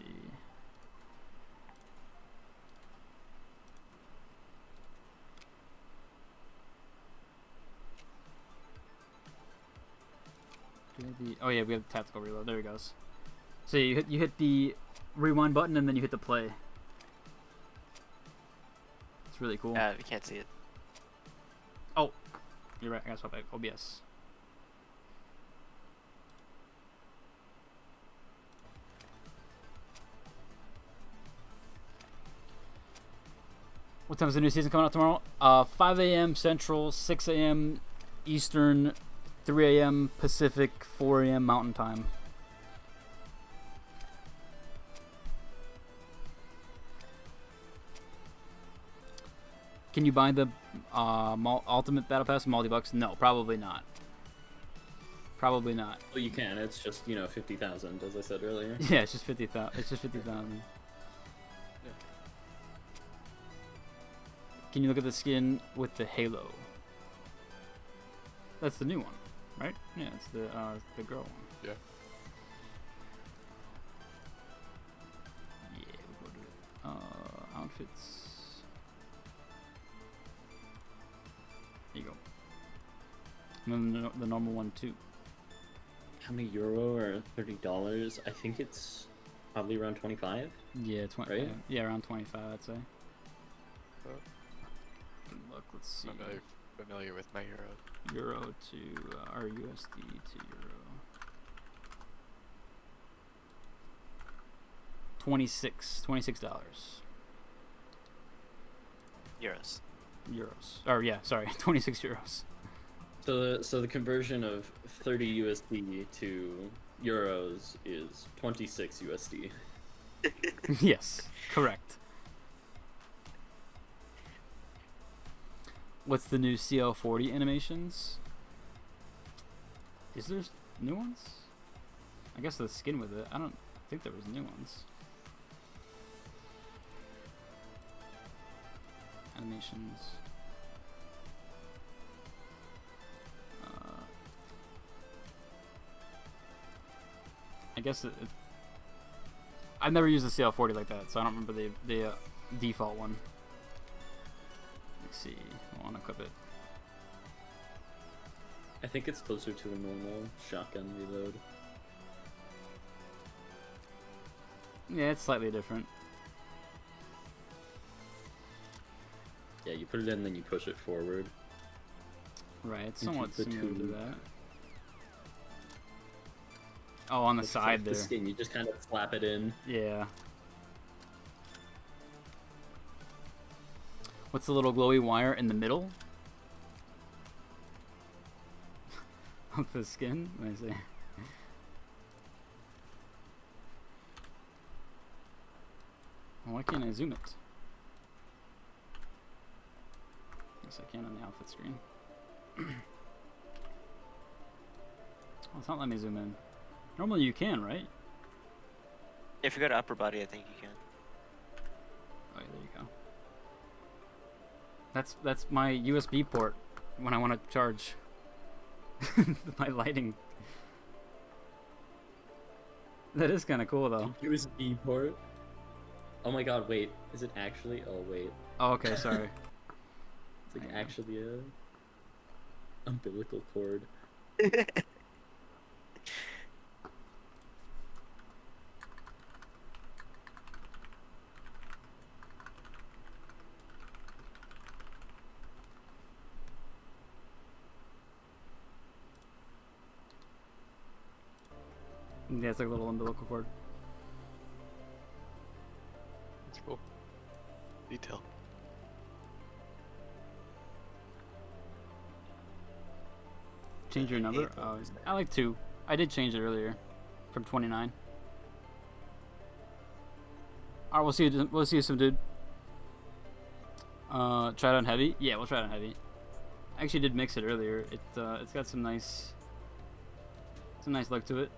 Oh yeah, we have the tactical reload. There he goes. So you hit the rewind button and then you hit the play. It's really cool. We can't see it. Oh, you're right. I gotta swap back OBS. What time is the new season coming out tomorrow? 5 a.m. Central, 6 a.m. Eastern, 3 a.m. Pacific, 4 a.m. Mountain Time. Can you buy the Ultimate Battle Pass multi-bucks? No, probably not. Probably not. Well, you can. It's just 50,000, as I said earlier. Yeah, it's just 50,000. It's just 50,000. Can you look at the skin with the halo? That's the new one, right? Yeah, it's the girl one. Yeah. Yeah, we'll go to outfits. There you go. And then the normal one too. How many euro or $30? I think it's probably around 25. Yeah, 20. Right? Yeah, around 25, I'd say. Look, let's see. I'm not familiar with my euro. Euro to or USD to euro. 26 dollars. Euros. Or yeah, sorry, 26 euros. So the conversion of 30 USD to euros is 26 USD. Yes, correct. What's the new CL40 animations? Is there new ones? I guess the skin with it. I don't think there was new ones. Animations. I guess I've never used the CL40 like that, so I don't remember the default one. Let's see. I want to equip it. I think it's closer to a normal shotgun reload. Yeah, it's slightly different. put it in, then you push it forward. Right, it's You somewhat keep the similar to two- that. Oh, on the It's side like there. the skin, you just kind of slap it in. Yeah. What's the little glowy wire in the middle of the skin? Let me see. Why can't I zoom it? Yes, I can on the outfit screen. Oh, it's not letting me zoom in. Normally you can, right? If you go to upper body, I think you can. Oh, yeah, there you go. That's my USB port when I want to charge my lighting. That is kind of cool though. USB port. Oh my god, wait. Is it actually? Oh, wait. Oh, okay, sorry. It's like actually a umbilical cord. Yeah, it's like a little umbilical cord. That's cool. Detail. Change your number? Oh, I like 2. I did change it earlier from 29. Alright, we'll see you soon, dude. Try it on heavy? Yeah, we'll try it on heavy. I actually did mix it earlier. It's got some nice look to it.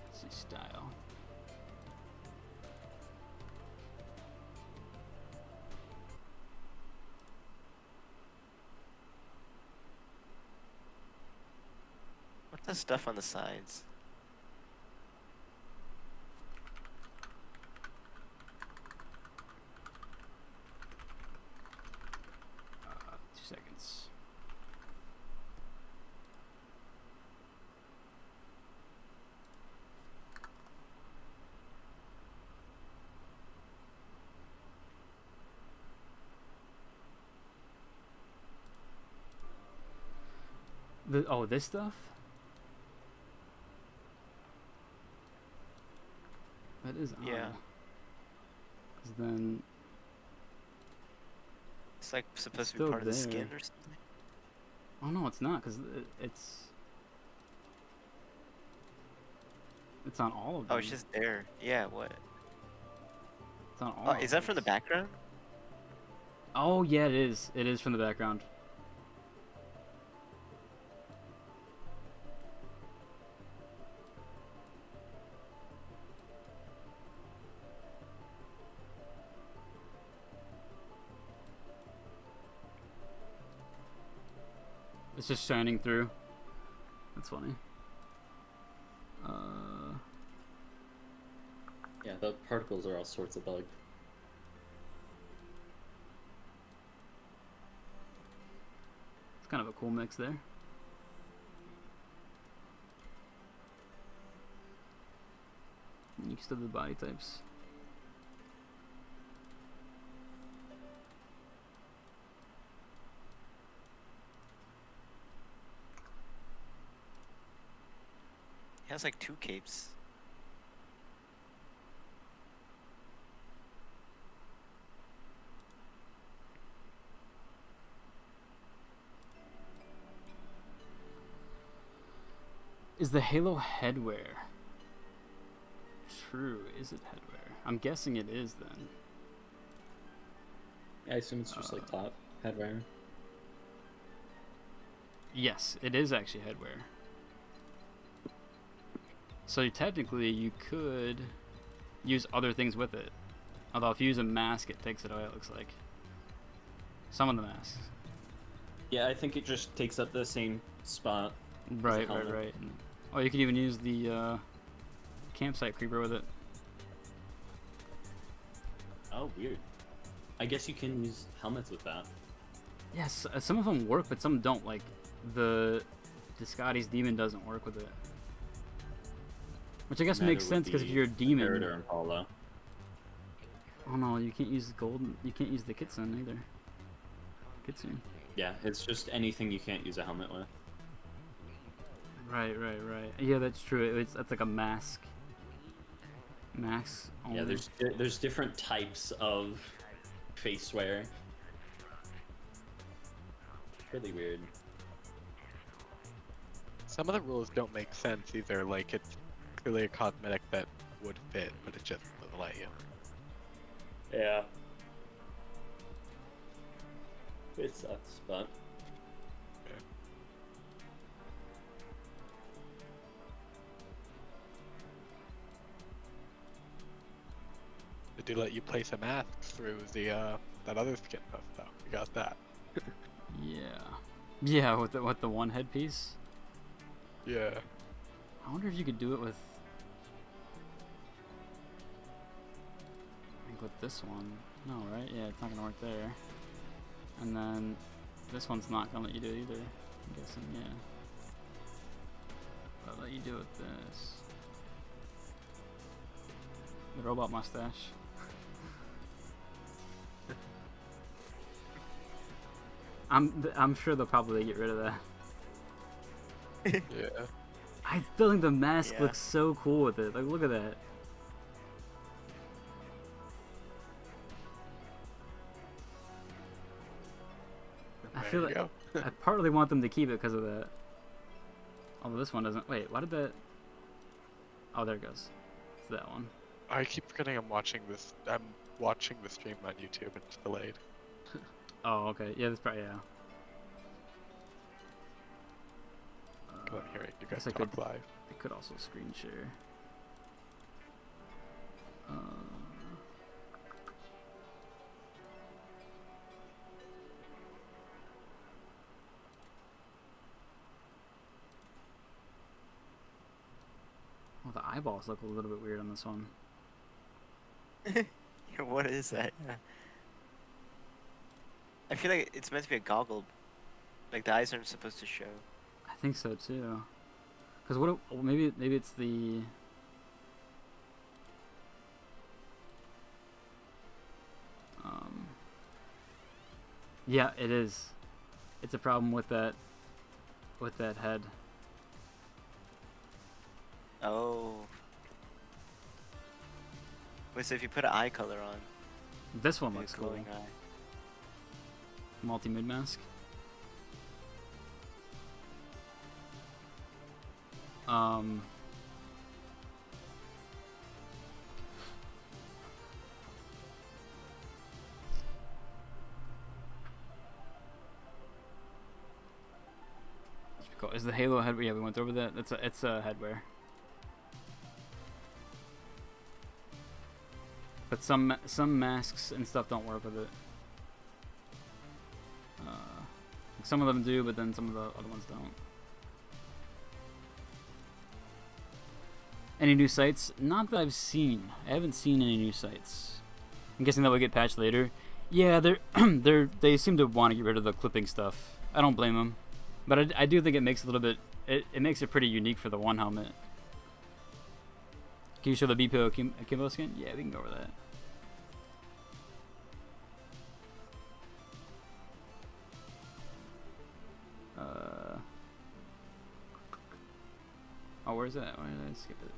Let's see style. What's the stuff on the sides? Uh, 2 seconds. This stuff? That is odd. Yeah. 'Cause then It's like supposed to be still part of the there. skin or something. Oh no, it's not, because it's on all of them. Oh, it's just there. Yeah, what? It's on all. Oh, of is that from the these. background? Oh yeah, it is. It is from the background. It's just shining through. That's funny. Yeah, the particles are all sorts of bugged. It's kind of a cool mix there. Unique to the body types. It has like 2 capes. Is the Halo headwear? True, is it headwear? I'm guessing it is then. I assume it's just like top headwear. Yes, it is actually headwear. So technically you could use other things with it. Although if you use a mask it takes it away, it looks like. Some of the masks. Yeah, I think it just takes up the same spot. Right. Oh, you can even use the campsite creeper with it. Oh, weird. I guess you can use helmets with that. Yes, some of them work, but some don't. Like the Scotty's demon doesn't work with it. Which I guess Neither makes would sense because if the you're a demon. Predator and Paulo. Oh no, you can't use the golden. You can't use the Kitsune either. Kitsune. Yeah, it's just anything you can't use a helmet with. Right. Yeah, that's true. That's like a mask. Mask. Only. Yeah, there's different types of face wear. Really weird. Some of the rules don't make sense either. Like it's clearly a cosmetic that would fit, but it just doesn't let you. Yeah. It sucks, but. They do let you place a mask through the that other skin stuff though. We got that. Yeah, with the one headpiece. Yeah. I wonder if you could do it with. I think with this one. No, right? Yeah, it's not gonna work there. And then this one's not gonna let you do it either. I'm guessing, yeah. But I'll let you do it with this. The robot mustache. I'm sure they'll probably get rid of that. Yeah. I still think the mask Yeah. looks so cool with it. Like, look at that. I feel like I partly want them to keep it because of that. Although this one doesn't. Wait, why did that? Oh, there it goes. It's that one. I keep forgetting I'm watching this. I'm watching the stream on YouTube and it's delayed. Oh, okay. Yeah, that's probably yeah. I'm hearing you guys guess I talk could- live. I could also screen share. Well, the eyeballs look a little bit weird on this one. Yeah, what is that? Yeah. I feel like it's meant to be a goggle. Like the eyes aren't supposed to show. I think so too. Cause what? Well, maybe it's the. Yeah, it is. It's a problem with that. With that head. Oh. Wait, so if you put an eye color on, This one like looks a cool. glowing eye. Multi-mid mask. Cool. Is the Halo head? Yeah, we went over that. It's a headwear. But some masks and stuff don't work with it. Some of them do, but then some of the other ones don't. Any new sites? Not that I've seen. I haven't seen any new sites. I'm guessing that will get patched later. Yeah, they seem to want to get rid of the clipping stuff. I don't blame them, but I do think it makes a little bit. It makes it pretty unique for the one helmet. Can you show the BPO Akimbo skin? Yeah, we can go over that. Oh, where's that? Why did I skip it?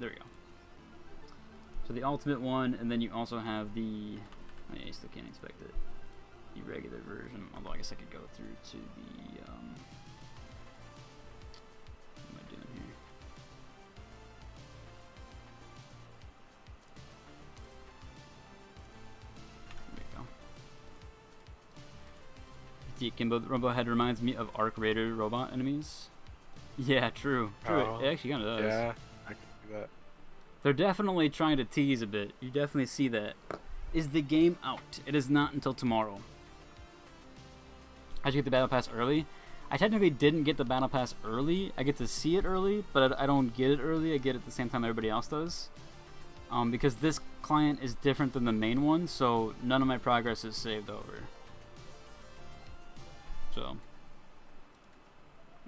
There we go. So the ultimate one, and then you also have the. Oh yeah, you still can't expect it. The regular version. Although I guess I could go through to the. What am I doing here? There we go. The Akimbo Robo head reminds me of Arc Raider robot enemies. Yeah, true. True. Oh, It actually kind of does. Yeah, I can see that. They're definitely trying to tease a bit. You definitely see that. Is the game out? It is not until tomorrow. How'd you get the Battle Pass early? I technically didn't get the Battle Pass early. I get to see it early, but I don't get it early. I get it at the same time everybody else does. Because this client is different than the main one, so none of my progress is saved over. So.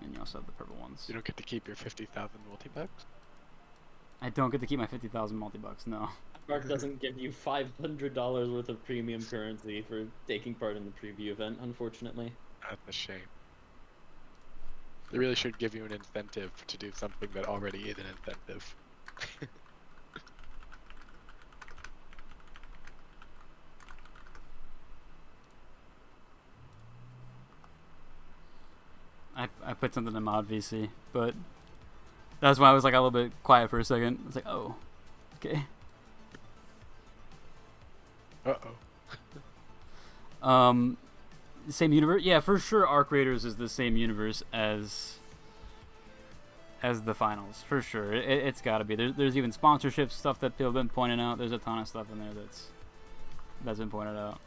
And you also have the purple ones. You don't get to keep your 50,000 multi-bucks? I don't get to keep my 50,000 multi-bucks, no. Mark doesn't give you $500 worth of premium currency for taking part in the preview event, unfortunately. That's a shame. They really should give you an incentive to do something that already is an incentive. I put something in mod VC, but that's why I was like a little bit quiet for a second. It's like, oh, okay. Same universe? Yeah, for sure. Arc Raiders is the same universe as the finals, for sure. It's got to be. There's even sponsorship stuff that people have been pointing out. There's a ton of stuff in there that's been pointed out.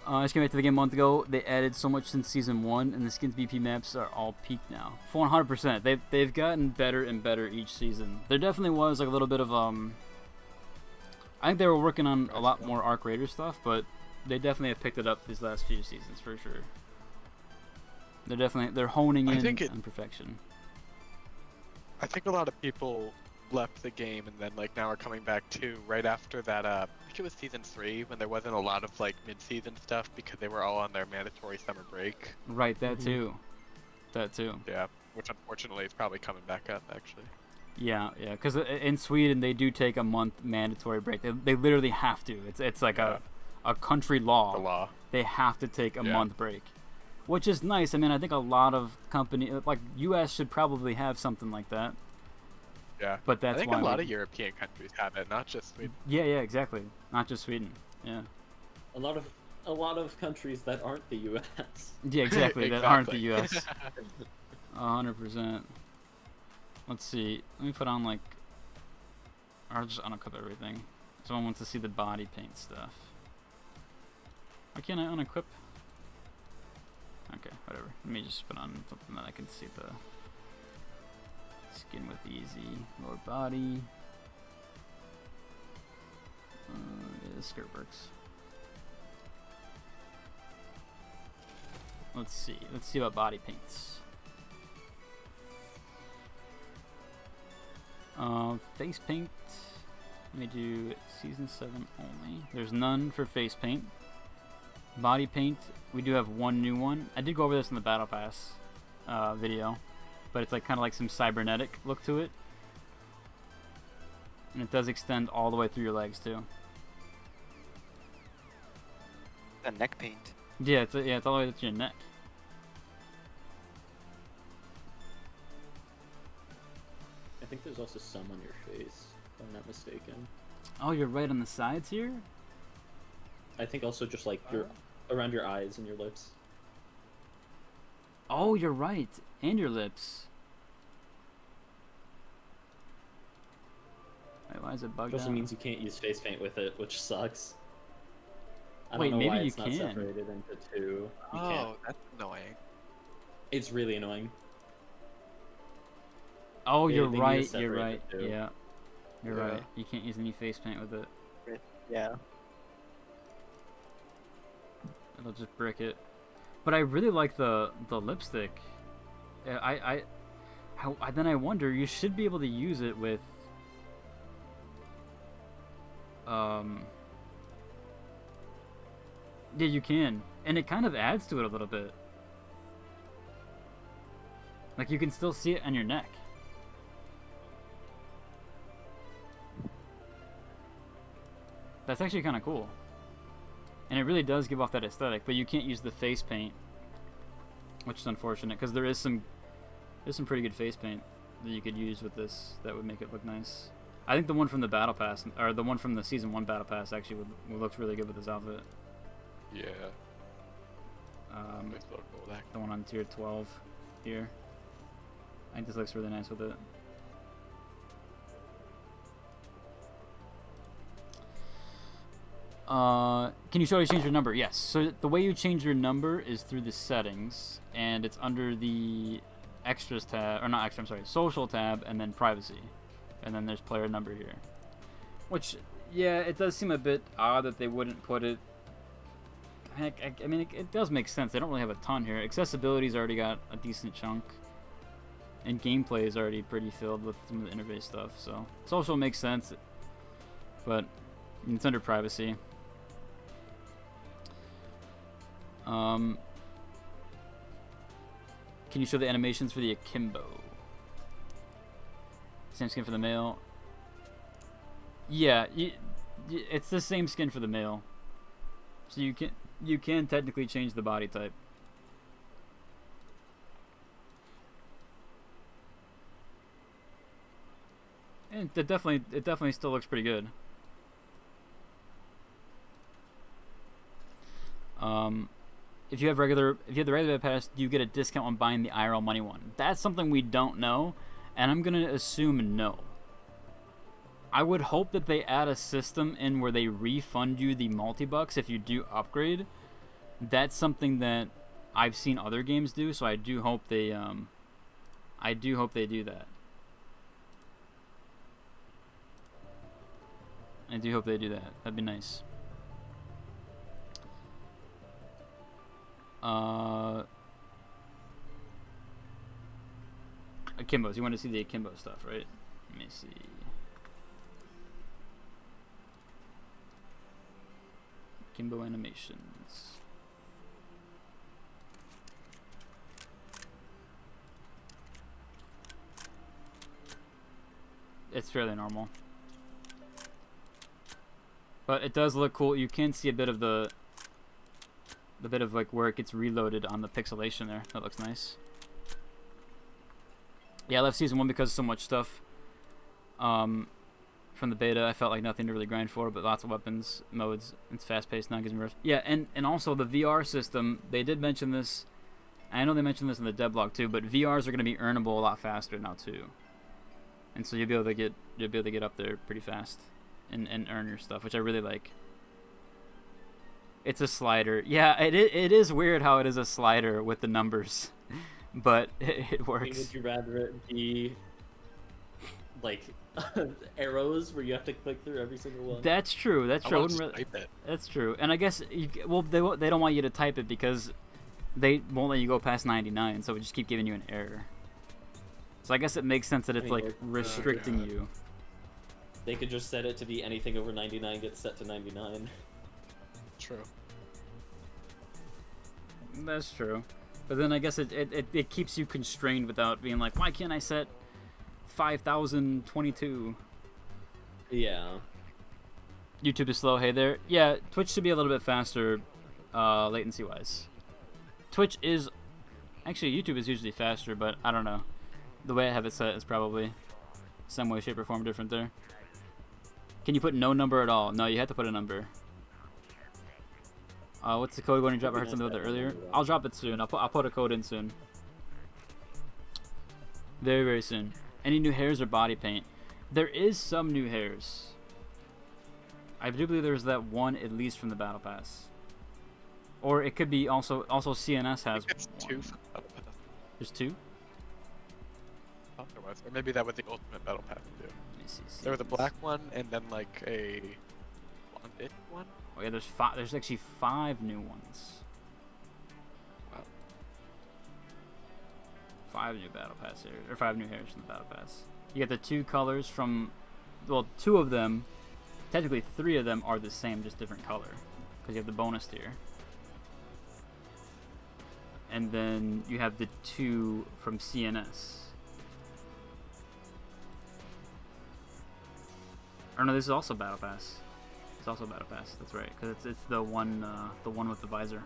I just came back to the game a month ago. They added so much since Season 1, and the skins BP maps are all peaked now. 100%. They've gotten better and better each season. There definitely was like a little bit of I think they were working on a lot more Arc Raider stuff, but they definitely have picked it up these last few seasons for sure. They're honing in on perfection. I think a lot of people left the game and then like now are coming back too right after that I think it was Season 3 when there wasn't a lot of like mid-season stuff because they were all on their mandatory summer break. Right, that too. Yeah, which unfortunately is probably coming back up actually. Yeah, because in Sweden they do take a month mandatory break. They literally have to. It's like a country law. The law. They have to take a month break, which is nice. I mean, I think a lot of companies like US should probably have something like that. Yeah, but that's I think why a lot of European countries have it, not just Sweden. Yeah, exactly. Not just Sweden. Yeah. A lot of countries that aren't the U.S. Yeah, exactly. That aren't the U.S. 100%. Let's see. Let me put on like. I'll just unequip everything. Someone wants to see the body paint stuff. Why can't I unequip? Okay, whatever. Let me just put on something that I can see the. Skin with easy, lower body. Yeah, the skirt works. Let's see about body paints. Face paint. Let me do Season 7 only. There's none for face paint. Body paint, we do have one new one. I did go over this in the Battle Pass video. But it's like kind of like some cybernetic look to it, and it does extend all the way through your legs too. A neck paint. Yeah, it's all the way to your neck. I think there's also some on your face, if I'm not mistaken. Oh, you're right on the sides here. I think also just like your around your eyes and your lips. Oh, you're right. And your lips. Wait, why is it bugged out? It also means you can't use face paint with it, which sucks. I Wait, don't know maybe why you it's not can. separated into two. You can't. That's annoying. It's really annoying. Oh, They you're need to right. separate You're right. the two. Yeah. You're Yeah. right. You can't use any face paint with it. Yeah. It'll just brick it. But I really like the lipstick. Yeah, then I wonder, you should be able to use it with yeah, you can. And it kind of adds to it a little bit. Like you can still see it on your neck. That's actually kind of cool. And it really does give off that aesthetic, but you can't use the face paint, which is unfortunate because there's some pretty good face paint that you could use with this that would make it look nice. I think the one from the Battle Pass, or the one from the Season 1 Battle Pass, actually would look really good with this outfit. Yeah. Nice logo, the one on tier 12 here. I think this looks really nice with it. Can you show how you change your number? Yes. So the way you change your number is through the settings, and it's under the extras tab, or not extra, I'm sorry, social tab, and then privacy. And then there's player number here. Which, yeah, it does seem a bit odd that they wouldn't put it I mean, it does make sense. They don't really have a ton here. Accessibility's already got a decent chunk. And gameplay is already pretty filled with some of the interface stuff. So social makes sense. But it's under privacy. Can you show the animations for the Akimbo? Same skin for the male. Yeah, it's the same skin for the male. So you can technically change the body type. And it definitely still looks pretty good. If you have the regular pass, do you get a discount when buying the IRL money one? That's something we don't know, and I'm gonna assume no. I would hope that they add a system in where they refund you the multi-bucks if you do upgrade. That's something that I've seen other games do, so I do hope they do that. I do hope they do that. That'd be nice. Akimbos. You want to see the Akimbo stuff, right? Let me see. Akimbo animations. It's fairly normal. But it does look cool. You can see a bit of the bit of like where it gets reloaded on the pixelation there. That looks nice. Yeah, I left season 1 because of so much stuff. From the beta, I felt like nothing to really grind for, but lots of weapons, modes. It's fast-paced, not gives me rush. Yeah, and also the VR system. They did mention this. I know they mentioned this in the devlog too, but VRs are going to be earnable a lot faster now too. And so you'll be able to get up there pretty fast and earn your stuff, which I really like. It's a slider. Yeah, it is weird how it is a slider with the numbers, but it works. I mean, would you rather it be like arrows where you have to click through every single one? That's true. That's true. Type it. That's true. And I guess they don't want you to type it because they won't let you go past 99, so it would just keep giving you an error. So I guess it makes sense that it's like restricting you. They could just set it to be anything over 99 gets set to 99. True. That's true. But then I guess it keeps you constrained without being like, why can't I set 5022? Yeah. YouTube is slow. Hey there. Yeah, Twitch should be a little bit faster latency wise. Twitch is actually, YouTube is usually faster, but I don't know. The way I have it set is probably some way, shape, or form different there. Can you put no number at all? No, you have to put a number. What's the code going to drop? I heard something about that earlier. I'll drop it soon. I'll put a code in soon. Very, very soon. Any new hairs or body paint? There is some new hairs. I do believe there's that one at least from the Battle Pass. Or it could be also CNS has it's one. 2 from the Battle Pass. There's 2? I thought there was. Or maybe that was the Ultimate Battle Pass too. Let me see. There was a black one and then like a blondish one. Oh yeah, there's actually 5 new ones. Wow. 5 new Battle Pass hairs, or 5 new hairs from the Battle Pass. You get the 2 colors from, well, 2 of them, technically 3 of them are the same, just different color, because you have the bonus tier. And then you have the 2 from CNS. Or no, this is also Battle Pass. It's also Battle Pass. That's right, because it's the one with the visor.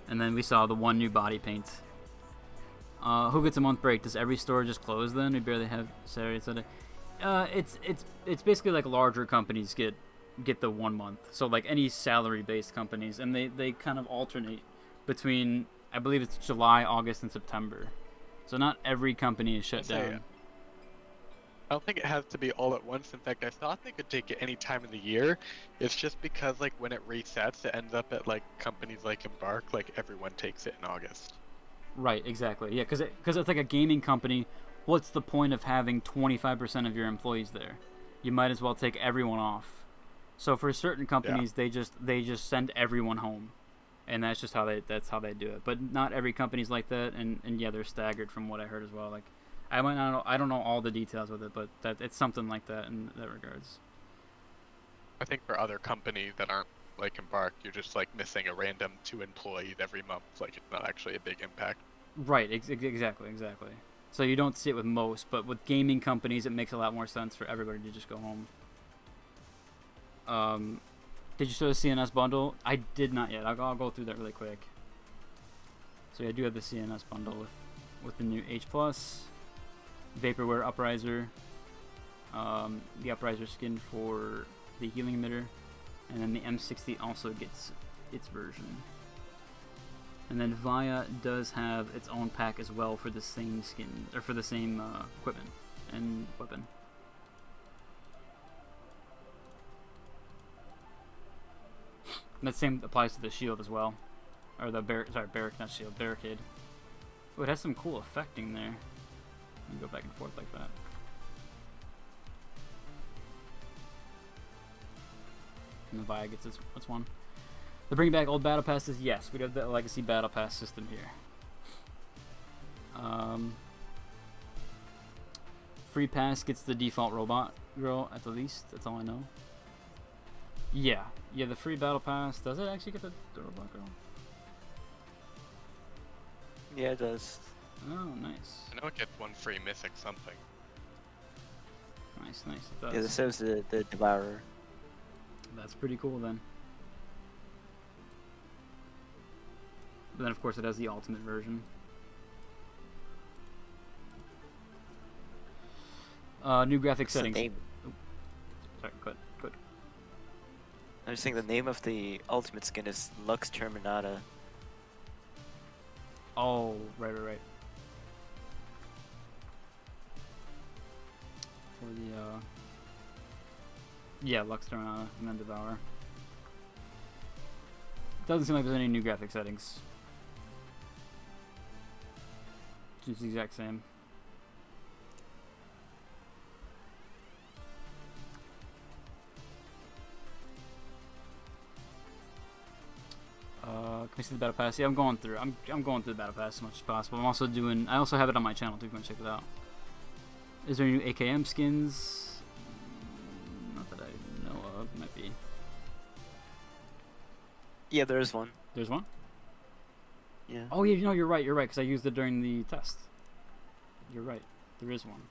And then we saw the 1 new body paint. Who gets a month break? Does every store just close then? We barely have Saturday and Sunday. It's basically like larger companies get the 1 month. So like any salary-based companies, and they kind of alternate between, I believe it's July, August, and September. So not every company is shut down. I don't think it has to be all at once. In fact, I thought they could take it any time of the year. It's just because like when it resets, it ends up at like companies like Embark, like everyone takes it in August. Right, exactly. Yeah, because it's like a gaming company. What's the point of having 25% of your employees there? You might as well take everyone off So for certain companies, they just send everyone home, and that's just how they do it. But not every company's like that, and yeah, they're staggered from what I heard as well. Like, I don't know all the details with it, but that it's something like that in that regards. I think for other companies that aren't like Embark, you're just like missing a random 2 employees every month. Like it's not actually a big impact. Right. Exactly. So you don't see it with most, but with gaming companies, it makes a lot more sense for everybody to just go home. Did you show the CNS bundle? I did not yet. I'll go through that really quick. So yeah, I do have the CNS bundle with the new H+, Vaporware Upriser, the Upriser skin for the healing emitter, and then the M60 also gets its version. And then Via does have its own pack as well for the same skin, or for the same equipment and weapon. And that same applies to the shield as well, or the barricade. Oh, it has some cool effecting there. You go back and forth like that. And the Via gets its one. They're bringing back old battle passes. Yes, we have the legacy battle pass system here. Free pass gets the default robot girl at the least. That's all I know. Yeah, the free battle pass. Does it actually get the robot girl? Yeah, it does. Oh, nice. I know it gets 1 free missing something. Nice. It does. Yeah, this shows the Devourer. That's pretty cool then. But then, of course, it has the ultimate version. New graphic settings. Name? Oh, sorry, go ahead. I was saying the name of the ultimate skin is Lux Terminata. Oh, right. For the, yeah, Lux Terminata and then Devour. Doesn't seem like there's any new graphic settings. Just the exact same. Can we see the battle pass? Yeah, I'm going through. I'm going through the battle pass as much as possible. I also have it on my channel too if you want to check it out. Is there any new AKM skins? Not that I know of. Might be. Yeah, there is one. There's one? Yeah. Oh yeah, you're right, because I used it during the test. You're right. There is one.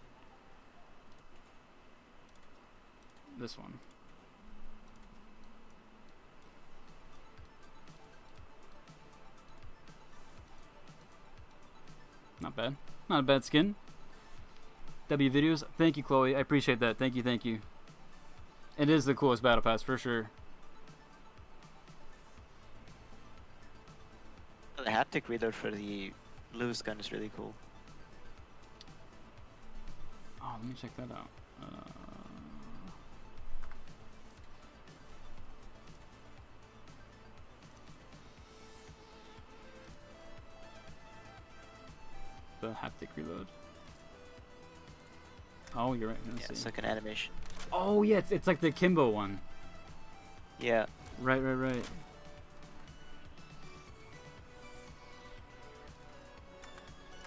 This one. Not bad. Not a bad skin. W videos. Thank you, Chloe. I appreciate that. Thank you. It is the coolest battle pass for sure. The haptic reader for the loose gun is really cool. Oh, let me check that out. The haptic reload. Oh, you're right. Yeah, it's like an animation. Oh yeah, it's like the Kimbo one. Yeah. Right.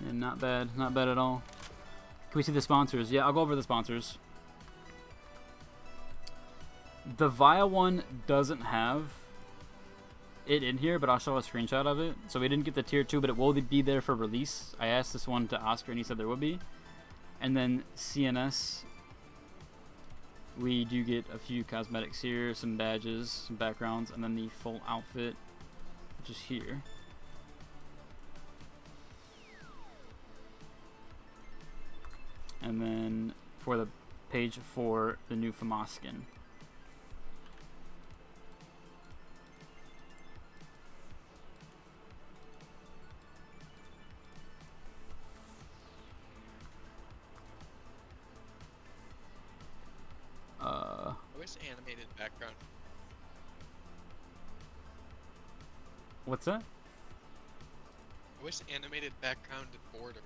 Yeah, not bad at all. Can we see the sponsors? Yeah, I'll go over the sponsors. The Via one doesn't have it in here, but I'll show a screenshot of it. So we didn't get the tier 2, but it will be there for release. I asked this one to Oscar and he said there would be. And then CNS, we do get a few cosmetics here, some badges, some backgrounds, and then the full outfit, which is here. And then for the page 4, the new FAMAS skin. I wish animated background. What's that? I wish animated background border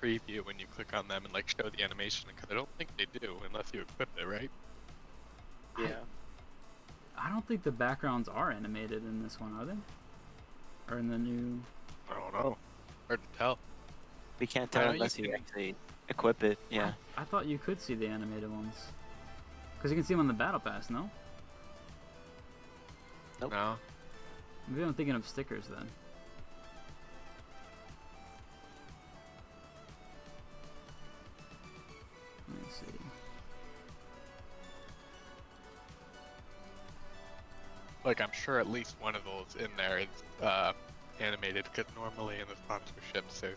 preview when you click on them and like show the animation, because I don't think they do unless you equip it, right? Yeah. don't think the backgrounds are animated in this one, are they? Or in the new... I don't know. Hard to tell. We can't I tell know unless you you can- actually equip it. Yeah. I thought you could see the animated ones. Because you can see them on the Battle Pass, no? Nope. No. Maybe I'm thinking of stickers then. Let me see. Like, I'm sure at least one of those in there is animated, because normally in the sponsorships there's...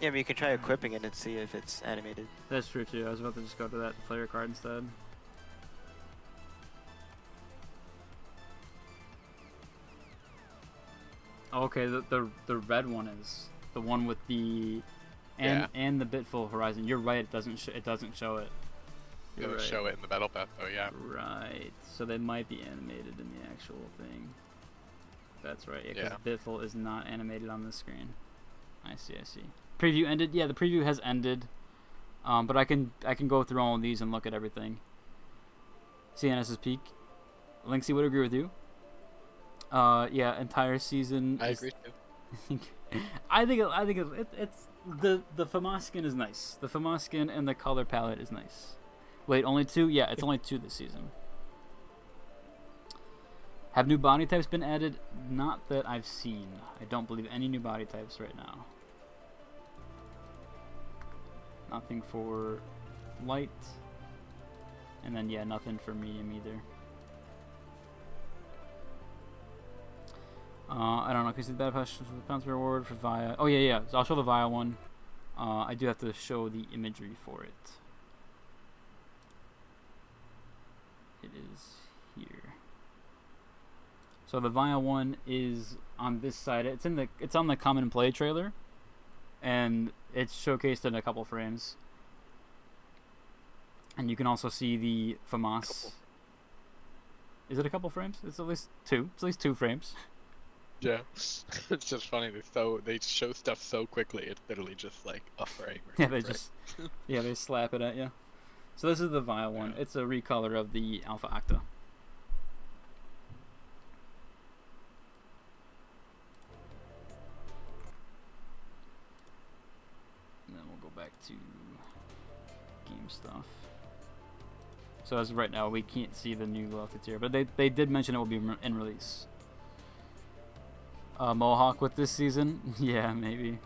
Yeah, but you can try equipping it and see if it's animated. That's true too. I was about to just go to that player card instead. Okay, the red one is the one with the and the Bitful Horizon. You're right. It doesn't show it. It You're doesn't right. show it in the Battle Pass, though, yeah. Right. So they might be animated in the actual thing. That's right. Yeah, because Bitful is not animated on the screen. I see. Preview ended. Yeah, the preview has ended. But I can go through all of these and look at everything. CNS's peak. Linksy would agree with you. Yeah, entire season. I agree too. I think it's the FAMAS skin is nice. The FAMAS skin and the color palette is nice. Wait, only 2? Yeah, it's only 2 this season. Have new body types been added? Not that I've seen. I don't believe any new body types right now. Nothing for light. And then, yeah, nothing for medium either. I don't know, because the Battle Pass pounds reward for Via. Oh, yeah. So I'll show the Via one. I do have to show the imagery for it. It is here. So the Via one is on this side. It's on the Common Play trailer, and it's showcased in a couple frames. And you can also see the FAMAS. Is it a couple frames? It's at least 2. It's at least 2 frames. Yeah, it's just funny. They show stuff so quickly. It's literally just like a frame. Yeah, they slap it at you. So this is the Vile one. It's a recolor of the Alpha Octa. And then we'll go back to game stuff. So as of right now, we can't see the new loyalty tier, but they did mention it will be in release. Mohawk with this season? Yeah, maybe.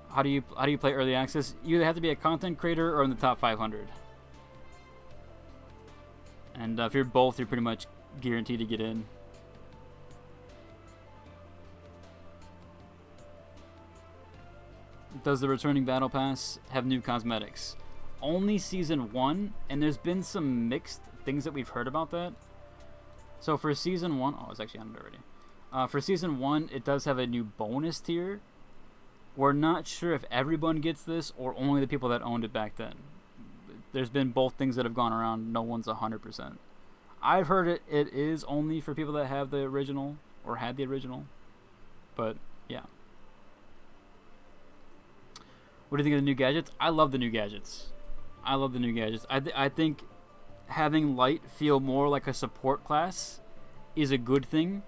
How do you play early access? You either have to be a content creator or in the top 500. And if you're both, you're pretty much guaranteed to get in. Does the returning Battle Pass have new cosmetics? Only Season 1, and there's been some mixed things that we've heard about that. So for Season 1... Oh, it's actually on it already. For Season 1, it does have a new bonus tier. We're not sure if everyone gets this or only the people that owned it back then. There's been both things that have gone around. No one's 100%. I've heard it is only for people that have the original or had the original. But, yeah. What do you think of the new gadgets? I love the new gadgets. I think having Light feel more like a support class is a good thing.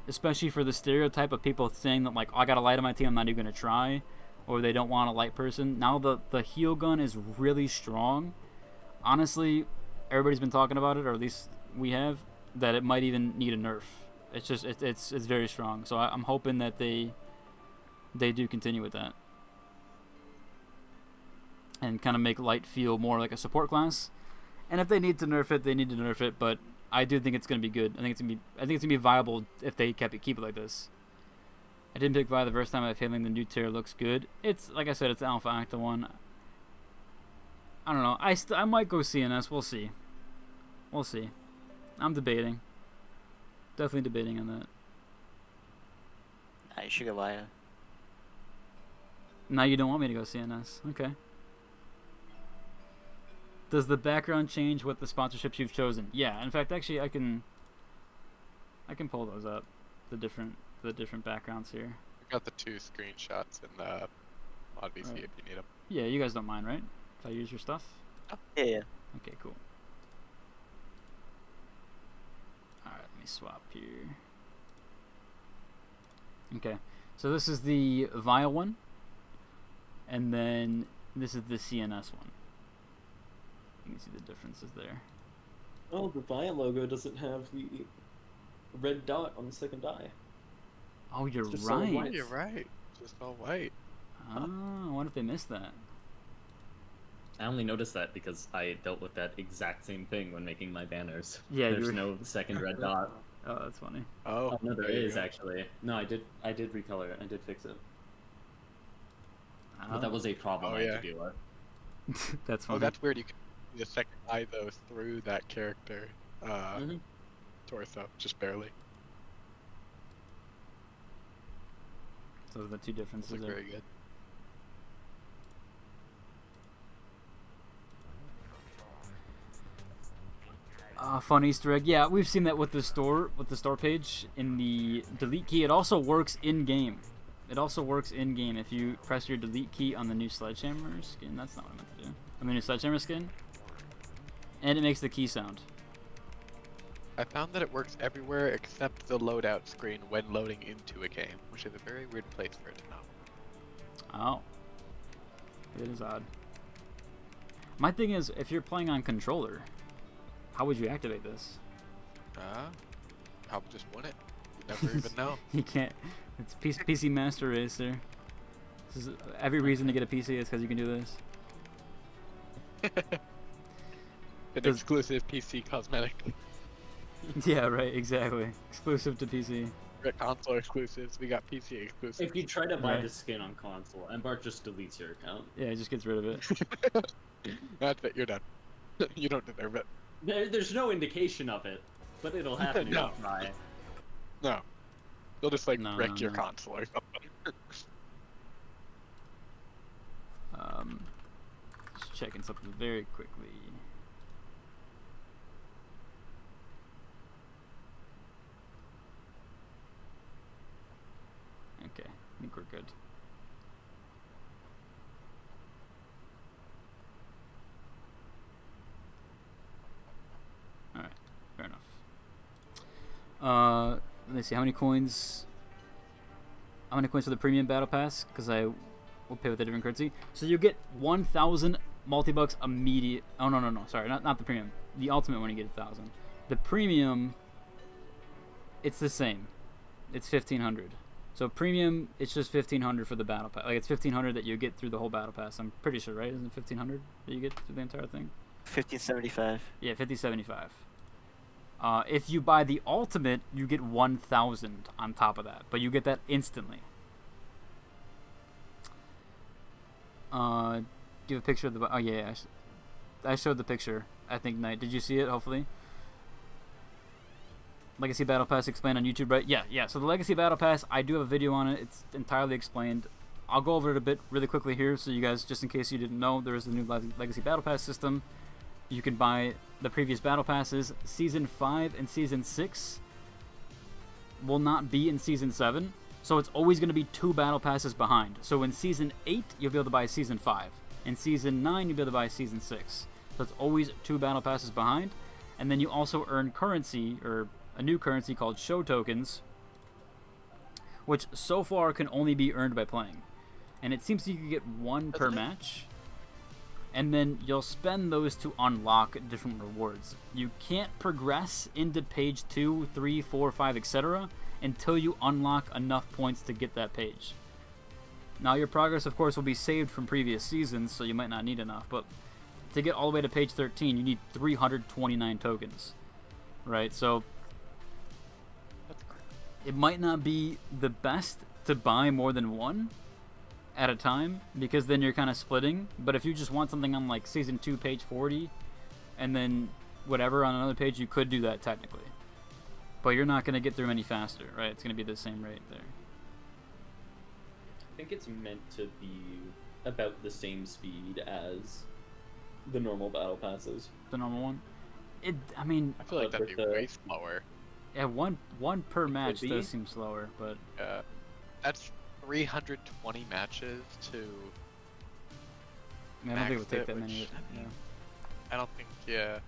Especially for the stereotype of people saying that, like, oh, I got a light on my team, I'm not even going to try. Or they don't want a light person. Now the heal gun is really strong. Honestly, everybody's been talking about it, or at least we have, that it might even need a nerf. It's just, it's very strong. So I'm hoping that they do continue with that. And kind of make Light feel more like a support class. And if they need to nerf it, they need to nerf it, but... I do think it's gonna be good. I think it's gonna be viable if they keep it like this. I didn't pick Vi the first time. I have a feeling the new tier looks good. It's like I said, it's the Alpha Acta one. I don't know. I might go CNS. We'll see. I'm debating. Definitely debating on that. You should go Via. Now you don't want me to go CNS. Okay. Does the background change with the sponsorships you've chosen? Yeah, in fact, actually, I can pull those up, the different backgrounds here. I got the 2 screenshots in the mod VC if you need them. Yeah, you guys don't mind, right? If I use your stuff? Yeah. Okay, cool. swap here. Okay, so this is the Vile one, and then this is the CNS one. You can see the differences there. Oh, the Via logo doesn't have the red dot on the second die. Oh, you're It's just all right. white. You're right. Just all white. Oh, I wonder if they missed that. I only noticed that because I dealt with that exact same thing when making my banners. Yeah, There's you were... no second red dot. Oh, that's funny. Oh, No, there you is go. actually. No, I did recolor it. I did fix it. But Oh. that was a problem Oh, I had yeah. to deal with. That's funny. Oh, that's weird. You can see the second eye though through that character torso, just barely. So the two differences Looks there. very good. Fun Easter egg. Yeah, we've seen that with the store page in the delete key. It also works in game. It also works in game if you press your delete key on the new Sledgehammer skin. That's not what I meant to do. On the new Sledgehammer skin, and it makes the key sound. I found that it works everywhere except the loadout screen when loading into a game, which is a very weird place for it to know. Oh, it is odd. My thing is, if you're playing on controller, how would you activate this? I'll just win it. You never even know. You can't. It's PC Master Racer. This is every reason to get a PC is because you can do this. An exclusive PC cosmetic. Yeah, right. Exactly. Exclusive to PC. We got console exclusives. We got PC exclusives. If you try to buy Right. the skin on console, Embark just deletes your account. Yeah, it just gets rid of it. That's it. You're done. You don't deserve it. There's no indication of it, but it'll happen if No. you try. No. They'll just like No, wreck no, your no. console or something. Just checking something very quickly. Okay, I think we're good. Alright, fair enough. Let me see, how many coins for the premium battle pass? Because I will pay with a different currency. So you get 1,000 multi-bucks immediate. Oh, no. Sorry, not the premium. The ultimate one you get 1,000. The premium, it's the same. It's 1,500. So premium, it's just 1,500 for the battle pass. Like, it's 1,500 that you get through the whole battle pass. I'm pretty sure, right? Isn't it 1,500 that you get through the entire thing? 1575. Yeah, 5075. If you buy the ultimate, you get 1,000 on top of that, but you get that instantly. Do you have a picture of the? Oh yeah, I showed the picture. I think Knight. Did you see it? Hopefully. Legacy Battle Pass explained on YouTube, right? Yeah. So the Legacy Battle Pass, I do have a video on it. It's entirely explained. I'll go over it a bit really quickly here, so you guys, just in case you didn't know, there is the new Legacy Battle Pass system. You can buy the previous Battle Passes. Season 5 and Season 6 will not be in Season 7, so it's always going to be 2 Battle Passes behind. So in Season 8, you'll be able to buy Season 5. In Season 9, you'll be able to buy Season 6. So it's always 2 Battle Passes behind. And then you also earn currency, or a new currency called show tokens, which so far can only be earned by playing. And it seems you can get 1 per match. And then you'll spend those to unlock different rewards. You can't progress into page 2, 3, 4, 5, etc. until you unlock enough points to get that page. Now your progress, of course, will be saved from previous seasons, so you might not need enough, but to get all the way to page 13, you need 329 tokens. Right, so it might not be the best to buy more than 1 at a time, because then you're kind of splitting. But if you just want something on like Season 2, page 40, and then whatever on another page, you could do that technically. But you're not going to get through any faster, right? It's going to be the same rate there. I think it's meant to be about the same speed as the normal battle passes. The normal one? I mean... I feel like that'd be way slower. Yeah, one per match be. does seem slower, but... That's 320 matches to... I, mean, I don't think it would max take it, that many. which, Yeah. I don't think, yeah.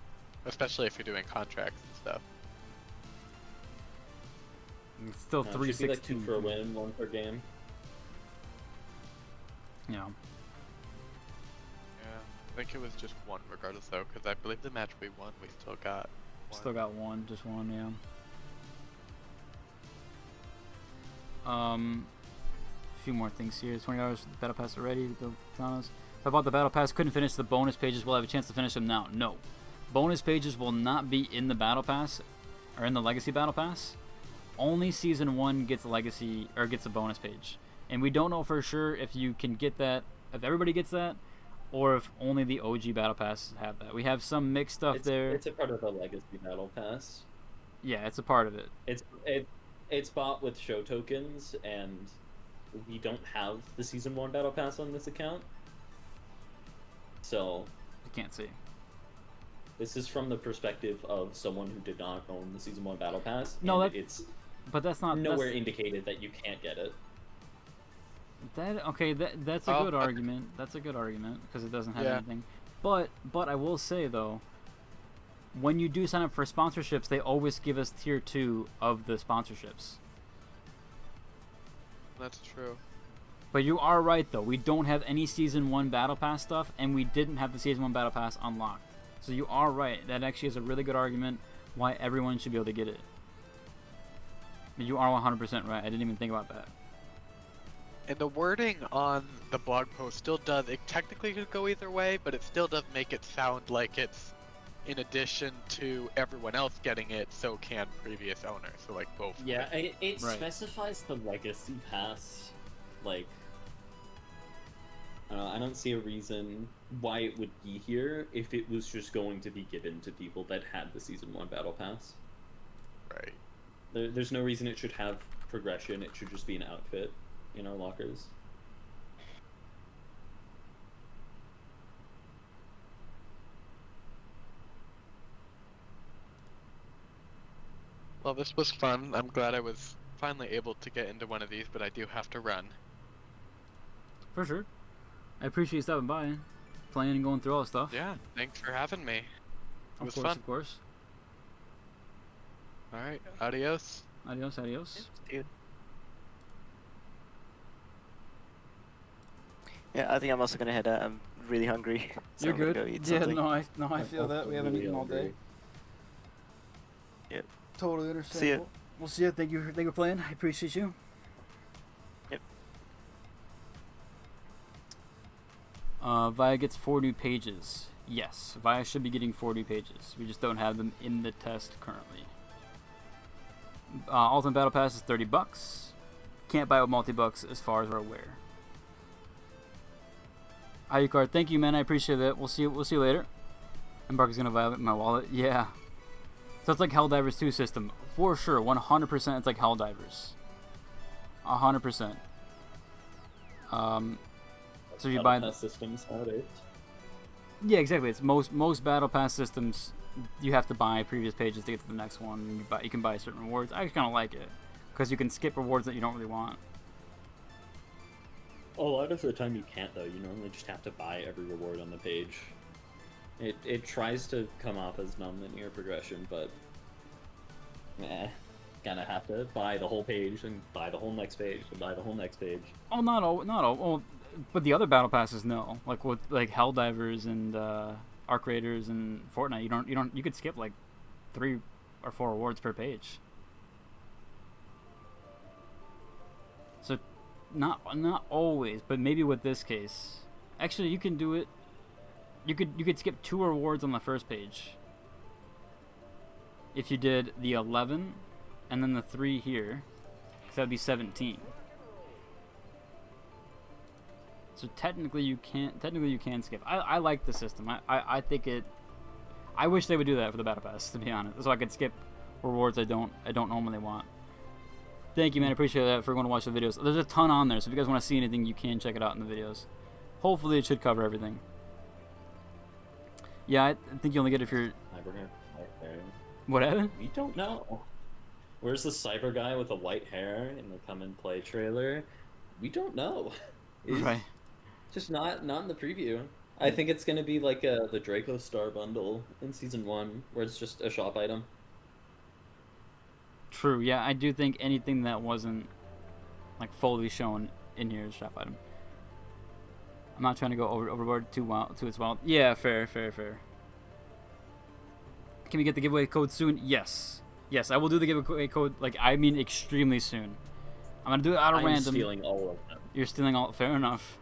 Especially if you're doing contracts and stuff. It's still It 316. should be like 2 for a win, 1 per game. Yeah. Yeah, I think it was just 1 regardless though, because I believe the match we won, we still got 1. Still got one, just one, yeah. A few more things here. $20 battle pass already. Go Thanos. If I bought the battle pass, couldn't finish the bonus pages. Will I have a chance to finish them now? No. Bonus pages will not be in the battle pass or in the legacy battle pass. Only season 1 gets a legacy or gets a bonus page, and we don't know for sure if you can get that, if everybody gets that, or if only the OG battle passes have that. We have some mixed stuff there. It's a part of the legacy battle pass. Yeah, it's a part of it. It's bought with show tokens, and we don't have the season 1 battle pass on this account, so you can't see. This is from the perspective of someone who did not own the season 1 battle pass. No, it's but that's not nowhere indicated that you can't get it. That's a good argument. That's a good argument because it doesn't have anything. But I will say though, when you do sign up for sponsorships, they always give us tier 2 of the sponsorships. That's true. But you are right though. We don't have any season 1 battle pass stuff, and we didn't have the season 1 battle pass unlocked. So you are right. That actually is a really good argument why everyone should be able to get it. But you are 100% right. I didn't even think about that. And the wording on the blog post still does, it technically could go either way, but it still does make it sound like it's in addition to everyone else getting it, so can previous owners. So like both. Yeah, it Right. specifies the legacy pass. Like, I don't see a reason why it would be here if it was just going to be given to people that had the season 1 battle pass. Right. There's no reason it should have progression. It should just be an outfit in our lockers. Well, this was fun. I'm glad I was finally able to get into one of these, but I do have to run. For sure. I appreciate you stopping by, playing and going through all the stuff. Yeah, thanks for having me. It was Of course, fun. of course. Alright, adios. Adios, adios. Dude. Yeah, I think I'm also gonna head out. I'm really hungry. So You're I'm gonna good. go eat Yeah, something. I feel that. We haven't eaten all day. Yep. Totally understandable. See ya. We'll see you. Thank you for playing. I appreciate you. Yep. Via gets 4 new pages. Yes, Via should be getting 4 new pages. We just don't have them in the test currently. Ultimate Battle Pass is $30. Can't buy it with multi-bucks as far as we're aware. Hi, card. Thank you, man. I appreciate that. We'll see you later. Embark is gonna violate my wallet. Yeah. So it's like Helldivers 2 system. For sure. 100% it's like Helldivers. 100%. So you buy the systems nowadays. Yeah, exactly. It's most battle pass systems. You have to buy previous pages to get to the next one. And you can buy certain rewards. I kind of like it because you can skip rewards that you don't really want. A lot of the time you can't though. You normally just have to buy every reward on the page. It tries to come off as non-linear progression, but gonna have to buy the whole page and buy the whole next page and buy the whole next page. Oh, not all. Oh, but the other battle passes, no. Like with Helldivers and Arc Raiders and Fortnite, you could skip like 3 or 4 rewards per page. So, not always, but maybe with this case, actually you can do it. You could skip 2 rewards on the first page. If you did the 11 and then the 3 here, because that'd be 17. So technically you can skip. I like the system. I think it. I wish they would do that for the battle pass, to be honest, so I could skip rewards I don't normally want. Thank you, man. I appreciate that for going to watch the videos. There's a ton on there, so if you guys want to see anything, you can check it out in the videos. Hopefully, it should cover everything. Yeah, I think you only get it if you're. What happened? We don't know. Where's the cyber guy with the white hair in the Come and Play trailer? We don't know. It's Right. just not in the preview. I think it's gonna be like the Draco Star bundle in season 1, where it's just a shop item. True. Yeah, I do think anything that wasn't like fully shown in here is shop item. I'm not trying to go overboard too its wild. Yeah, fair. Can we get the giveaway code soon? Yes. Yes, I will do the giveaway code. Like, I mean, extremely soon. I'm gonna do it out of random. I'm stealing all of them. You're stealing all. Fair enough.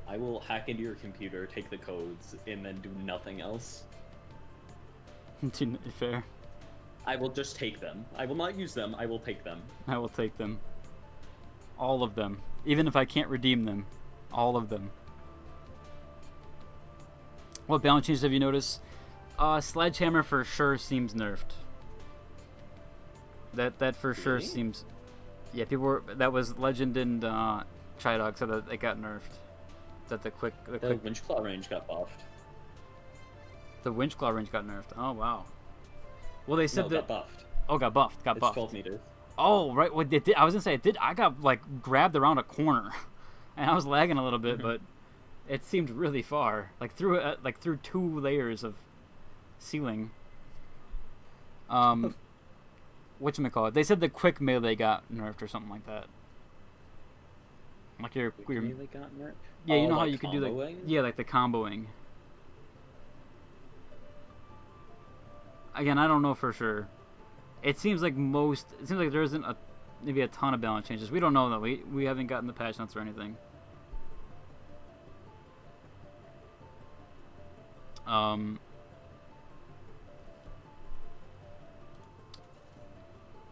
I will hack into your computer, take the codes, and then do nothing else. Fair. I will just take them. I will not use them. I will take them. I will take them. All of them. Even if I can't redeem them. All of them. What balance changes have you noticed? Sledgehammer for sure seems nerfed. That for sure Really? seems... Yeah, people were... That was Legend and Tridog said that it got nerfed. That the quick... The Winchclaw range got buffed. The Winchclaw range got nerfed. Oh, wow. Well, they said No, that... got buffed. Oh, got buffed. It's 12 meters. Oh, right. Well, it did. I was gonna say it did. I got like grabbed around a corner, and I was lagging a little bit, but it seemed really far, like through 2 layers of ceiling. Whatchamacallit? They said the quick melee got nerfed or something like that. Like your Melee got nerfed? yeah, you Oh, know how like you could do comboing? like the comboing. Again, I don't know for sure. It seems like there isn't maybe a ton of balance changes. We don't know though. We haven't gotten the patch notes or anything.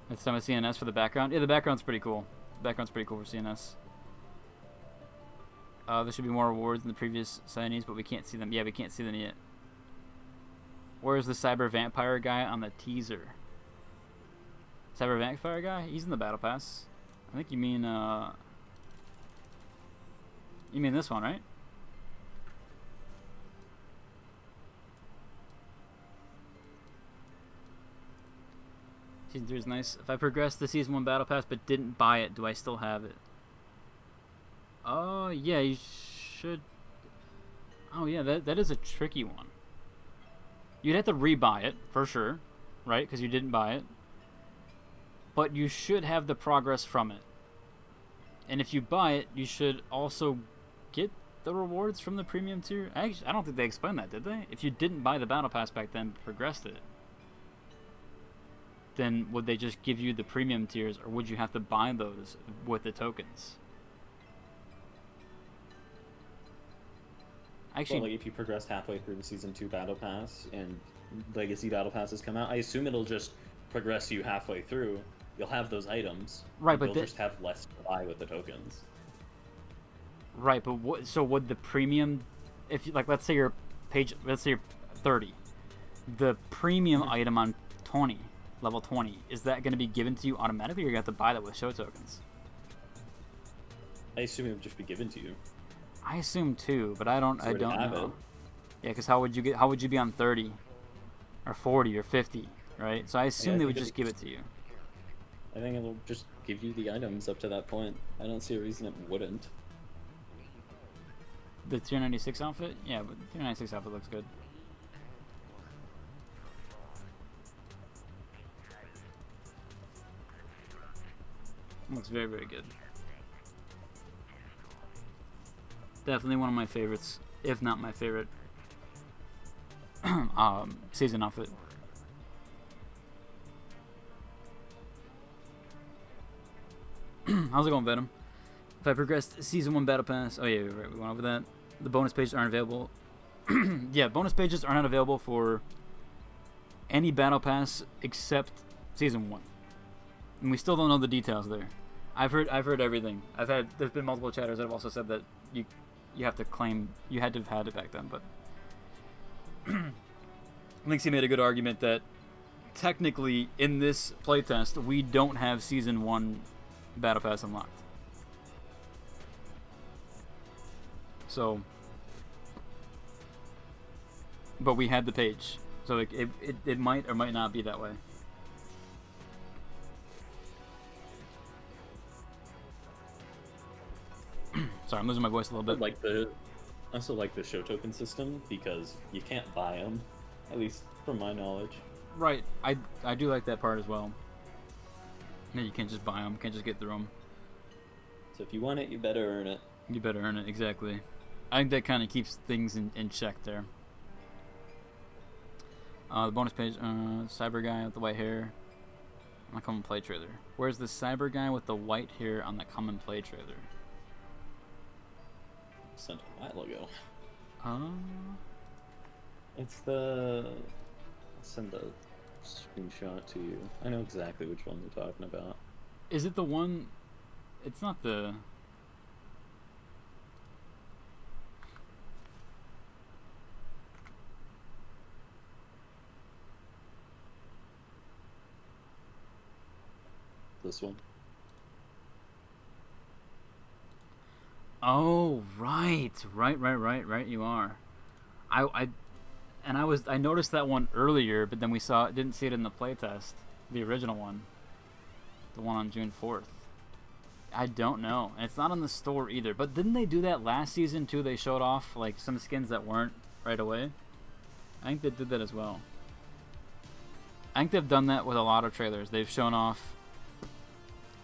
It's time of CNS for the background. Yeah, the background's pretty cool. The background's pretty cool for CNS. There should be more rewards than the previous signees, but we can't see them. Yeah, we can't see them yet. Where's the cyber vampire guy on the teaser? Cyber vampire guy? He's in the battle pass. I think you mean this one, right? Season 3 is nice. If I progressed the Season 1 Battle Pass but didn't buy it, do I still have it? Oh, yeah, you should... Oh, yeah, that is a tricky one. You'd have to rebuy it, for sure, right? Because you didn't buy it. But you should have the progress from it. And if you buy it, you should also get the rewards from the premium tier. Actually, I don't think they explained that, did they? If you didn't buy the Battle Pass back then, but progressed it, then would they just give you the premium tiers, or would you have to buy those with the tokens? Actually, well, like if you progress halfway through the Season 2 Battle Pass and Legacy Battle Passes come out, I assume it'll just progress you halfway through. You'll have those items, right? But you'll just have less to buy with the tokens. Right, but so would the premium, if you, like, let's say you're 30, the premium item on 20, level 20, is that going to be given to you automatically, or you have to buy that with show tokens? I assume it would just be given to you. I assume too, but I don't know. It. Yeah, because how would you be on 30 or 40 or 50, right? So I assume they would just give it to you. I think it'll just give you the items up to that point. I don't see a reason it wouldn't. The tier 96 outfit? Yeah, but the tier 96 outfit looks good. Looks very, very good. Definitely one of my favorites, if not my favorite season outfit. How's it going, Venom? If I progressed Season 1 Battle Pass... Oh, yeah, right, we went over that. The bonus pages aren't available. Yeah, bonus pages are not available for any Battle Pass except Season 1. And we still don't know the details there. I've heard everything. There's been multiple chatters that have also said that you have to claim... You had to have had it back then, but... Linksy made a good argument that technically, in this playtest, we don't have Season 1 Battle Pass unlocked. So, but we had the page, so like it might or might not be that way. Sorry, I'm losing my voice a little bit. I also like the show token system because you can't buy them, at least from my knowledge. Right. I do like that part as well. Yeah, you can't just buy them. Can't just get through them. So if you want it, you better earn it. You better earn it, exactly. I think that kind of keeps things in check there. The bonus page, cyber guy with the white hair on the common play trailer. Where's the cyber guy with the white hair on the common play trailer? Sent a while ago. It's the... I'll send the screenshot to you. I know exactly which one you're talking about. Is it the one... It's not the... This one. Oh, right. Right, you are. I noticed that one earlier, but then didn't see it in the playtest. The original one. The one on June 4th. I don't know. And it's not on the store either. But didn't they do that last season too? They showed off like some skins that weren't right away. I think they did that as well. I think they've done that with a lot of trailers. They've shown off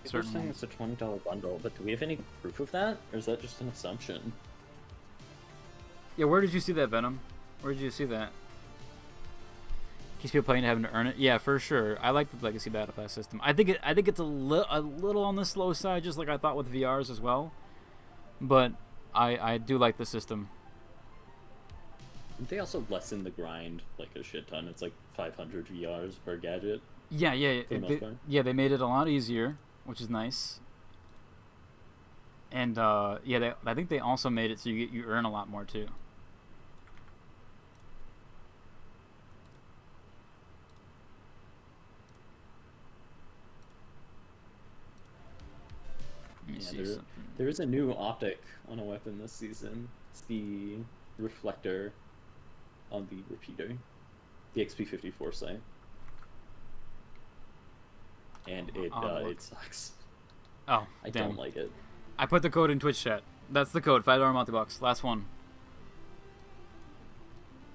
People are saying it's a $20 bundle, but do we have any proof of that? Or is that just an assumption? Yeah, where did you see that, Venom? Where did you see that? Keeps people playing to having to earn it. Yeah, for sure. I like the Legacy Battle Pass system. I think it's a little on the slow side, just like I thought with VRs as well. But I do like the system. They also lessen the grind like a shit ton. It's like 500 VRs per gadget. Yeah. They made it a lot easier, which is nice. And I think they also made it so you earn a lot more too. Yeah, there is a new optic on a weapon this season. It's the reflector on the repeater, the XP54 sight, and it sucks. Oh, I damn. don't like it. I put the code in Twitch chat. That's the code, $5 multi-box. Last one.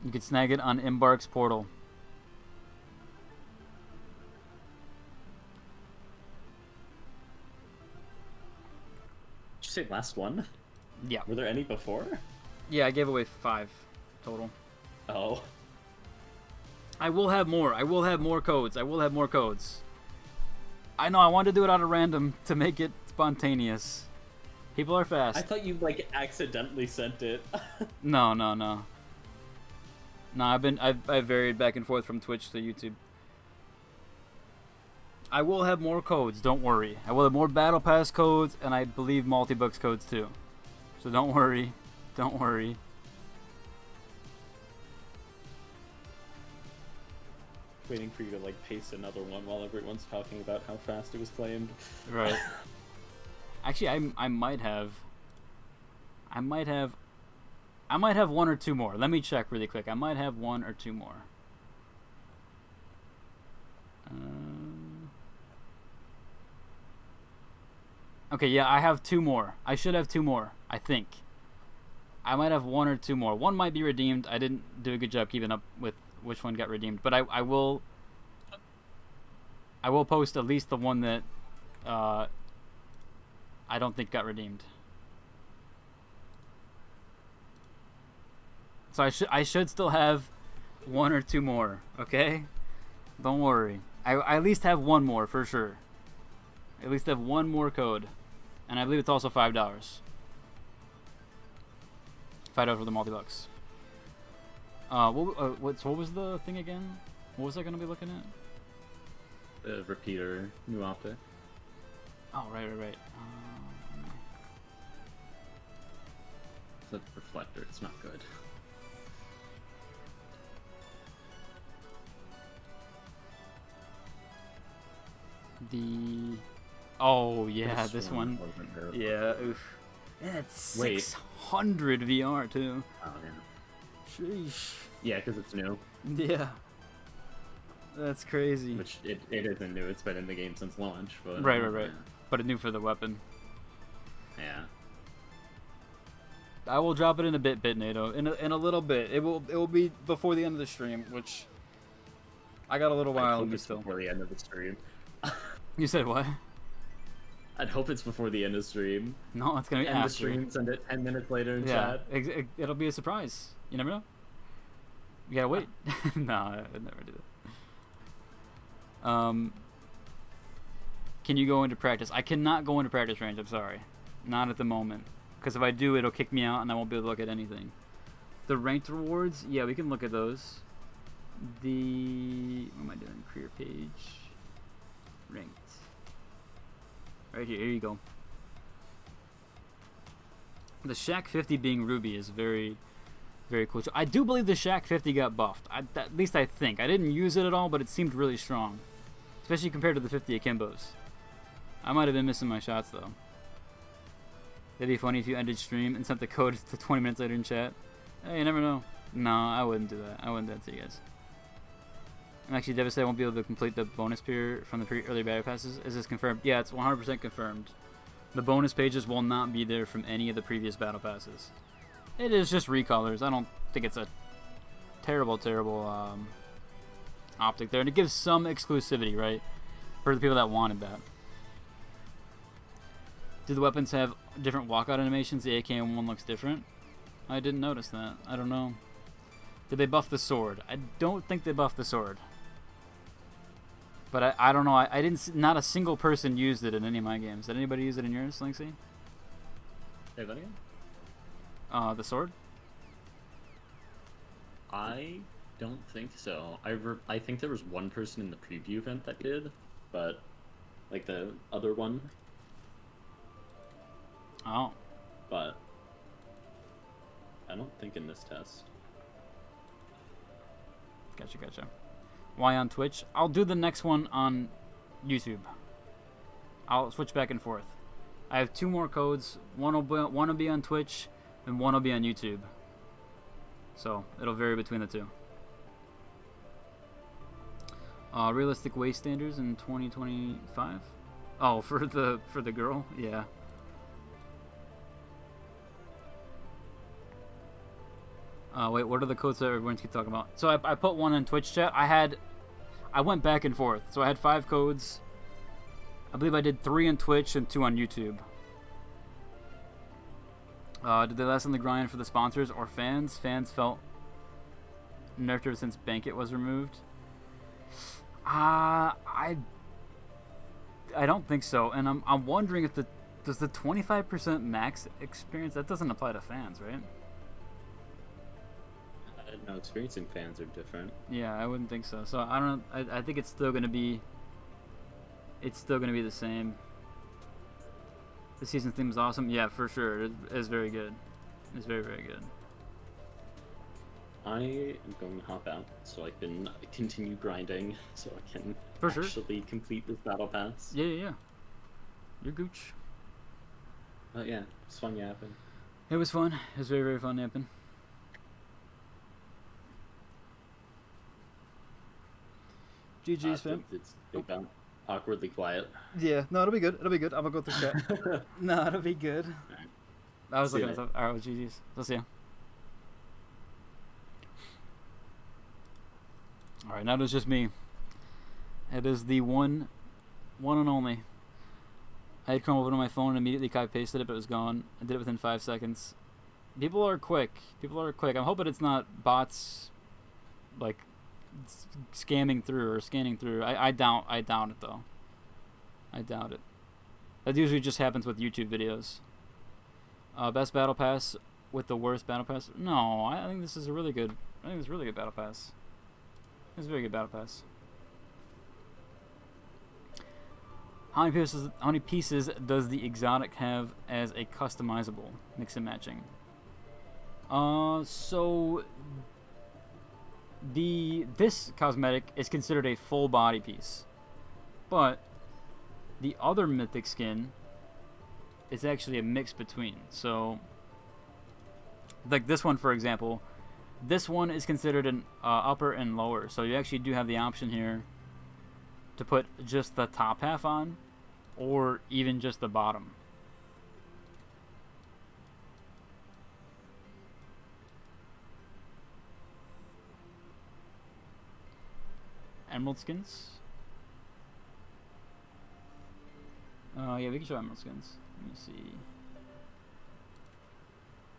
You can snag it on Embark's portal. Did you say last one? Yeah. Were there any before? Yeah, I gave away 5 total. Oh. I will have more. I will have more codes. I know, I wanted to do it out of random to make it spontaneous. People are fast. I thought you like accidentally sent it. No. No, I've varied back and forth from Twitch to YouTube. I will have more codes, don't worry. I will have more Battle Pass codes, and I believe multi-books codes too. So don't worry. Waiting for you to like paste another one while everyone's talking about how fast it was claimed. Right. Actually, I might have one or two more. Let me check really quick. I might have one or two more. Okay, yeah, I have 2 more. I should have 2 more, I think. I might have 1 or 2 more. One might be redeemed. I didn't do a good job keeping up with which one got redeemed, but I will post at least the one that I don't think got redeemed. So I should still have 1 or 2 more, okay? Don't worry. I at least have 1 more for sure. At least have 1 more code. And I believe it's also $5. $5 for the multi-bucks. What was the thing again? What was I going to be looking at? The repeater, new optic. Oh, right. It's a reflector, it's not good. Oh, yeah, this one. Yeah, oof. Yeah, it's 600 VR, too. Oh, yeah. Sheesh. Yeah, because it's new. Yeah. That's crazy. Which, it isn't new, it's been in the game since launch, but... Right. Yeah. But it's new for the weapon. Yeah. I will drop it in a bit, NATO. In a little bit. It will be before the end of the stream, which I got a little I while hope in me it's still. before the end of the stream. You said what? I'd hope it's before the end of stream. No, it's gonna be End the after. stream, send it 10 minutes later in Yeah, chat. it'll be a surprise. You never know. You gotta wait. No, I'd never do that. Can you go into practice? I cannot go into practice range. I'm sorry, not at the moment. Because if I do, it'll kick me out, and I won't be able to look at anything. The ranked rewards, yeah, we can look at those. What am I doing? Career page. Ranked. Right here. Here you go. The Shaq 50 being Ruby is very, very cool. I do believe the Shaq 50 got buffed. At least I think. I didn't use it at all, but it seemed really strong. Especially compared to the 50 Akimbos. I might have been missing my shots, though. That'd be funny if you ended stream and sent the code to 20 minutes later in chat. Hey, you never know. No, I wouldn't do that. I wouldn't do that to you guys. I'm actually devastated I won't be able to complete the bonus period from the early battle passes. Is this confirmed? Yeah, it's 100% confirmed. The bonus pages will not be there from any of the previous battle passes. It is just recolors. I don't think it's a terrible, terrible optic there. And it gives some exclusivity, right? For the people that wanted that. Do the weapons have different walkout animations? The AK-1 looks different. I didn't notice that. I don't know. Did they buff the sword? I don't think they buffed the sword. But I don't know. I didn't see, not a single person used it in any of my games. Did anybody use it in yours, Linksy? Say that again? The sword? I don't think so. I think there was one person in the preview event that did, but like the other one. Oh. But I don't think in this test. Gotcha, gotcha. Why on Twitch? I'll do the next one on YouTube. I'll switch back and forth. I have 2 more codes. One will be on Twitch, and one will be on YouTube. So it'll vary between the 2. Realistic waist standards in 2025. Oh, for the girl, yeah. Wait, what are the codes that everyone's keep talking about? So I put one in Twitch chat. I went back and forth. So I had 5 codes. I believe I did 3 on Twitch and 2 on YouTube. Did they lessen the grind for the sponsors or fans? Fans felt nerfed since Banquet was removed. I don't think so. And I'm wondering if does the 25% max experience, that doesn't apply to fans, right? No, experiencing fans are different. Yeah, I wouldn't think so. So I don't know. I think it's still gonna be. It's still gonna be the same. The season theme is awesome. Yeah, for sure. It is very good. It's very, very good. I am going to hop out so I can continue grinding, so I can actually complete this battle pass. Yeah. You're gooch. But yeah, it's fun yapping. It was fun. It was very, very fun yapping. GG's, fam. It's awkwardly quiet. Yeah, no, it'll be good. It'll be good. I'm gonna go through chat. No, it'll be good. Right. I was See looking you at stuff. Alright, well, GG's. I'll see ya. Alright, now it's just me. It is the one and only. I had Chrome open on my phone and immediately copy-pasted it, but it was gone. I did it within 5 seconds. People are quick. I'm hoping it's not bots, like, scamming through or scanning through. I doubt it, though. I doubt it. That usually just happens with YouTube videos. Best battle pass with the worst battle pass? No, I think this is a really good. I think it's a really good battle pass. It's a very good battle pass. How many pieces does the exotic have as a customizable mix and matching? So this cosmetic is considered a full body piece, but the other mythic skin is actually a mix between. So, like this one, for example, this one is considered an upper and lower. So you actually do have the option here to put just the top half on, or even just the bottom. emerald skins. Yeah, we can show emerald skins. Let me see.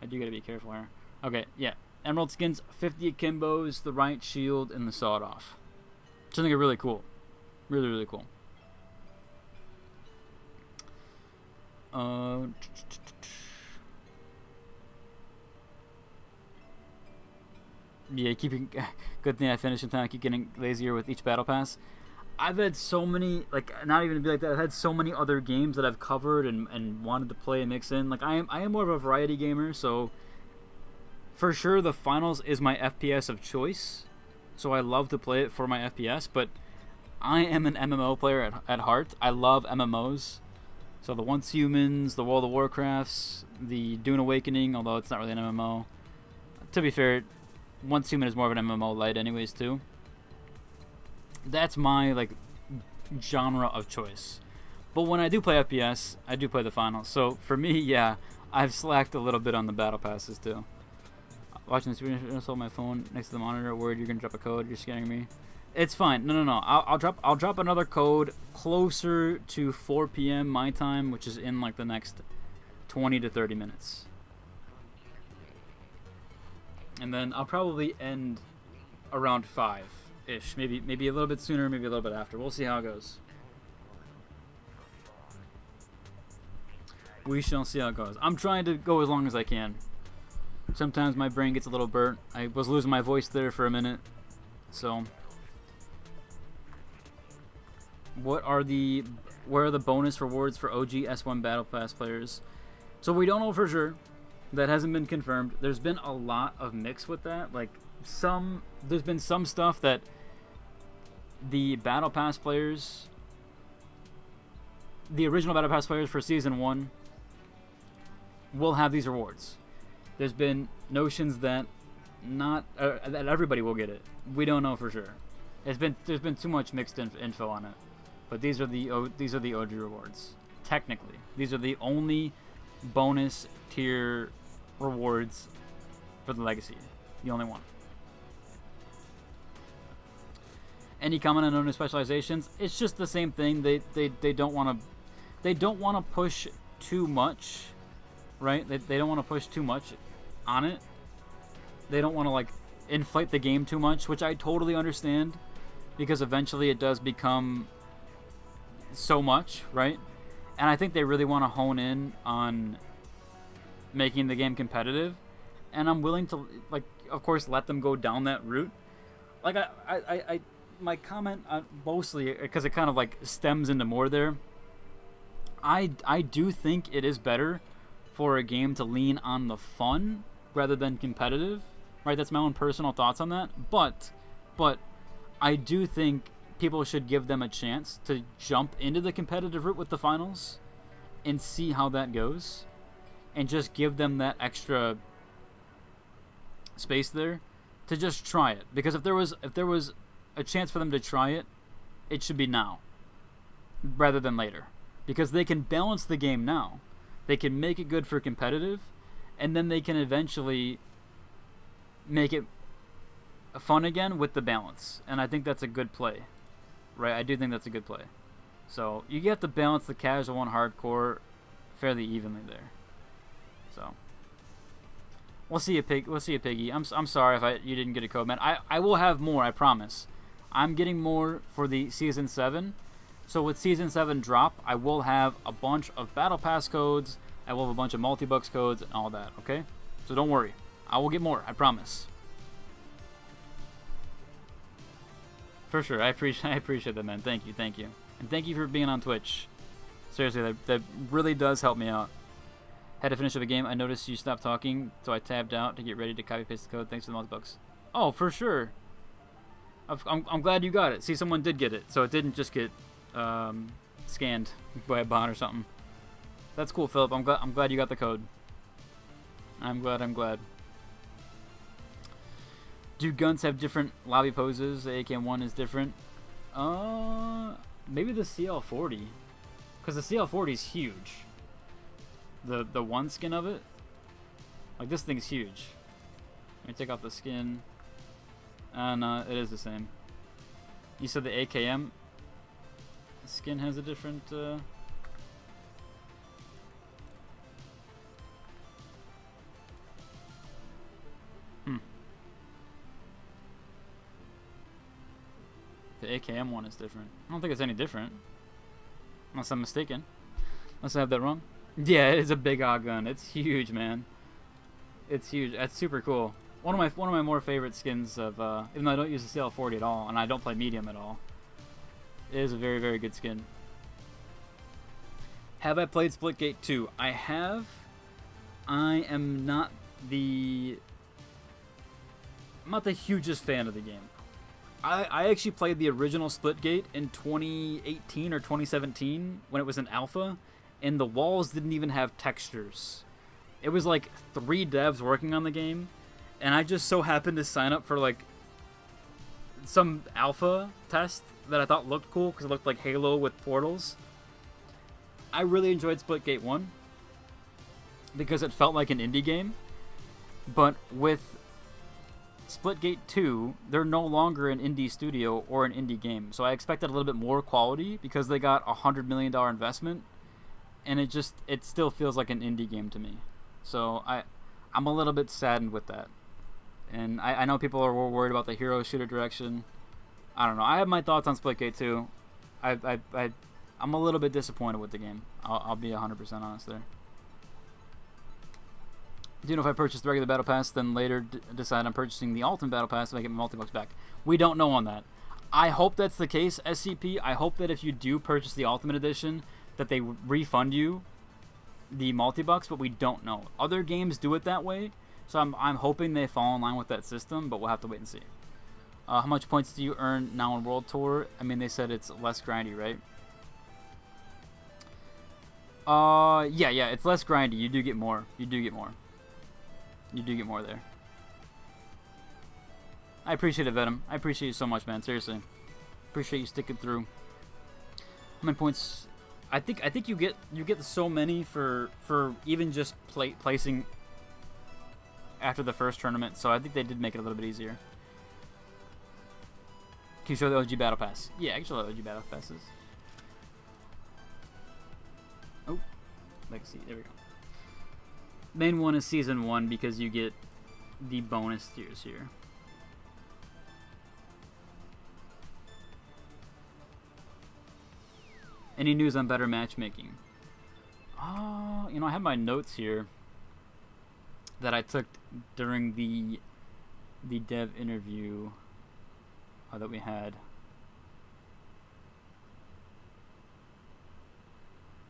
I do gotta be careful here. Okay, yeah. Emerald skins, 50 akimbos, the right shield, and the sawed off. Which I think are really cool. Really, really cool. Yeah, keeping good thing I finished in time. I keep getting lazier with each battle pass. I've had so many, like, not even to be like that. I've had so many other games that I've covered and wanted to play and mix in. Like, I am more of a variety gamer, so for sure the finals is my FPS of choice. So I love to play it for my FPS, but I am an MMO player at heart. I love MMOs. So the Once Humans, the World of Warcrafts, the Dune Awakening, although it's not really an MMO. To be fair, Once Human is more of an MMO light anyways too. That's my like genre of choice. But when I do play FPS, I do play the finals. So for me, yeah, I've slacked a little bit on the battle passes too. Watching the screen on my phone next to the monitor, worried you're gonna drop a code. You're scaring me. It's fine. No. I'll drop another code closer to 4 p.m. my time, which is in like the next 20 to 30 minutes. And then I'll probably end around 5-ish. Maybe a little bit sooner, maybe a little bit after. We'll see how it goes. We shall see how it goes. I'm trying to go as long as I can. Sometimes my brain gets a little burnt. I was losing my voice there for a minute. So where are the bonus rewards for OG S1 Battle Pass players? So we don't know for sure. That hasn't been confirmed. There's been a lot of mix with that. Like there's been some stuff that the Battle Pass players, the original Battle Pass players for Season 1 will have these rewards. There's been notions that that everybody will get it. We don't know for sure. There's been too much mixed info on it. But these are the OG rewards. Technically, these are the only bonus tier rewards for the Legacy. The only one. Any comment on new specializations? It's just the same thing. They don't want to push too much, right? They don't want to push too much on it. They don't want to like inflate the game too much, which I totally understand, because eventually it does become so much, right? And I think they really want to hone in on making the game competitive, and I'm willing to, like, of course, let them go down that route. Like I my comment mostly because it kind of like stems into more there. I do think it is better for a game to lean on the fun rather than competitive, right? That's my own personal thoughts on that, but I do think people should give them a chance to jump into the competitive route with the finals and see how that goes, and just give them that extra space there to just try it. Because if there was a chance for them to try it, it should be now rather than later, because they can balance the game now. They can make it good for competitive, and then they can eventually make it fun again with the balance. And I think that's a good play, right? I do think that's a good play. So you get to balance the casual and hardcore fairly evenly there. So we'll see you, Piggy. I'm sorry if you didn't get a code, man. I will have more, I promise. I'm getting more for the Season 7. So with Season 7 drop, I will have a bunch of Battle Pass codes. I will have a bunch of multi-bucks codes and all that, okay? So don't worry. I will get more, I promise. For sure. I appreciate that, man. Thank you. And thank you for being on Twitch. Seriously, that really does help me out. Had to finish up a game. I noticed you stopped talking, so I tabbed out to get ready to copy-paste the code. Thanks for the multi-bucks. Oh, for sure. I'm glad you got it. See, someone did get it, so it didn't just get scanned by a bot or something. That's cool, Philip. I'm glad you got the code. I'm glad. Do guns have different lobby poses? The AK-1 is different. Maybe the CL40, because the CL40 is huge. The one skin of it, like, this thing's huge. Let me take off the skin. No, it is the same. You said the AKM skin has a different. The AKM one is different. I don't think it's any different. Unless I'm mistaken. Unless I have that wrong. Yeah, it is a big odd gun. It's huge, man. It's huge. That's super cool. One of my more favorite skins of even though I don't use the CL40 at all and I don't play medium at all. It is a very, very good skin. Have I played Splitgate 2? I have. I am not the hugest fan of the game. I actually played the original Splitgate in 2018 or 2017 when it was in alpha, and the walls didn't even have textures. It was like 3 devs working on the game, and I just so happened to sign up for like some alpha test that I thought looked cool because it looked like Halo with portals. I really enjoyed Splitgate 1 because it felt like an indie game, but with Splitgate 2, they're no longer an indie studio or an indie game. So I expected a little bit more quality because they got a $100 million investment, and it still feels like an indie game to me. So I'm a little bit saddened with that. And I know people are worried about the hero shooter direction. I don't know. I have my thoughts on Splitgate 2. I'm a little bit disappointed with the game. I'll be 100% honest there. Do you know if I purchase the regular Battle Pass, then later decide on purchasing the Ultimate Battle Pass if I get my multi-bucks back? We don't know on that. I hope that's the case, SCP. I hope that if you do purchase the Ultimate Edition, that they refund you the multi-bucks, but we don't know. Other games do it that way, so I'm hoping they fall in line with that system, but we'll have to wait and see. How much points do you earn now on World Tour? I mean, they said it's less grindy, right? Yeah, it's less grindy. You do get more. You do get more there. I appreciate it, Venom. I appreciate you so much, man. Seriously. Appreciate you sticking through. How many points? I think you get so many for even just placing after the first tournament, so I think they did make it a little bit easier. Can you show the OG Battle Pass? Yeah, I can show the OG Battle Passes. Oh, Legacy. There we go. Main one is Season 1 because you get the bonus tiers here. Any news on better matchmaking? You know, I have my notes here that I took during the dev interview that we had.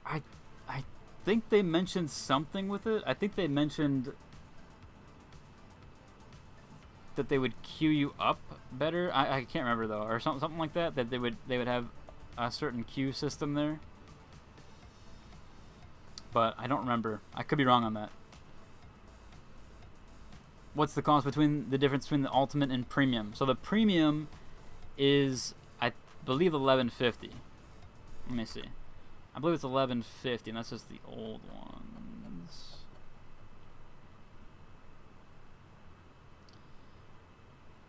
I think they mentioned something with it. I think they mentioned that they would queue you up better. I can't remember though, or something like that. That they would have a certain queue system there. But I don't remember. I could be wrong on that. What's the cost between the difference between the Ultimate and Premium? So the Premium is, I believe, $11.50. Let me see. I believe it's $11.50, and that's just the old ones.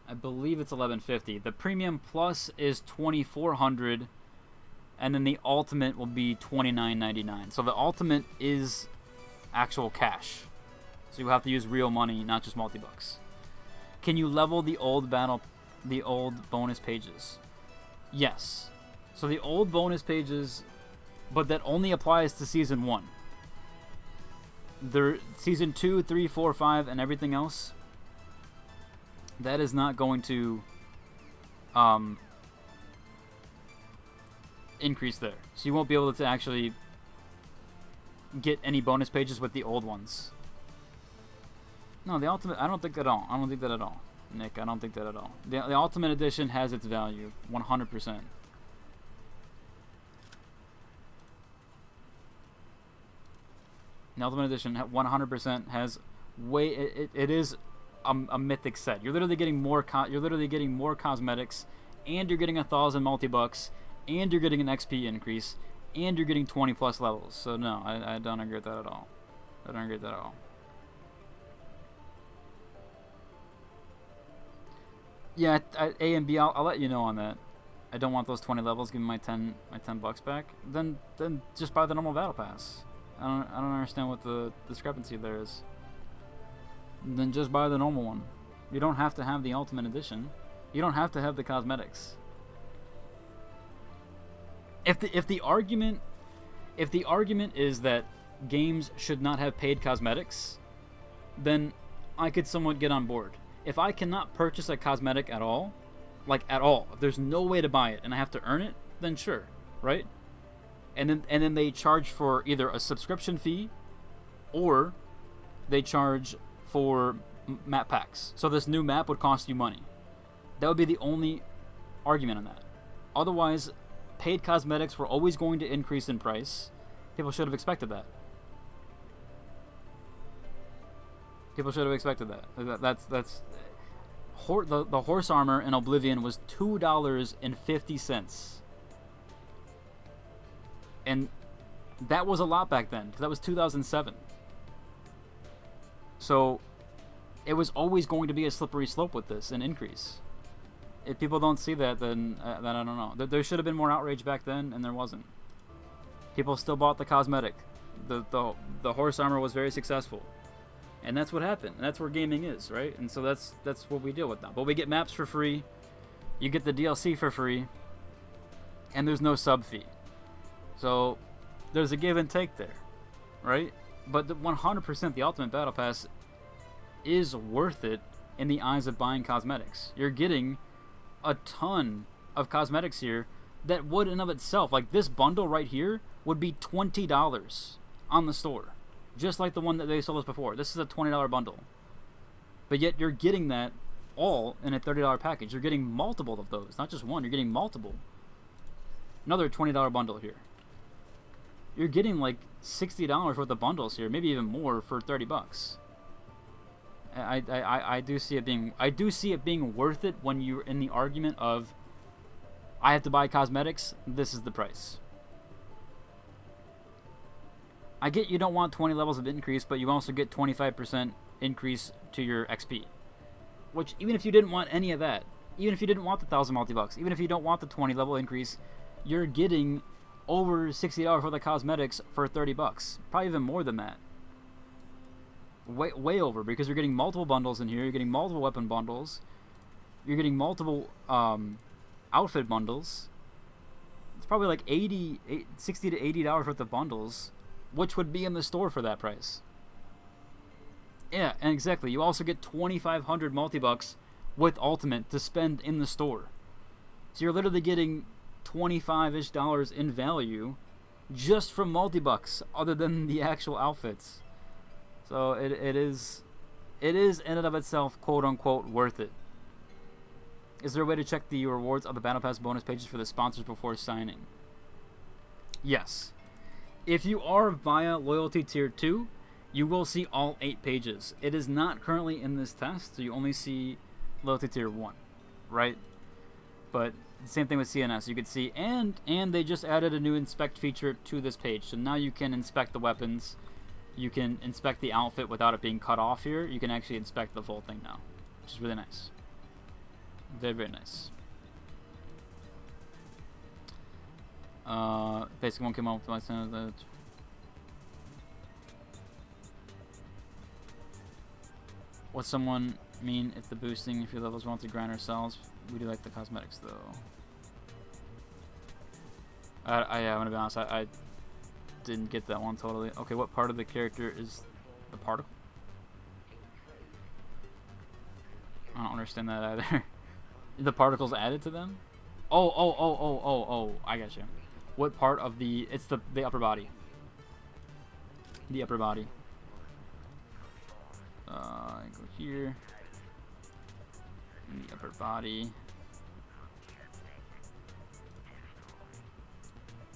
I believe it's $11.50. The Premium Plus is $2,400, and then the Ultimate will be $29.99. So the Ultimate is actual cash. So you have to use real money, not just multi-bucks. Can you level the old bonus pages? Yes. So the old bonus pages, but that only applies to Season 1. Season 2, 3, 4, 5, and everything else, that is not going to increase there. So you won't be able to actually get any bonus pages with the old ones. No, the Ultimate, I don't think at all. I don't think that at all. Nick, I don't think that at all. The Ultimate Edition has its value, 100%. The Ultimate Edition 100% has way. It is a mythic set. You're literally getting more. You're literally getting more cosmetics, and you're getting 1,000 multi-bucks, and you're getting an XP increase, and you're getting 20 plus levels. So no, I don't agree with that at all. I don't agree with that at all. Yeah, A and B, I'll let you know on that. I don't want those 20 levels. Give me my 10 bucks back. Then just buy the normal battle pass. I don't understand what the discrepancy there is. Then just buy the normal one. You don't have to have the Ultimate Edition. You don't have to have the cosmetics. If the argument is that games should not have paid cosmetics, then I could somewhat get on board. If I cannot purchase a cosmetic at all, like at all, if there's no way to buy it and I have to earn it, then sure, right? And then they charge for either a subscription fee or they charge for map packs. So this new map would cost you money. That would be the only argument on that. Otherwise, paid cosmetics were always going to increase in price. People should have expected that. People should have expected that. The horse armor in Oblivion was $2.50. And that was a lot back then, because that was 2007. So it was always going to be a slippery slope with this, an increase. If people don't see that, then I don't know. There should have been more outrage back then, and there wasn't. People still bought the cosmetic. The horse armor was very successful. And that's what happened. And that's where gaming is, right? And so that's what we deal with now. But we get maps for free. You get the DLC for free. And there's no sub fee. So there's a give and take there, right? But 100% the Ultimate Battle Pass is worth it in the eyes of buying cosmetics. You're getting a ton of cosmetics here that would in of itself, like this bundle right here, would be $20 on the store. Just like the one that they sold us before. This is a $20 bundle. But yet you're getting that all in a $30 package. You're getting multiple of those. Not just one, you're getting multiple. Another $20 bundle here. You're getting like $60 worth of bundles here, maybe even more for 30 bucks. I do see it being worth it when you're in the argument of I have to buy cosmetics, this is the price. I get you don't want 20 levels of increase, but you also get 25% increase to your XP. Which, even if you didn't want any of that, even if you didn't want the 1,000 multi-bucks, even if you don't want the 20 level increase, you're getting over $60 for the cosmetics for 30 bucks. Probably even more than that. Way over, because you're getting multiple bundles in here, you're getting multiple weapon bundles, you're getting multiple outfit bundles. It's probably like $60 to $80 worth of bundles, which would be in the store for that price. Yeah, and exactly. You also get 2,500 multi-bucks with Ultimate to spend in the store. So you're literally getting $25-ish in value just from multi-bucks, other than the actual outfits. So it is in and of itself, quote-unquote, worth it. Is there a way to check the rewards of the Battle Pass bonus pages for the sponsors before signing? Yes. If you are via Loyalty Tier 2, you will see all 8 pages. It is not currently in this test, so you only see Loyalty Tier 1, right? But the same thing with CNS. You could see, and they just added a new inspect feature to this page. So now you can inspect the weapons. You can inspect the outfit without it being cut off here. You can actually inspect the full thing now, which is really nice. Very, very nice. Basically one came out with my son that. What's someone mean if the boosting, if your levels want to grind ourselves? We do like the cosmetics though. I'm gonna be honest, I didn't get that one totally. Okay, what part of the character is the particle? I don't understand that either. The particles added to them? Oh, I got you. What part of the... It's the upper body. The upper body. Go here. In the upper body.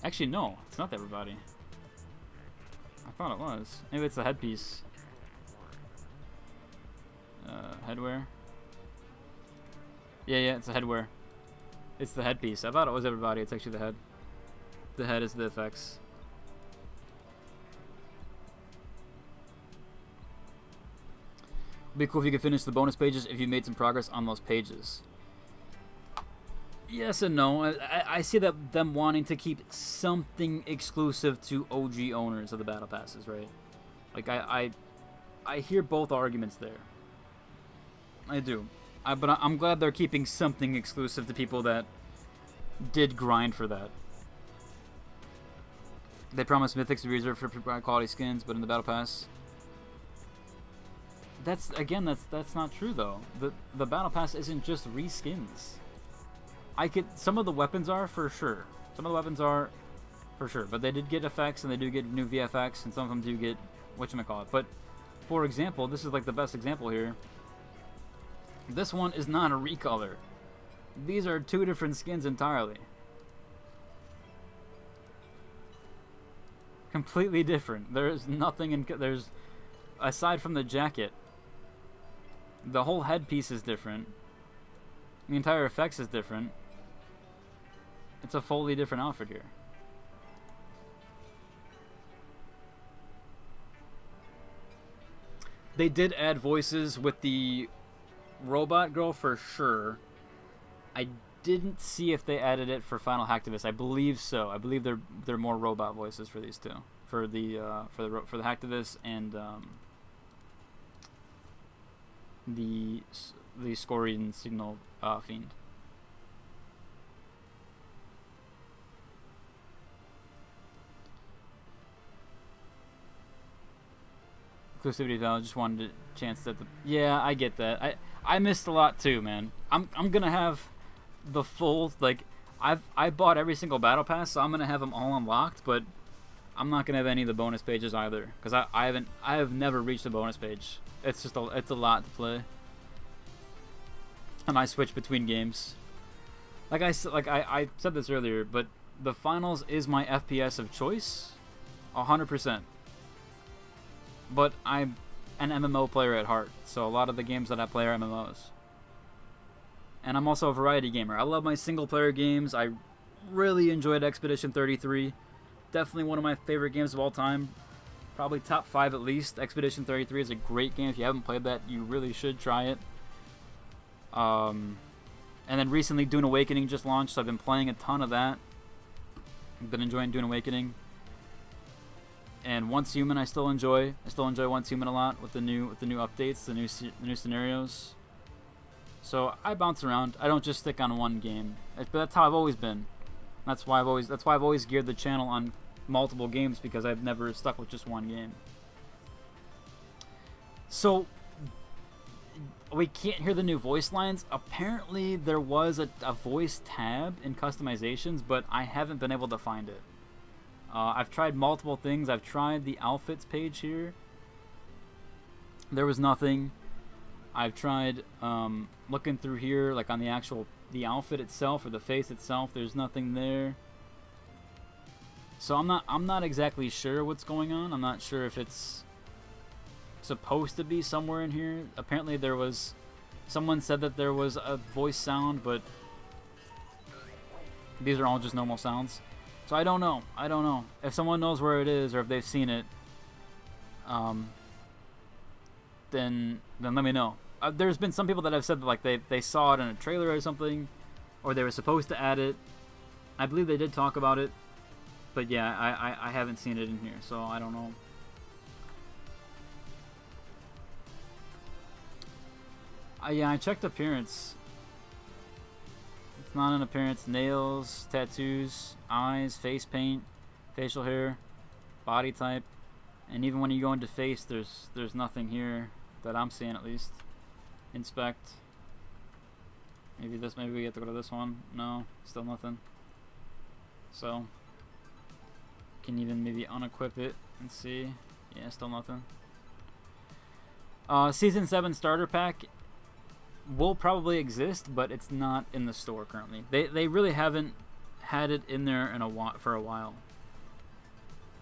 Actually, no. It's not the upper body. I thought it was. Maybe it's the headpiece. Headwear. Yeah, it's the headwear. It's the headpiece. I thought it was everybody. It's actually the head. The head is the effects. It'd be cool if you could finish the bonus pages if you made some progress on those pages. Yes and no. I see that them wanting to keep something exclusive to OG owners of the battle passes, right? Like I hear both arguments there. I do. But I'm glad they're keeping something exclusive to people that did grind for that. They promised Mythics to be reserved for high quality skins, but in the battle pass, that's not true though. The battle pass isn't just reskins. Some of the weapons are for sure. But they did get effects and they do get new VFX and some of them do get whatchamacallit. But for example, this is like the best example here. This one is not a recolor. These are two different skins entirely. Completely different. There's nothing there's aside from the jacket. The whole headpiece is different. The entire effects is different. It's a fully different outfit here. They did add voices with the robot girl for sure. I didn't see if they added it for Final Hacktivist. I believe so. I believe they're more robot voices for these two, for the Hacktivist and the Scorian Signal Fiend. Exclusivity value. Just wanted a chance that yeah, I get that. I missed a lot too, man. I'm gonna have the full, like, I bought every single battle pass, so I'm gonna have them all unlocked, but I'm not gonna have any of the bonus pages either, because I have never reached a bonus page. It's just it's a lot to play, and I switch between games. Like I said this earlier, but the finals is my FPS of choice, 100%. But I'm an MMO player at heart, so a lot of the games that I play are MMOs. And I'm also a variety gamer. I love my single-player games. I really enjoyed Expedition 33. Definitely one of my favorite games of all time. Probably top 5 at least. Expedition 33 is a great game. If you haven't played that, you really should try it. And then recently Dune Awakening just launched, so I've been playing a ton of that. I've been enjoying Dune Awakening. And Once Human I still enjoy. I still enjoy Once Human a lot with the new updates, the new scenarios. So I bounce around. I don't just stick on one game. But that's how I've always been. That's why I've always geared the channel on multiple games, because I've never stuck with just one game. So we can't hear the new voice lines. Apparently there was a voice tab in customizations, but I haven't been able to find it. I've tried multiple things. I've tried the outfits page here. There was nothing. I've tried looking through here, like on the outfit itself or the face itself. There's nothing there. So I'm not exactly sure what's going on. I'm not sure if it's supposed to be somewhere in here. Apparently someone said that there was a voice sound, but these are all just normal sounds. So I don't know. If someone knows where it is or if they've seen it, then let me know. There's been some people that have said that, like, they saw it in a trailer or something, or they were supposed to add it. I believe they did talk about it, but yeah, I haven't seen it in here, so I don't know. Yeah, I checked appearance. It's not an appearance. Nails, tattoos, eyes, face paint, facial hair, body type, and even when you go into face, there's nothing here that I'm seeing, at least. Inspect. Maybe we have to go to this one. No, still nothing. So can even maybe unequip it and see. Yeah, still nothing. Season 7 starter pack will probably exist, but it's not in the store currently. They really haven't had it in there for a while.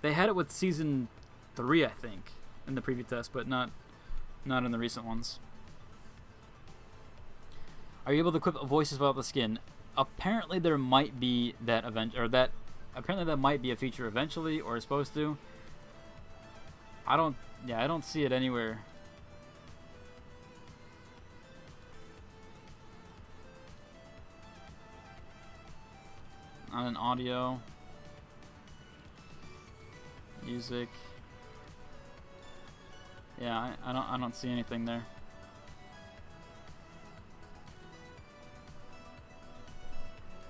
They had it with Season 3, I think, in the preview test, but not in the recent ones. Are you able to equip voices without the skin? Apparently there might be that apparently that might be a feature eventually, or is supposed to. I don't see it anywhere. on an audio. Music. Yeah, I don't see anything there.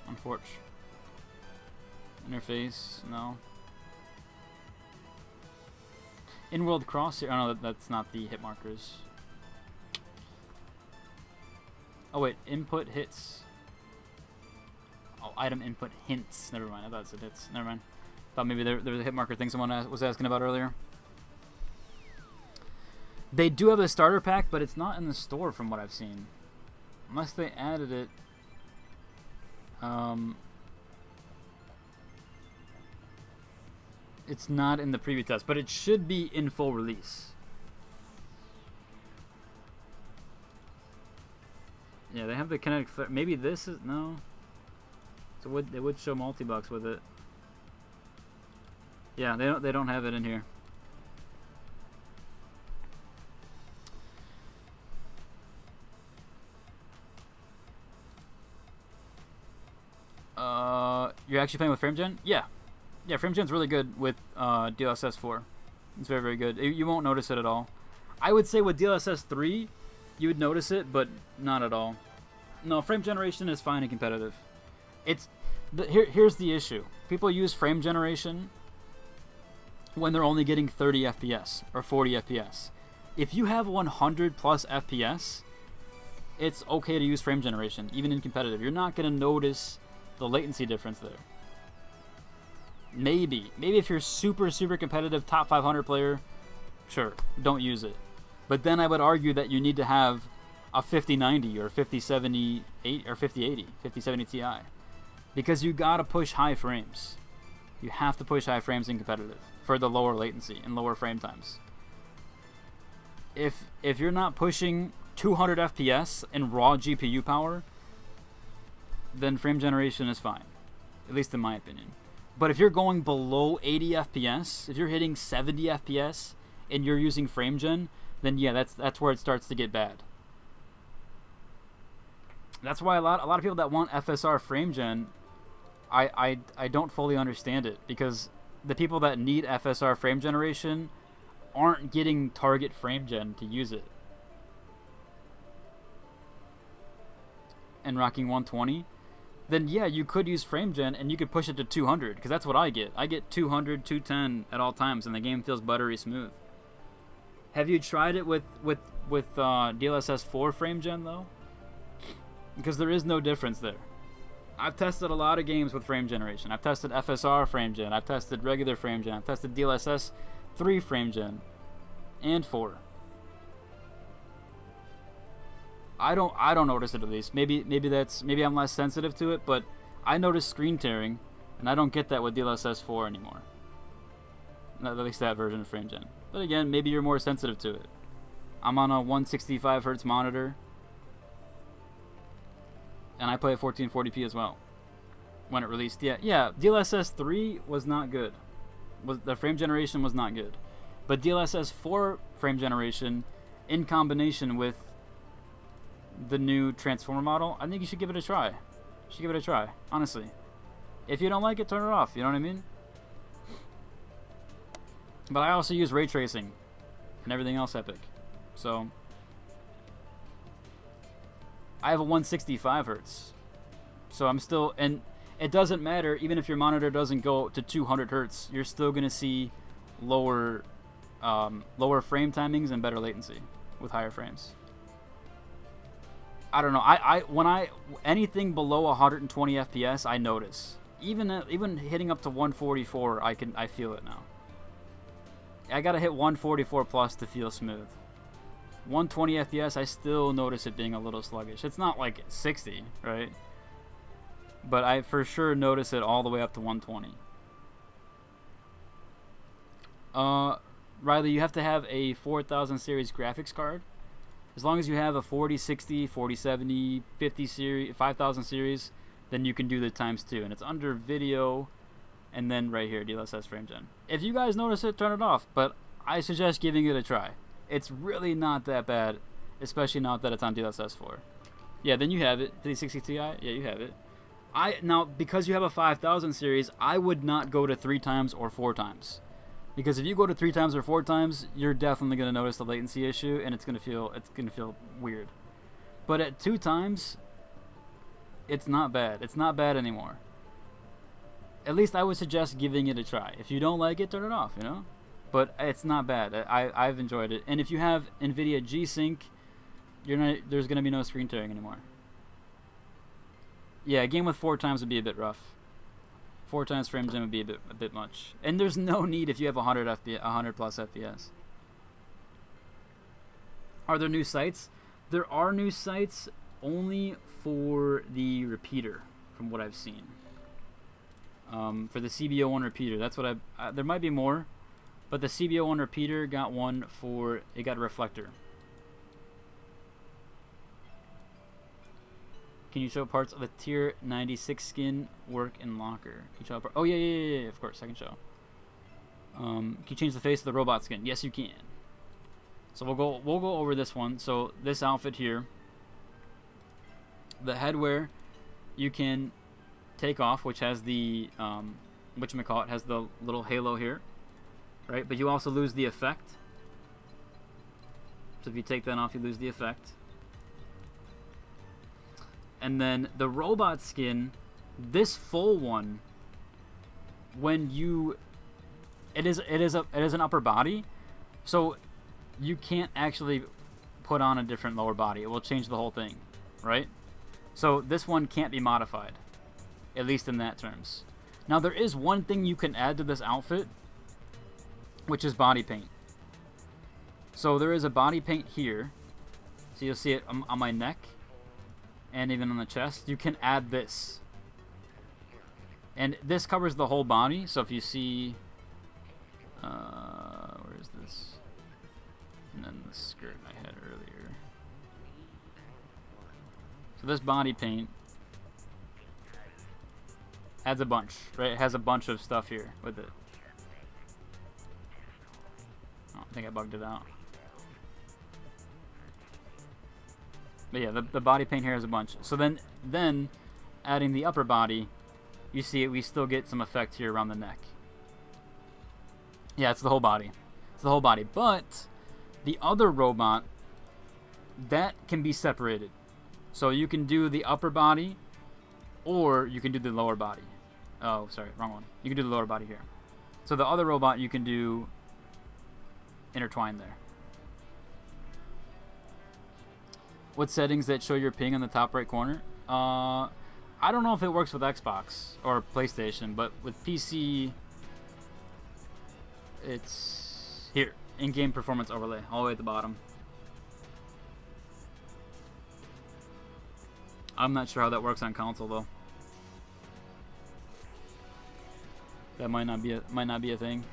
Unfortunate. Interface, no. In-world crosshair. Oh no, that's not the hit markers. Oh wait, input hits. Oh, item input hints. Never mind. I thought it said hits. Never mind. Thought maybe there was a hit marker thing someone was asking about earlier. They do have a starter pack, but it's not in the store from what I've seen. Unless they added it. It's not in the preview test, but it should be in full release. Yeah, they have the kinetic flare. Maybe this is no. So they would show multi-box with it. Yeah, they don't have it in here. You're actually playing with frame gen? Yeah. Yeah, frame gen's really good with DLSS 4. It's very, very good. You won't notice it at all. I would say with DLSS 3, you would notice it, but not at all. No, frame generation is fine and competitive. Here's the issue. People use frame generation when they're only getting 30 FPS or 40 FPS. If you have 100 plus FPS, it's okay to use frame generation, even in competitive. You're not going to notice the latency difference there. Maybe if you're super competitive, top 500 player, sure, don't use it. But then I would argue that you need to have a 5090 or 5078 or 5080, 5070 Ti, because you gotta push high frames. You have to push high frames in competitive for the lower latency and lower frame times. If you're not pushing 200 FPS in raw GPU power, then frame generation is fine, at least in my opinion. But if you're going below 80 FPS, if you're hitting 70 FPS and you're using frame gen, then yeah, that's where it starts to get bad. That's why a lot of people that want FSR frame gen, I don't fully understand it, because the people that need FSR frame generation aren't getting target frame gen to use it. And rocking 120, then yeah, you could use frame gen and you could push it to 200, because that's what I get. I get 200, 210 at all times, and the game feels buttery smooth. Have you tried it with DLSS 4 frame gen though? Because there is no difference there. I've tested a lot of games with frame generation. I've tested FSR frame gen. I've tested regular frame gen. I've tested DLSS 3 frame gen and 4. I don't notice it, at least. Maybe I'm less sensitive to it, but I notice screen tearing, and I don't get that with DLSS 4 anymore. At least that version of frame gen. But again, maybe you're more sensitive to it. I'm on a 165 Hz monitor, and I play at 1440p as well when it released. Yeah, DLSS 3 was not good. The frame generation was not good. But DLSS 4 frame generation, in combination with the new transformer model, I think you should give it a try. Honestly. If you don't like it, turn it off. You know what I mean? But I also use ray tracing and everything else epic. So I have a 165 Hz. So I'm still, and it doesn't matter, even if your monitor doesn't go to 200 Hz, you're still going to see lower frame timings and better latency with higher frames. I don't know. When anything below 120 FPS, I notice. Even hitting up to 144, I feel it now. I gotta hit 144 plus to feel smooth. 120 FPS, I still notice it being a little sluggish. It's not like 60, right? But I for sure notice it all the way up to 120. Riley, you have to have a 4000 series graphics card. As long as you have a 4060, 4070, 50 series, 5000 series, then you can do the ×2. And it's under video, and then right here, DLSS frame gen. If you guys notice it, turn it off. But I suggest giving it a try. It's really not that bad, especially now that it's on DLSS 4. Yeah, then you have it. 5060 Ti, yeah, you have it. Now, because you have a 5000 series, I would not go to 3 times or 4 times. Because if you go to 3 times or 4 times, you're definitely going to notice the latency issue, and it's going to feel weird. But at 2 times, it's not bad. It's not bad anymore. At least I would suggest giving it a try. If you don't like it, turn it off, you know? But it's not bad. I've enjoyed it. And if you have NVIDIA G-Sync, there's going to be no screen tearing anymore. Yeah, a game with 4 times would be a bit rough. 4 times frames in would be a bit much. And there's no need if you have 100 plus FPS. Are there new sites? There are new sites only for the repeater, from what I've seen. For the CBO1 repeater, that's what there might be more, but the CBO1 repeater got one for, it got a reflector. Can you show parts of the tier 96 skin work in locker? Can you show oh yeah, of course I can show. Can you change the face of the robot skin? Yes, you can. So we'll go over this one. So this outfit here, the headwear, you can take off, which has the whatchamacallit, has the little halo here, right? But you also lose the effect. So if you take that off, you lose the effect. And then the robot skin, this full one, when you, it is an upper body, so you can't actually put on a different lower body. It will change the whole thing, right? So this one can't be modified, at least in that terms. Now there is one thing you can add to this outfit, which is body paint. So there is a body paint here, so you'll see it on my neck and even on the chest. You can add this, and this covers the whole body. So if you see, where is this? And then the skirt I had earlier. So this body paint adds a bunch, right? It has a bunch of stuff here with it. Oh, I think I bugged it out. But yeah, the body paint here has a bunch. So then adding the upper body, you see we still get some effect here around the neck. Yeah, it's the whole body. It's the whole body. But the other robot, that can be separated. So you can do the upper body, or you can do the lower body. Oh, sorry, wrong one. You can do the lower body here. So the other robot you can do intertwined there. What settings that show your ping on the top right corner? I don't know if it works with Xbox or PlayStation, but with PC, it's here. In-game performance overlay, all the way at the bottom. I'm not sure how that works on console though. That might not be a thing.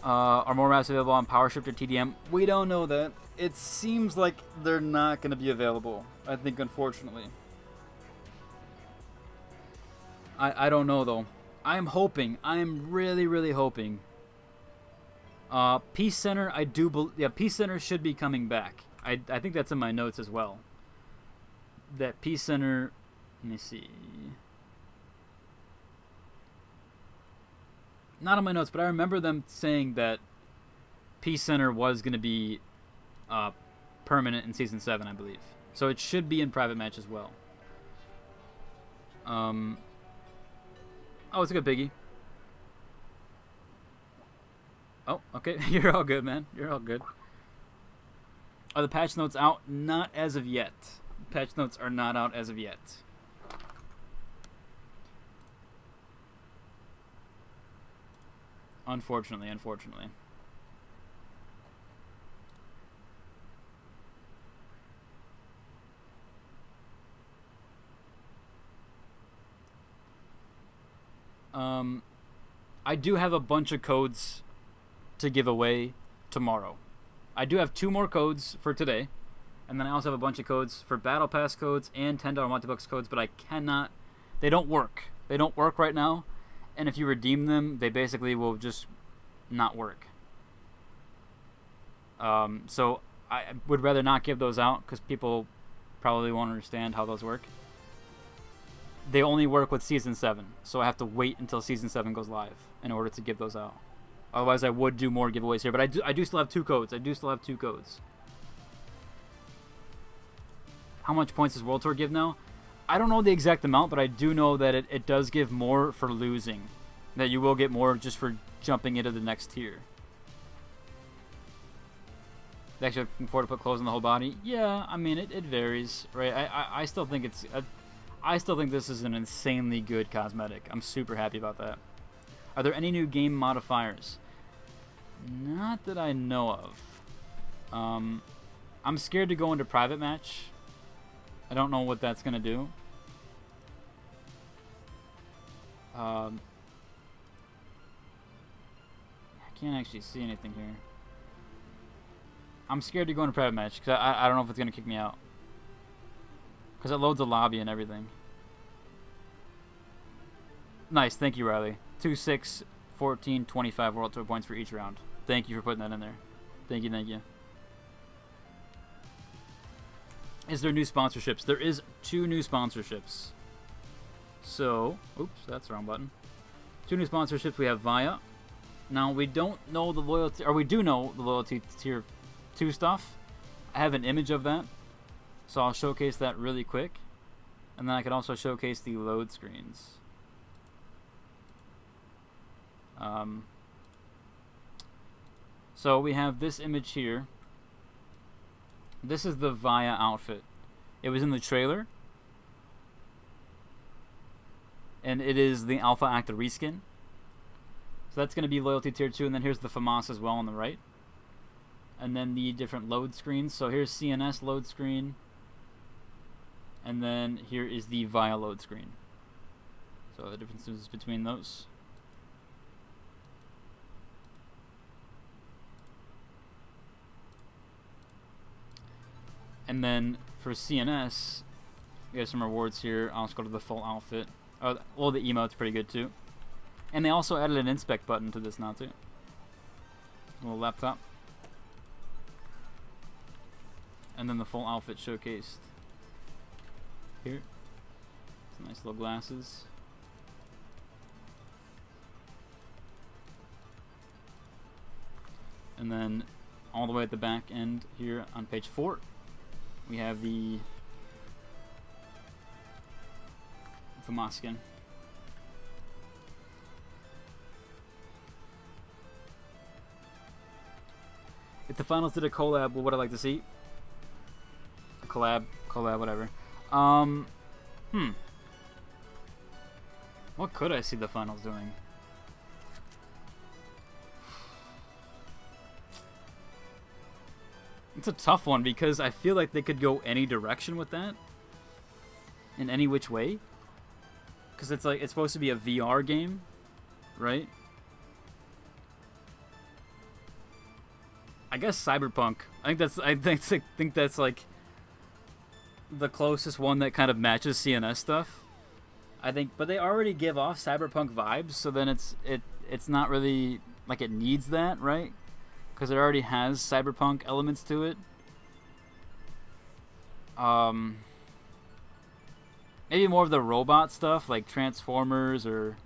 Are more maps available on PowerShift or TDM? We don't know that. It seems like they're not going to be available, I think, unfortunately. I don't know though. I am hoping. I am really hoping. Peace Center, I do believe. Yeah, Peace Center should be coming back. I think that's in my notes as well. That Peace Center. Let me see. Not on my notes, but I remember them saying that Peace Center was going to be permanent in Season 7, I believe. So it should be in private match as well. Oh, it's a good piggy. Oh, okay. You're all good, man. You're all good. Are the patch notes out? Not as of yet. Patch notes are not out as of yet. Unfortunately. I do have a bunch of codes to give away tomorrow. I do have 2 more codes for today, and then I also have a bunch of codes for Battle Pass codes and $10 multi-bucks codes, but I cannot. They don't work. They don't work right now. And if you redeem them, they basically will just not work. So I would rather not give those out because people probably won't understand how those work. they only work with Season 7, so I have to wait until Season 7 goes live in order to give those out. Otherwise, I would do more giveaways here, but I do still have 2 codes. How much points does World Tour give now? I don't know the exact amount, but I do know that it does give more for losing. That you will get more just for jumping into the next tier. They actually can afford to put clothes on the whole body. Yeah, I mean it varies, right? I still think I still think this is an insanely good cosmetic. I'm super happy about that. Are there any new game modifiers? Not that I know of. I'm scared to go into private match. I don't know what that's gonna do. I can't actually see anything here. I'm scared to go into private match because I don't know if it's gonna kick me out. Because it loads a lobby and everything. Nice, thank you, Riley. 2, 6, 14, 25 World Tour points for each round. Thank you for putting that in there. Thank you, thank you. Is there new sponsorships? There is 2 new sponsorships. So, oops, that's the wrong button. 2 new sponsorships. We have Via. Now, we don't know the loyalty, or we do know the loyalty tier 2 stuff. I have an image of that. So I'll showcase that really quick. And then I can also showcase the load screens. So we have this image here. This is the Via outfit. It was in the trailer. And it is the Alpha Acta reskin. So that's going to be loyalty tier 2. And then here's the FAMAS as well on the right. And then the different load screens. So here's CNS load screen. And then here is the Via load screen. So the differences between those. And then for CNS, we have some rewards here. I'll just go to the full outfit. Oh, well, the emote's pretty good too. And they also added an inspect button to this now too. A little laptop. And then the full outfit showcased here. Some nice little glasses. And then all the way at the back end here on page 4. We have the FAMAS skin. If the finals did a collab, what would I like to see? A collab, whatever. What could I see the finals doing? It's a tough one because I feel like they could go any direction with that. In any which way. Because it's like, it's supposed to be a VR game, right? I guess Cyberpunk. I think that's like the closest one that kind of matches CNS stuff. I think, but they already give off Cyberpunk vibes, so then it's not really like it needs that, right? Because it already has Cyberpunk elements to it. Maybe more of the robot stuff, like Transformers or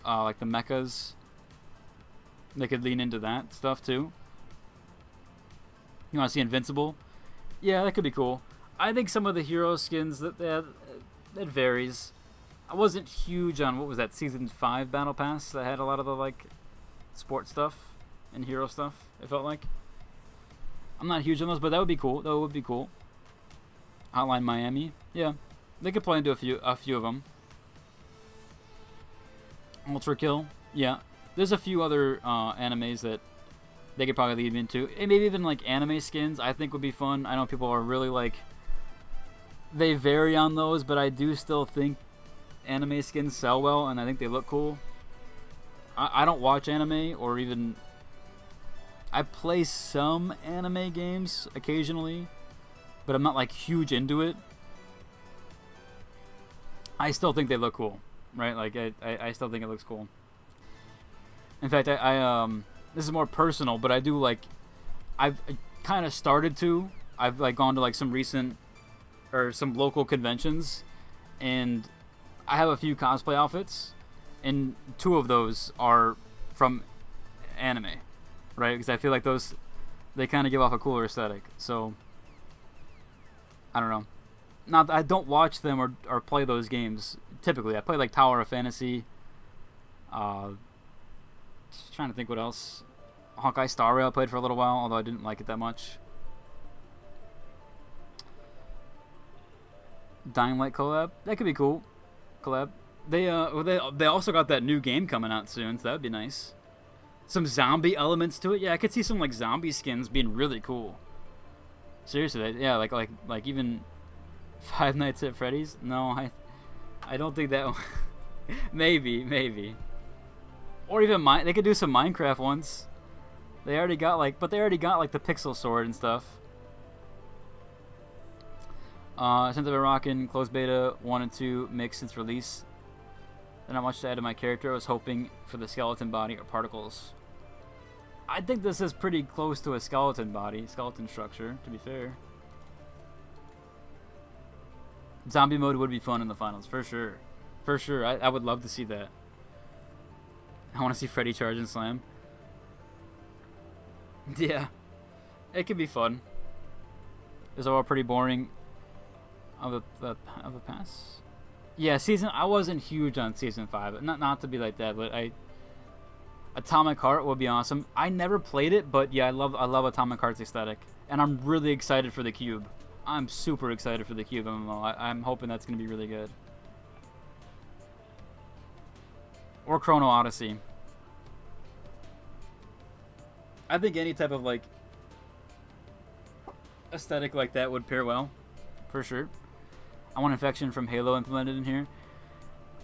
like the mechas. They could lean into that stuff too. You want to see Invincible? Yeah, that could be cool. I think some of the hero skins that varies. I wasn't huge on, what was that, Season 5 Battle Pass that had a lot of the like sports stuff and hero stuff, it felt like. I'm not huge on those, but that would be cool. That would be cool. Hotline Miami. Yeah. They could play into a few of them. Ultra Kill. Yeah. There's a few other animes that they could probably lead me into. And maybe even like anime skins I think would be fun. I know people are really like, they vary on those, but I do still think anime skins sell well and I think they look cool. I don't watch anime or even, I play some anime games occasionally, but I'm not like huge into it. I still think they look cool, right? Like I still think it looks cool. In fact, I this is more personal, but I do like, I've kind of started to. I've like gone to like some recent or some local conventions, and I have a few cosplay outfits, and 2 of those are from anime, right? Because I feel like those, they kind of give off a cooler aesthetic. So I don't know. Not that I don't watch them or play those games typically. I play like Tower of Fantasy. Just trying to think what else. Hawkeye Star Rail I played for a little while, although I didn't like it that much. Dying Light collab, that could be cool. Collab. They also got that new game coming out soon, so that would be nice. Some zombie elements to it. Yeah, I could see some like zombie skins being really cool. Seriously, yeah, like even Five Nights at Freddy's. No, I don't think that. maybe. Or even they could do some Minecraft ones. They already got like the pixel sword and stuff. Since I've been rocking closed beta 1 and 2 mix since release, there's not much to add to my character. I was hoping for the skeleton body or particles. I think this is pretty close to a skeleton structure, to be fair. Zombie mode would be fun in the finals, for sure. For sure, I would love to see that. I want to see Freddy charge and slam. Yeah, it could be fun. It's all pretty boring. Of a pass. Yeah, I wasn't huge on season 5. Not to be like that, but Atomic Heart would be awesome. I never played it, but yeah, I love Atomic Heart's aesthetic, and I'm really excited for the Cube. I'm super excited for the Cube MMO. I'm hoping that's gonna be really good. Or Chrono Odyssey. I think any type of like aesthetic like that would pair well, for sure. I want Infection from Halo implemented in here.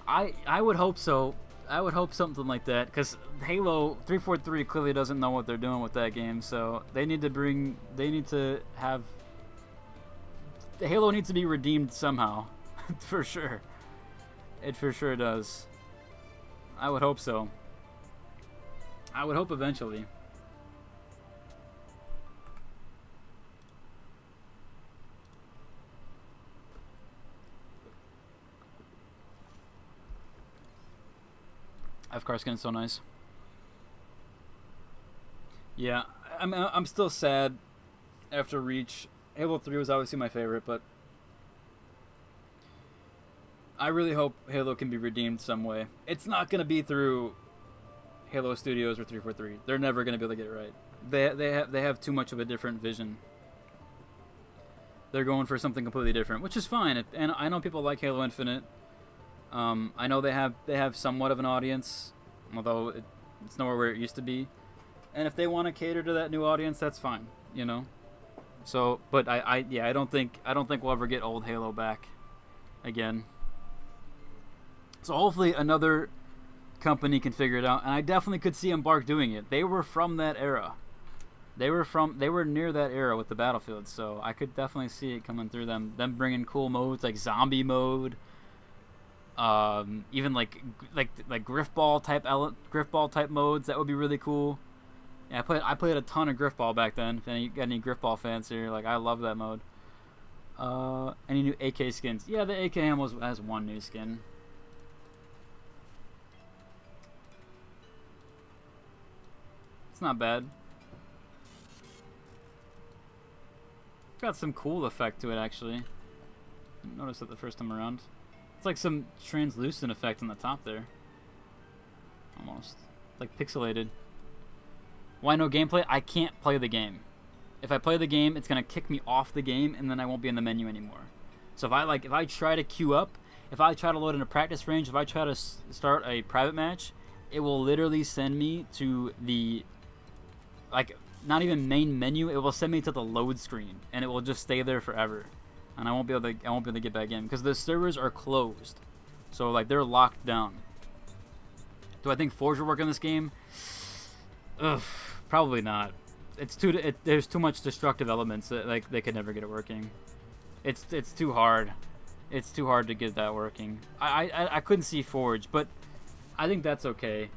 I would hope so. I would hope something like that, because Halo 343 clearly doesn't know what they're doing with that game, so Halo needs to be redeemed somehow. For sure. It for sure does. I would hope so. I would hope eventually. F-Car skin is so nice. Yeah, I'm still sad after Reach. Halo 3 was obviously my favorite, but I really hope Halo can be redeemed some way. It's not going to be through Halo Studios or 343. They're never going to be able to get it right. They have too much of a different vision. They're going for something completely different, which is fine. And I know people like Halo Infinite. I know they have somewhat of an audience, although it's nowhere where it used to be. And if they want to cater to that new audience, that's fine, you know. So, but I don't think we'll ever get old Halo back again. So hopefully another company can figure it out, and I definitely could see Embark doing it. They were from that era. They were near that era with the Battlefield, so I could definitely see it coming through them. Them bringing cool modes like zombie mode. Even like Griffball type modes, that would be really cool. Yeah, I played a ton of Griffball back then. If you got any Griffball fans here, like, I love that mode. Any new AK skins? Yeah, the AK ammo has one new skin. It's not bad. It's got some cool effect to it, actually. Didn't notice it the first time around. It's like some translucent effect on the top there. Almost. Like pixelated. Why no gameplay? I can't play the game. If I play the game, it's gonna kick me off the game, and then I won't be in the menu anymore. So if I try to queue up, if I try to load in a practice range, if I try to start a private match, it will literally send me to the, like, not even main menu. It will send me to the load screen, and it will just stay there forever, and I won't be able to get back in because the servers are closed. So like they're locked down. Do I think Forge will work in this game? Ugh, probably not. There's too much destructive elements that, like, they could never get it working. It's too hard. It's too hard to get that working. I couldn't see Forge, but I think that's okay.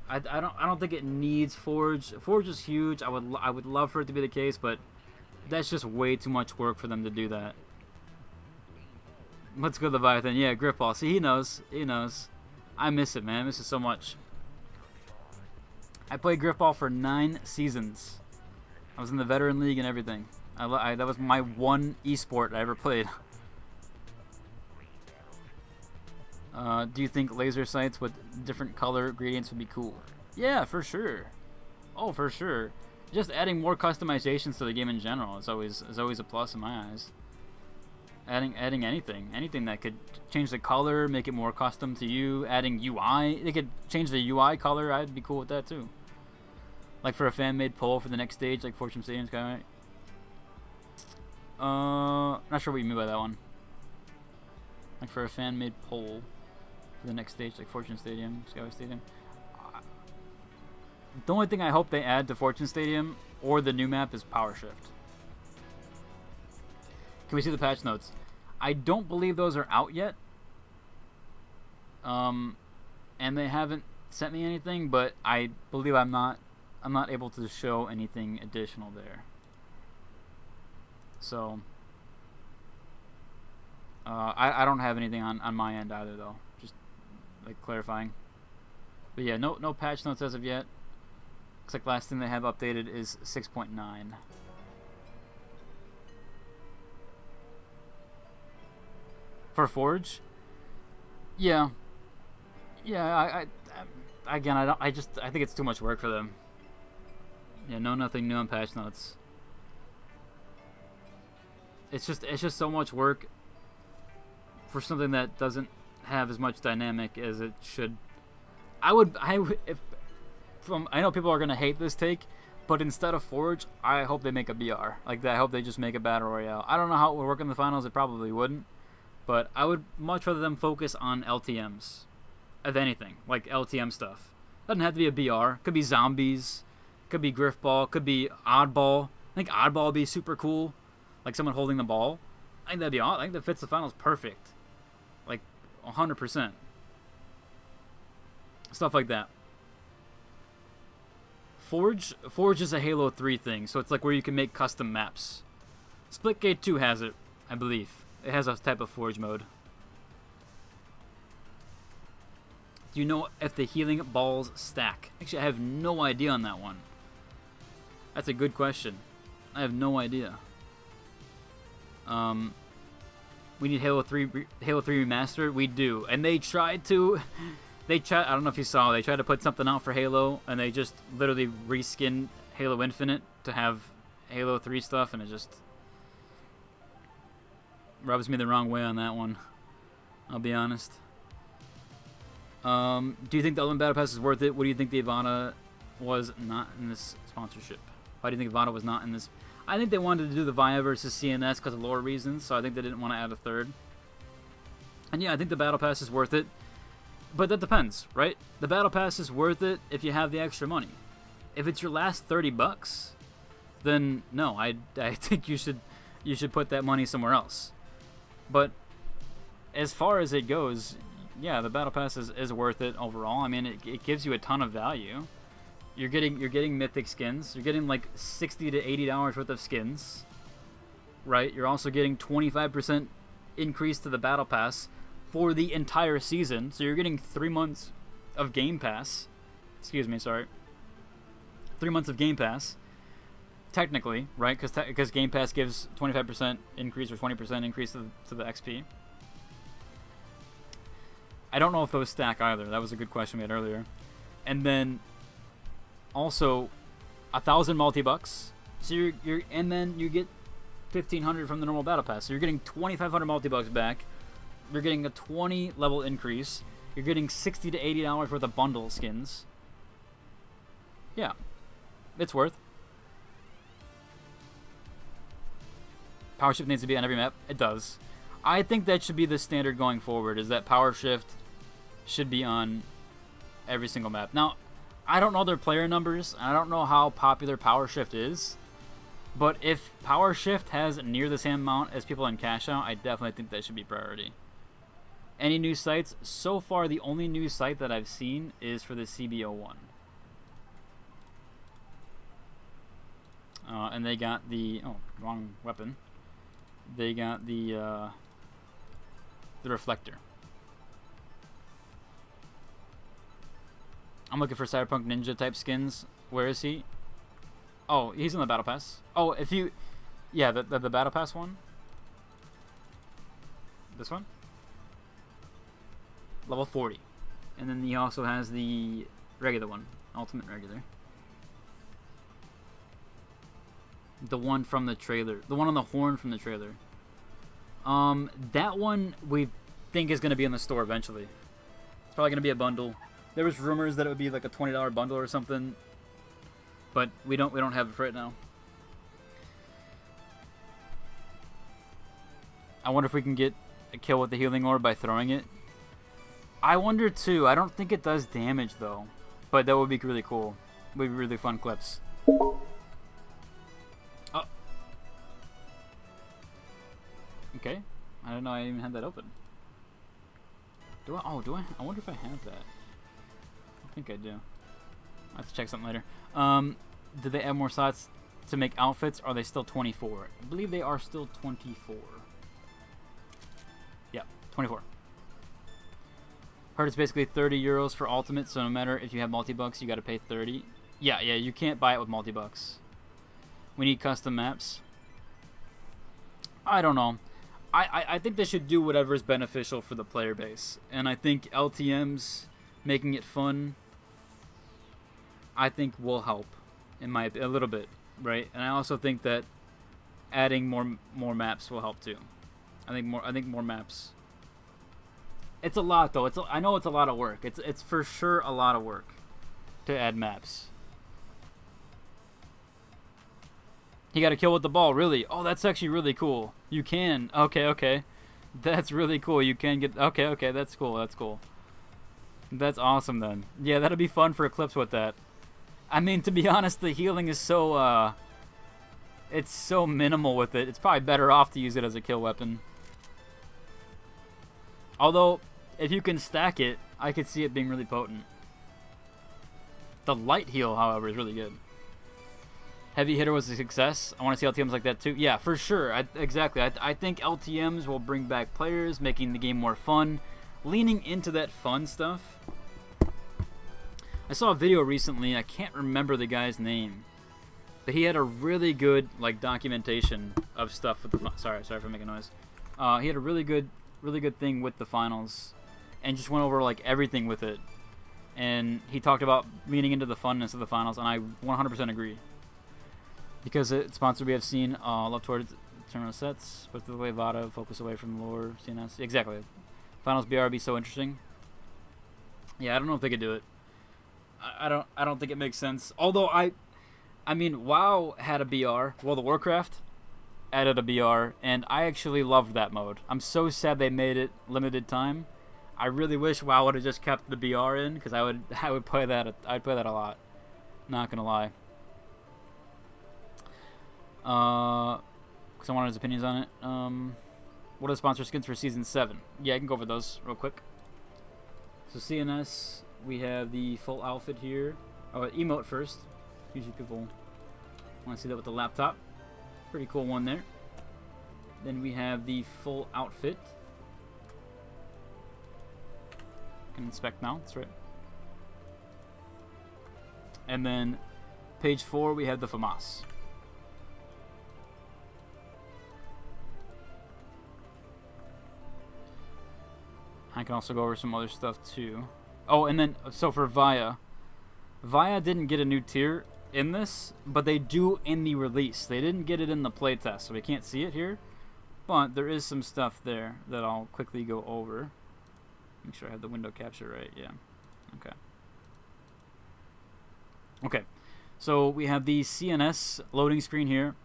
I don't think it needs Forge. Forge is huge. I would love for it to be the case, but that's just way too much work for them to do that. Let's go Leviathan. Yeah, grip ball. See, he knows. He knows. I miss it, man. I miss it so much. I played grip ball for 9 seasons. I was in the veteran league and everything. That was my one esport I ever played. Do you think laser sights with different color gradients would be cool? Yeah, for sure. Oh, for sure. Just adding more customizations to the game in general is always a plus in my eyes. Adding anything that could change the color, make it more custom to you. Adding UI, they could change the UI color. I'd be cool with that too. Like for a fan-made poll for the next stage, like Fortune Stadium Skyway. Not sure what you mean by that one. Like for a fan-made poll for the next stage, like Fortune Stadium, Skyway Stadium. The only thing I hope they add to Fortune Stadium or the new map is Power Shift. Can we see the patch notes? I don't believe those are out yet. And they haven't sent me anything, but I believe I'm not able to show anything additional there. So I don't have anything on my end either though. Just like clarifying. But yeah, no patch notes as of yet. Looks like last thing they have updated is 6.9. For Forge? Yeah. Yeah, I think it's too much work for them. Yeah, nothing new on patch notes. It's just so much work for something that doesn't have as much dynamic as it should. I know people are gonna hate this take, but instead of Forge, I hope they make a BR. Like that, I hope they just make a battle royale. I don't know how it would work in the finals. It probably wouldn't, but I would much rather them focus on LTMs, of anything like LTM stuff. Doesn't have to be a BR. Could be zombies. Could be Griffball. Could be Oddball. I think Oddball would be super cool. Like someone holding the ball. I think that'd be awesome. I think that fits the finals perfect. Like 100%. Stuff like that. Forge is a Halo 3 thing, so it's like where you can make custom maps. Splitgate 2 has it, I believe. It has a type of Forge mode. Do you know if the healing balls stack? Actually, I have no idea on that one. That's a good question. I have no idea. We need Halo 3 Remastered. We do, and they tried to. I don't know if you saw. They tried to put something out for Halo, and they just literally reskinned Halo Infinite to have Halo 3 stuff, and it just rubs me the wrong way on that one. I'll be honest. Do you think the Ultimate Battle Pass is worth it? What do you think the Ivana was not in this sponsorship? Why do you think Ivana was not in this? I think they wanted to do the Via versus CNS because of lore reasons, so I think they didn't want to add a third. And yeah, I think the Battle Pass is worth it. But that depends, right? The Battle Pass is worth it if you have the extra money. If it's your last $30, then no, I think you should put that money somewhere else. But as far as it goes, yeah, the Battle Pass is worth it overall. I mean, it gives you a ton of value. You're getting mythic skins. You're getting like $60 to $80 worth of skins, right? You're also getting 25% increase to the Battle Pass for the entire season. So you're getting 3 months of Game Pass. Excuse me, sorry. 3 months of Game Pass. Technically, right? Because Game Pass gives 25% increase or 20% increase to the XP. I don't know if those stack either. That was a good question we had earlier. And then also 1,000 multi-bucks. So and then you get 1,500 from the normal battle pass. So you're getting 2,500 multi-bucks back. You're getting a 20 level increase. You're getting $60 to $80 worth of bundle skins. Yeah, it's worth. Power Shift needs to be on every map. It does. I think that should be the standard going forward, is that Power Shift should be on every single map. Now, I don't know their player numbers. I don't know how popular Power Shift is. But if Power Shift has near the same amount as people in Cash Out, I definitely think that should be priority. Any new sites? So far, the only new site that I've seen is for the CBO1. And they got the... Oh, wrong weapon. They got the... the reflector. I'm looking for Cyberpunk Ninja type skins. Where is he? Oh, he's in the Battle Pass. Oh, if you... Yeah, the Battle Pass one. This one. Level 40. And then he also has the regular one. Ultimate regular. The one from the trailer. The one on the horn from the trailer. That one we think is going to be in the store eventually. It's probably going to be a bundle. There was rumors that it would be like a $20 bundle or something, but we don't have it for right now. I wonder if we can get a kill with the healing orb by throwing it. I wonder too. I don't think it does damage though, but that would be really cool. Would be really fun clips. Oh. Okay. I don't know I even had that open. Do I? Oh, do I? I wonder if I have that. I think I do. I have to check something later. Did they add more slots to make outfits? Or are they still 24? I believe they are still 24. Yeah, 24. Heard it's basically 30 euros for Ultimate, so no matter if you have multi-bucks, you gotta pay 30. Yeah, you can't buy it with multi-bucks. We need custom maps. I don't know. I think they should do whatever is beneficial for the player base. And I think LTMs making it fun, I think will help a little bit, right? And I also think that adding more maps will help too. I think more maps. It's a lot though. I know it's a lot of work. It's for sure a lot of work to add maps. He got a kill with the ball, really? Oh, that's actually really cool. You can. Okay. That's really cool. You can get... Okay, that's cool. That's awesome then. Yeah, that'll be fun for clips with that. I mean, to be honest, the healing is so, it's so minimal with it. It's probably better off to use it as a kill weapon. Although, if you can stack it, I could see it being really potent. The light heal, however, is really good. Heavy hitter was a success. I want to see LTMs like that too. Yeah, for sure. Exactly. I think LTMs will bring back players, making the game more fun, leaning into that fun stuff. I saw a video recently. I can't remember the guy's name, but he had a really good documentation of stuff with the. Sorry for making noise. He had a really good thing with the finals, and just went over everything with it. And he talked about leaning into the funness of the finals, and I 100% agree. Because it's sponsored, we have seen love towards tournament sets, but the way Vada focus away from lore, CNS. Exactly. Finals BR be so interesting. Yeah, I don't know if they could do it. I don't think it makes sense. Although I mean, WoW had a BR. World of Warcraft added a BR, and I actually loved that mode. I'm so sad they made it limited time. I really wish WoW would have just kept the BR in, because I would play that. I'd play that a lot. Not gonna lie. Because I wanted his opinions on it. What are the sponsor skins for Season 7? Yeah, I can go over those real quick. So CNS, we have the full outfit here. Oh, emote first. Usually people want to see that with the laptop. Pretty cool one there. Then we have the full outfit. Can inspect now, that's right. And then page 4, we have the FAMAS. I can also go over some other stuff too. Oh, and then, so for Vaya didn't get a new tier in this, but they do in the release. They didn't get it in the playtest, so we can't see it here. But there is some stuff there that I'll quickly go over. Make sure I have the window capture right, yeah. Okay, so we have the CNS loading screen here.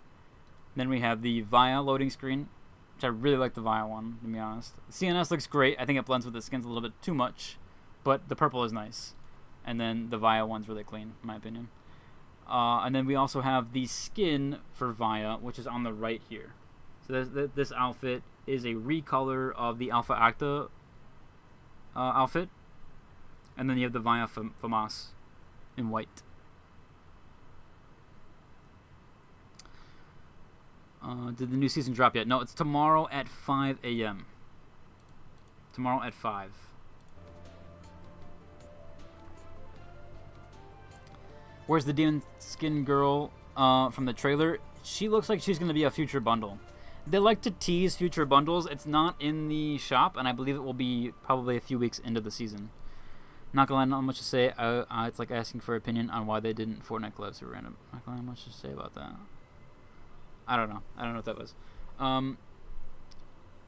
Then we have the Vaya loading screen, which I really like the Vaya one, to be honest. CNS looks great. I think it blends with the skins a little bit too much, but the purple is nice. And then the Vaya one's really clean, in my opinion. And then we also have the skin for Vaya, which is on the right here. So this outfit is a recolor of the Alpha Acta outfit. And then you have the Vaya FAMAS in white. Did the new season drop yet? No, it's tomorrow at 5 a.m. Tomorrow at 5. Where's the demon skin girl from the trailer? She looks like she's going to be a future bundle. They like to tease future bundles. It's not in the shop, and I believe it will be probably a few weeks into the season. Not gonna lie, not much to say. It's like asking for opinion on why they didn't Fortnite collabs are random. Not gonna lie, much to say about that. I don't know. I don't know what that was.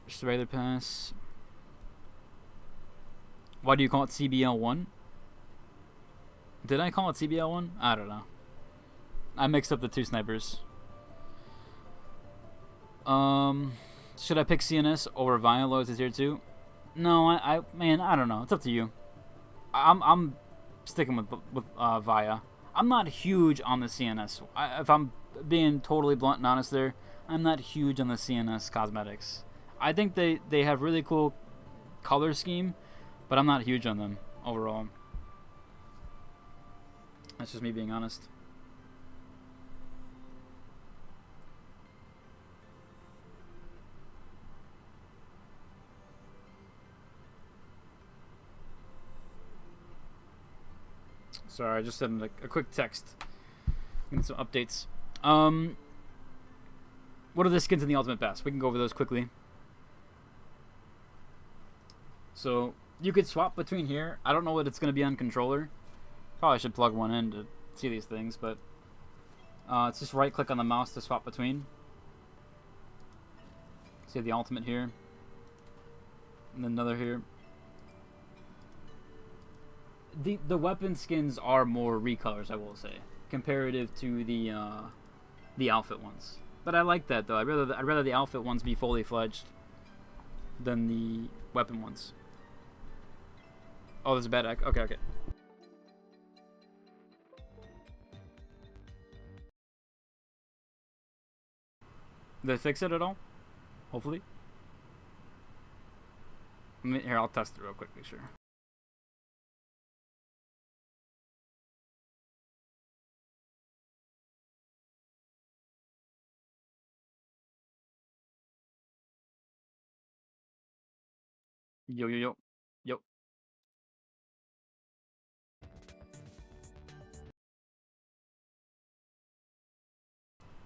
Just a regular pass. Why do you call it CBL1? Did I call it CBL1? I don't know. I mixed up the two snipers. Should I pick CNS over Via Lows is here too? No, man, I don't know. It's up to you. I'm sticking with Via. I'm not huge on the CNS. If I'm being totally blunt and honest there, I'm not huge on the CNS cosmetics. I think they have really cool color scheme, but I'm not huge on them overall. That's just me being honest. Sorry, I just sent a quick text. Getting some updates. What are the skins in the Ultimate Pass? We can go over those quickly. So, you could swap between here. I don't know what it's going to be on controller. Probably should plug one in to see these things, but it's just right click on the mouse to swap between. See the Ultimate here. And then another here. The weapon skins are more recolors, I will say, comparative to the outfit ones. But I like that though. I'd rather the outfit ones be fully fledged than the weapon ones. Oh, there's a bad egg. Okay. Did they fix it at all? Hopefully. Here, I'll test it real quick, make sure. Yo.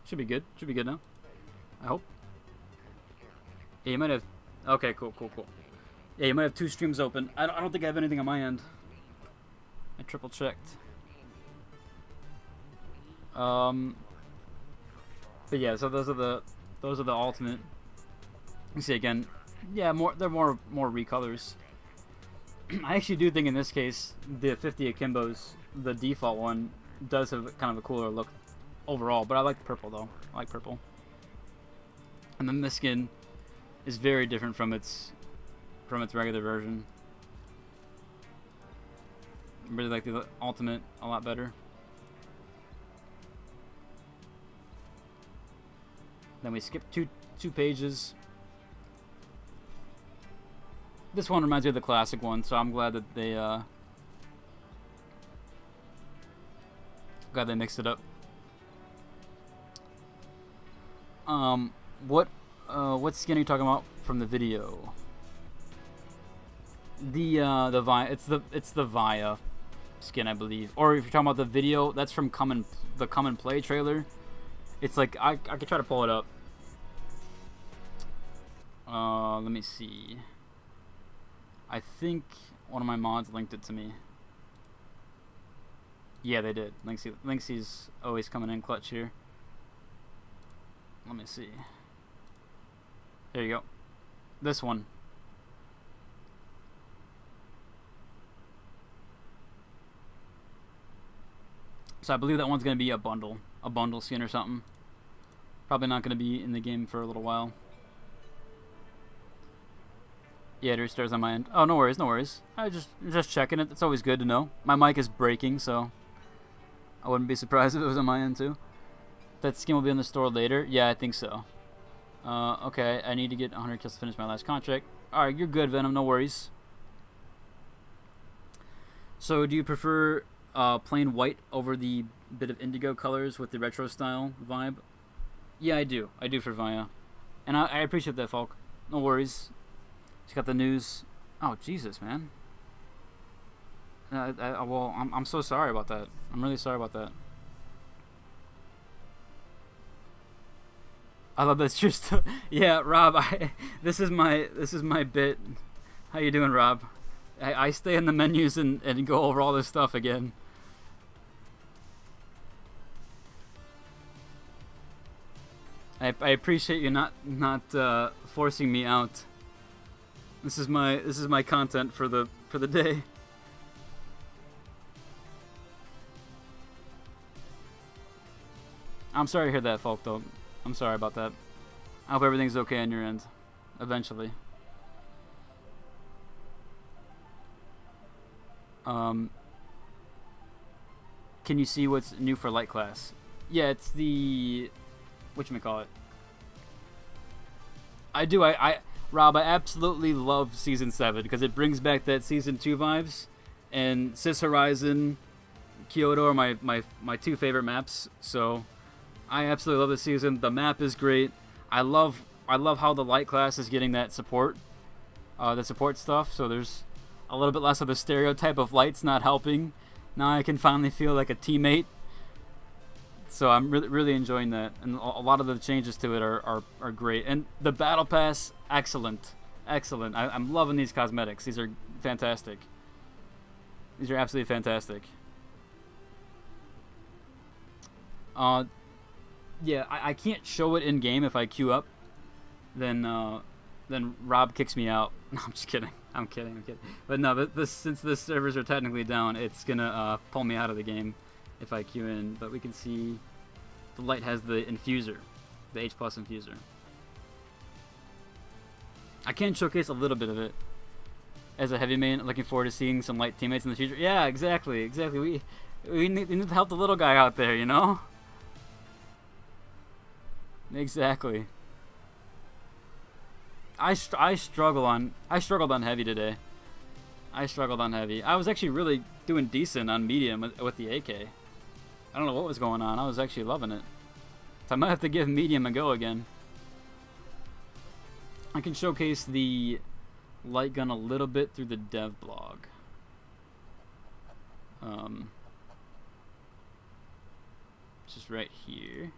Should be good. Should be good now. I hope. Yeah, you might have... Okay, cool. Yeah, you might have two streams open. I don't think I have anything on my end. I triple checked. But yeah, so those are the ultimate. You see again, yeah, they're more recolors. I actually do think in this case the 50 Akimbos, the default one, does have kind of a cooler look overall. But I like the purple though. I like purple. And then this skin is very different from its regular version. I really like the ultimate a lot better. Then we skip two pages. This one reminds me of the classic one, so I'm glad that they mixed it up. What skin are you talking about from the video? The Via, it's the Via skin, I believe. Or if you're talking about the video, that's from the Come and Play trailer. It's like I could try to pull it up. Let me see. I think one of my mods linked it to me. Yeah, they did. Linksy's always coming in clutch here. Let me see. There you go. This one. So I believe that one's going to be a bundle skin or something. Probably not going to be in the game for a little while. Yeah, there's stairs on my end. Oh, no worries. I just checking it. It's always good to know. My mic is breaking, so I wouldn't be surprised if it was on my end too. That skin will be in the store later. Yeah, I think so. Okay, I need to get 100 kills to finish my last contract. Alright, you're good, Venom. No worries. So, do you prefer plain white over the bit of indigo colors with the retro style vibe? Yeah, I do. I do for Via. And I appreciate that, Falk. No worries. Just got the news. Oh, Jesus, man. Well, I'm so sorry about that. I'm really sorry about that. I love this. Just yeah, Rob. This is my bit. How you doing, Rob? I stay in the menus and go over all this stuff again. I appreciate you not forcing me out. This is my content for the day. I'm sorry to hear that, folk. Though I'm sorry about that. I hope everything's okay on your end. Eventually. Can you see what's new for light class? Yeah, it's the whatchamacallit. I do. Rob, I absolutely love Season 7 because it brings back that Season 2 vibes. And Sis Horizon, Kyoto are my two favorite maps. So I absolutely love this season. The map is great. I love how the light class is getting that support. The support stuff. So there's a little bit less of the stereotype of lights not helping. Now I can finally feel like a teammate. So I'm really enjoying that, and a lot of the changes to it are great. And the battle pass, excellent. I'm loving these cosmetics. These are fantastic. These are absolutely fantastic. Yeah, I can't show it in game if I queue up. Then Rob kicks me out. No, I'm just kidding. I'm kidding. But no, since the servers are technically down, it's gonna pull me out of the game if I queue in. But we can see the light has the infuser, the H+ infuser. I can showcase a little bit of it as a heavy main. Looking forward to seeing some light teammates in the future. Yeah, exactly. We need to help the little guy out there, you know. Exactly. I struggled on heavy today. I struggled on heavy. I was actually really doing decent on medium with the AK. I don't know what was going on. I was actually loving it. So I might have to give medium a go again. I can showcase the light gun a little bit through the dev blog. Just right here.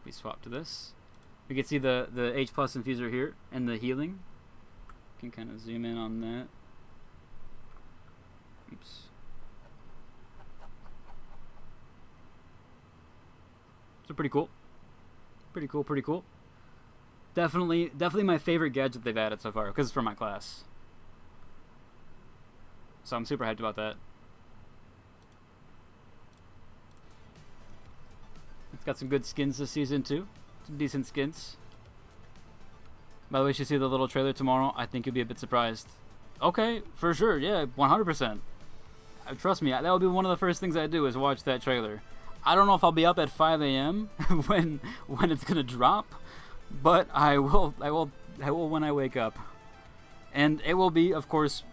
We swap to this. We can see the H+ infuser here and the healing. Can kind of zoom in on that. Oops. So pretty cool. Pretty cool. Definitely my favorite gadget they've added so far because it's for my class. So I'm super hyped about that. It's got some good skins this season too. Some decent skins. By the way, you should see the little trailer tomorrow. I think you'll be a bit surprised. Okay, for sure. Yeah, 100%. Trust me, that will be one of the first things I do is watch that trailer. I don't know if I'll be up at 5 a.m. when it's gonna drop, but I will when I wake up, and it will be, of course,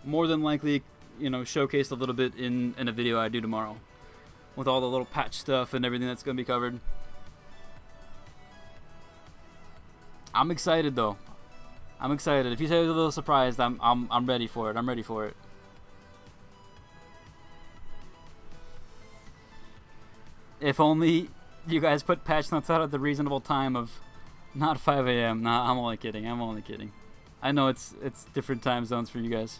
more than likely, showcased a little bit in a video I do tomorrow, with all the little patch stuff and everything that's gonna be covered. I'm excited though. I'm excited. If you say I was a little surprised, I'm ready for it. I'm ready for it. If only you guys put patch notes out at the reasonable time of not 5 a.m. Nah, I'm only kidding. I know it's different time zones for you guys.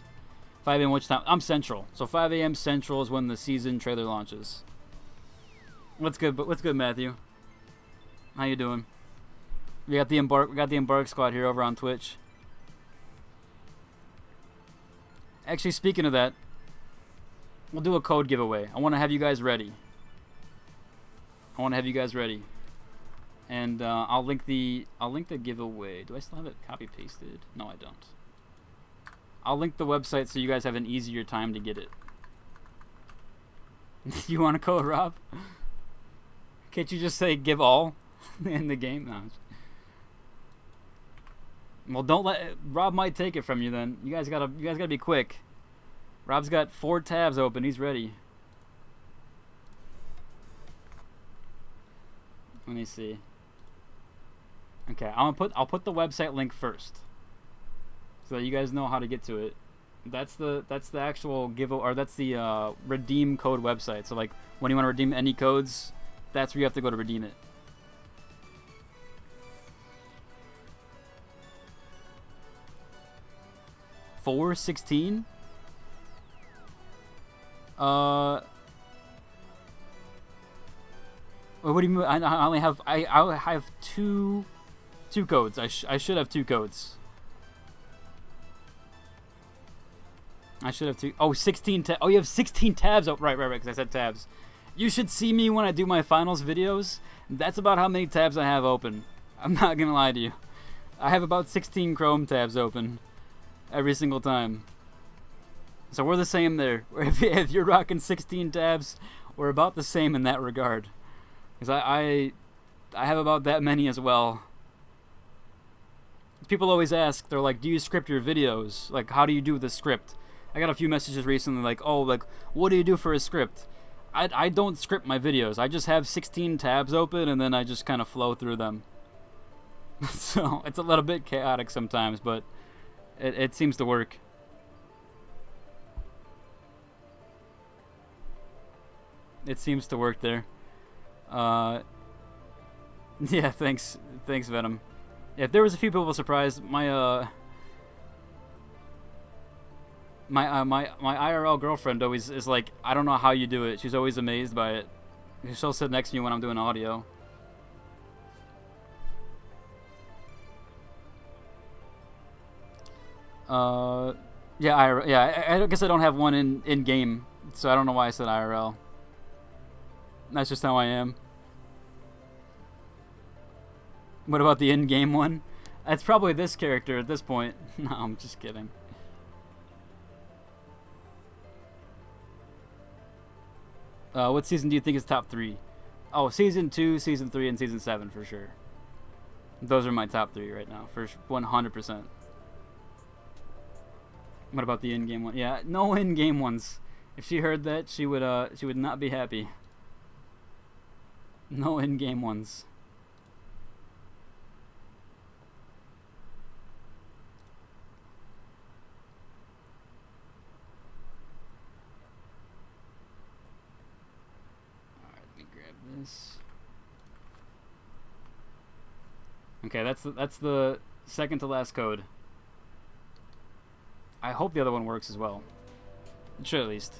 5 a.m. which time? I'm Central. So 5 a.m. Central is when the season trailer launches. What's good? What's good, Matthew? How you doing? We got the Embark squad here over on Twitch. Actually, speaking of that, we'll do a code giveaway. I want to have you guys ready. And I'll link the giveaway. Do I still have it copy pasted? No, I don't. I'll link the website so you guys have an easier time to get it. You want a code, Rob? Can't you just say give all in the game? No. Well, don't let Rob might take it from you then. You guys gotta be quick. Rob's got 4 tabs open. He's ready. Let me see. Okay, I'll put the website link first. So so that you guys know how to get to it. That's the actual or that's the redeem code website. So like when you want to redeem any codes, that's where you have to go to redeem it. $4.16. What do you mean? I only have I have two codes. I should have 2 codes. I should have 2. Oh, 16 tabs. Oh, you have 16 tabs. Oh, right, because I said tabs. You should see me when I do my finals videos. That's about how many tabs I have open. I'm not gonna lie to you. I have about 16 Chrome tabs open every single time. So we're the same there. If you're rocking 16 tabs, we're about the same in that regard. Because I have about that many as well. People always ask, they're like, do you script your videos? Like, how do you do the script? I got a few messages recently like, oh, like, what do you do for a script? I don't script my videos. I just have 16 tabs open and then I just kind of flow through them. So it's a little bit chaotic sometimes, but it seems to work. It seems to work there. Yeah, thanks Venom. If there was a few people surprised, my IRL girlfriend always is like, I don't know how you do it. She's always amazed by it. She'll sit next to me when I'm doing audio. Yeah, I guess I don't have one in game, so I don't know why I said IRL. That's just how I am. What about the in-game one? That's probably this character at this point. No, I'm just kidding. What season do you think is top 3? Oh, season 2, season 3, and season 7 for sure. Those are my top 3 right now, for 100%. What about the in-game one? Yeah, no in-game ones. If she heard that, she would not be happy. No in-game ones. Alright, let me grab this. Okay, that's the second to last code. I hope the other one works as well. It should at least.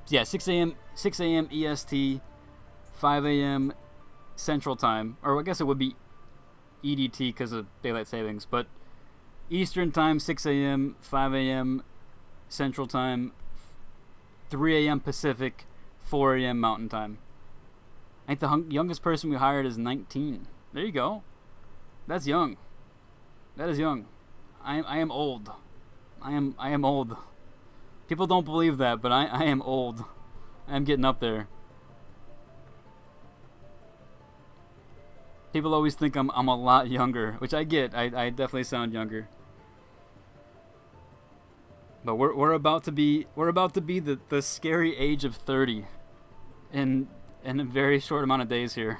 Yeah, 6 a.m. EST, 5 a.m. Central Time, or I guess it would be EDT because of daylight savings, but Eastern Time, 6 a.m., 5 a.m. Central Time, 3 a.m. Pacific, 4 a.m. Mountain Time. I think the youngest person we hired is 19. There you go. That's young. That is young. I am old. I am old. People don't believe that, but I am old. I am getting up there. People always think I'm a lot younger, which I get. I definitely sound younger. But we're about to be the scary age of 30 in a very short amount of days here.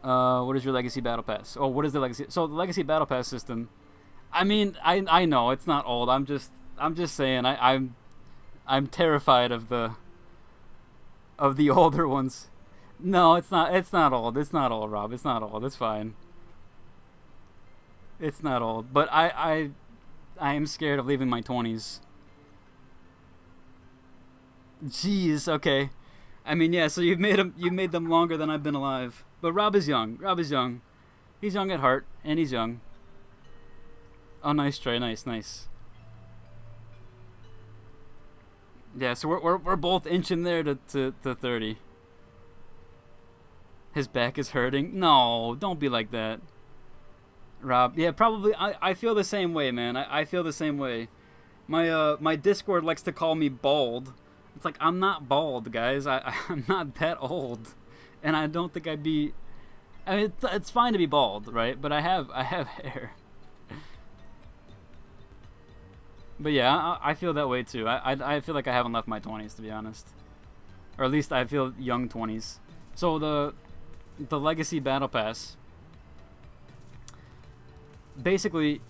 What is your Legacy Battle Pass? Oh, what is the Legacy? So the Legacy Battle Pass system. I mean, I know it's not old. I'm just saying I'm terrified of the older ones. No, it's not old. It's not old, Rob. It's not old. It's fine. It's not old. But I am scared of leaving my 20s. Jeez, okay. I mean, yeah, so you've made them longer than I've been alive. But Rob is young. He's young at heart, and he's young. Oh, nice try. Nice. Yeah, so we're both inching there to 30. His back is hurting. No, don't be like that, Rob. Yeah, probably. I feel the same way, man. I feel the same way. My Discord likes to call me bald. It's like, I'm not bald, guys. I'm not that old, and I don't think I'd be. I mean, it's fine to be bald, right? But I have hair. But yeah, I feel that way too. I feel like I haven't left my 20s, to be honest. Or at least I feel young 20s. So the Legacy Battle Pass, basically,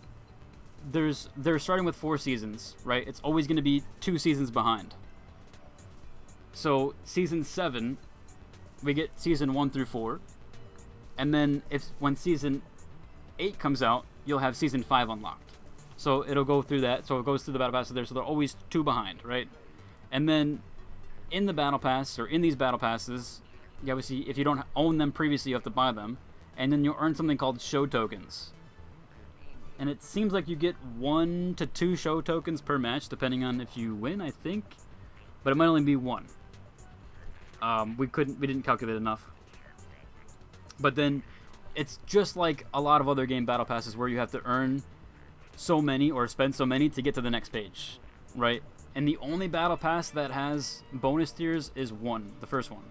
they're starting with 4 seasons, right? It's always going to be 2 seasons behind. So season 7, we get season 1 through 4, and then when season 8 comes out, you'll have season 5 unlocked. So it'll go through that. So it goes through the battle pass there. So they're always 2 behind, right? And then in the battle pass, or in these battle passes, you obviously, if you don't own them previously, you have to buy them, and then you'll earn something called show tokens. And it seems like you get 1 to 2 show tokens per match, depending on if you win, I think. But it might only be 1. We didn't calculate enough. But then it's just like a lot of other game battle passes where you have to earn so many or spend so many to get to the next page, right? And the only battle pass that has bonus tiers is 1, the first one.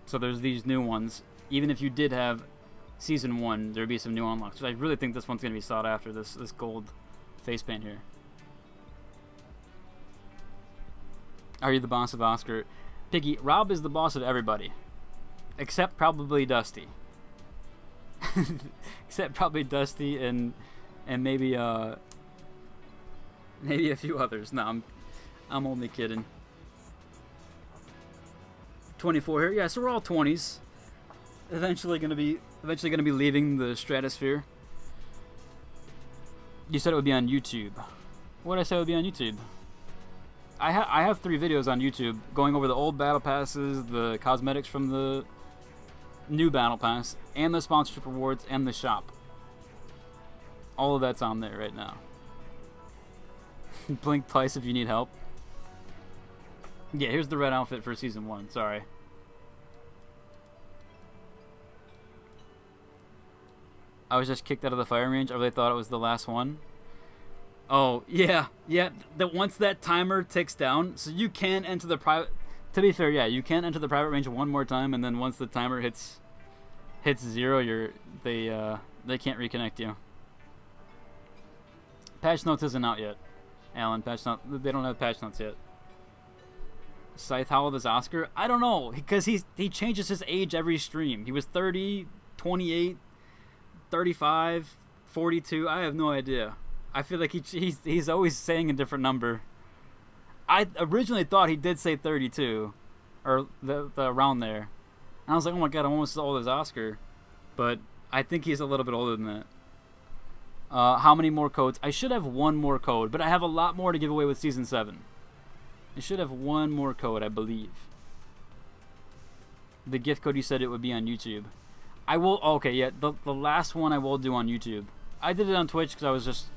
So there's these new ones. Even if you did have season 1, there'd be some new unlocks. So I really think this one's gonna be sought after. This gold face paint here. Are you the boss of Oscar? Piggy, Rob is the boss of everybody, except probably Dusty. Except probably Dusty and maybe maybe a few others. No, I'm only kidding. 24 here. Yeah, so we're all 20s. Eventually gonna be leaving the stratosphere. You said it would be on YouTube. What did I say it would be on YouTube? I have 3 videos on YouTube going over the old battle passes, the cosmetics from the new battle pass, and the sponsorship rewards and the shop. All of that's on there right now. Blink twice if you need help. Yeah, here's the red outfit for season 1. Sorry. I was just kicked out of the firing range. I really thought it was the last one. Oh, yeah. That once that timer ticks down, so you can enter the private... To be fair, yeah, you can enter the private range one more time, and then once the timer hits 0, they can't reconnect you. Patch notes isn't out yet, Alan. They don't have patch notes yet. Scythe, how old is Oscar? I don't know, because he changes his age every stream. He was 30, 28, 35, 42. I have no idea. I feel like he's always saying a different number. I originally thought he did say 32, or the around there. And I was like, oh my god, I'm almost as old as Oscar. But I think he's a little bit older than that. How many more codes? I should have 1 more code, but I have a lot more to give away with Season 7. I should have 1 more code, I believe. The gift code, you said it would be on YouTube. I will, okay, yeah, the last one I will do on YouTube. I did it on Twitch because I was just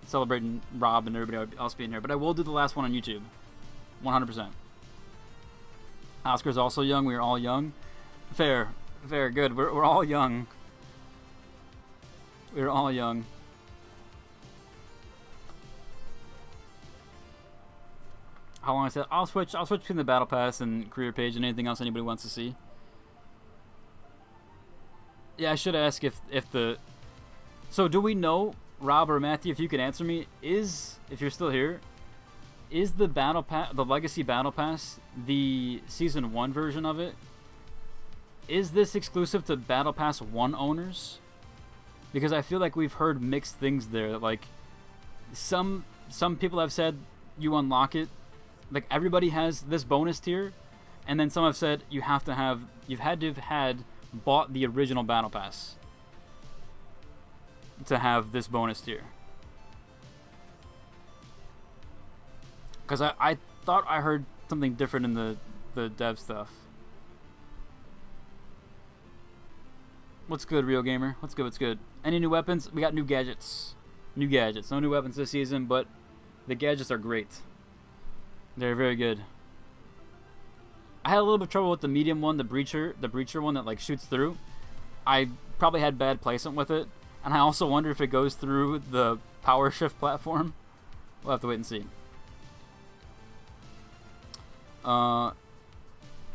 celebrating Rob and everybody else being here, but I will do the last one on YouTube. 100%. Oscar's also young. We are all young. Fair, good. We're all young. We're all young. How long I said? I'll switch between the battle pass and career page and anything else anybody wants to see. Yeah, I should ask if the. So do we know, Rob or Matthew, if you could answer me, if you're still here, is the battle pass, the Legacy Battle Pass, the Season 1 version of it, is this exclusive to Battle Pass 1 owners? Because I feel like we've heard mixed things there. Like, some people have said you unlock it, like everybody has this bonus tier, and then some have said you've had to have bought the original Battle Pass to have this bonus tier. Because I thought I heard something different in the dev stuff. What's good, Real Gamer? What's good? Any new weapons? We got new gadgets. No new weapons this season, but the gadgets are great. They're very good. I had a little bit of trouble with the medium one, the breacher one that like shoots through. I probably had bad placement with it, and I also wonder if it goes through the power shift platform. We'll have to wait and see.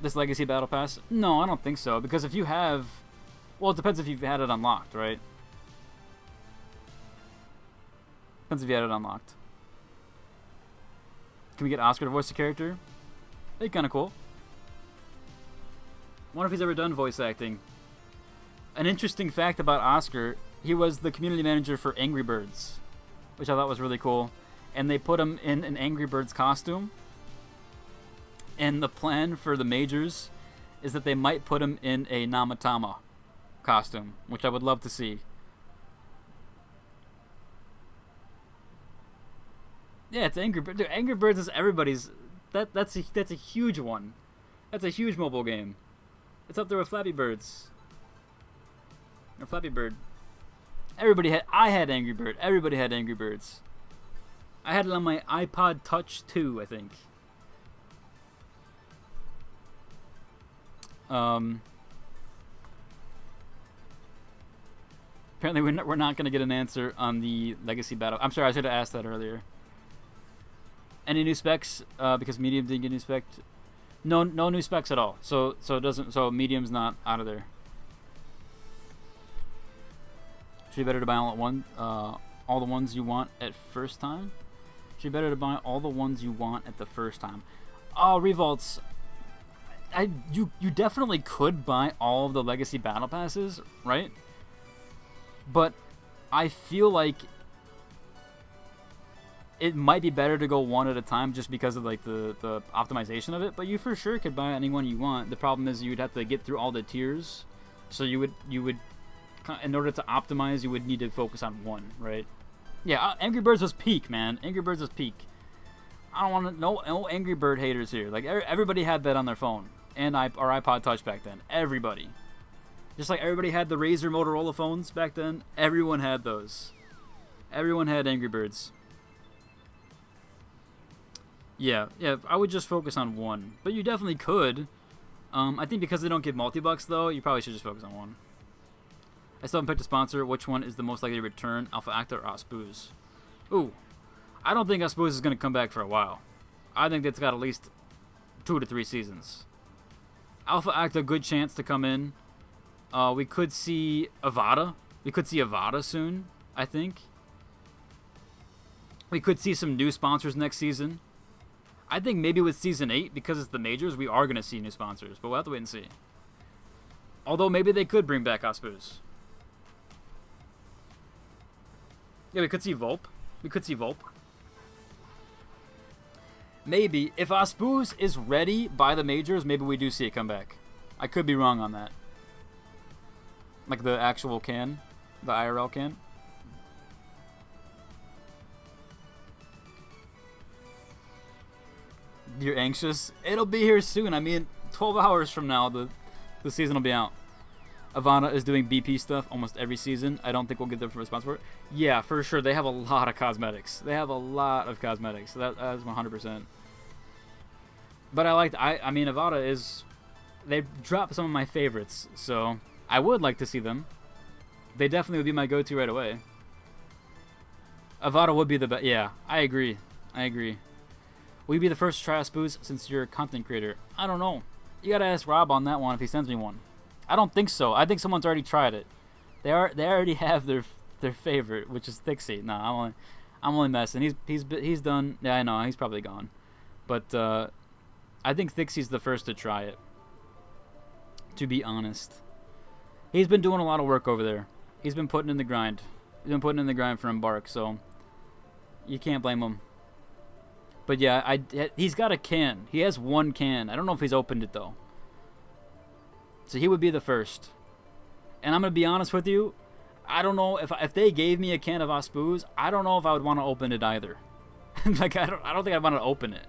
This Legacy Battle Pass? No, I don't think so, because if you have, well, it depends if you've had it unlocked, right? happens if you had it unlocked? Can we get Oscar to voice the character? That'd be kind of cool. Wonder if he's ever done voice acting. An interesting fact about Oscar, he was the community manager for Angry Birds, which I thought was really cool. And they put him in an Angry Birds costume. And the plan for the majors is that they might put him in a Namatama costume, which I would love to see. Yeah, it's Angry Birds. Dude, Angry Birds is everybody's. That's a huge one. That's a huge mobile game. It's up there with Flappy Birds. Or Flappy Bird. I had Angry Bird. Everybody had Angry Birds. I had it on my iPod Touch 2, I think. Apparently we're not going to get an answer on the Legacy Battle. I'm sorry, I should have asked that earlier. Any new specs? Because Medium didn't get new spec. No new specs at all. So it doesn't. So Medium's not out of there. Should be better to buy all the ones you want at first time. Should be better to buy all the ones you want at the first time. Oh, Revolts. You definitely could buy all of the Legacy Battle Passes, right? But I feel like it might be better to go one at a time just because of like the optimization of it. But you for sure could buy any one you want. The problem is you'd have to get through all the tiers. So you would in order to optimize, you would need to focus on one, right? Yeah, Angry Birds was peak, man. Angry Birds was peak. I don't want to no Angry Bird haters here. Like everybody had that on their phone and or iPod Touch back then. Everybody. Just like everybody had the Razer Motorola phones back then, everyone had those. Everyone had Angry Birds. Yeah, I would just focus on one. But you definitely could. I think because they don't give multi-bucks, though, you probably should just focus on one. I still haven't picked a sponsor. Which one is the most likely to return, Alpha Acta or Osbooze? Ooh, I don't think Osbooze is going to come back for a while. I think it's got at least 2 to 3 seasons. Alpha Acta, good chance to come in. We could see Avada. We could see Avada soon, I think. We could see some new sponsors next season. I think maybe with Season 8, because it's the majors, we are going to see new sponsors. But we'll have to wait and see. Although maybe they could bring back Osbooze. Yeah, we could see Volp. Maybe. If Osbooze is ready by the majors, maybe we do see it come back. I could be wrong on that. Like the actual can. The IRL can. You're anxious? It'll be here soon. I mean, 12 hours from now, the season will be out. Avana is doing BP stuff almost every season. I don't think we'll get the response for it. Yeah, for sure. They have a lot of cosmetics. So that's 100%. But I mean, Avada is... They dropped some of my favorites, so I would like to see them. They definitely would be my go-to right away. Avada would be the best. Yeah, I agree. Will you be the first to try Osbooze since you're a content creator? I don't know. You gotta ask Rob on that one if he sends me one. I don't think so. I think someone's already tried it. They already have their favorite, which is Thixie. No, I'm only messing. He's done. Yeah, I know. He's probably gone. But I think Thixie's the first to try it. To be honest, he's been doing a lot of work over there. He's been putting in the grind. He's been putting in the grind for Embark, so you can't blame him. But yeah, he's got a can. He has one can. I don't know if he's opened it though. So he would be the first. And I'm gonna be honest with you, I don't know if they gave me a can of Osbooze, I don't know if I would want to open it either. Like I don't think I'd want to open it.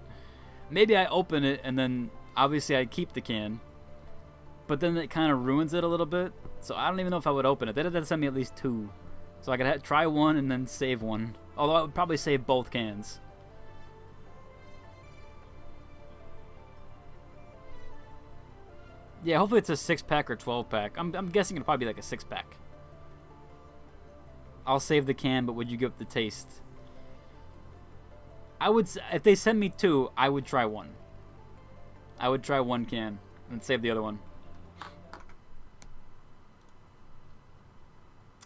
Maybe I open it and then obviously I keep the can. But then it kind of ruins it a little bit. So I don't even know if I would open it. They'd have to send me at least 2. So I could try one and then save one. Although I would probably save both cans. Yeah, hopefully it's a 6-pack or 12-pack. I'm guessing it'll probably be like a 6-pack. I'll save the can, but would you give up the taste? I would, if they send me 2, I would try one. I would try one can and save the other one.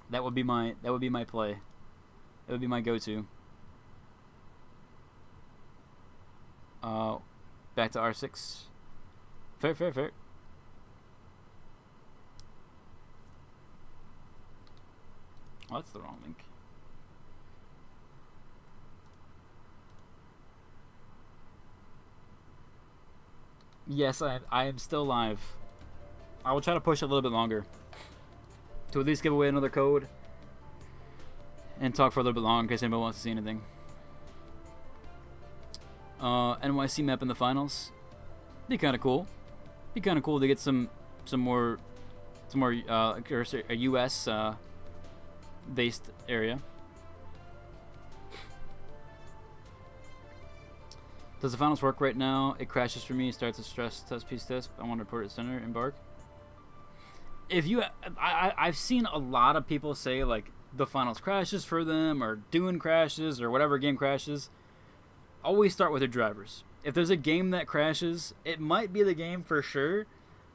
That would be my play. That would be my go-to. Back to R6. Fair, fair, fair. Oh, that's the wrong link. Yes, I am still live. I will try to push it a little bit longer to at least give away another code and talk for a little bit longer in case anybody wants to see anything. NYC map in the finals. Be kind of cool. Be kind of cool to get some more a US based area. Does the finals work right now? It crashes for me. Starts a stress test piece test. I want to report it center. Embark. If you, I've seen a lot of people say like the finals crashes for them, or Dune crashes, or whatever game crashes. Always start with your drivers. If there's a game that crashes, it might be the game for sure.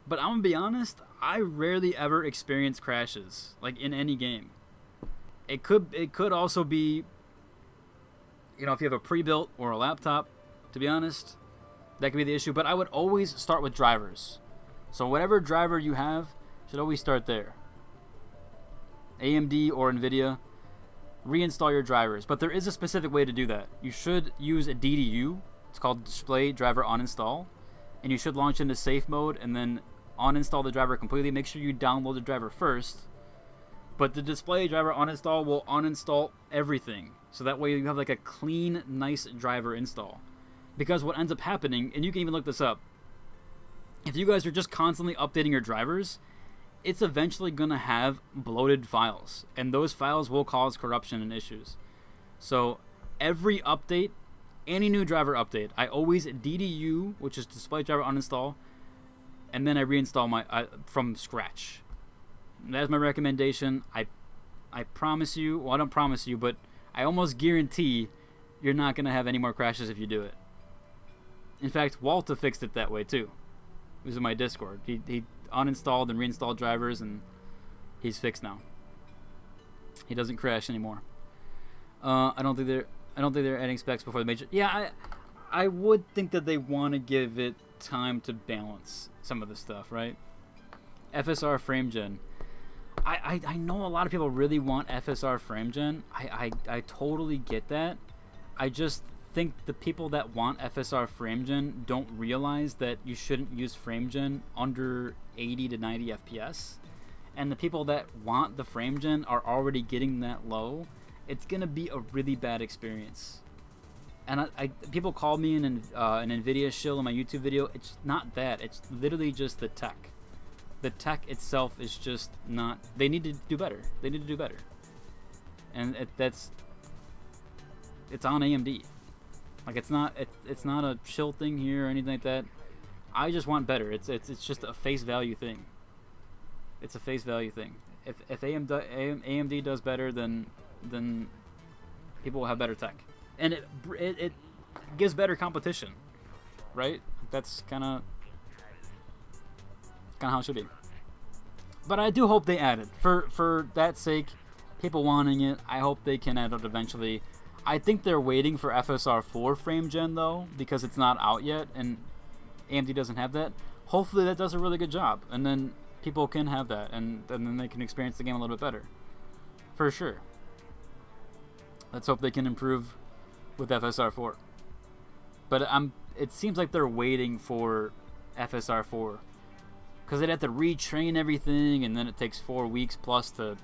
But I'm gonna be honest, I rarely ever experience crashes like in any game. It could also be, you know, if you have a pre-built or a laptop. To be honest, that could be the issue. But I would always start with drivers. So whatever driver you have should always start there. AMD or NVIDIA, reinstall your drivers. But there is a specific way to do that. You should use a DDU. It's called Display Driver Uninstall. And you should launch into safe mode and then uninstall the driver completely. Make sure you download the driver first. But the Display Driver Uninstall will uninstall everything. So that way you have like a clean, nice driver install. Because what ends up happening, and you can even look this up, if you guys are just constantly updating your drivers, it's eventually going to have bloated files. And those files will cause corruption and issues. So every update, any new driver update, I always DDU, which is Display Driver Uninstall, and then I reinstall my from scratch. That's my recommendation. I promise you, well, I don't promise you, but I almost guarantee you're not going to have any more crashes if you do it. In fact, Walta fixed it that way too. It was in my Discord. He uninstalled and reinstalled drivers, and he's fixed now. He doesn't crash anymore. I don't think they're adding specs before the major. Yeah, I would think that they want to give it time to balance some of the stuff, right? FSR frame gen. I know a lot of people really want FSR frame gen. I totally get that. I just think the people that want FSR frame gen don't realize that you shouldn't use frame gen under 80 to 90 FPS. And the people that want the frame gen are already getting that low. It's gonna be a really bad experience. And people call me an NVIDIA shill in my YouTube video. It's not that. It's literally just the tech. The tech itself is just not. They need to do better. They need to do better. And it's on AMD. Like it's not a shill thing here or anything like that. I just want better. It's just a face value thing. It's a face value thing. If AMD does better, then people will have better tech, and it gives better competition, right? That's kind of how it should be. But I do hope they add it for that sake. People wanting it, I hope they can add it eventually. I think they're waiting for FSR 4 frame gen though, because it's not out yet and AMD doesn't have that. Hopefully that does a really good job, and then people can have that, and then they can experience the game a little bit better. For sure. Let's hope they can improve with FSR 4. But it seems like they're waiting for FSR 4. Because they'd have to retrain everything, and then it takes 4 weeks plus to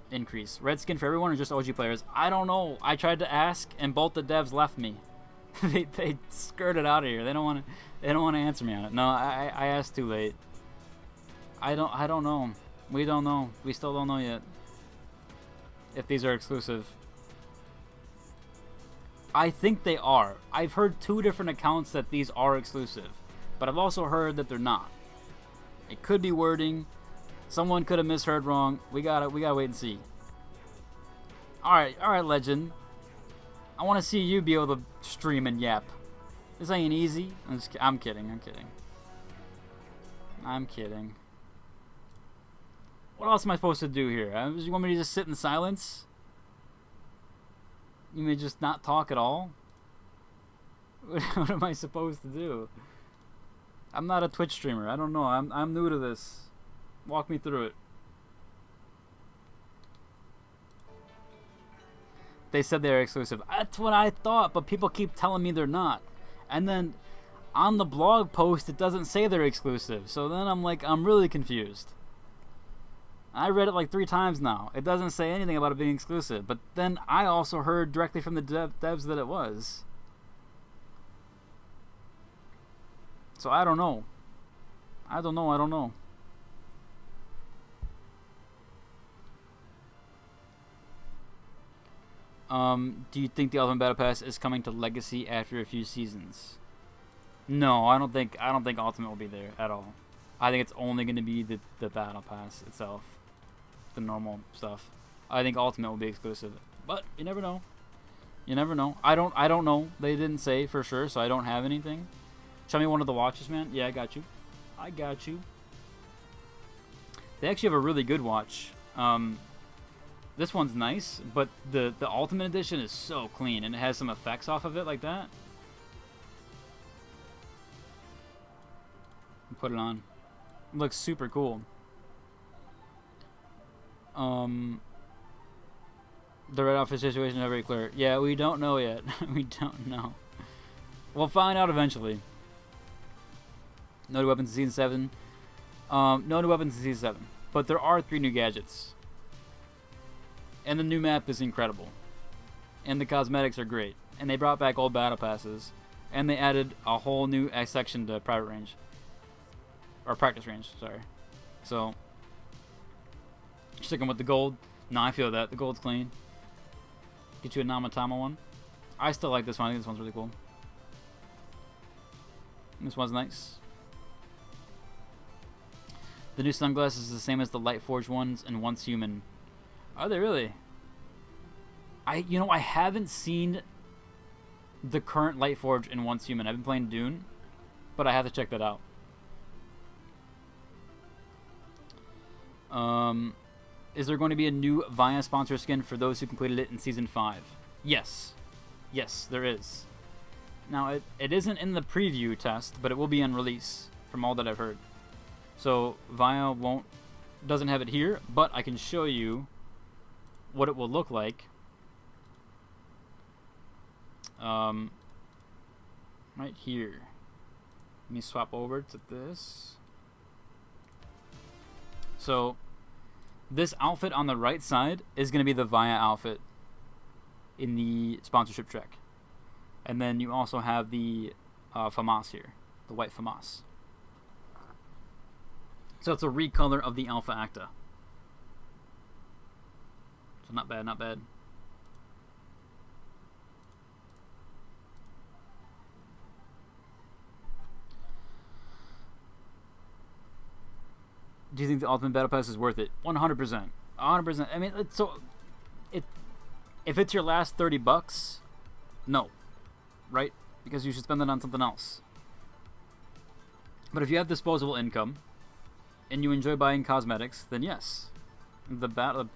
increase. Red skin for everyone or just OG players? I don't know. I tried to ask, and both the devs left me. they skirted out of here. They don't want to answer me on it. No, I asked too late. I don't know. We don't know. We still don't know yet if these are exclusive. I think they are. I've heard 2 different accounts that these are exclusive, but I've also heard that they're not. It could be wording. Someone could have misheard wrong. We gotta wait and see. All right, Legend. I want to see you be able to stream and yap. This ain't easy. I'm kidding. What else am I supposed to do here? You want me to just sit in silence? You may just not talk at all? What am I supposed to do? I'm not a Twitch streamer. I don't know. I'm new to this. Walk me through it. They said they're exclusive. That's what I thought, but people keep telling me they're not. And then on the blog post, it doesn't say they're exclusive. So then I'm like, I'm really confused. I read it like 3 times now. It doesn't say anything about it being exclusive. But then I also heard directly from the devs that it was. So I don't know. I don't know. Do you think the Ultimate Battle Pass is coming to Legacy after a few seasons? No, I don't think Ultimate will be there at all. I think it's only going to be the Battle Pass itself. The normal stuff. I think Ultimate will be exclusive. But you never know. You never know. I don't know. They didn't say for sure, so I don't have anything. Show me one of the watches, man. Yeah, I got you. I got you. They actually have a really good watch. This one's nice, but the Ultimate Edition is so clean, and it has some effects off of it like that. Put it on. It looks super cool. The red outfit situation is not very clear. Yeah, we don't know yet. We don't know. We'll find out eventually. No new weapons in Season 7. No new weapons in Season 7. But there are 3 new gadgets. And the new map is incredible. And the cosmetics are great. And they brought back old battle passes. And they added a whole new section to private range. Or practice range, sorry. So, sticking with the gold. No, I feel that. The gold's clean. Get you a Namatama one. I still like this one. I think this one's really cool. This one's nice. The new sunglasses is the same as the Lightforge ones and Once Human. Are they really? I haven't seen the current Lightforge in Once Human. I've been playing Dune, but I have to check that out. Is there going to be a new Via sponsor skin for those who completed it in Season 5? Yes. Yes, there is. Now, it isn't in the preview test, but it will be on release, from all that I've heard. So, Via doesn't have it here, but I can show you what it will look like. Right here. Let me swap over to this. So, this outfit on the right side is going to be the Via outfit in the sponsorship track. And then you also have the FAMAS here, the white FAMAS. So it's a recolor of the Alpha Acta. So not bad, not bad. Do you think the Ultimate Battle Pass is worth it? 100%. 100%. I mean, if it's your last $30, no. Right? Because you should spend it on something else. But if you have disposable income and you enjoy buying cosmetics, then yes, the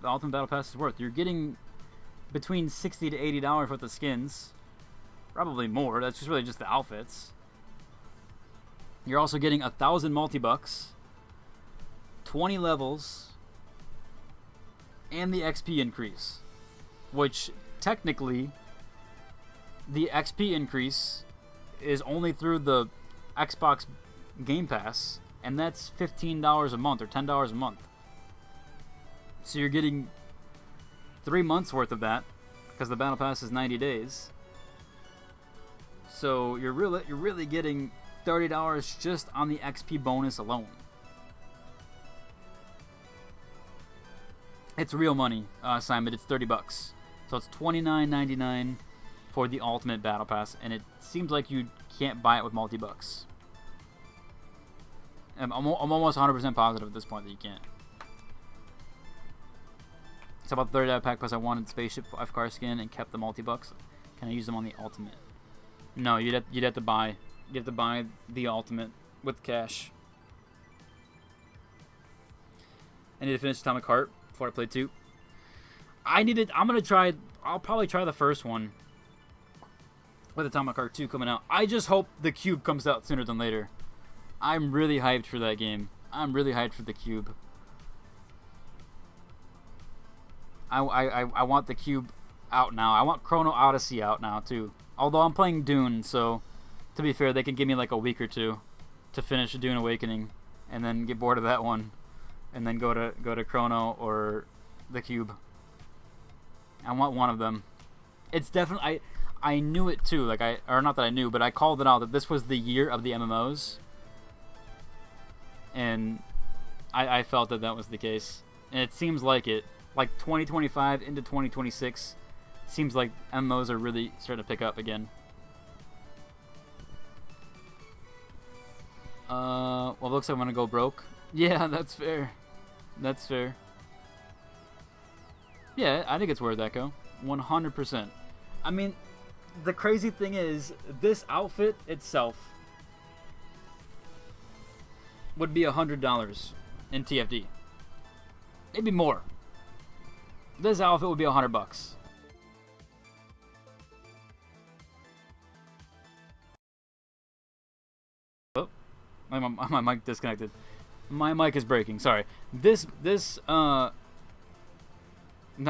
Ultimate Battle Pass is worth. You're getting between $60 to $80 worth of skins, probably more. That's just really just the outfits. You're also getting 1,000 multi-bucks, 20 levels, and the XP increase, which technically the XP increase is only through the Xbox Game Pass, and that's $15 a month or $10 a month. So you're getting 3 months worth of that because the Battle Pass is 90 days. So you're really getting $30 just on the XP bonus alone. It's real money, Simon. It's $30. So it's $29.99 for the Ultimate Battle Pass, and it seems like you can't buy it with multi-bucks. I'm almost 100% positive at this point that you can't. It's about the $30 pack plus I wanted Spaceship FCAR skin and kept the multi-bucks. Can I use them on the Ultimate? No, you'd have to buy. You have to buy the Ultimate with cash. I need to finish Atomic Heart before I play 2. I'll probably try the first one with Atomic Heart 2 coming out. I just hope the Cube comes out sooner than later. I'm really hyped for that game. I'm really hyped for the Cube. I want the Cube out now. I want Chrono Odyssey out now too. Although I'm playing Dune, so to be fair, they can give me like a week or two to finish Dune Awakening, and then get bored of that one, and then go to Chrono or the Cube. I want one of them. It's definitely I knew it too. Like or not that I knew, but I called it out that this was the year of the MMOs, and I felt that that was the case, and it seems like it. Like 2025 into 2026, seems like MMOs are really starting to pick up again. Well, looks like I'm gonna go broke. Yeah, that's fair. That's fair. Yeah, I think it's worth Echo. 100%. I mean, the crazy thing is, this outfit itself would be $100 in TFD. Maybe more. This outfit would be $100. Oh, my mic disconnected. My mic is breaking. Sorry. I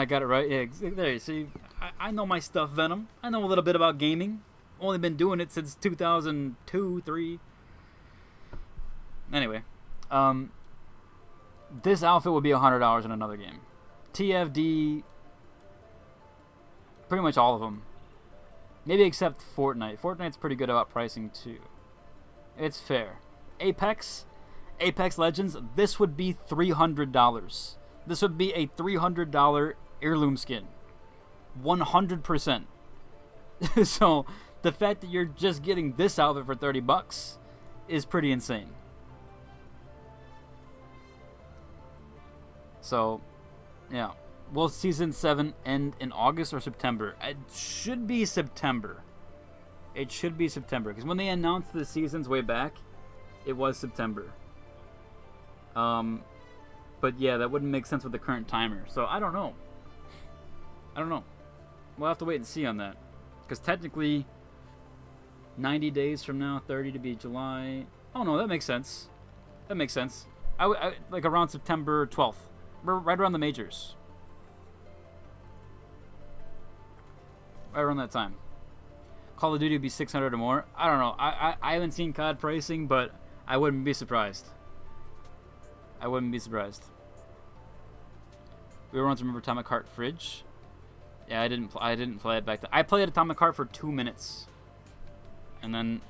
got it right. Yeah, there. See, I know my stuff, Venom. I know a little bit about gaming. Only been doing it since 2002, 3. Anyway, this outfit would be $100 in another game. TFD, pretty much all of them. Maybe except Fortnite. Fortnite's pretty good about pricing too. It's fair. Apex Legends, this would be $300. This would be a $300 heirloom skin. 100%. So, the fact that you're just getting this outfit for $30 is pretty insane. So, yeah. Will Season 7 end in August or September? It should be September. It should be September. Because when they announced the seasons way back, it was September. But yeah, that wouldn't make sense with the current timer. So, I don't know. We'll have to wait and see on that. Because technically, 90 days from now, 30 to be July. Oh no, that makes sense. That makes sense. I like around September 12th. Right around the majors. Right around that time. Call of Duty would be 600 or more. I don't know. I haven't seen COD pricing, but I wouldn't be surprised. I wouldn't be surprised. We were on to remember Atomic Heart Fridge. Yeah, I didn't play it back then. I played Atomic Heart for 2 minutes, and then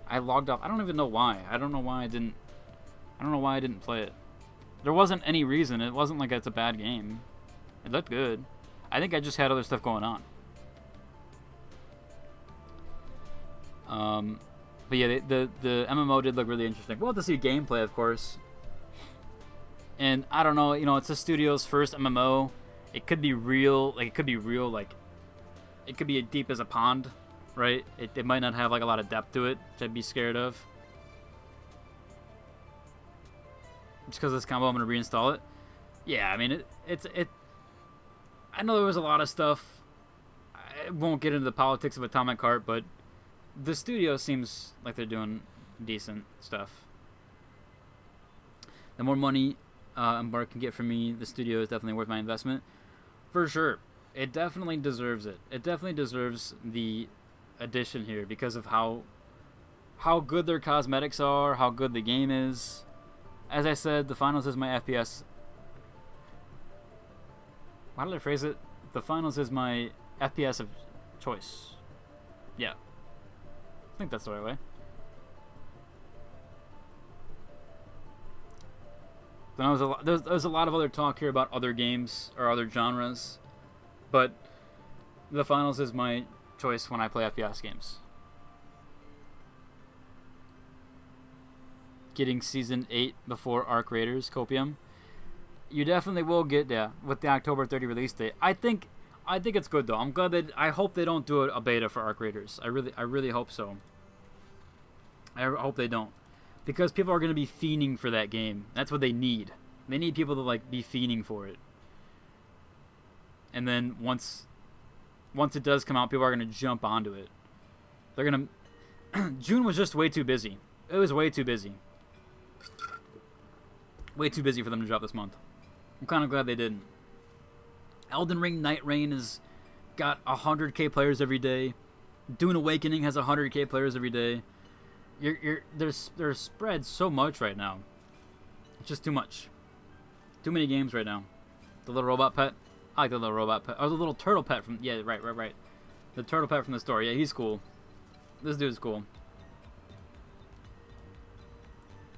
I logged off. I don't even know why. I don't know why I didn't play it. There wasn't any reason. It wasn't like it's a bad game. It looked good. I think I just had other stuff going on. But yeah, the MMO did look really interesting. We'll have to see gameplay, of course. And I don't know, it's the studio's first MMO. It could be real, it could be as deep as a pond, right? It might not have like a lot of depth to it, which I'd be scared of. Just because of this combo, I'm gonna reinstall it. Yeah, I mean it. I know there was a lot of stuff. I won't get into the politics of Atomic Heart, but the studio seems like they're doing decent stuff. The more money Embark can get from me, the studio is definitely worth my investment. For sure. It definitely deserves it. It definitely deserves the addition here because of how good their cosmetics are, how good the game is. As I said, the finals is my FPS. How did I phrase it? The finals is my FPS of choice. Yeah. I think that's the right way. There's a lot of other talk here about other games or other genres, but the finals is my choice when I play FPS games. Getting Season 8 before Arc Raiders, Copium. You definitely will get with the October 30 release date. I think it's good though. I'm glad that I hope they don't do a beta for Arc Raiders. I really hope so. I hope they don't. Because people are going to be fiending for that game. That's what they need. They need people to be fiending for it. And then once it does come out, people are going to jump onto it. They're gonna. June was just way too busy. It was way too busy. Way too busy for them to drop this month. I'm kind of glad they didn't. Elden Ring Night Rain has got 100k players every day. Dune Awakening has 100k players every day. They're spread so much right now. It's just too much. Too many games right now. The little robot pet. I like the little robot pet. Oh, the little turtle pet from... Yeah, right. The turtle pet from the store. Yeah, he's cool. This dude's cool.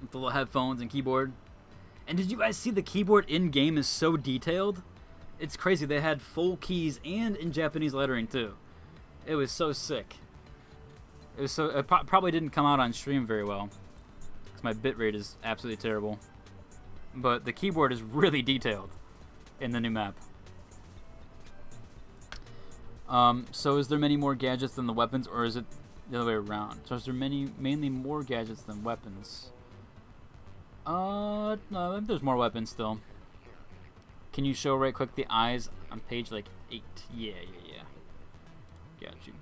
With the little headphones and keyboard. And did you guys see the keyboard in-game is so detailed? It's crazy. They had full keys and in Japanese lettering, too. It was so sick. It was so... It probably didn't come out on stream very well. Because my bitrate is absolutely terrible. But the keyboard is really detailed in the new map. So is there many more gadgets than the weapons, or is it the other way around? So is there mainly more gadgets than weapons? No, I think there's more weapons still. Can you show right quick the eyes on page like 8? Yeah. Got you.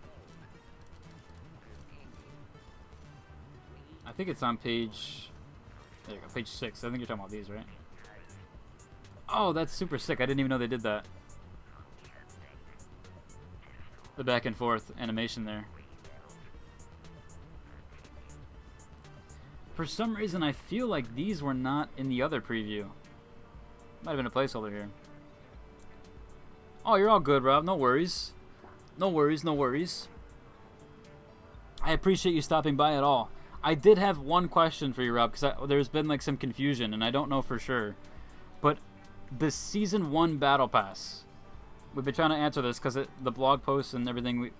I think it's on page... There you go, page 6. I think you're talking about these, right? Oh, that's super sick. I didn't even know they did that. The back and forth animation there. For some reason, I feel like these were not in the other preview. Might have been a placeholder here. Oh, you're all good, Rob. No worries. No worries. I appreciate you stopping by at all. I did have one question for you, Rob, because there's been like some confusion, and I don't know for sure. But the Season 1 Battle Pass, we've been trying to answer this because the blog posts and everything.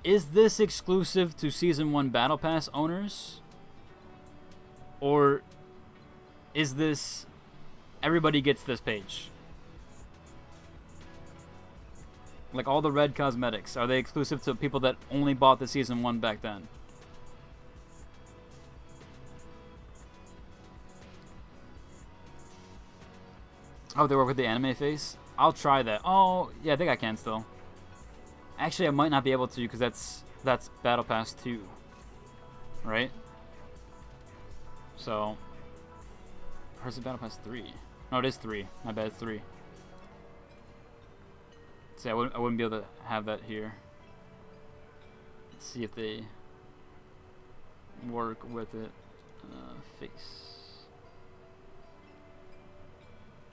Is this exclusive to Season 1 Battle Pass owners? Or is this everybody gets this page? Like all the red cosmetics, are they exclusive to people that only bought the Season 1 back then? Oh, they work with the anime face? I'll try that. Oh, yeah, I think I can still. Actually, I might not be able to because that's Battle Pass 2. Right? So, or is it Battle Pass 3? No, it is 3. My bad, it's 3. See, I wouldn't be able to have that here. Let's see if they work with it. Face.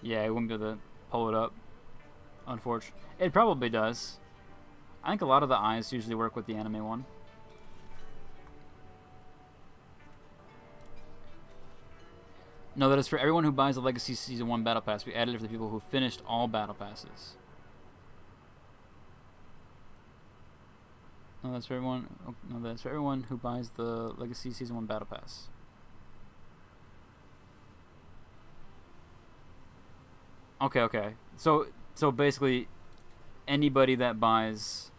Yeah, I wouldn't be able to pull it up. Unfortunately. It probably does. I think a lot of the eyes usually work with the anime one. No, that is for everyone who buys the Legacy Season 1 Battle Pass. We added it for the people who finished all Battle Passes. No, that's for everyone. Oh, no, that's for everyone who buys the Legacy Season 1 Battle Pass. Okay. So basically, anybody that buys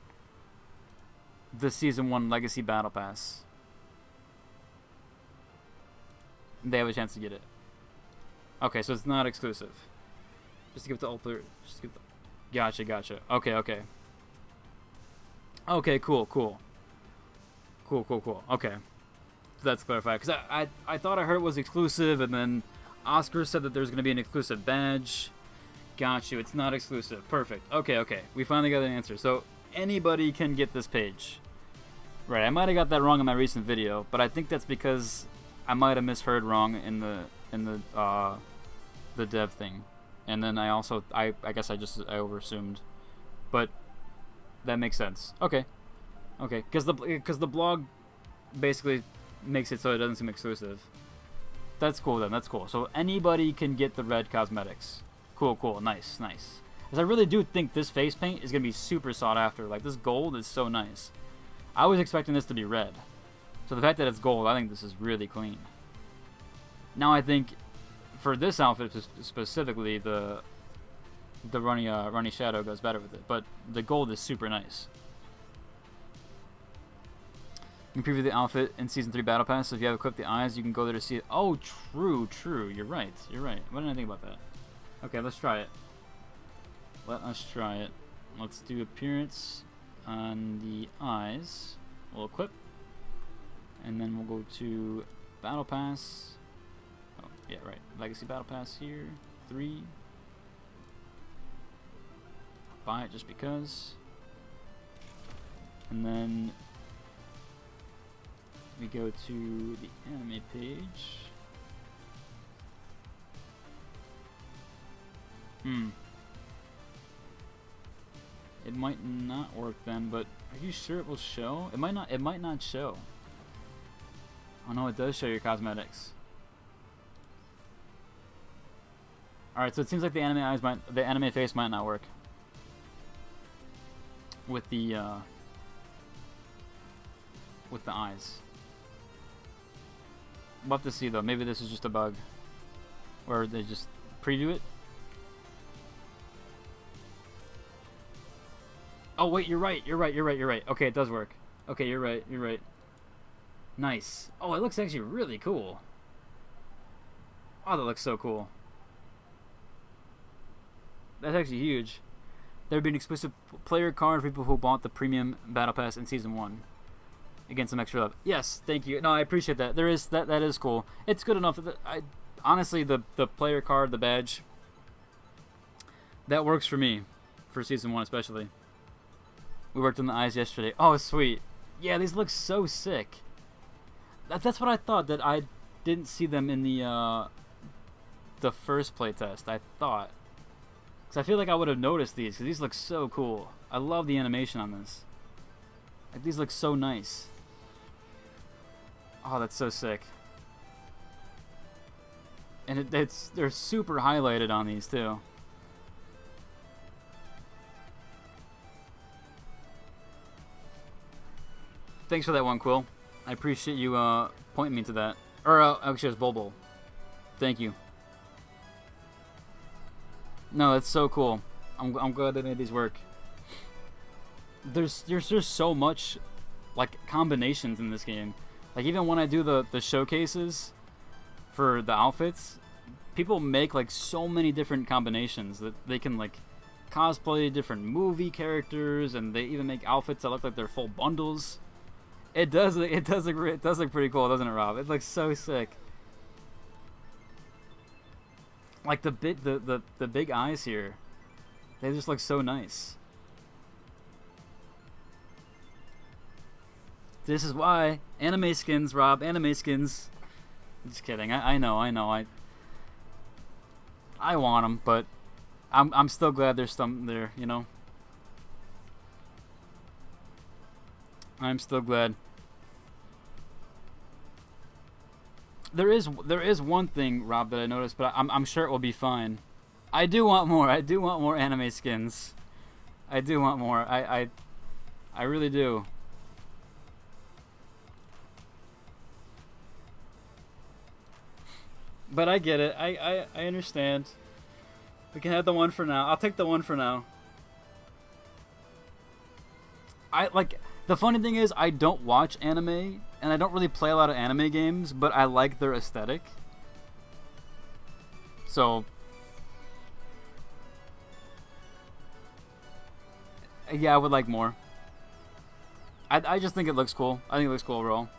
the Season 1 Legacy Battle Pass, they have a chance to get it. Okay, so it's not exclusive. Just to give it to all players. Gotcha. Okay. Okay, cool. Okay. So that's clarified. Because I thought I heard it was exclusive, and then Oscar said that there's going to be an exclusive badge. Got you. It's not exclusive. Perfect. Okay. We finally got an answer. So anybody can get this page. Right. I might have got that wrong in my recent video, but I think that's because I might have misheard wrong in the dev thing, and then I guess I overassumed, but that makes sense. Okay. Because the blog basically makes it so it doesn't seem exclusive. That's cool then. That's cool. So anybody can get the red cosmetics. Cool. Nice. Because I really do think this face paint is gonna be super sought after. Like, this gold is so nice. I was expecting this to be red, so the fact that it's gold, I think this is really clean. Now I think for this outfit specifically, the runny shadow goes better with it, but the gold is super nice. You can preview the outfit in Season 3 Battle Pass, so if you have equipped the eyes, you can go there to see it. Oh, true. You're right. What did I think about that? Okay, let's try it. Let us try it. Let's do appearance on the eyes. we'll equip. And then we'll go to Battle Pass. Oh, yeah, right. Legacy Battle Pass here. 3. Buy it just because. And then we go to the anime page. It might not work then, but are you sure it will show? It might not show. Oh no, it does show your cosmetics. Alright, so it seems like the anime face might not work. With the eyes. We'll have to see though. Maybe this is just a bug. Or they just preview it. Oh wait, you're right. Okay, it does work. Okay, you're right. Nice. Oh, it looks actually really cool. Oh, that looks so cool. That's actually huge. There would be an exclusive player card for people who bought the premium battle pass in season 1. Again, some extra love. Yes, thank you. No, I appreciate that. There is that is cool. It's good enough. Honestly, the player card, the badge, that works for me, for season 1 especially. We worked on the eyes yesterday. Oh, sweet. Yeah, these look so sick. That's what I thought, that I didn't see them in the first playtest. I thought. Because I feel like I would have noticed these, because these look so cool. I love the animation on this. Like, these look so nice. Oh, that's so sick. And they're super highlighted on these, too. Thanks for that one, Quill. I appreciate you pointing me to that. Or, actually, it's Bulbul. Thank you. No, that's so cool. I'm glad they made these work. There's just so much, like, combinations in this game. Like, even when I do the showcases for the outfits, people make, like, so many different combinations that they can, like, cosplay different movie characters, and they even make outfits that look like they're full bundles. It does look pretty cool, doesn't it, Rob? It looks so sick. Like the big eyes here, they just look so nice. This is why anime skins, Rob. Anime skins. Just kidding. I know. I want them, but I'm still glad there's some there. You know. I'm still glad. There is one thing, Rob, that I noticed, but I'm sure it will be fine. I do want more. I do want more anime skins. I do want more. I really do. But I get it. I understand. We can have the one for now. I'll take the one for now. The funny thing is, I don't watch anime, and I don't really play a lot of anime games, but I like their aesthetic. So, yeah, I would like more. I just think it looks cool. I think it looks cool overall.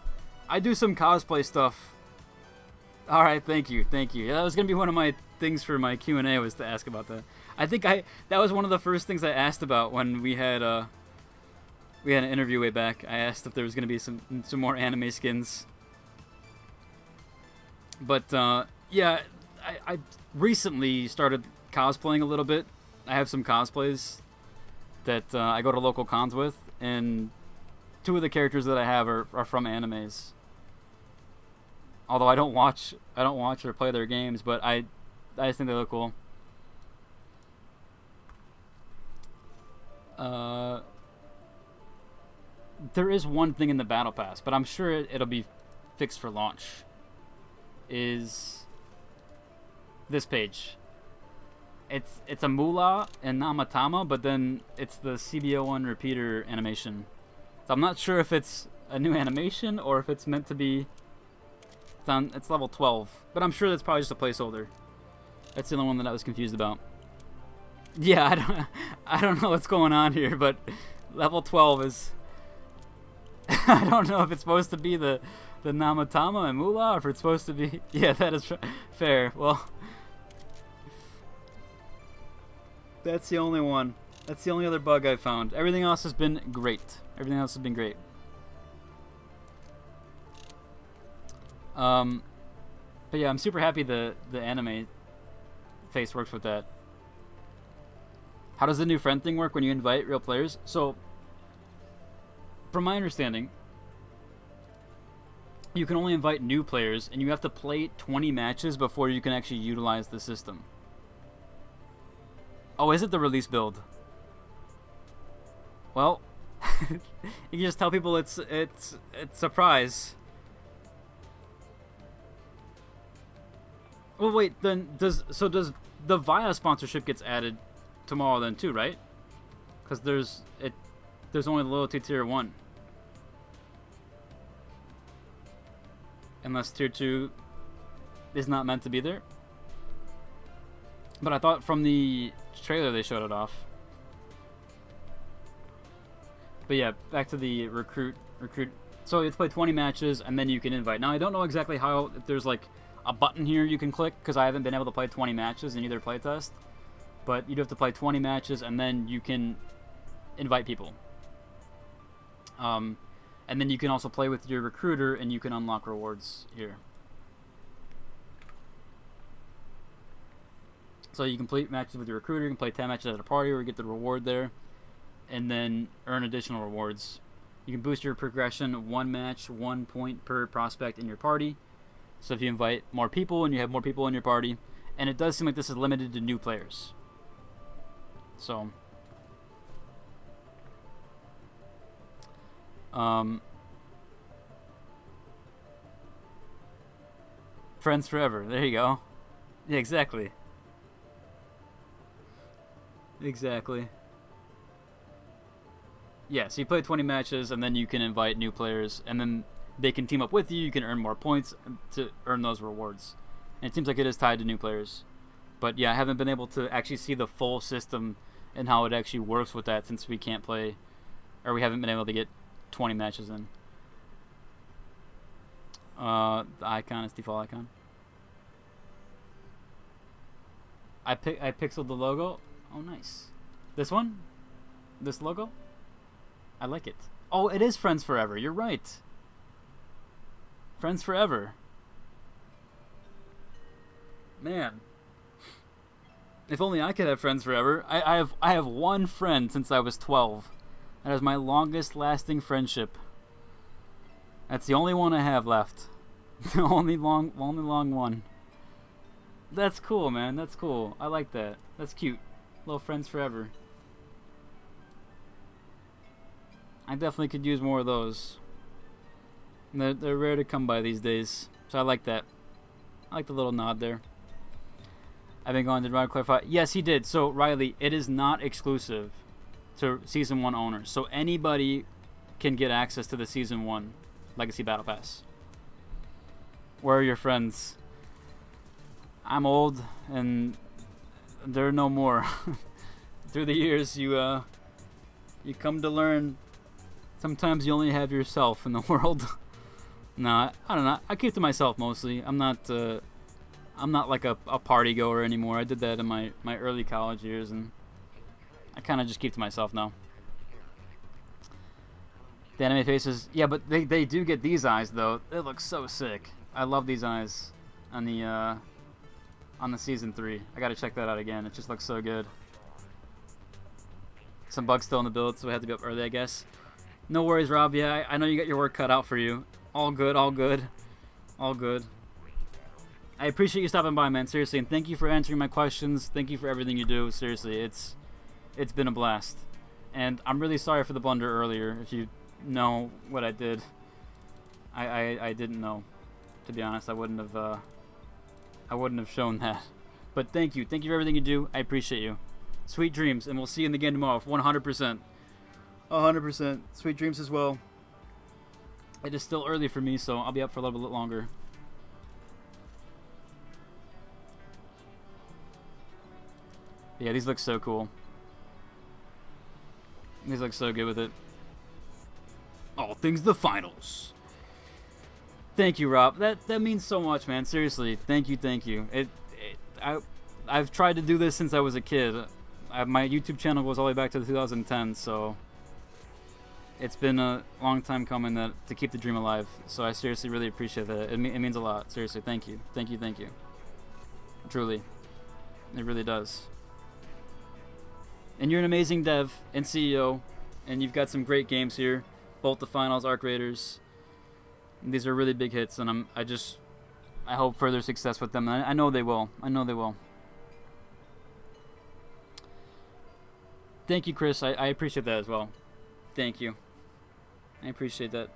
I do some cosplay stuff. Alright, thank you. Yeah, that was going to be one of my things for my Q&A, was to ask about that. I think that was one of the first things I asked about when we had an interview way back. I asked if there was going to be some more anime skins. But, yeah, I recently started cosplaying a little bit. I have some cosplays that I go to local cons with, and 2 of the characters that I have are from animes. Although I don't watch or play their games, but I just think they look cool. There is one thing in the battle pass, but I'm sure it'll be fixed for launch. Is this page? It's a Mula and Namatama, but then it's the CBO1 repeater animation. So I'm not sure if it's a new animation or if it's meant to be. It's level 12, but I'm sure that's probably just a placeholder. That's the only one that I was confused about. Yeah, I don't know what's going on here, but level 12 is I don't know if it's supposed to be the Namatama and Moolah, or if it's supposed to be... Yeah, that is fair. Well, that's the only one. That's the only other bug I've found. Everything else has been great. Everything else has been great. But yeah, I'm super happy the anime face works with that. How does the new friend thing work when you invite real players? So, from my understanding, you can only invite new players, and you have to play 20 matches before you can actually utilize the system. Oh, is it the release build? Well, you can just tell people it's a prize. Well, wait. Then does the Via sponsorship gets added tomorrow then too, right? Because there's only the loyalty tier 1. Unless tier 2 is not meant to be there. But I thought from the trailer they showed it off. But yeah, back to the recruit. So you have to play 20 matches and then you can invite. Now I don't know exactly how, if there's like a button here you can click, because I haven't been able to play 20 matches in either playtest. But you'd have to play 20 matches and then you can invite people. And then you can also play with your recruiter and you can unlock rewards here. So you complete matches with your recruiter, you can play 10 matches at a party or you get the reward there. And then earn additional rewards. You can boost your progression 1 match, 1 point per prospect in your party. So if you invite more people and you have more people in your party, and it does seem like this is limited to new players. So, friends forever. There you go. Yeah, exactly. Exactly. Yeah, so you play 20 matches, and then you can invite new players, and then they can team up with you. You can earn more points to earn those rewards. And it seems like it is tied to new players. But yeah, I haven't been able to actually see the full system and how it actually works with that, since we can't play, or we haven't been able to get 20 matches in. The icon is default icon. I pixeled the logo. Oh, nice. This one? This logo? I like it. Oh, it is Friends Forever. You're right. Friends Forever. Man. If only I could have friends forever. I have one friend since I was 12. That is my longest lasting friendship. That's the only one I have left. The only long one. That's cool, man. That's cool. I like that. That's cute. Little friends forever. I definitely could use more of those. They're rare to come by these days. So I like that. I like the little nod there. I've been going to Riley clarify. Yes, he did. So, Riley, it is not exclusive to Season 1 owners. So anybody can get access to the Season 1 Legacy Battle Pass. Where are your friends? I'm old, and there are no more. Through the years, you come to learn. Sometimes you only have yourself in the world. Nah, I don't know. I keep to myself mostly. I'm not like a party goer anymore. I did that in my early college years, and I kind of just keep to myself now. The anime faces, yeah, but they do get these eyes though. They look so sick. I love these eyes on the season 3. I gotta check that out again. It just looks so good. Some bugs still in the build, so we have to be up early, I guess. No worries, Rob. Yeah, I know you got your work cut out for you. All good, all good, all good. I appreciate you stopping by, man. Seriously, and thank you for answering my questions. Thank you for everything you do. Seriously, it's been a blast. And I'm really sorry for the blunder earlier. If you know what I did, I didn't know. To be honest, I wouldn't have shown that. But thank you for everything you do. I appreciate you. Sweet dreams, and we'll see you in the game tomorrow. 100%. 100%. Sweet dreams as well. It is still early for me, so I'll be up for a little bit longer. Yeah, these look so cool. These look so good with it. All things the finals. Thank you, Rob. That means so much, man. Seriously, thank you. I've tried to do this since I was a kid. My YouTube channel goes all the way back to 2010, so it's been a long time coming to keep the dream alive. So I seriously really appreciate that. It means a lot. Seriously, thank you. Truly, it really does. And you're an amazing dev and CEO, and you've got some great games here. Both the finals, Arc Raiders. These are really big hits, and I hope further success with them. I know they will. Thank you, Chris. I appreciate that as well. Thank you. I appreciate that.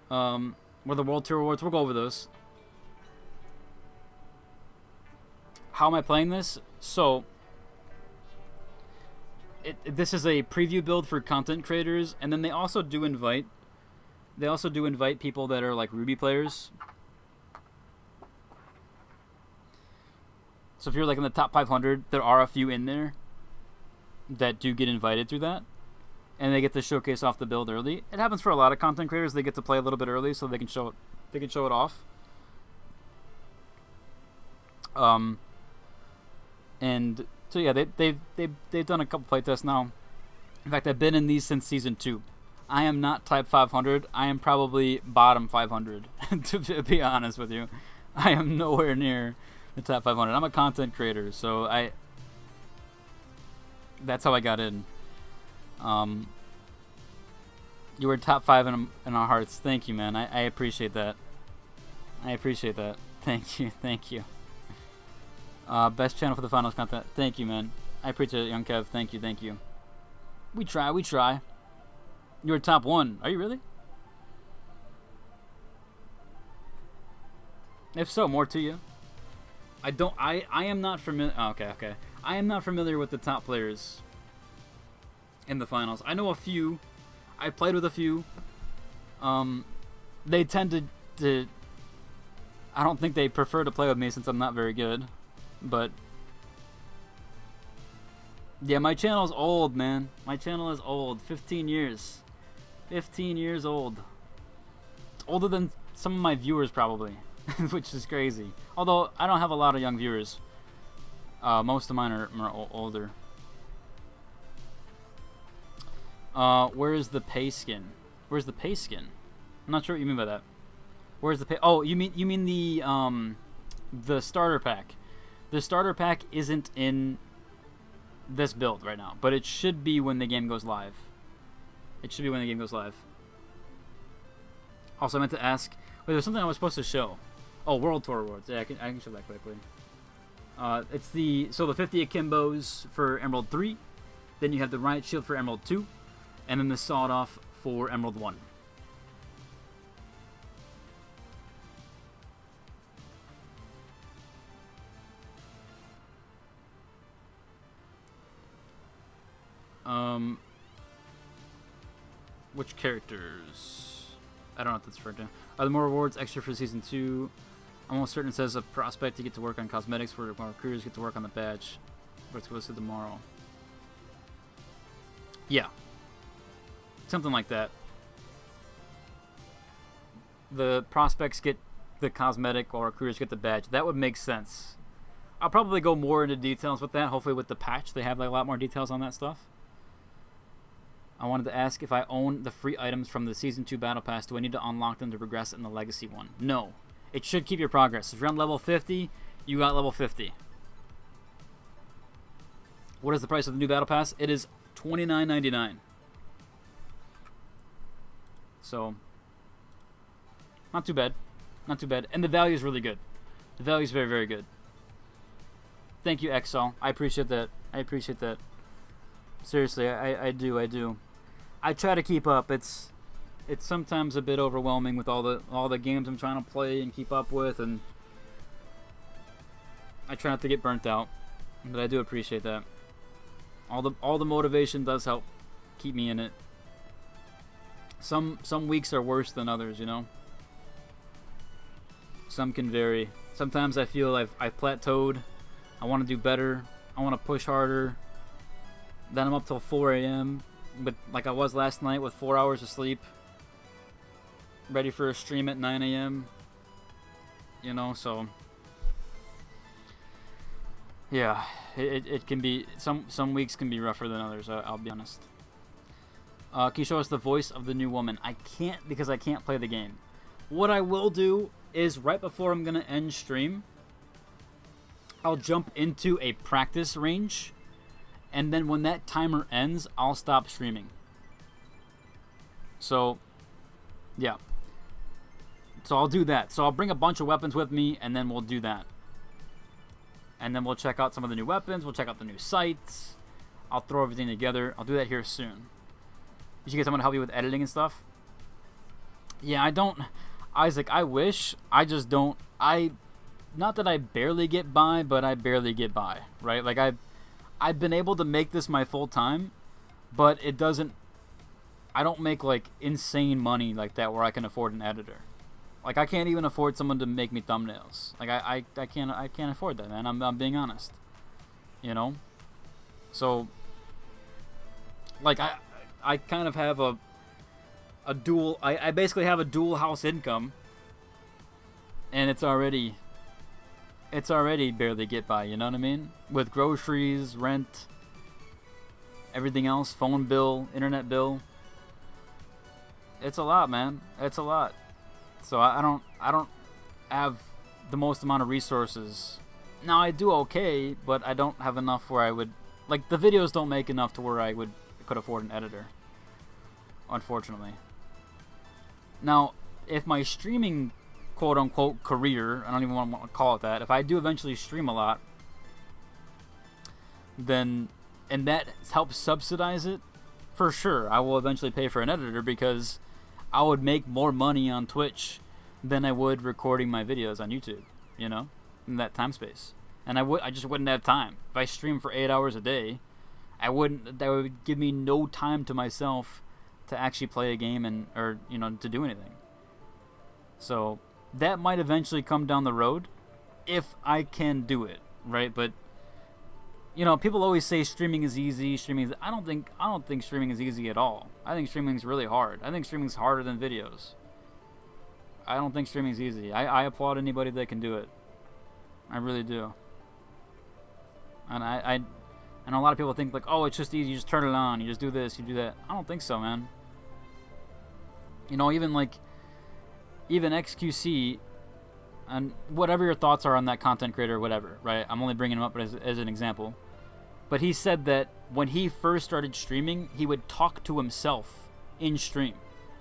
What are the World Tour Awards? We'll go over those. How am I playing this? So, this is a preview build for content creators, and then they also do invite people that are like Ruby players. So if you're like in the top 500, there are a few in there that do get invited through that, and they get to showcase off the build early. It happens for a lot of content creators. They get to play a little bit early so they can show it off. And so yeah, they've done a couple playtests now. In fact, I've been in these since season 2. I am not type 500. I am probably bottom 500 to be honest with you. I am nowhere near the top 500. I'm a content creator, so that's how I got in. You were top 5 in our hearts. Thank you, man. I appreciate that. Thank you. Best channel for the finals content. Thank you, man. I appreciate it, Young Kev. Thank you. We try. You were top 1. Are you really? If so, more to you. I am not familiar. Oh, okay. I am not familiar with the top players in the finals. I know a few. I played with a few. They tend to I don't think they prefer to play with me since I'm not very good. But yeah, my channel's old, man. My channel is old. 15 years. 15 years old. Older than some of my viewers, probably. Which is crazy. Although, I don't have a lot of young viewers. Most of mine are older. Where's the pay skin? Where's the pay skin? I'm not sure what you mean by that. Where's the pay? Oh, you mean the starter pack. The starter pack isn't in this build right now, but it should be when the game goes live. Also, I meant to ask. Wait, there's something I was supposed to show. Oh, World Tour Awards. Yeah, I can show that quickly. It's the 50 Akimbos for Emerald 3. Then you have the Riot Shield for Emerald 2, and then the Sawed Off for Emerald 1. Which characters? I don't know if that's for now. Are there more rewards extra for season 2? I'm almost certain it says a prospect you get to work on cosmetics, where recruiters get to work on the badge. But it's listed tomorrow. Yeah. Something like that. The prospects get the cosmetic while recruiters get the badge. That would make sense. I'll probably go more into details with that. Hopefully with the patch they have like a lot more details on that stuff. I wanted to ask if I own the free items from the Season 2 Battle Pass, do I need to unlock them to progress in the Legacy one? No. It should keep your progress. If you're on level 50, you got level 50. What is the price of the new Battle Pass? It is $29.99. So, not too bad. Not too bad. And the value is really good. The value is very, very good. Thank you, XL. I appreciate that. Seriously, I do. I try to keep up. It's sometimes a bit overwhelming with all the games I'm trying to play and keep up with, and I try not to get burnt out. But I do appreciate that. All the motivation does help keep me in it. Some weeks are worse than others, you know. Some can vary. Sometimes I feel I've plateaued. I want to do better. I want to push harder. Then I'm up till 4 a.m. but like I was last night with 4 hours of sleep, ready for a stream at 9 a.m. You know, so yeah, it can be some weeks can be rougher than others. I'll be honest. Can you show us the voice of the new woman? I can't because I can't play the game. What I will do is right before I'm gonna end stream, I'll jump into a practice range, and then when that timer ends, I'll stop streaming. So, yeah. So I'll do that. So I'll bring a bunch of weapons with me, and then we'll do that. And then we'll check out some of the new weapons. We'll check out the new sites. I'll throw everything together. I'll do that here soon. Did you get someone to help you with editing and stuff? Yeah, I don't... Isaac, I wish. I just don't... Not that I barely get by, but I barely get by, right? Like, I've been able to make this my full time, but it doesn't... I don't make, like, insane money like that where I can afford an editor. Like, I can't even afford someone to make me thumbnails. Like, I can't afford that, man. I'm being honest. You know? So, like, I kind of have a dual... I basically have a dual house income, and it's already barely get by, you know what I mean? With groceries, rent, everything else, phone bill, internet bill. It's a lot, man. It's a lot. So I don't have the most amount of resources. Now I do okay, but I don't have enough where I would... Like, the videos don't make enough to where I could afford an editor. Unfortunately. Now, if my streaming quote-unquote career, I don't even want to call it that, if I do eventually stream a lot, then, and that helps subsidize it, for sure, I will eventually pay for an editor, because I would make more money on Twitch than I would recording my videos on YouTube, you know, in that time space. And I just wouldn't have time. If I stream for 8 hours a day, that would give me no time to myself to actually play a game or, you know, to do anything. So that might eventually come down the road if I can do it, right? But, you know, people always say streaming is easy. I don't think streaming is easy at all. I think streaming is really hard. I think streaming is harder than videos. I don't think streaming is easy. I applaud anybody that can do it. I really do. And I know a lot of people think like, oh, it's just easy. You just turn it on. You just do this. You do that. I don't think so, man. You know, even XQC, and whatever your thoughts are on that content creator, whatever, right? I'm only bringing him up as an example. But he said that when he first started streaming, he would talk to himself in stream.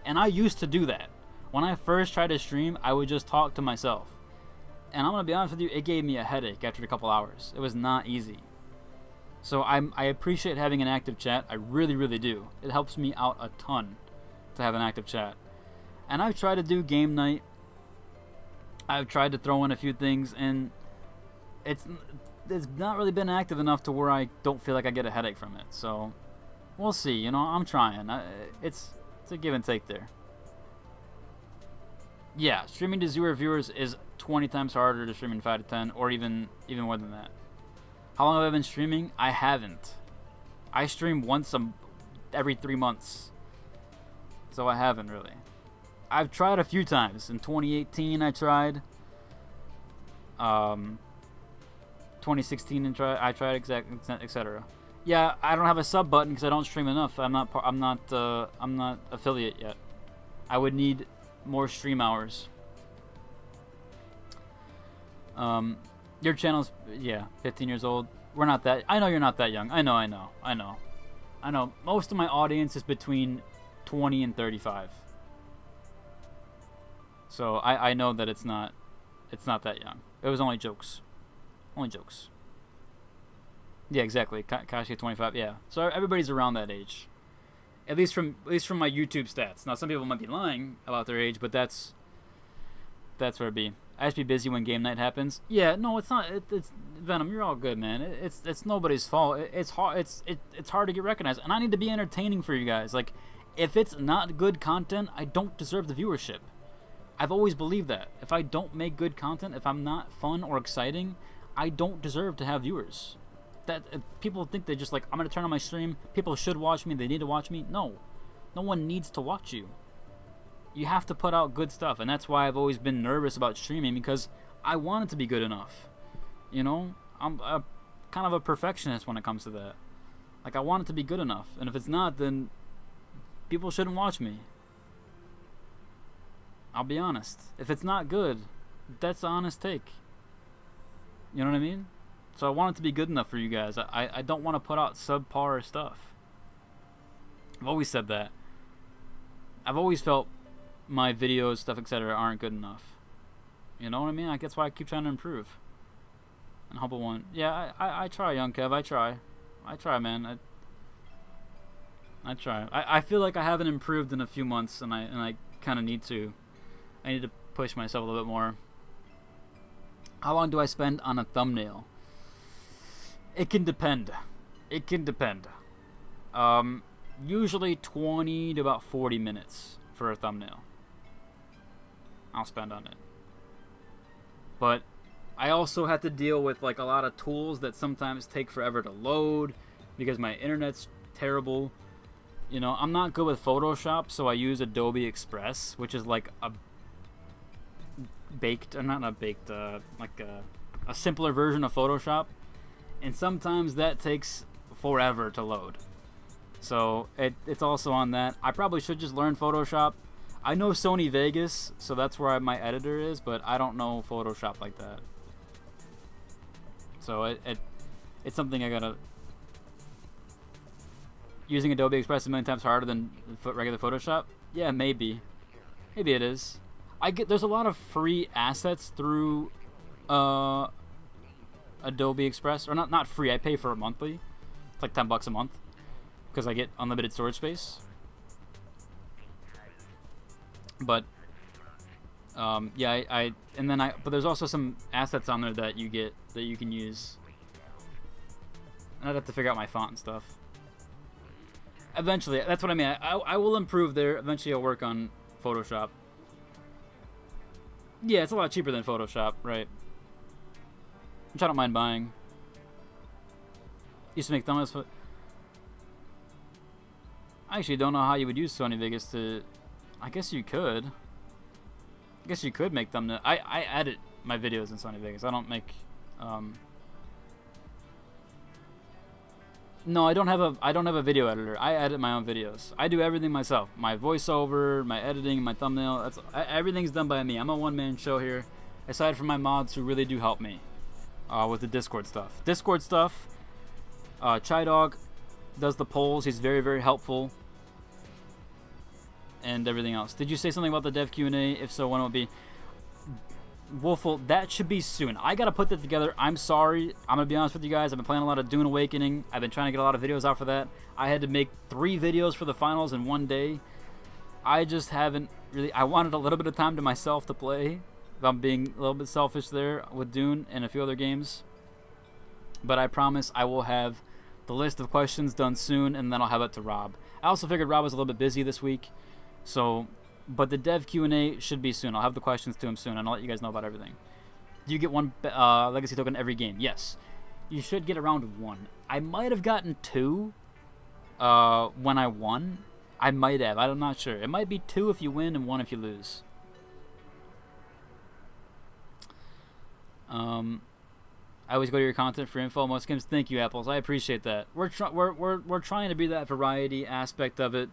And I used to do that. When I first tried to stream, I would just talk to myself. And I'm going to be honest with you, it gave me a headache after a couple hours. It was not easy. So I appreciate having an active chat. I really, really do. It helps me out a ton to have an active chat. And I've tried to do game night. I've tried to throw in a few things, and it's not really been active enough to where I don't feel like I get a headache from it. So we'll see. You know, I'm trying. It's a give and take there. Yeah, streaming to 0 viewers is 20 times harder to streaming 5 to 10, or even more than that. How long have I been streaming? I haven't. I stream once every 3 months. So I haven't really. I've tried a few times. In 2018 I tried. 2016 I tried, etc. Yeah, I don't have a sub button because I don't stream enough. I'm not affiliate yet. I would need more stream hours. Your channel's 15 years old. We're not that. I know you're not that young. I know. Most of my audience is between 20 and 35. So I know that it's not that young. It was only jokes. Only jokes. Yeah, exactly. Kashi 25. Yeah. So everybody's around that age. At least from my YouTube stats. Now some people might be lying about their age, but that's where it be. I just be busy when game night happens. Yeah, no, it's not. It's Venom. You're all good, man. It's nobody's fault. It's hard. It's hard to get recognized, and I need to be entertaining for you guys. Like, if it's not good content, I don't deserve the viewership. I've always believed that. If I don't make good content, if I'm not fun or exciting, I don't deserve to have viewers. that people think they're just like, I'm gonna turn on my stream. People should watch me. They need to watch me. No, no one needs to watch you. You have to put out good stuff, and that's why I've always been nervous about streaming, because I want it to be good enough. You know, I'm kind of a perfectionist when it comes to that. Like, I want it to be good enough, and if it's not, then people shouldn't watch me. I'll be honest. If it's not good, that's the honest take. You know what I mean? So I want it to be good enough for you guys. I don't want to put out subpar stuff. I've always said that. I've always felt my videos, stuff, etc. aren't good enough. You know what I mean? Like, that's why I keep trying to improve. And Humble One. Yeah, I try, Young Kev. I try, man. I try. I feel like I haven't improved in a few months, and I kind of need to. I need to push myself a little bit more. How long do I spend on a thumbnail? It can depend. It can depend. Usually 20 to about 40 minutes for a thumbnail. I'll spend on it. But I also have to deal with like a lot of tools that sometimes take forever to load because my internet's terrible. You know, I'm not good with Photoshop, so I use Adobe Express, which is like a a simpler version of Photoshop, and sometimes that takes forever to load. So it's also on that. I probably should just learn Photoshop. I know Sony Vegas, so that's where my editor is, but I don't know Photoshop like that. So it's something I gotta. Using Adobe Express a million times harder than regular Photoshop? Yeah, maybe. Maybe it is. There's a lot of free assets through Adobe Express, or not free. I pay for it monthly. It's like $10 a month because I get unlimited storage space. But yeah, but there's also some assets on there that you get that you can use. I'd have to figure out my font and stuff. Eventually, that's what I mean. I will improve there. Eventually, I'll work on Photoshop. Yeah, it's a lot cheaper than Photoshop, right? Which I don't mind buying. Used to make thumbnails, but I actually don't know how you would use Sony Vegas to. I guess you could. I guess you could make thumbnails. I edit my videos in Sony Vegas. I don't make. No, I don't have a video editor. I edit my own videos. I do everything myself. My voiceover, my editing, my thumbnail. Everything's done by me. I'm a one-man show here. Aside from my mods who really do help me with the Discord stuff. Chai Dog does the polls. He's very, very helpful. And everything else. Did you say something about the dev Q&A? If so, when will it be? Wolfle, that should be soon. I gotta put that together. I'm sorry. I'm gonna be honest with you guys. I've been playing a lot of Dune Awakening. I've been trying to get a lot of videos out for that. I had to make 3 videos for the finals in one day. I just haven't really. I wanted a little bit of time to myself to play. If I'm being a little bit selfish there with Dune and a few other games. But I promise I will have the list of questions done soon, and then I'll have it to Rob. I also figured Rob was a little bit busy this week, so. But the dev Q&A should be soon. I'll have the questions to him soon, and I'll let you guys know about everything. Do you get 1 legacy token every game? Yes. You should get around 1. I might have gotten 2 when I won. I might have. I'm not sure. It might be 2 if you win and 1 if you lose. I always go to your content for info. Most games. Thank you, Apples. I appreciate that. We're trying to be that variety aspect of it.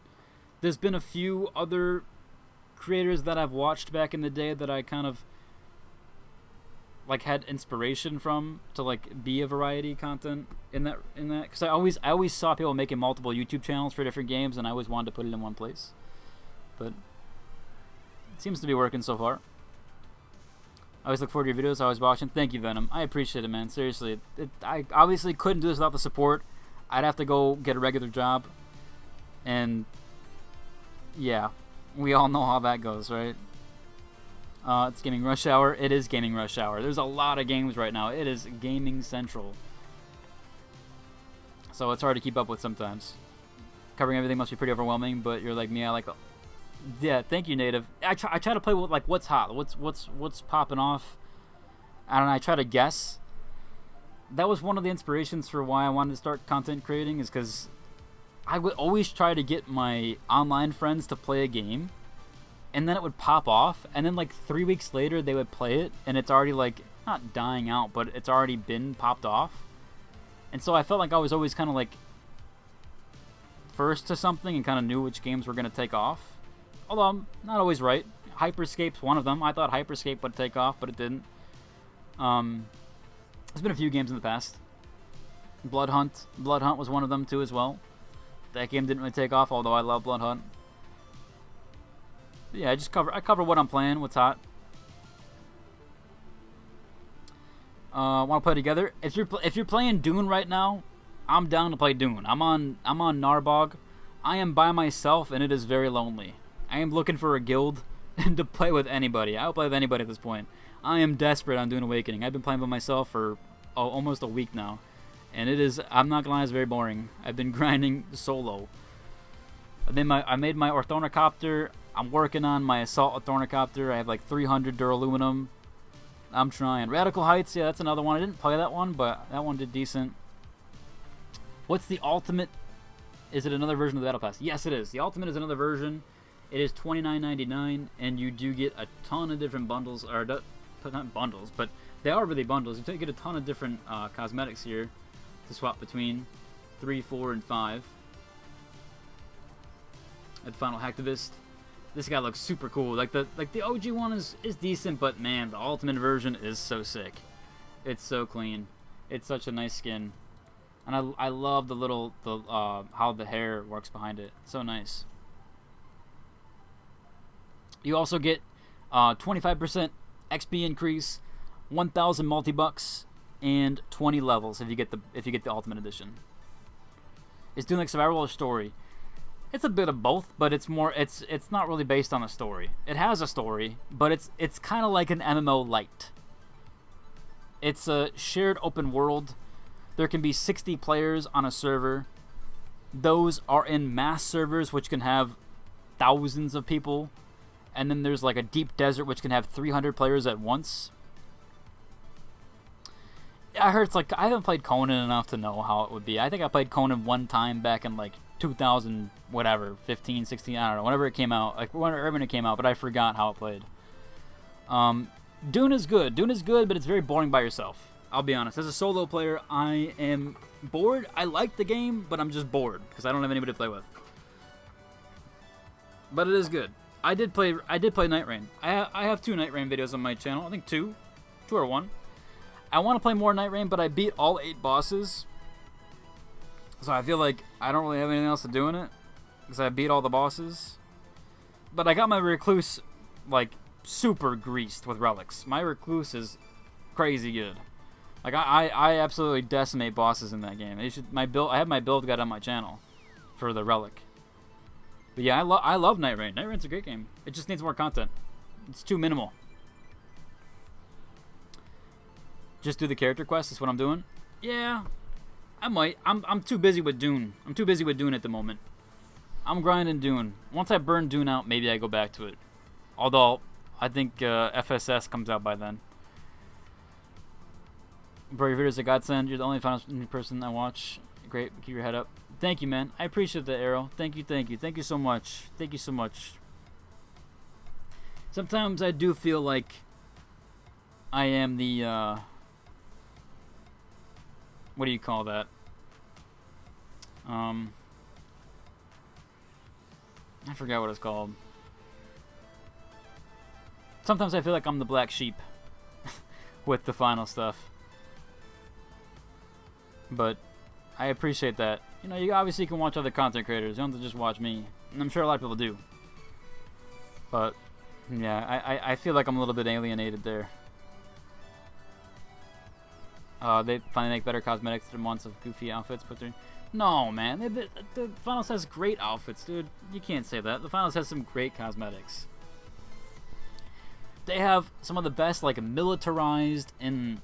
There's been a few other creators that I've watched back in the day that I kind of like had inspiration from to like be a variety content in that because I always saw people making multiple YouTube channels for different games, and I always wanted to put it in one place, but it seems to be working so far. I always look forward to your videos. I always watching. Thank you, Venom. I appreciate it, man. Seriously, I obviously couldn't do this without the support. I'd have to go get a regular job, and yeah. We all know how that goes, right? It's Gaming Rush Hour. It is Gaming Rush Hour. There's a lot of games right now. It is Gaming Central. So it's hard to keep up with sometimes. Covering everything must be pretty overwhelming, but you're like me. I like. Yeah, thank you, Native. I try to play with like what's hot, what's popping off. I don't know. I try to guess. that was one of the inspirations for why I wanted to start content creating, is because I would always try to get my online friends to play a game, and then it would pop off, and then like 3 weeks later they would play it, and it's already like, not dying out, but it's already been popped off. And so I felt like I was always kind of like first to something and kind of knew which games were going to take off. Although I'm not always right. Hyperscape's one of them. I thought Hyperscape would take off, but it didn't. There's been a few games in the past. Blood Hunt was one of them too as well. That game didn't really take off, although I love Blood Hunt. But yeah, I cover what I'm playing, what's hot. Want to play together? If you're playing Dune right now, I'm down to play Dune. I'm on Narbog. I am by myself, and it is very lonely. I am looking for a guild to play with anybody. I'll play with anybody at this point. I am desperate on Dune Awakening. I've been playing by myself for almost a week now, and it is, I'm not gonna lie, it's very boring. I've been grinding solo. I made my Orthornicopter. I'm working on my Assault Orthornicopter. I have like 300 duraluminum. I'm trying. Radical Heights, yeah, that's another one. I didn't play that one, but that one did decent. What's the ultimate? Is it another version of the Battle Pass? Yes, it is. The ultimate is another version. It is $29.99, and you do get a ton of different bundles, or not bundles, but they are really bundles. You get a ton of different cosmetics here to swap between 3, 4, and 5. At Final Hacktivist. This guy looks super cool. Like the OG one is decent, but man, the ultimate version is so sick. It's so clean. It's such a nice skin, and I love the little how the hair works behind it. So nice. You also get 25% XP increase, 1,000 multi-bucks, and 20 levels if you get the ultimate edition. It's doing like survival or story. It's a bit of both, but it's not really based on a story. It has a story, but it's kind of like an MMO light. It's a shared open world. There can be 60 players on a server. Those are in mass servers, which can have thousands of people. And then there's like a deep desert, which can have 300 players at once. I heard it's like, I haven't played Conan enough to know how it would be. I think I played Conan one time back in like 2000, whatever, 15, 16, I don't know, whenever it came out, like when it came out, but I forgot how it played. Dune is good. Dune is good, but it's very boring by yourself. I'll be honest. As a solo player, I am bored. I like the game, but I'm just bored because I don't have anybody to play with. But it is good. I did play Night Rain. I have 2 Night Rain videos on my channel. I think 2 or 1. I want to play more Night Rain, but I beat all 8 bosses. So I feel like I don't really have anything else to do in it, because I beat all the bosses. But I got my Recluse, like, super greased with relics. My Recluse is crazy good. Like, I absolutely decimate bosses in that game. I have my build guide on my channel for the relic. But yeah, I love Night Rain. Night Rain's a great game. It just needs more content. It's too minimal. Just do the character quest is what I'm doing. Yeah, I might. I'm too busy with Dune. I'm too busy with Dune at the moment. I'm grinding Dune. Once I burn Dune out, maybe I go back to it. Although, I think FSS comes out by then. Bro, your video's a godsend. You're the only final person I watch. Great. Keep your head up. Thank you, man. I appreciate that, Arrow. Thank you, thank you. Thank you so much. Thank you so much. Sometimes I do feel like I am the, what do you call that? I forgot what it's called. Sometimes I feel like I'm the black sheep with the final stuff. But I appreciate that. You know, you obviously can watch other content creators. You don't have to just watch me. And I'm sure a lot of people do. But, yeah, I feel like I'm a little bit alienated there. They finally make better cosmetics than months of goofy outfits put through. No, man. The Finals has great outfits, dude. You can't say that. The Finals has some great cosmetics. They have some of the best, like, militarized and,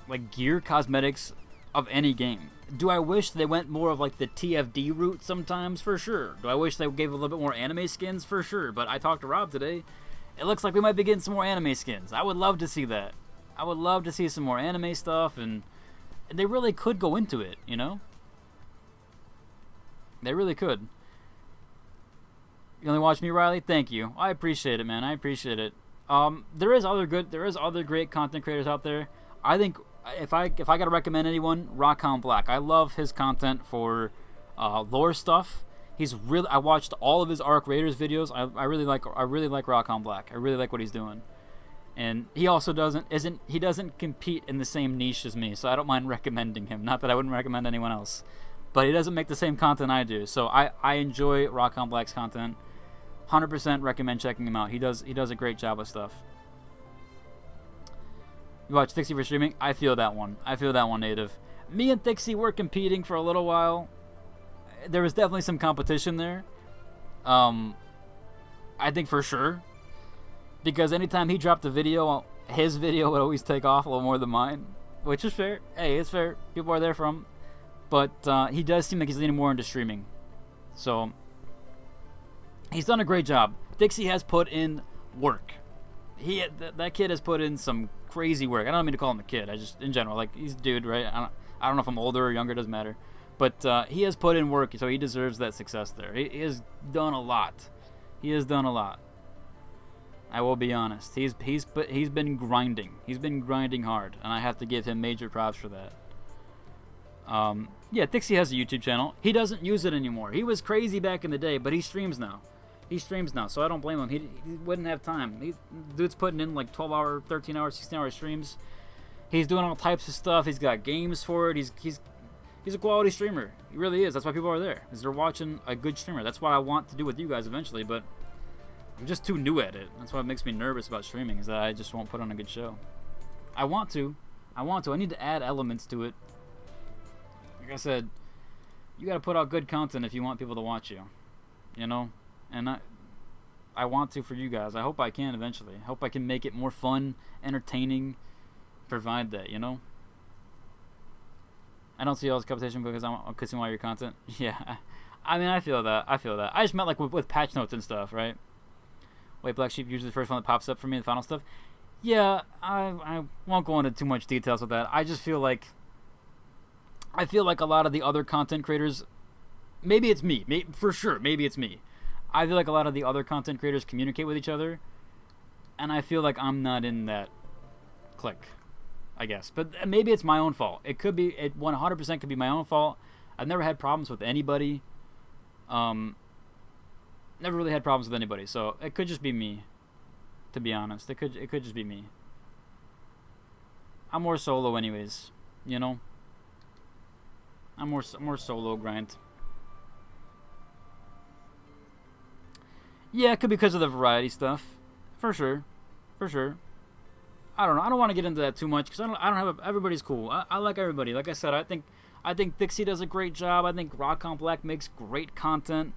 like, gear cosmetics of any game. Do I wish they went more of, like, the TFD route sometimes? For sure. Do I wish they gave a little bit more anime skins? For sure. But I talked to Rob today. It looks like we might be getting some more anime skins. I would love to see that. I would love to see some more anime stuff and they really could go into it, you know? They really could. You only watch me, Riley? Thank you. I appreciate it, man. I appreciate it. There is other great content creators out there. I think if I gotta recommend anyone, Rockhound Black. I love his content for lore stuff. I watched all of his Arc Raiders videos. I really like Rockhound Black. I really like what he's doing. And he also doesn't compete in the same niche as me, so I don't mind recommending him. Not that I wouldn't recommend anyone else, but he doesn't make the same content I do. So I enjoy Rockhound Black's content. 100% recommend checking him out. He does a great job with stuff. You watch Thixie for streaming? I feel that one. Native. Me and Thixie were competing for a little while. There was definitely some competition there. I think for sure. Because anytime he dropped a video, his video would always take off a little more than mine. Which is fair. Hey, it's fair. People are there for him. But he does seem like he's leaning more into streaming. So he's done a great job. Dixie has put in work. That kid has put in some crazy work. I don't mean to call him a kid. I just, in general, like, he's a dude, right? I don't know if I'm older or younger. Doesn't matter. But he has put in work, so he deserves that success there. He has done a lot. I will be honest. He's been grinding. He's been grinding hard, and I have to give him major props for that. Yeah, Dixie has a YouTube channel. He doesn't use it anymore. He was crazy back in the day, but he streams now. So I don't blame him. He wouldn't have time. Dude's putting in like 12-hour, 13-hour, 16-hour streams. He's doing all types of stuff. He's got games for it. He's a quality streamer. He really is. That's why people are there, because they're watching a good streamer. That's what I want to do with you guys eventually, but I'm just too new at it. That's what makes me nervous about streaming, is that I just won't put on a good show. I want to. I need to add elements to it. Like I said, you got to put out good content if you want people to watch you. You know? And I want to for you guys. I hope I can eventually. I hope I can make it more fun, entertaining, provide that, you know? I don't see all this competition because I'm consuming all your content. Yeah. I mean, I feel that. I just meant like with patch notes and stuff, right? White Black Sheep usually the first one that pops up for me in the final stuff. Yeah, I won't go into too much details with that. I just feel like a lot of the other content creators, maybe it's me, for sure, maybe it's me. I feel like a lot of the other content creators communicate with each other, and I feel like I'm not in that clique, I guess. But maybe it's my own fault. It 100% could be my own fault. I've never had problems with anybody. Never really had problems with anybody, so it could just be me. To be honest, it could just be me. I'm more solo, anyways. You know. I'm more solo grind. Yeah, it could be because of the variety stuff, for sure. I don't know. I don't want to get into that too much because I don't have everybody's cool. I like everybody. Like I said, I think Dixie does a great job. I think Rockhound Black makes great content.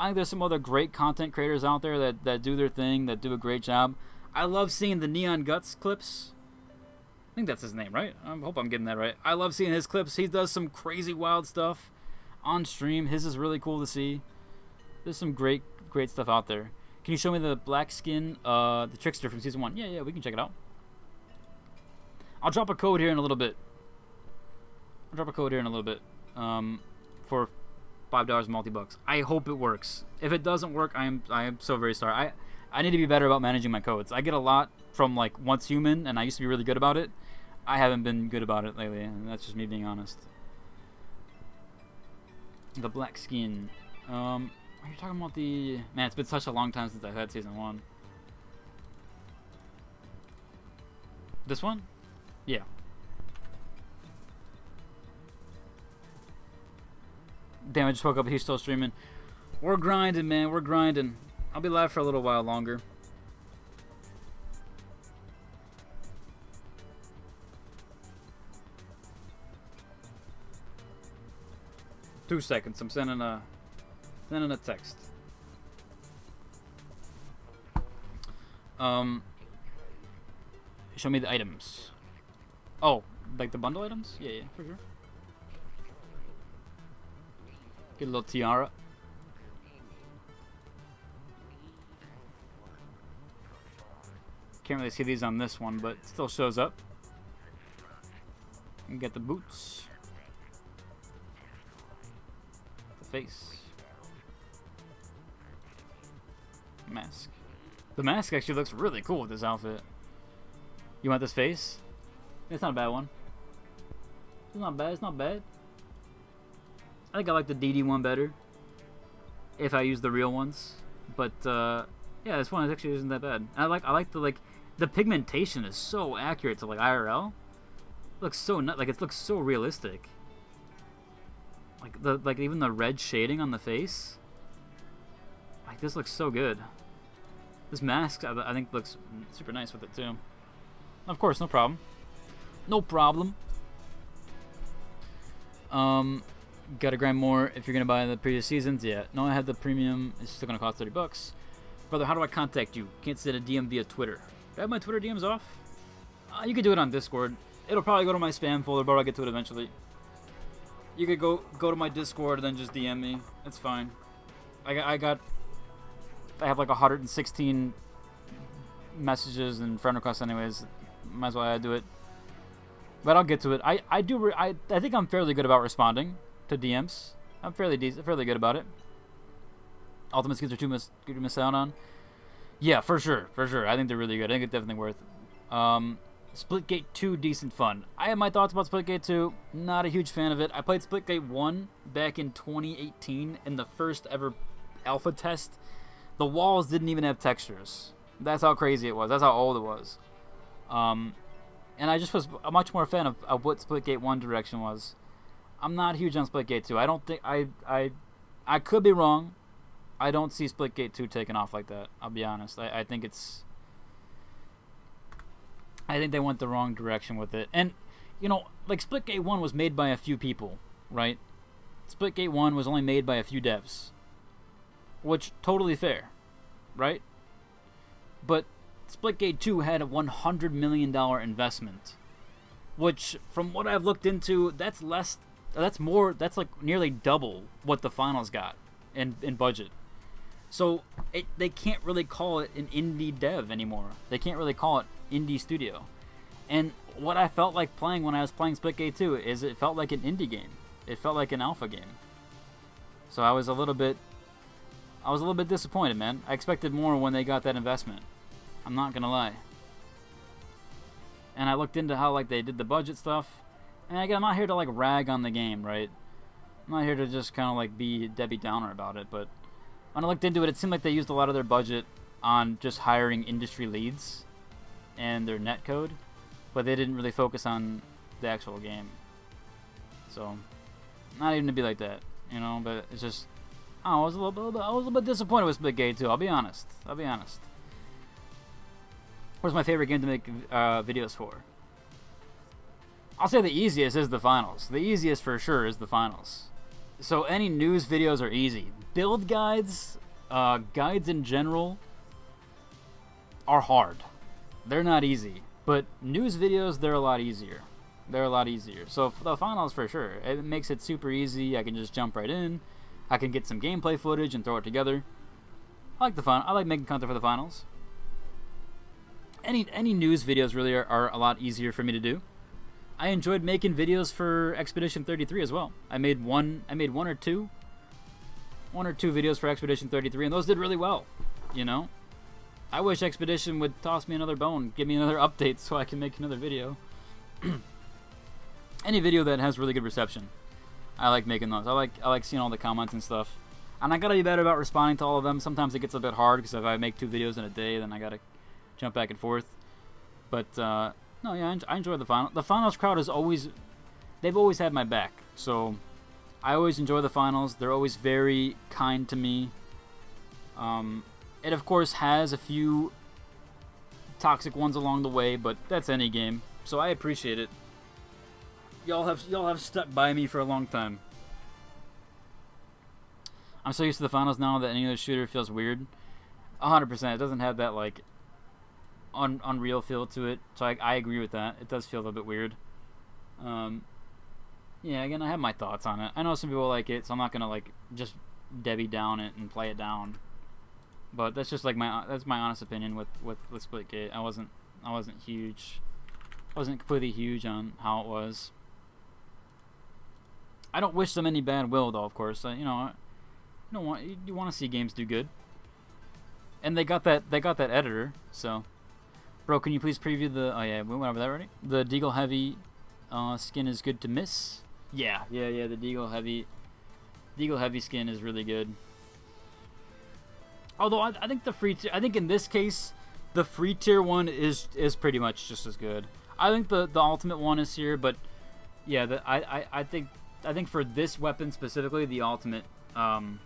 I think there's some other great content creators out there that do their thing, that do a great job. I love seeing the Neon Guts clips. I think that's his name, right? I hope I'm getting that right. I love seeing his clips. He does some crazy wild stuff on stream. His is really cool to see. There's some great stuff out there. Can you show me the black skin, the Trickster from Season 1? Yeah, we can check it out. I'll drop a code here in a little bit. For $5 multi-bucks. I hope it works. If it doesn't work, I am so very sorry. I need to be better about managing my codes. I get a lot from like Once Human, and I used to be really good about it. I haven't been good about it lately, and that's just me being honest. The black skin. Are you talking about the... Man, it's been such a long time since I've had Season 1. This one? Yeah. Damn, I just woke up and he's still streaming. We're grinding, man. We're grinding. I'll be live for a little while longer. Two seconds. I'm sending a text. Show me the items. Oh, like the bundle items? Yeah, for sure. Get a little tiara. Can't really see these on this one, but it still shows up. And get the boots. The face. Mask. The mask actually looks really cool with this outfit. You want this face? It's not a bad one. It's not bad. It's not bad. I think I like the DD one better. If I use the real ones, but yeah, this one actually isn't that bad. I like the pigmentation is so accurate to like IRL. It looks so it looks so realistic. Like even the red shading on the face. Like this looks so good. This mask I think looks super nice with it too. Of course, no problem. No problem. Gotta grind more if you're gonna buy the previous seasons. Yeah, no, I had the premium. It's still gonna cost $30. Brother, how do I contact you? Can't send a DM via Twitter. Do I have my Twitter DMs off? You could do it on Discord. It'll probably go to my spam folder, but I'll get to it eventually. You could go to my Discord and then just DM me. It's fine. I have like 116 messages and friend requests anyways. Might as well do it. But I'll get to it. I think I'm fairly good about responding to DMs. I'm fairly good about it. Ultimate skins are too much to miss out on. Yeah, for sure. I think they're really good. I think it's definitely worth. Splitgate 2, decent fun. I have my thoughts about Splitgate 2. Not a huge fan of it. I played Splitgate 1 back in 2018 in the first ever alpha test. The walls didn't even have textures. That's how crazy it was. That's how old it was. And I just was a much more fan of what Splitgate 1 direction was. I'm not huge on Splitgate 2. I don't think I could be wrong. I don't see Splitgate 2 taking off like that. I'll be honest. I think they went the wrong direction with it. And you know, like Splitgate 1 was made by a few people, right? Splitgate 1 was only made by a few devs. Which totally fair, right? But Splitgate 2 had a $100 million investment, which, from what I've looked into, that's like nearly double what the finals got in budget. So they can't really call it an indie dev anymore. They can't really call it indie studio. And what I felt like playing when I was playing Splitgate 2 is it felt like an indie game. It felt like an alpha game. So I was a little bit disappointed, man. I expected more when they got that investment. I'm not gonna lie. And I looked into how like they did the budget stuff. And again, I'm not here to like rag on the game, right? I'm not here to just kind of like be Debbie Downer about it. But when I looked into it, it seemed like they used a lot of their budget on just hiring industry leads and their netcode, but they didn't really focus on the actual game. So, not even to be like that, you know. But it's just, I was a little bit disappointed with Splitgate 2. I'll be honest. What's my favorite game to make videos for? I'll say the easiest is the finals. The easiest for sure is the finals. So any news videos are easy. Build guides, guides in general, are hard. They're not easy. But news videos, they're a lot easier. So for the finals, for sure, it makes it super easy. I can just jump right in. I can get some gameplay footage and throw it together. I like making content for the finals. Any news videos really are a lot easier for me to do. I enjoyed making videos for Expedition 33 as well. I made one or two videos for Expedition 33, and those did really well. You know, I wish Expedition would toss me another bone, give me another update so I can make another video. Any video that has really good reception, I like making those. I like seeing all the comments and stuff. And I gotta be better about responding to all of them. Sometimes it gets a bit hard because if I make 2 videos in a day, then I gotta jump back and forth. But no, yeah, I enjoy the finals. The finals crowd they've always had my back. So I always enjoy the finals. They're always very kind to me. It of course has a few toxic ones along the way, but that's any game. So I appreciate it. Y'all have stuck by me for a long time. I'm so used to the finals now that any other shooter feels weird. 100%. It doesn't have that like unreal feel to it. So I agree with that. It does feel a little bit weird. Yeah, again, I have my thoughts on it. I know some people like it, so I'm not gonna like just Debbie down it and play it down. But that's just like that's my honest opinion with Splitgate. I wasn't completely huge on how it was. I don't wish them any bad will, though. Of course, you know, you want to see games do good. And they got that editor. So, bro, can you please preview the? Oh yeah, we went over that already. The Deagle Heavy skin is good to miss. Yeah. The Deagle Heavy skin is really good. Although I think the free tier, I think in this case, the free tier one is pretty much just as good. I think the ultimate one is here, but yeah, I think for this weapon specifically, the ultimate one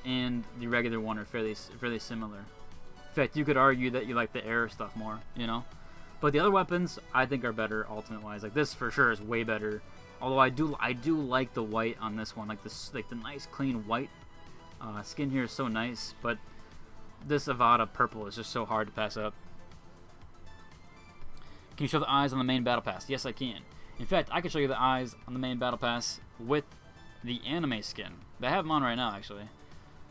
and the regular one are fairly similar. In fact, you could argue that you like the air stuff more, you know. But the other weapons I think are better ultimate wise. Like this for sure is way better. Although I do like the white on this one, like the nice clean white. Skin here is so nice, but this Avada purple is just so hard to pass up. Can you show the eyes on the main battle pass? Yes, I can. In fact, I can show you the eyes on the main battle pass with the anime skin. They have them on right now, actually.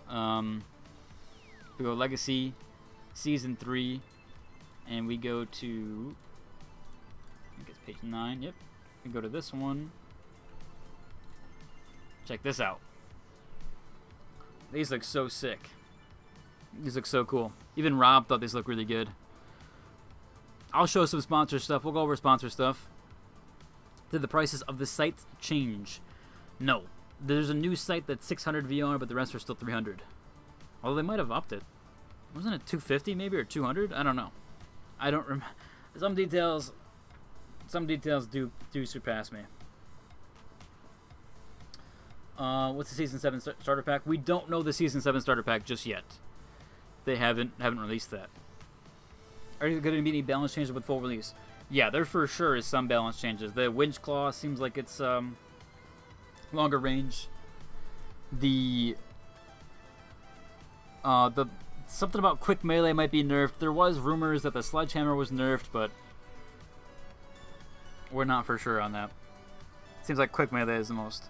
We go Legacy, Season 3, and we go to, I think it's page 9, yep. We go to this one. Check this out. These look so sick. These look so cool. Even Rob thought these looked really good. I'll show some sponsor stuff. We'll go over sponsor stuff. Did the prices of the sites change? No. There's a new site that's 600 VR, but the rest are still 300. Although they might have upped it. Wasn't it 250 maybe or 200? I don't know. I don't remember. Some details do surpass me. What's the Season 7 starter pack? We don't know the Season 7 starter pack just yet. They haven't released that. Are there going to be any balance changes with full release? Yeah, there for sure is some balance changes. The Winch Claw seems like it's longer range. The something about quick melee might be nerfed. There was rumors that the Sledgehammer was nerfed, but we're not for sure on that. Seems like quick melee is the most.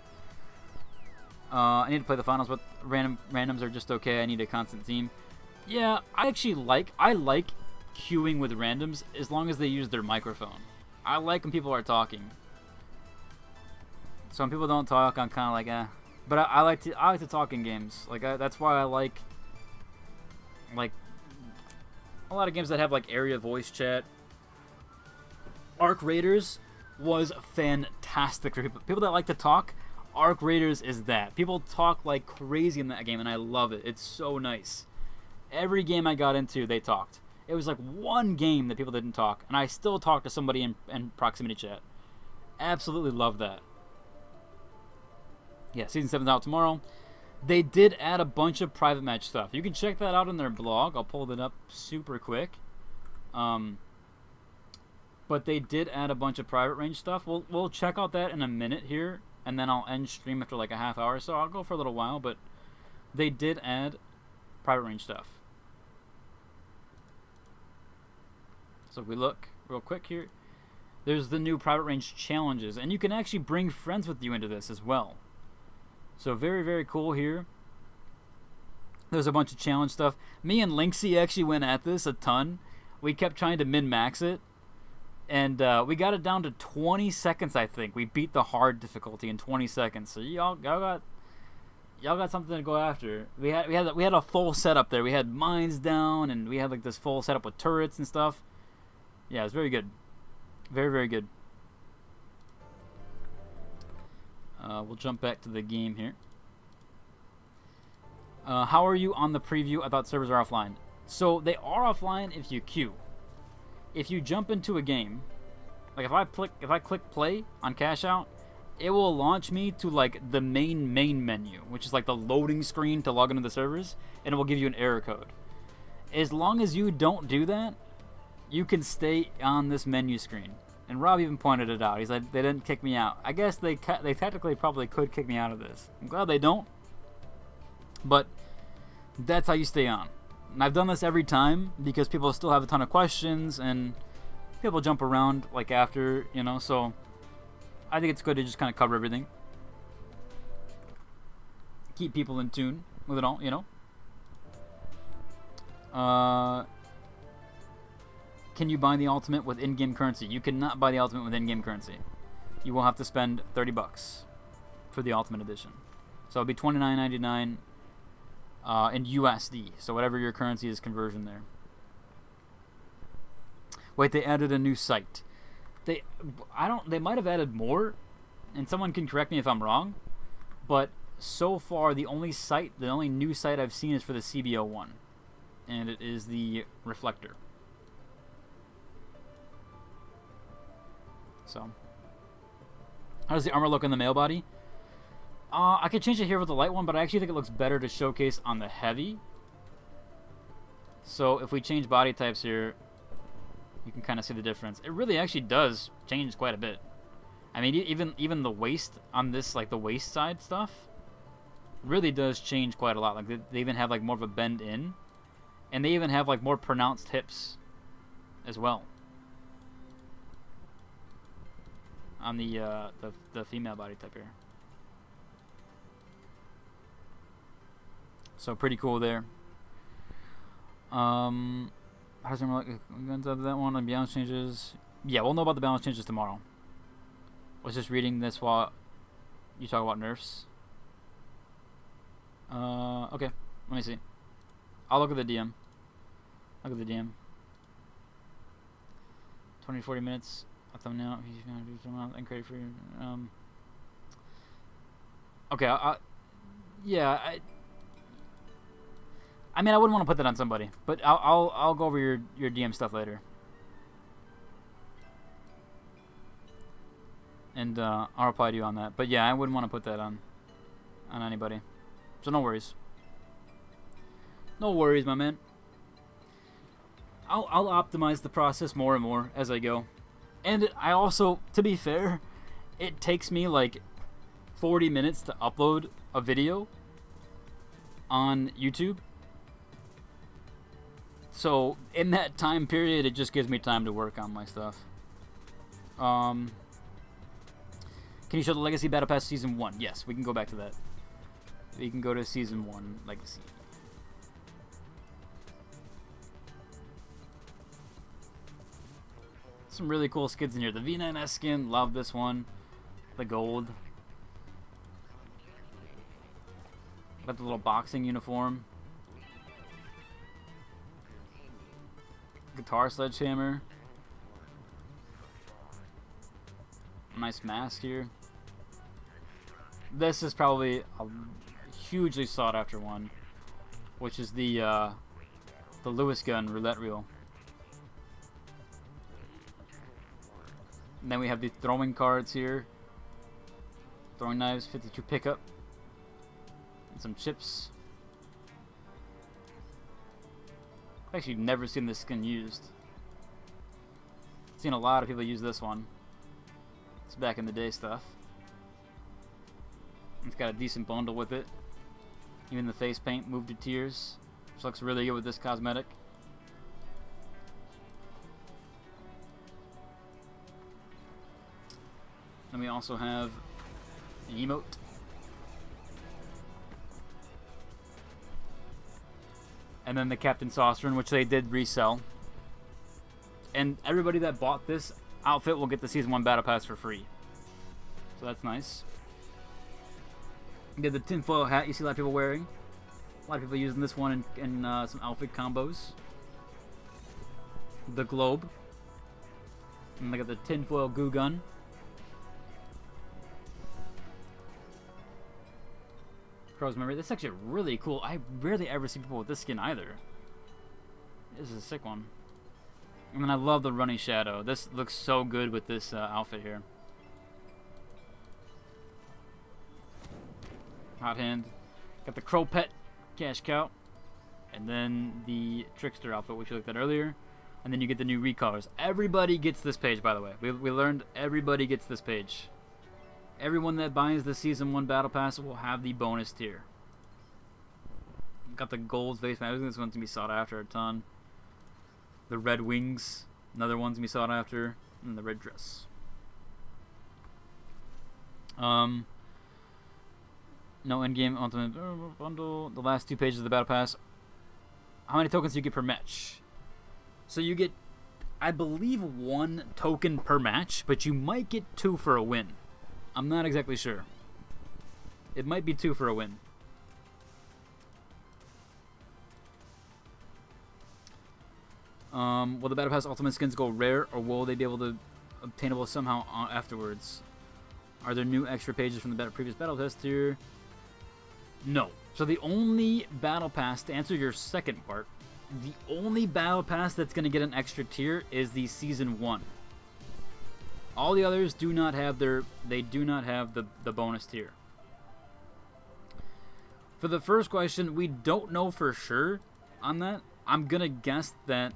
I need to play the finals, but randoms are just okay. I need a constant team. Yeah, I like queuing with randoms as long as they use their microphone. I like when people are talking. So when people don't talk, I'm kind of like, eh. But I like to talk in games. Like that's why I like a lot of games that have like area voice chat. Arc Raiders was fantastic for people that like to talk. Arc Raiders is that. People talk like crazy in that game, and I love it. It's so nice. Every game I got into, they talked. It was like one game that people didn't talk, and I still talk to somebody in proximity chat. Absolutely love that. Yeah, Season 7's out tomorrow. They did add a bunch of private match stuff. You can check that out on their blog. I'll pull it up super quick. But they did add a bunch of private range stuff. We'll check out that in a minute here, and then I'll end stream after like a half hour. So I'll go for a little while, but they did add private range stuff. So if we look real quick here, there's the new private range challenges, and you can actually bring friends with you into this as well. So very, very cool here. There's a bunch of challenge stuff. Me and Lynxy actually went at this a ton. We kept trying to min-max it, and we got it down to 20 seconds, I think. We beat the hard difficulty in 20 seconds. So y'all got something to go after. We had a full setup there. We had mines down, and we had like this full setup with turrets and stuff. Yeah, it was very good. Very, very good. We'll jump back to the game here. How are you on the preview? I thought servers are offline. So they are offline if you queue. If you jump into a game, like if I click play on cash out, it will launch me to like the main menu, which is like the loading screen to log into the servers, and it will give you an error code. As long as you don't do that, you can stay on this menu screen. And Rob even pointed it out. He's like, they didn't kick me out. I guess they technically probably could kick me out of this. I'm glad they don't. But that's how you stay on. And I've done this every time because people still have a ton of questions and people jump around like after, you know, so I think it's good to just kind of cover everything. Keep people in tune with it all, you know. Can you buy the ultimate with in-game currency? You cannot buy the ultimate with in-game currency. you will have to spend $30 for the Ultimate Edition. So it'll be $29.99 in USD. So whatever your currency is conversion there. Wait, they added a new site. They might have added more, and someone can correct me if I'm wrong, but so far the only new site I've seen is for the CBO1, and it is the Reflector. So, how does the armor look on the male body? I could change it here with the light one, but I actually think it looks better to showcase on the heavy. So if we change body types here, you can kind of see the difference. It really actually does change quite a bit. I mean, even the waist on this, like the waist side stuff, really does change quite a lot. Like they even have like more of a bend in, and they even have like more pronounced hips as well on the female body type here. So pretty cool there. How does it look? That one on balance changes. Yeah, we'll know about the balance changes tomorrow. I was just reading this while you talk about nerfs. Okay, let me see. I'll look at the DM. Look at the DM. 20-40 minutes. A thumbnail. He's gonna do something and create for you. Okay. Yeah. I mean, I wouldn't want to put that on somebody, but I'll go over your DM stuff later. And I'll reply to you on that. But yeah, I wouldn't want to put that on anybody. So no worries. No worries, my man. I'll optimize the process more and more as I go. And I also, to be fair, it takes me like 40 minutes to upload a video on YouTube. So in that time period, it just gives me time to work on my stuff. Can you show the Legacy Battle Pass Season 1? Yes, we can go back to that. We can go to Season 1 Legacy. Some really cool skins in here. The V9S skin, love this one. The gold. Got the little boxing uniform. Guitar sledgehammer. Nice mask here. This is probably a hugely sought after one, which is the Lewis gun roulette reel. And then we have the throwing cards here. Throwing knives, 52 pickup. And some chips. I've actually never seen this skin used. I've seen a lot of people use this one. It's back in the day stuff. It's got a decent bundle with it. Even the face paint, Move to Tears, which looks really good with this cosmetic. Then we also have an emote. And then the Captain Saucerin, which they did resell. And everybody that bought this outfit will get the Season 1 Battle Pass for free. So that's nice. You get the tinfoil hat you see a lot of people wearing. A lot of people using this one in some outfit combos. The globe. And they got the tinfoil goo gun. Crow's Memory. This is actually really cool. I rarely ever see people with this skin either. This is a sick one. And then I love the Running Shadow. This looks so good with this outfit here. Hot Hand. Got the Crow Pet Cash Cow. And then the Trickster outfit, which we looked at earlier. And then you get the new recolors. Everybody gets this page, by the way. We learned everybody gets this page. Everyone that buys the Season 1 Battle Pass will have the bonus tier. Got the gold face mask. This one's going to be sought after a ton. The red wings. Another one's going to be sought after. And the red dress. No endgame ultimate bundle. The last 2 pages of the Battle Pass. How many tokens do you get per match? So you get... I believe 1 token per match, but you might get 2 for a win. I'm not exactly sure. It might be 2 for a win. Will the Battle Pass Ultimate skins go rare, or will they be able to obtainable somehow afterwards? Are there new extra pages from the previous Battle Pass tier? No. So the only Battle Pass, to answer your second part, the only Battle Pass that's going to get an extra tier is the Season 1. All the others do not have the bonus tier. For the first question, we don't know for sure on that. I'm going to guess that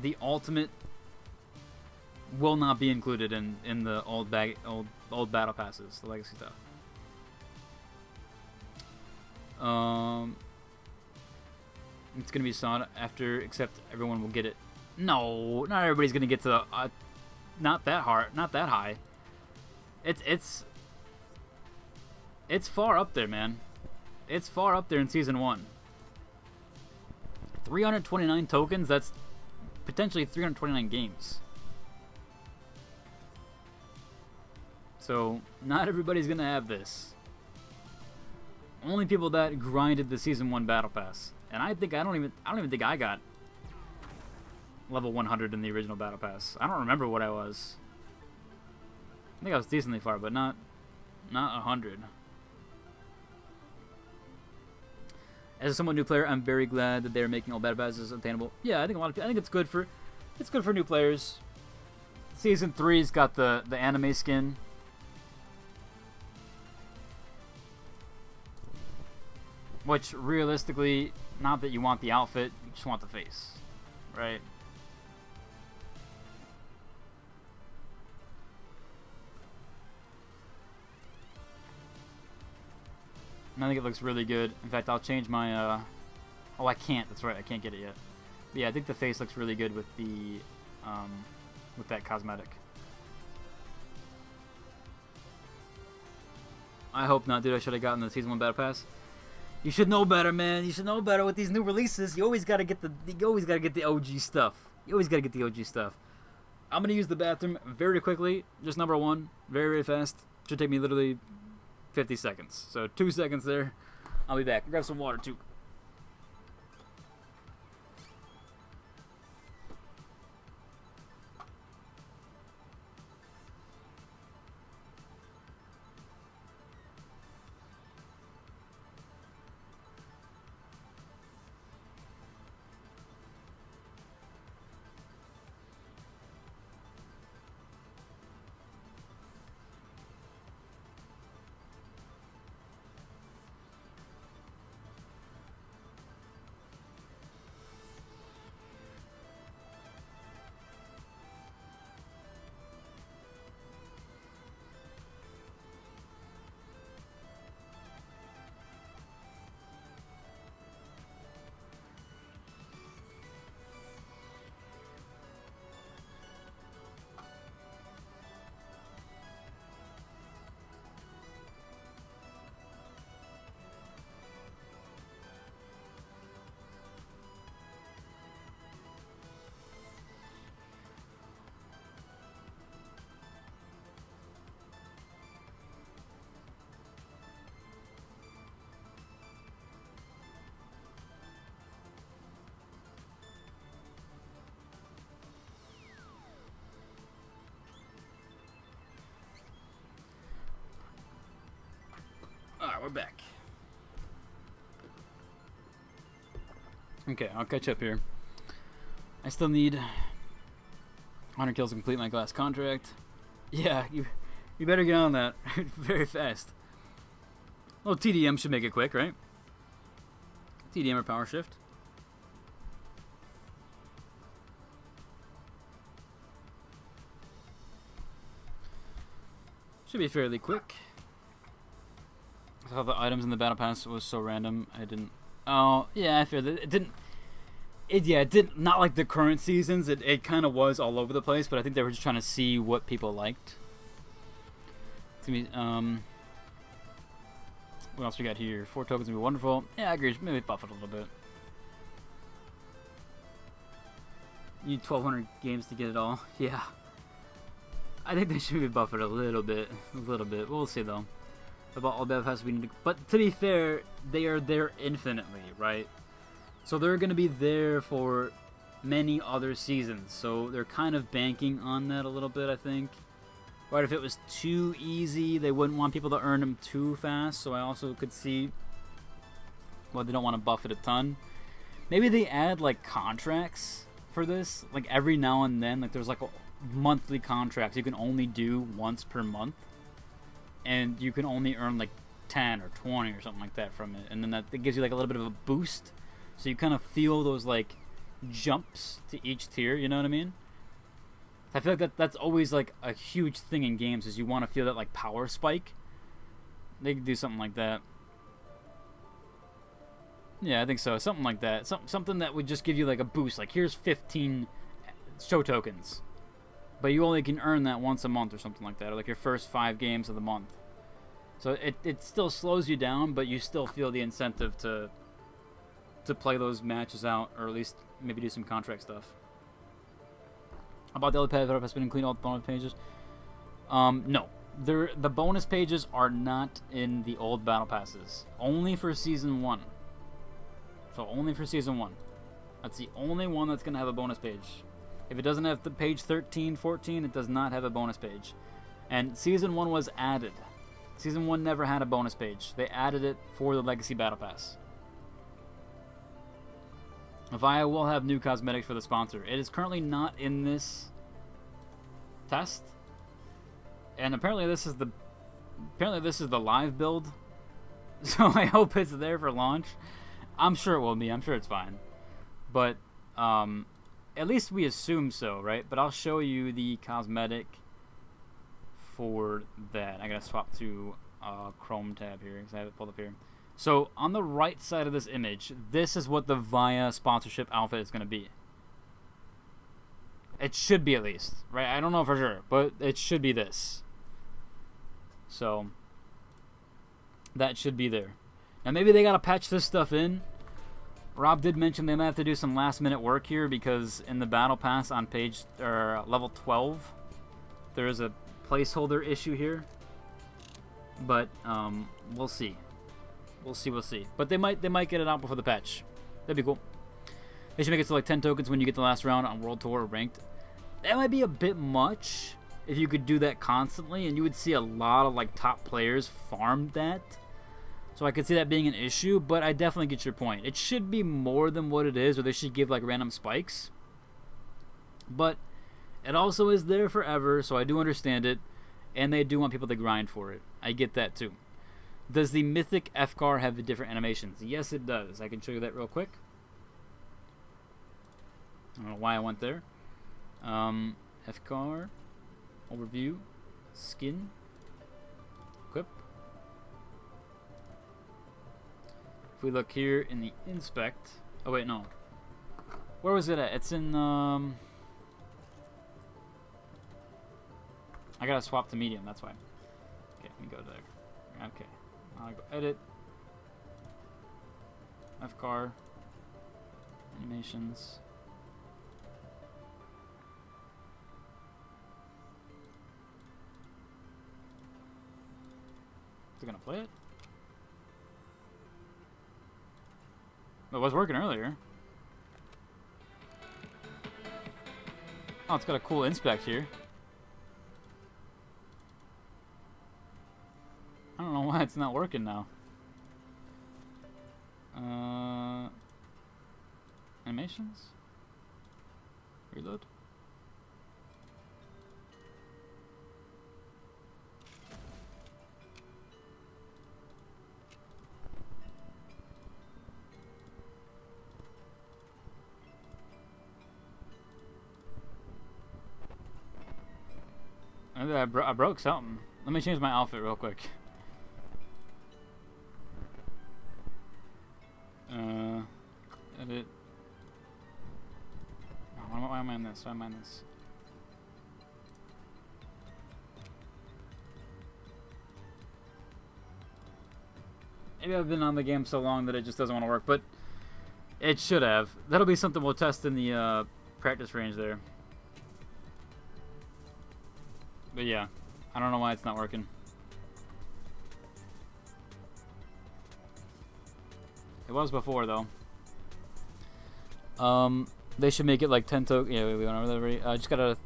the Ultimate will not be included in the old Battle Passes, the Legacy stuff. It's gonna be sought after, except everyone will get it. No, not everybody's gonna get to not that high. It's far up there, man. It's far up there in Season 1. 329 tokens, that's potentially 329 games. So, not everybody's gonna have this. Only people that grinded the Season 1 Battle Pass. And I don't even think I got level 100 in the original Battle Pass. I don't remember what I was. I think I was decently far, but not 100. As a somewhat new player, I'm very glad that they're making all Battle Passes obtainable. Yeah, I think I think it's good for new players. Season 3's got the anime skin. Which, realistically, not that you want the outfit, you just want the face, right? And I think it looks really good. In fact, I'll change my, oh, I can't, that's right, I can't get it yet. But yeah, I think the face looks really good with the, with that cosmetic. I hope not, dude. I should have gotten the Season 1 Battle Pass. You should know better, man. You should know better with these new releases. You always gotta get the OG stuff. You always gotta get the OG stuff. I'm gonna use the bathroom very quickly. Just number 1, very, very fast. Should take me literally 50 seconds. So 2 seconds there. I'll be back. Grab some water too. Alright, we're back. Okay, I'll catch up here. I still need 100 kills to complete my glass contract. Yeah, you better get on that very fast. Well, TDM should make it quick, right? TDM or power shift. Should be fairly quick. I thought the items in the battle pass was so random. I didn't. Oh yeah, I feared that it didn't. It didn't. Not like the current seasons. It kind of was all over the place. But I think they were just trying to see what people liked. It's gonna be, what else we got here? 4 tokens would be wonderful. Yeah, I agree. Maybe buff it a little bit. You need 1,200 games to get it all. Yeah. I think they should be buffered a little bit. We'll see though. About all battle passes we need to, but to be fair, they are there infinitely, right? So they're gonna be there for many other seasons. So they're kind of banking on that a little bit, I think. Right, if it was too easy, they wouldn't want people to earn them too fast. So I also could see why they don't want to buff it a ton. Maybe they add like contracts for this, like every now and then. Like there's like a monthly contracts you can only do once per month, and you can only earn like 10 or 20 or something like that from it, and then that gives you like a little bit of a boost, so you kind of feel those like jumps to each tier, you know what I mean? I feel like that's always like a huge thing in games, is you want to feel that like power spike. They could do something like that. Yeah, I think so. Something like that. Something that would just give you like a boost. Like, here's 15 show tokens, but you only can earn that once a month or something like that, or like your first 5 games of the month. So it still slows you down, but you still feel the incentive to play those matches out, or at least maybe do some contract stuff. About the other battle pass, been clean all the bonus pages. No, the bonus pages are not in the old battle passes. Only for season 1. So only for season 1. That's the only one that's gonna have a bonus page. If it doesn't have the page 13, 14, it does not have a bonus page. And season 1 was added. Season 1 never had a bonus page. They added it for the Legacy Battle Pass. Avaya will have new cosmetics for the sponsor. It is currently not in this test, and apparently this is the live build. So I hope it's there for launch. I'm sure it will be. I'm sure it's fine. But at least we assume so, right? But I'll show you the cosmetic for that. I gotta swap to Chrome tab here because I have it pulled up here. So on the right side of this image, this is what the Via sponsorship outfit is going to be. It should be, at least, right? I don't know for sure, but it should be this. So that should be there. Now maybe they got to patch this stuff in. Rob did mention they might have to do some last minute work here, because in the battle pass on page or level 12, there is a placeholder issue here. But we'll see. We'll see. But they might get it out before the patch. That'd be cool. They should make it to like 10 tokens when you get the last round on World Tour or Ranked. That might be a bit much if you could do that constantly, and you would see a lot of like top players farm that. So I could see that being an issue, but I definitely get your point. It should be more than what it is, or they should give like random spikes. But it also is there forever, so I do understand it, and they do want people to grind for it. I get that too. Does the Mythic F-Car have the different animations? Yes, it does. I can show you that real quick. I don't know why I went there. F-Car, overview, skin, equip. If we look here in the inspect, oh wait, no. Where was it at? It's in, I gotta swap to medium, that's why. Okay, let me go there. Okay. I'll go edit. F-Car. Animations. Is it gonna play it? It was working earlier. Oh, it's got a cool inspect here. I don't know why it's not working now. Animations? Reload. Maybe I broke something. Let me change my outfit real quick. Edit. Oh, why am I on this? Why am I on this? Maybe I've been on the game so long that it just doesn't want to work, but it should have. That'll be something we'll test in the practice range there. But yeah, I don't know why it's not working. It was before though. They should make it like 10 token. Yeah, we went over that already. I just gotta.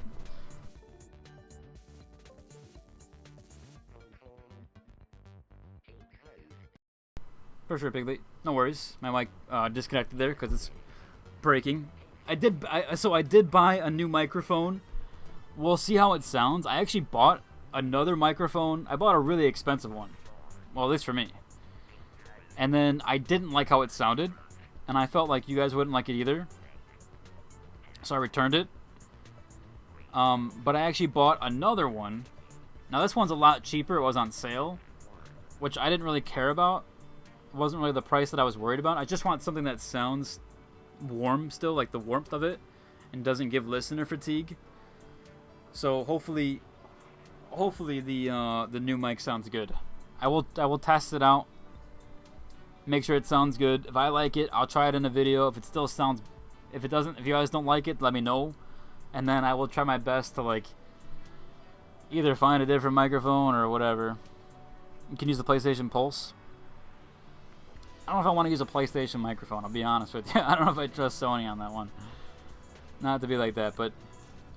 For sure, Piglet. No worries. My mic disconnected there because it's breaking. I did buy a new microphone. We'll see how it sounds. I actually bought another microphone. I bought a really expensive one. Well, at least for me. And then I didn't like how it sounded. And I felt like you guys wouldn't like it either. So I returned it. But I actually bought another one. Now this one's a lot cheaper. It was on sale. Which I didn't really care about. It wasn't really the price that I was worried about. I just want something that sounds warm still. Like the warmth of it. And doesn't give listener fatigue. So hopefully the new mic sounds good. I will test it out. Make sure it sounds good. If I like it, I'll try it in a video. If it still sounds, if you guys don't like it, let me know, and then I will try my best to like either find a different microphone or whatever. You can use the PlayStation Pulse. I don't know if I want to use a PlayStation microphone. I'll be honest with you. I don't know if I trust Sony on that one. Not to be like that, but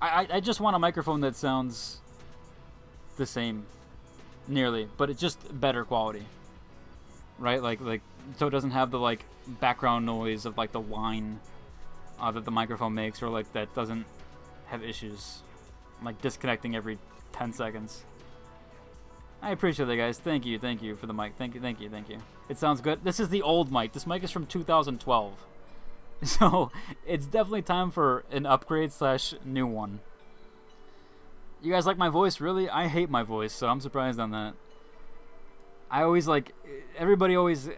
I just want a microphone that sounds the same, nearly, but it's just better quality. Right, like so it doesn't have the like background noise of like the whine that the microphone makes, or like that doesn't have issues like disconnecting every 10 seconds. I appreciate it, guys. Thank you for the mic. Thank you. It sounds good. This is the old mic. This mic is from 2012, so it's definitely time for an upgrade / new one. You guys like my voice? Really? I hate my voice, so I'm surprised on that. I always like, everybody always,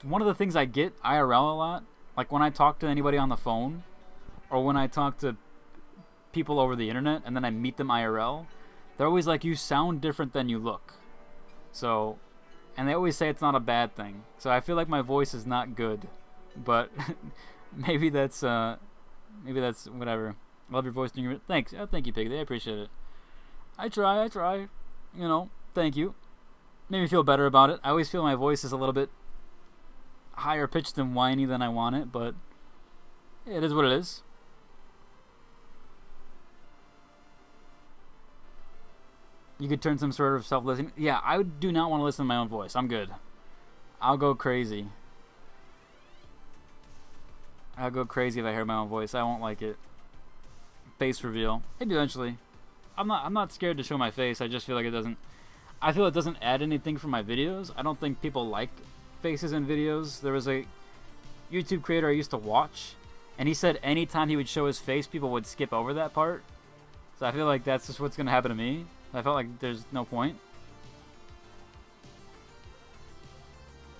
one of the things I get IRL a lot, like when I talk to anybody on the phone, or when I talk to people over the internet, and then I meet them IRL, they're always like, you sound different than you look. So, and they always say it's not a bad thing. So I feel like my voice is not good, but maybe that's whatever. I love your voice. Thanks. Thank you, Piggy. I appreciate it. I try. You know, thank you. Made me feel better about it. I always feel my voice is a little bit higher pitched and whiny than I want it, but it is what it is. You could turn some sort of self-listening. Yeah, I do not want to listen to my own voice. I'm good. I'll go crazy. I'll go crazy if I hear my own voice. I won't like it. Face reveal. Maybe eventually. I'm not scared to show my face. I just feel like it doesn't. I feel it doesn't add anything for my videos. I don't think people like faces in videos. There was a YouTube creator I used to watch, and he said anytime he would show his face, people would skip over that part. So I feel like that's just what's gonna happen to me. I felt like there's no point.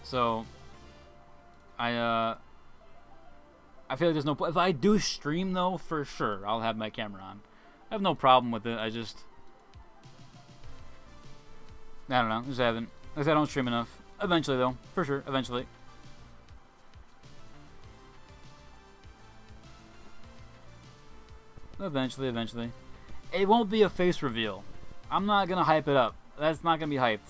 So I feel like there's no point. If I do stream though, for sure I'll have my camera on. I have no problem with it. I don't know. Just haven't. Because I don't stream enough. Eventually, though. For sure. Eventually. Eventually. It won't be a face reveal. I'm not going to hype it up. That's not going to be hyped.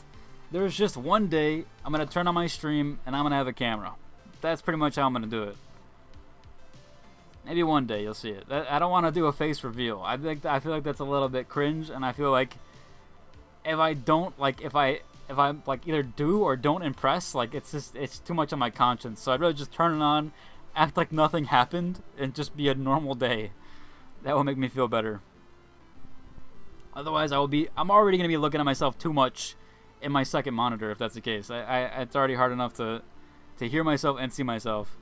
There's just one day I'm going to turn on my stream and I'm going to have a camera. That's pretty much how I'm going to do it. Maybe one day you'll see it. I don't want to do a face reveal. I feel like that's a little bit cringe, and I feel like if I don't, like, if I like either do or don't impress, like, it's too much on my conscience. So I'd rather just turn it on, act like nothing happened, and just be a normal day. That will make me feel better. Otherwise, I'm already gonna be looking at myself too much in my second monitor if that's the case. It's already hard enough to hear myself and see myself.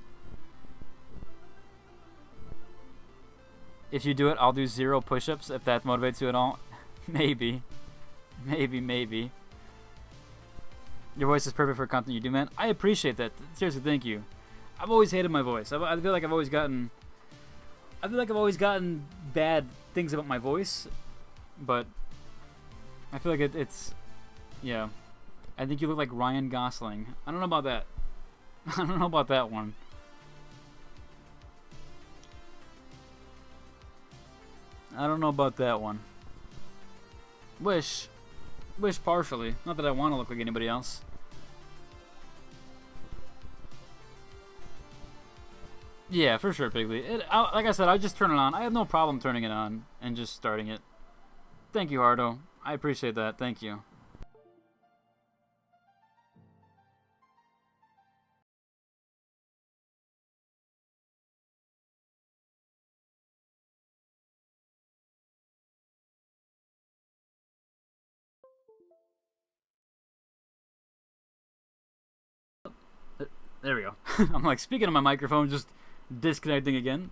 If you do it, I'll do 0 push-ups if that motivates you at all. Maybe. Your voice is perfect for content you do, man. I appreciate that. Seriously, thank you. I've always hated my voice. I feel like I've always gotten bad things about my voice, but I feel like it's yeah. I think you look like Ryan Gosling. I don't know about that. I don't know about that one. I don't know about that one. Wish partially. Not that I want to look like anybody else. Yeah, for sure, Piggly. Like I said, I just turn it on. I have no problem turning it on and just starting it. Thank you, Hardo. I appreciate that. Thank you. There we go. I'm like speaking on my microphone, just disconnecting again.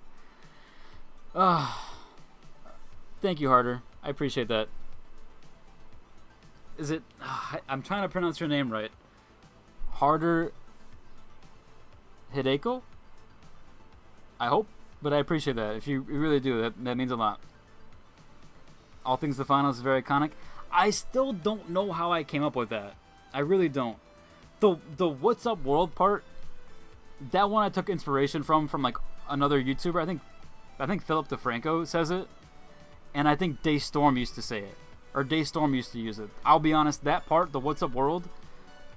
Thank you, Harder. I appreciate that. Is it? I'm trying to pronounce your name right. Harder Hideko? I hope, but I appreciate that. If you really do, that means a lot. All Things the Finals is very iconic. I still don't know how I came up with that. I really don't. The What's Up World part, that one I took inspiration from like another YouTuber. I think Philip DeFranco says it, and I think Daystorm used to say it, or Daystorm used to use it. I'll be honest, that part, the What's Up World,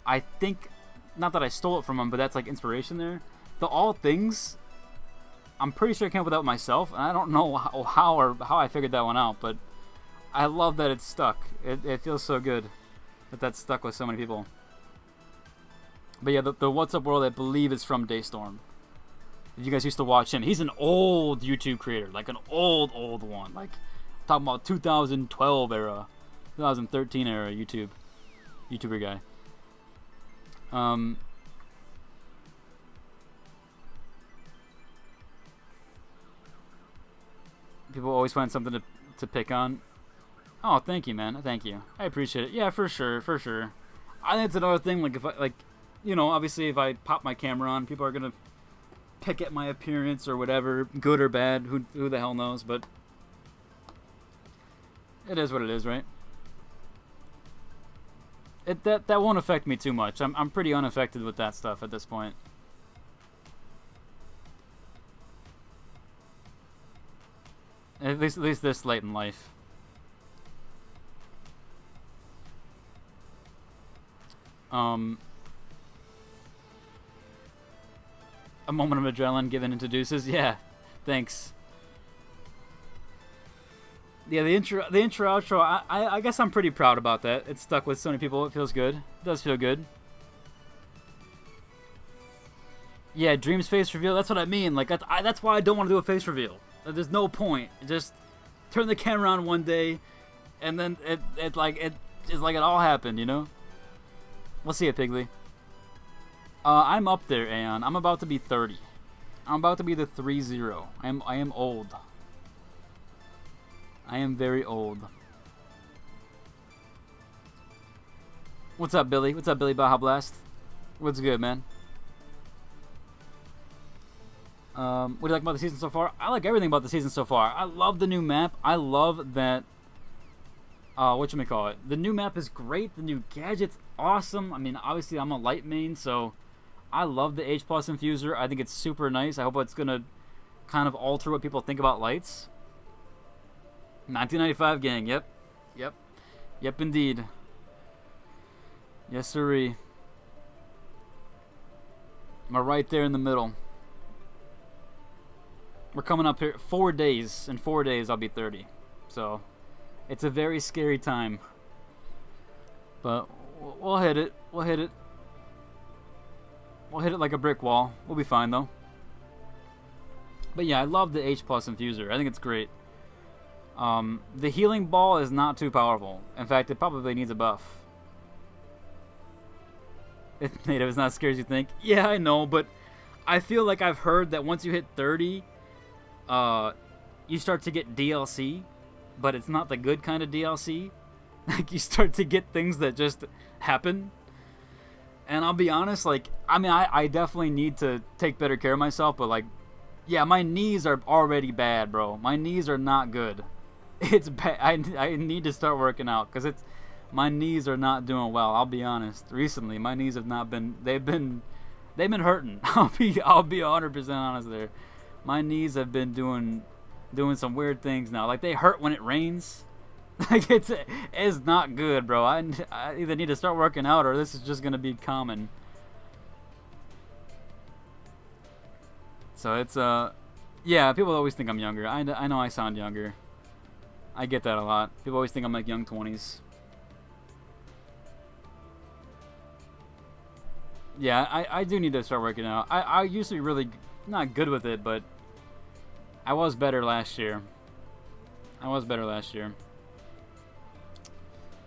I think, not that I stole it from him, but that's like inspiration there. The All Things, I'm pretty sure I came up with that myself, and I don't know how I figured that one out, but I love that it's stuck. It feels so good that that's stuck with so many people. But yeah, the What's Up World, I believe, is from Daystorm. If you guys used to watch him, he's an old YouTube creator, like an old one. Like, talking about 2012 era, 2013 era YouTuber guy. People always find something to pick on. Oh, thank you, man. Thank you. I appreciate it. Yeah, for sure. I think it's another thing. Like, if I you know, obviously, if I pop my camera on, people are gonna pick at my appearance or whatever, good or bad. Who the hell knows? But it is what it is, right? That won't affect me too much. I'm pretty unaffected with that stuff at this point. At least this late in life. A moment of adrenaline given introduces. Yeah, thanks. Yeah, the intro outro. I guess I'm pretty proud about that. It's stuck with so many people. It feels good. It does feel good. Yeah, Dream's face reveal. That's what I mean. Like that's why I don't want to do a face reveal. There's no point. Just turn the camera on one day, and then it's like it all happened. You know. We'll see it, Piggly. I'm up there, Aeon. I'm about to be 30. I'm about to be the 3-0. I am old. I am very old. What's up, Billy? What's up, Billy Baja Blast? What's good, man? What do you like about the season so far? I like everything about the season so far. I love the new map. I love that. Whatchamacallit? The new map is great. The new gadget's awesome. I mean, obviously, I'm a light main, so I love the H+ infuser. I think it's super nice. I hope it's gonna kind of alter what people think about lights. 1995 gang. Yep, indeed. Yes, sirree. I'm right there in the middle. We're coming up here 4 days. In 4 days, I'll be 30. So it's a very scary time. But we'll hit it. We'll hit it like a brick wall. We'll be fine, though. But yeah, I love the H+ infuser. I think it's great. The healing ball is not too powerful. In fact, it probably needs a buff. If native is not as scary as you think. Yeah, I know, but I feel like I've heard that once you hit 30, you start to get DLC, but it's not the good kind of DLC. Like, you start to get things that just happen. And I'll be honest, like, I mean, I definitely need to take better care of myself, but, like, yeah, my knees are already bad, bro. My knees are not good. It's bad. I need to start working out, because my knees are not doing well. I'll be honest. Recently, my knees have not been, they've been hurting. I'll be 100% honest there. My knees have been doing doing some weird things now. Like, they hurt when it rains. Like, it's not good, bro. I either need to start working out or this is just gonna be common. So it's yeah, people always think I'm younger. I know I sound younger. I get that a lot. People always think I'm like young 20s. Yeah, I do need to start working out. I used to be really not good with it, but I was better last year.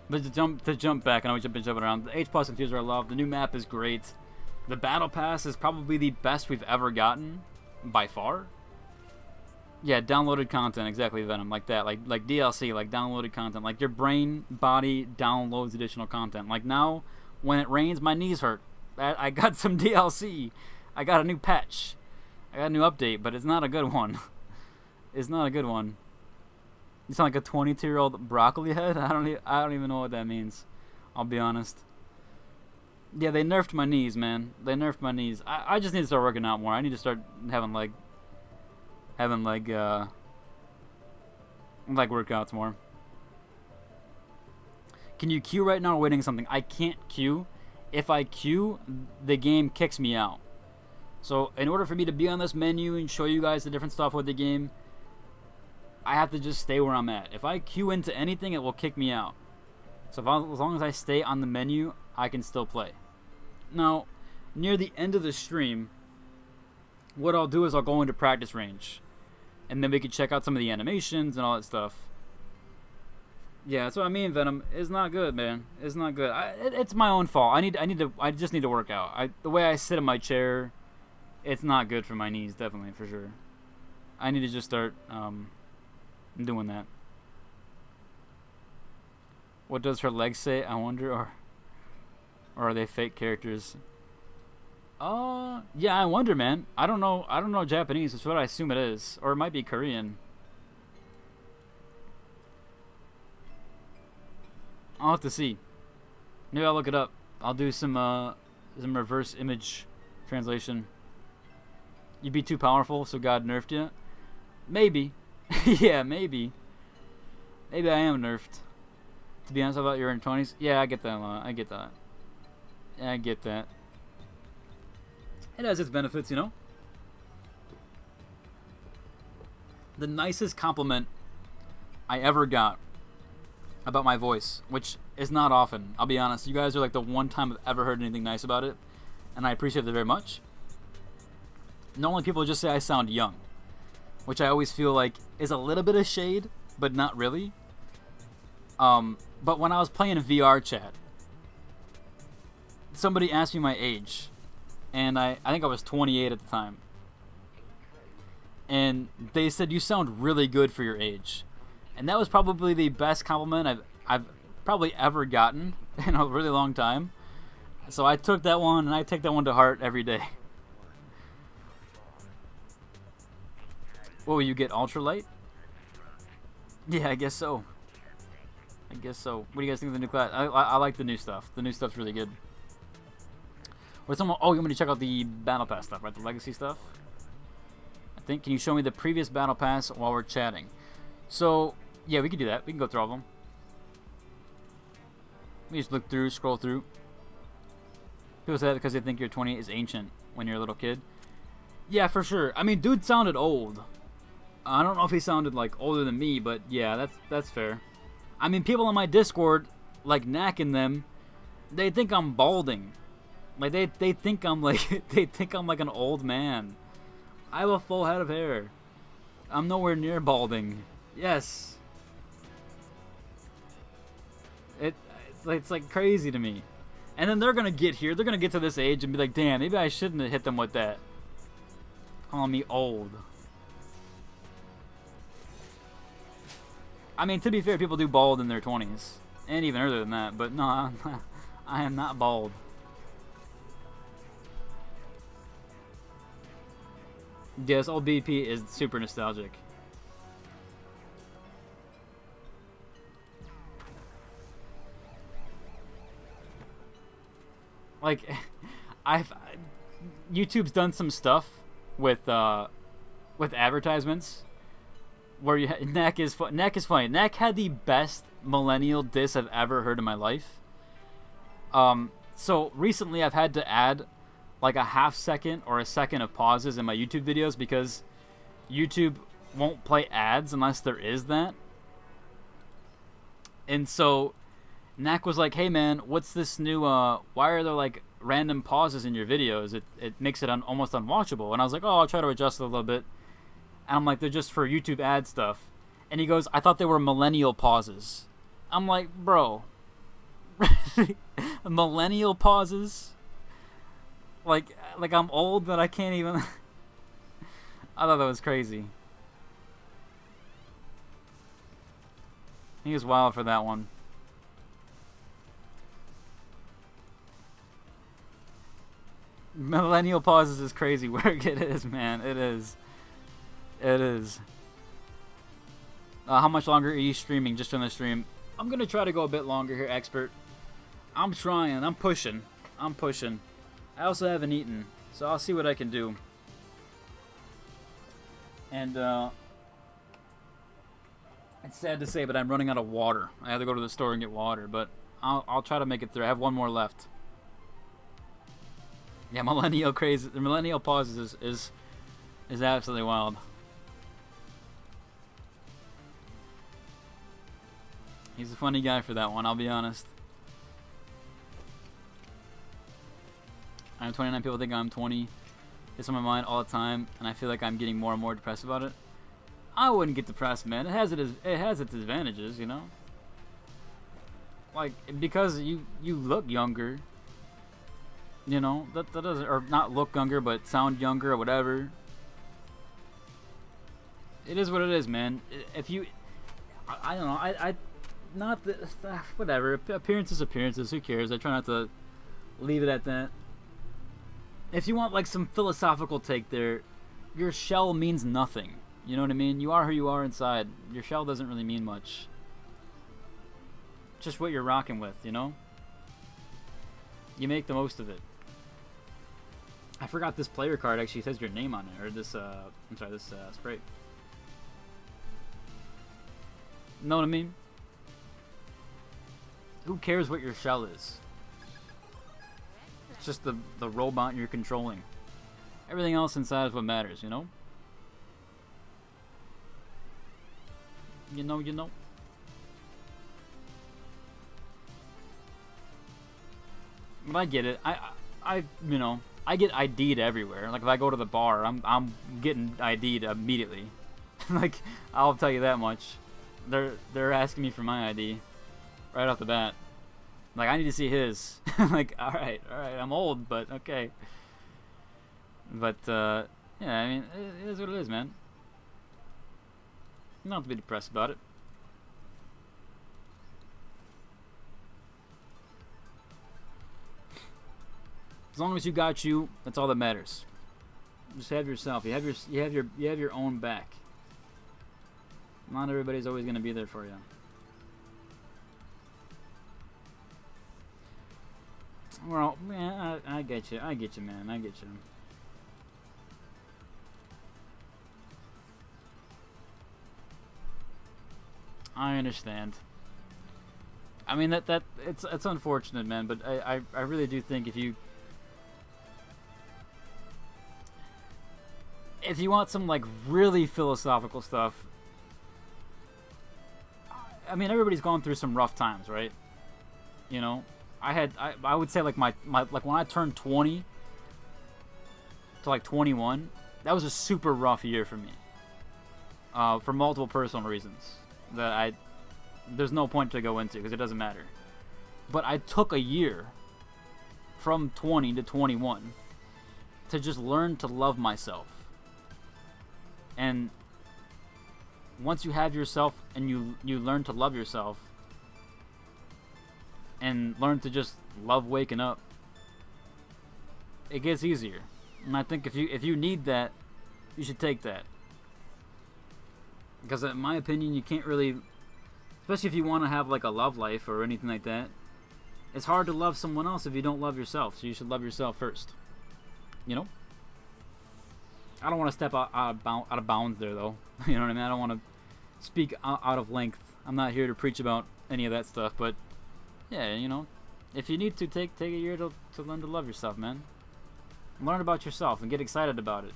But to jump back, I know we've been jumping around. The H+ Infuser I love. The new map is great. The Battle Pass is probably the best we've ever gotten, by far. Yeah, downloaded content, exactly, Venom, like that, like DLC, like downloaded content, like your brain body downloads additional content. Like now, when it rains, my knees hurt. I got some DLC. I got a new patch. I got a new update, but it's not a good one. It's not a good one. You sound like a 22-year-old broccoli head. I don't even know what that means. I'll be honest. Yeah, they nerfed my knees, man. They nerfed my knees. I just need to start working out more. I need to start having like workouts more. Can you queue right now or waiting something? I can't queue. If I queue, the game kicks me out. So in order for me to be on this menu and show you guys the different stuff with the game, I have to just stay where I'm at. If I queue into anything, it will kick me out. So as long as I stay on the menu, I can still play. Now, near the end of the stream, what I'll do is I'll go into practice range. And then we can check out some of the animations and all that stuff. Yeah, that's what I mean, Venom. It's not good, man. It's not good. It's my own fault. I just need to work out. The way I sit in my chair, it's not good for my knees, definitely, for sure. I need to just start doing that. What does her legs say? I wonder, or are they fake characters? Yeah, I wonder, man. I don't know Japanese. That's what I assume it is, or it might be Korean. I'll have to see. Maybe I'll look it up. I'll do some reverse image translation. You'd be too powerful, so God nerfed you? Maybe. Yeah, maybe. Maybe I am nerfed. To be honest, I thought you were in 20s. Yeah, I get that a lot. I get that. Yeah, I get that. It has its benefits, you know? The nicest compliment I ever got about my voice, which is not often. I'll be honest. You guys are like the one time I've ever heard anything nice about it, and I appreciate it very much. Normally people just say I sound young, which I always feel like is a little bit of shade, but not really. But when I was playing VR chat, somebody asked me my age, and I think I was 28 at the time. And they said, you sound really good for your age. And that was probably the best compliment I've probably ever gotten in a really long time. So I took that one, and I take that one to heart every day. What will you get, ultralight? Yeah, I guess so. What do you guys think of the new class? I like the new stuff. The new stuff's really good. You want me to check out the Battle Pass stuff, right? The Legacy stuff? I think. Can you show me the previous Battle Pass while we're chatting? So, yeah, we can do that. We can go through all of them. We just look through, scroll through. People say that because they think your 20 is ancient when you're a little kid. Yeah, for sure. I mean, dude sounded old. I don't know if he sounded like older than me, but yeah, that's fair. I mean, people on my Discord, like knacking them, they think I'm balding. Like they think I'm like an old man. I have a full head of hair. I'm nowhere near balding. Yes. It's like crazy to me. And then they're gonna get here. They're gonna get to this age and be like, damn, maybe I shouldn't have hit them with that. Calling me old. I mean, to be fair, people do bald in their 20s. And even earlier than that. But no, I am not bald. Yes, old BP is super nostalgic. Like, YouTube's done some stuff with advertisements where you Neck is funny. Neck had the best millennial diss I've ever heard in my life. So recently I've had to add like a half second or a second of pauses in my YouTube videos because YouTube won't play ads unless there is that. And so Knack was like, hey man, what's this new, why are there like random pauses in your videos? It makes it almost unwatchable. And I was like, oh, I'll try to adjust it a little bit. And I'm like, they're just for YouTube ad stuff. And he goes, I thought they were millennial pauses. I'm like, bro. Millennial pauses? Like I'm old that I can't even... I thought that was crazy. He was wild for that one. Millennial pauses is crazy work. It is, man. It is. It is. How much longer are you streaming? Just on the stream. I'm gonna try to go a bit longer here, expert. I'm trying. I'm pushing. I'm pushing. I also haven't eaten, so I'll see what I can do. And it's sad to say, but I'm running out of water. I have to go to the store and get water, but I'll try to make it through. I have one more left. Yeah, millennial crazy. The millennial pauses is absolutely wild. He's a funny guy for that one, I'll be honest. I'm 29, people think I'm 20. It's on my mind all the time, and I feel like I'm getting more and more depressed about it. I wouldn't get depressed, man. It has its advantages, you know? Like, because you look younger. You know, that doesn't, or not look younger, but sound younger or whatever. It is what it is, man. If you, I don't know, I not the, whatever. Appearances, who cares? I try not to leave it at that. If you want like some philosophical take there, your shell means nothing. You know what I mean? You are who you are inside. Your shell doesn't really mean much. Just what you're rocking with, you know? You make the most of it. I forgot this player card actually says your name on it, or this, I'm sorry, this spray. Know what I mean? Who cares what your shell is? It's just the robot you're controlling. Everything else inside is what matters, you know? You know. But I get it. I you know, I get ID'd everywhere. Like if I go to the bar, I'm getting ID'd immediately. Like I'll tell you that much. They're asking me for my ID right off the bat. Like I need to see his. Like all right, I'm old, but okay. But yeah, I mean, it is what it is, man. Not to be depressed about it. As long as you got you, that's all that matters. Just have yourself. You have your own back. Not everybody's always gonna be there for you. Well, man, I get you. I get you, man. I get you. I understand. I mean that it's unfortunate, man, but I really do think if you want some like really philosophical stuff, I mean everybody's gone through some rough times, right? You know, I would say like my like when I turned 20 to like 21, that was a super rough year for me. For multiple personal reasons that there's no point to go into because it doesn't matter. But I took a year from 20 to 21 to just learn to love myself. And once you have yourself and you learn to love yourself and learn to just love waking up, it gets easier. And I think if you need that, you should take that. Because in my opinion, you can't really, especially if you want to have like a love life or anything like that, it's hard to love someone else if you don't love yourself. So you should love yourself first. You know? I don't want to step out of bounds there though. You know what I mean? I don't want to speak out of length. I'm not here to preach about any of that stuff, but yeah, you know, if you need to take a year to learn to love yourself, man. Learn about yourself and get excited about it.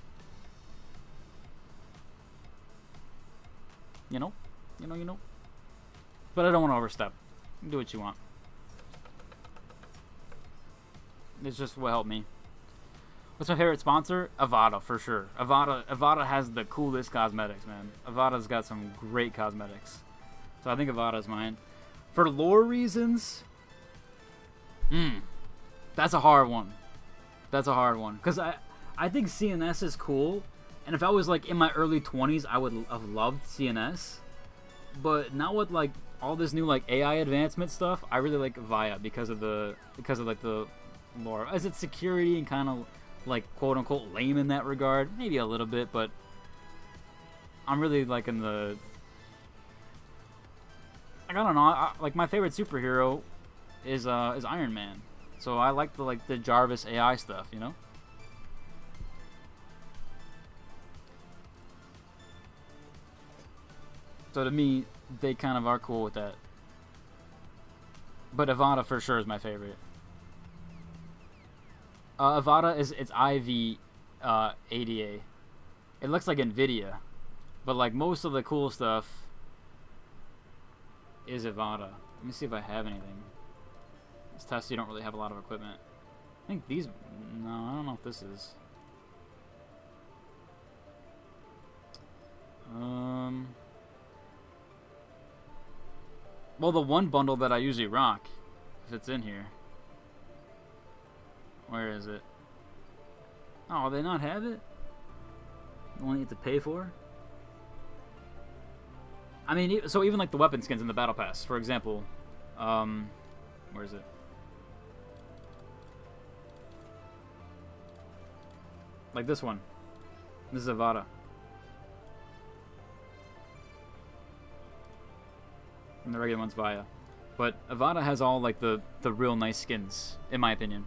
You know. But I don't want to overstep. Do what you want. It's just what helped me. What's my favorite sponsor? Avada, for sure. Avada has the coolest cosmetics, man. Avada's got some great cosmetics. So I think Avada's mine. For lore reasons, that's a hard one. That's a hard one. Because I think CNS is cool. And if I was like in my early 20s, I would have loved CNS. But now with like all this new like AI advancement stuff, I really like Via because of like the lore. Is it security and kind of like quote unquote lame in that regard? Maybe a little bit, but I'm really liking the. Like, I don't know. Like my favorite superhero is Iron Man, so I like the Jarvis AI stuff, you know. So to me, they kind of are cool with that. But Avada for sure is my favorite. Avada it's IV ADA. It looks like Nvidia, but like most of the cool stuff is Avada. Let me see if I have anything. This test you don't really have a lot of equipment. I think these. No, I don't know if this is. Well, the one bundle that I usually rock, if it's in here. Where is it? Oh, they not have it? The one you have to pay for? I mean, so even like the weapon skins in the battle pass, for example. Where is it? Like this one. This is Avada. And the regular one's Via. But Avada has all like the real nice skins, in my opinion.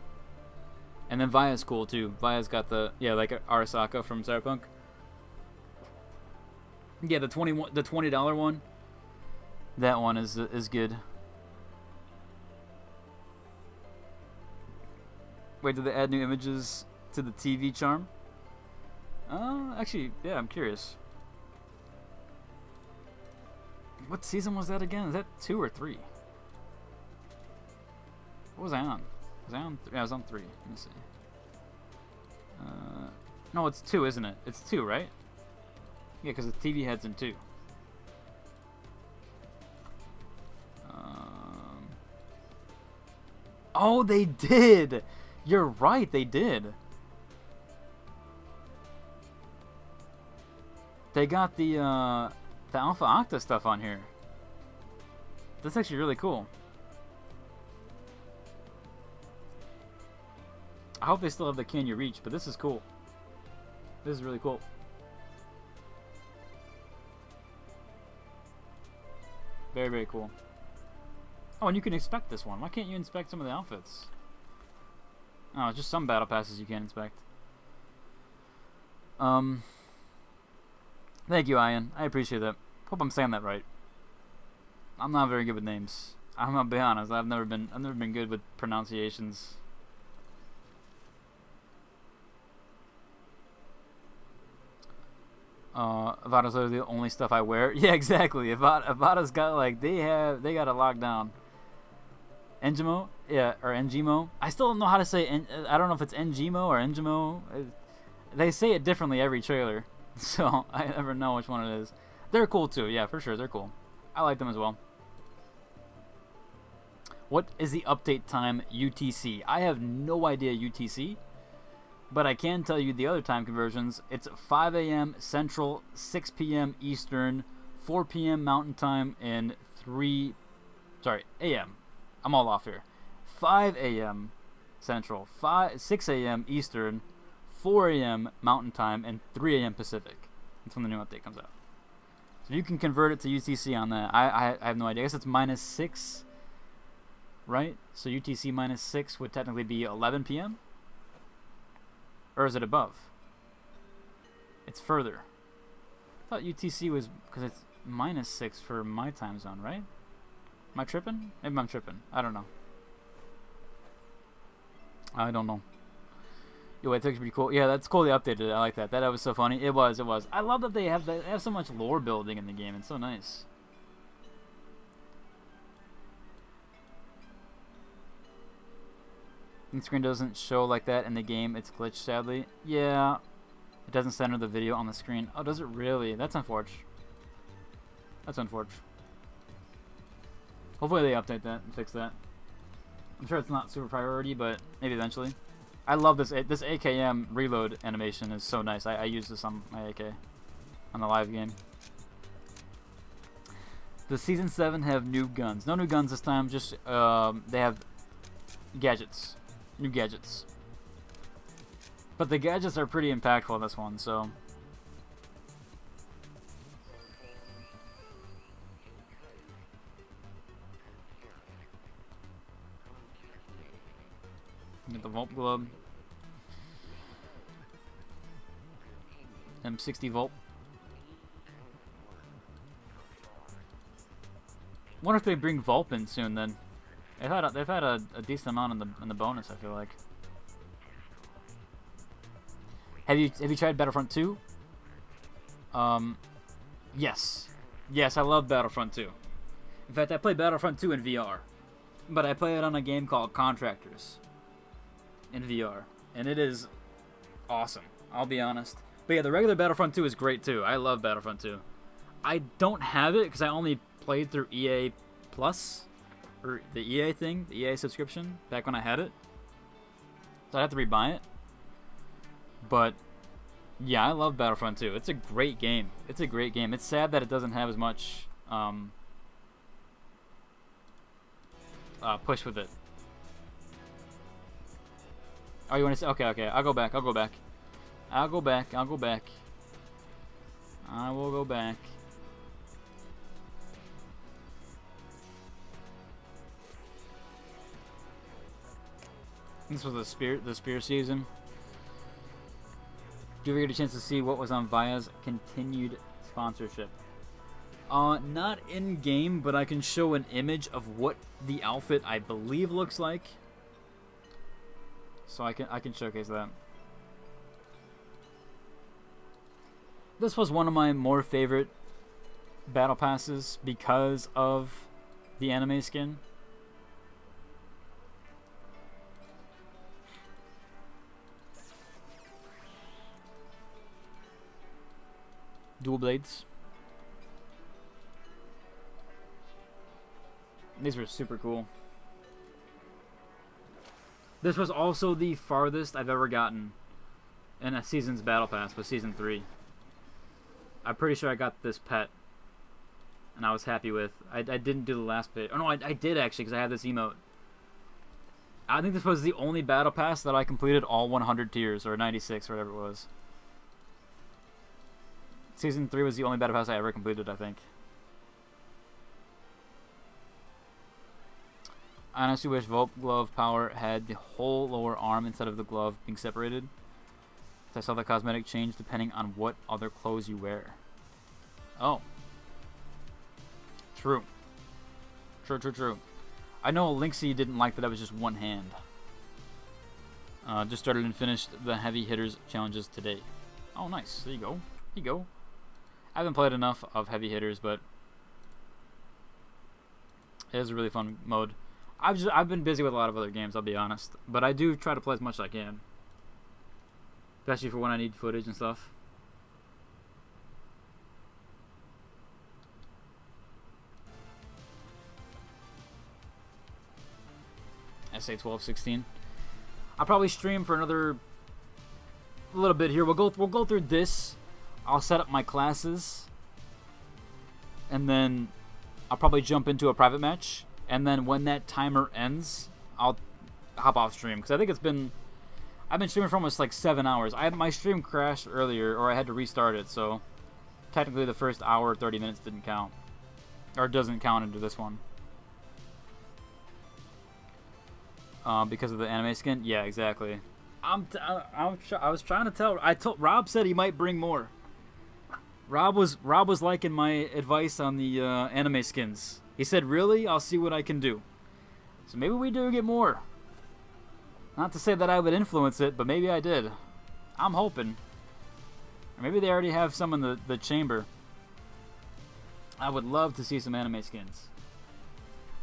And then Via's cool too. Via's got the like Arasaka from Cyberpunk. Yeah, the $20 one. That one is good. Wait, did they add new images to the TV charm? Actually, yeah, I'm curious. What season was that again? Is that 2 or 3? What was I on? Was I on? Yeah, I was on 3. Let me see. No, it's 2, isn't it? It's 2, right? Yeah, because the TV head's in 2. Oh, they did! You're right, they did. They got the Alpha Octa stuff on here. That's actually really cool. I hope they still have the Can You Reach, but this is cool. This is really cool. Very, very cool. Oh, and you can inspect this one. Why can't you inspect some of the outfits? Oh, just some battle passes you can't inspect. Thank you, Ian. I appreciate that. Hope I'm saying that right. I'm not very good with names. I'm gonna be honest. I've never been good with pronunciations. Avada's literally the only stuff I wear. Yeah, exactly. Avada's got like they got it locked down. Engimo, yeah, or Engimo. I still don't know how to say. I don't know if it's Engimo or Engimo. They say it differently every trailer, so I never know which one it is. They're cool too. Yeah, for sure, they're cool. I like them as well. What is the update time UTC? I have no idea UTC. But I can tell you the other time conversions. It's 5 a.m. Central, 6 p.m. Eastern, 4 p.m. Mountain Time, and a.m. I'm all off here. 5 a.m. Central, 6 a.m. Eastern, 4 a.m. Mountain Time, and 3 a.m. Pacific. That's when the new update comes out. So you can convert it to UTC on that. I have no idea. I guess it's -6, right? So UTC -6 would technically be 11 p.m.? Or is it above? It's further. I thought UTC was because it's -6 for my time zone, right? Am I tripping? Maybe I'm tripping. I don't know. I don't know. Yo, it looks pretty cool. Yeah, that's cool. They updated it. I like that. That was so funny. It was. It was. I love that they have so much lore building in the game. It's so nice. The screen doesn't show like that in the game. It's glitched, sadly. Yeah. It doesn't center the video on the screen. Oh, does it really? That's unfortunate. That's unfortunate. Hopefully they update that and fix that. I'm sure it's not super priority, but maybe eventually. I love this. This AKM reload animation is so nice. I use this on my AK on the live game. The Season 7 have new guns. No new guns this time. Just they have gadgets. New gadgets. But the gadgets are pretty impactful in this one, so... Get the Volt Glove. M60 Volt. Wonder if they bring Volp in soon then. They've had a decent amount in the bonus, I feel like. Have you tried Battlefront 2? Yes. Yes, I love Battlefront 2. In fact, I played Battlefront 2 in VR. But I play it on a game called Contractors in VR, and it is awesome, I'll be honest. But yeah, the regular Battlefront 2 is great too. I love Battlefront 2. I don't have it because I only played through EA Plus, or the EA thing, the EA subscription, back when I had it. So I have to rebuy it. But yeah, I love Battlefront 2. It's a great game. It's a great game. It's sad that it doesn't have as much push with it. Oh, you want to say? Okay, okay. I'll go back. I'll go back. I'll go back. I'll go back. I will go back. This was the spear season. Do you ever get a chance to see what was on Via's continued sponsorship? Not in game, but I can show an image of what the outfit I believe looks like. So I can showcase that. This was one of my more favorite battle passes because of the anime skin. Dual blades. These were super cool. This was also the farthest I've ever gotten in a season's battle pass with Season 3. I'm pretty sure I got this pet, and I was happy with. I didn't do the last bit. Oh no, I did actually, because I had this emote. I think this was the only battle pass that I completed all 100 tiers, or 96, or whatever it was. Season 3 was the only battle pass I ever completed, I think. I honestly wish Volt Glove Power had the whole lower arm instead of the glove being separated. I saw the cosmetic change depending on what other clothes you wear. Oh. True. True. I know Lynxie didn't like that I was just one hand. Just started and finished the heavy hitters challenges today. Oh, nice. There you go. Here you go. I haven't played enough of heavy hitters, but it is a really fun mode. I've been busy with a lot of other games, I'll be honest, but I do try to play as much as I can, especially for when I need footage and stuff. SA 1216. I'll probably stream for another little bit here. We'll go through this. I'll set up my classes, and then I'll probably jump into a private match. And then when that timer ends, I'll hop off stream, because I think I've been streaming for almost like 7 hours. My stream crashed earlier, or I had to restart it, so technically the first hour or 30 minutes didn't count, or doesn't count into this one. Because of the anime skin? Yeah, exactly. I was trying to tell. Rob said he might bring more. Rob was liking my advice on the anime skins. He said, "Really? I'll see what I can do." So maybe we do get more. Not to say that I would influence it, but maybe I did. I'm hoping. Or maybe they already have some in the chamber. I would love to see some anime skins.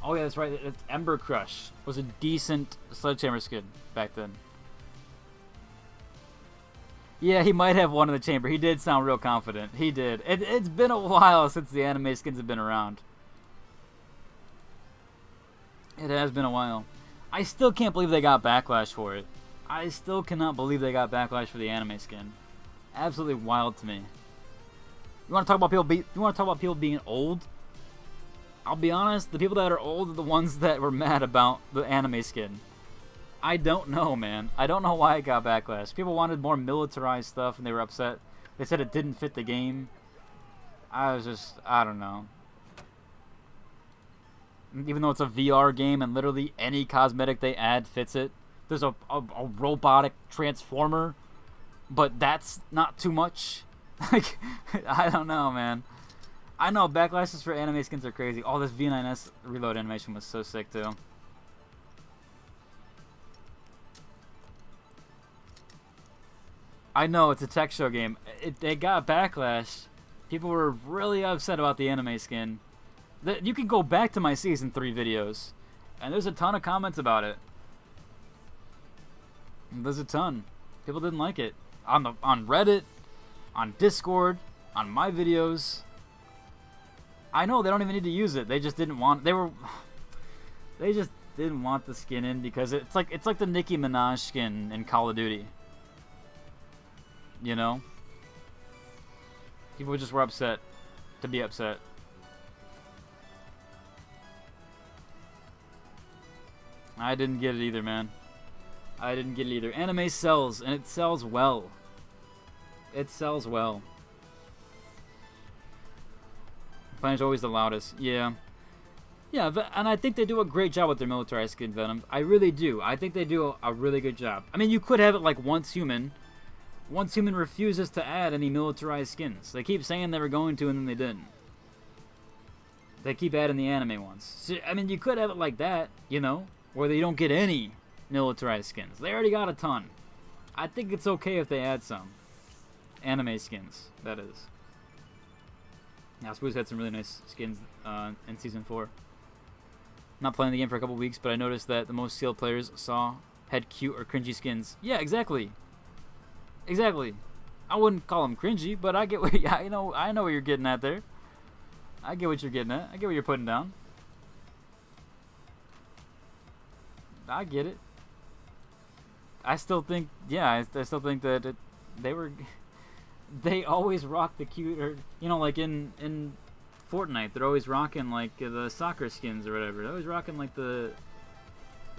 Oh yeah, that's right. Ember Crush was a decent Sledgehammer skin back then. Yeah, he might have one in the chamber. He did sound real confident. He did. It's been a while since the anime skins have been around. It has been a while. I still can't believe they got backlash for it. I still cannot believe they got backlash for the anime skin. Absolutely wild to me. You want to talk about people being old? I'll be honest, the people that are old are the ones that were mad about the anime skin. I don't know, man. I don't know why it got backlash. People wanted more militarized stuff and they were upset. They said it didn't fit the game. I don't know. Even though it's a VR game and literally any cosmetic they add fits it. There's a robotic transformer, but that's not too much. Like, I don't know, man. I know backlashes for anime skins are crazy. Oh, this V9S reload animation was so sick too. I know it's a tech show game. It got backlash. People were really upset about the anime skin. You can go back to my season 3 videos, and there's a ton of comments about it. There's a ton. People didn't like it on Reddit, on Discord, on my videos. I know they don't even need to use it. They just didn't want. They just didn't want the skin in because it's like the Nicki Minaj skin in Call of Duty. You know? People just were upset to be upset. I didn't get it either, man. I didn't get it either. Anime sells, and it sells well. It sells well. Planet's always the loudest. Yeah. Yeah, and I think they do a great job with their militarized skin Venom. I really do. I think they do a really good job. I mean, you could have it like once human refuses to add any militarized skins. They keep saying they were going to, and then they didn't. They keep adding the anime ones. So, I mean, you could have it like that, you know, where they don't get any militarized skins. They already got a ton. I think it's okay if they add some. Anime skins, that is. Now, Spoo's had some really nice skins in Season 4. Not playing the game for a couple weeks, but I noticed that the most skilled players had cute or cringy skins. Yeah, exactly. Exactly. I wouldn't call them cringy, but I get what I know what you're getting at there. I get what you're getting at. I get what you're putting down. I get it. I still think, yeah, I still think that they always rock the cute, or you know, like in Fortnite, they're always rocking like the soccer skins or whatever. They're always rocking like the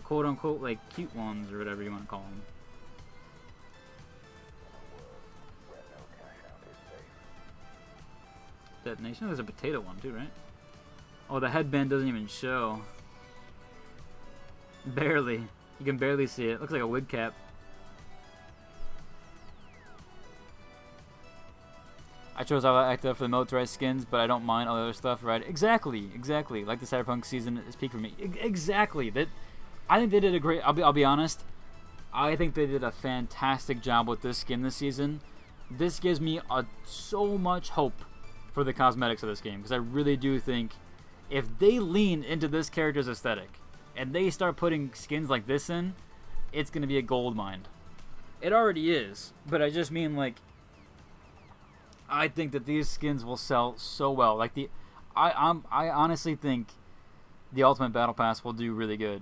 quote unquote like cute ones or whatever you want to call them. Detonation. There's a potato one too, right? Oh, the headband doesn't even show. Barely. You can barely see it. Looks like a wig cap. I chose Active for the militarized skins, but I don't mind all the other stuff, right? Exactly, exactly. Like the Cyberpunk season is peak for me. Exactly. I think they did a great. I'll be honest. I think they did a fantastic job with this skin this season. This gives me so much hope for the cosmetics of this game, because I really do think if they lean into this character's aesthetic and they start putting skins like this in, it's gonna be a gold mine. It already is, but I just mean like, I think that these skins will sell so well. Like I honestly think the Ultimate Battle Pass will do really good.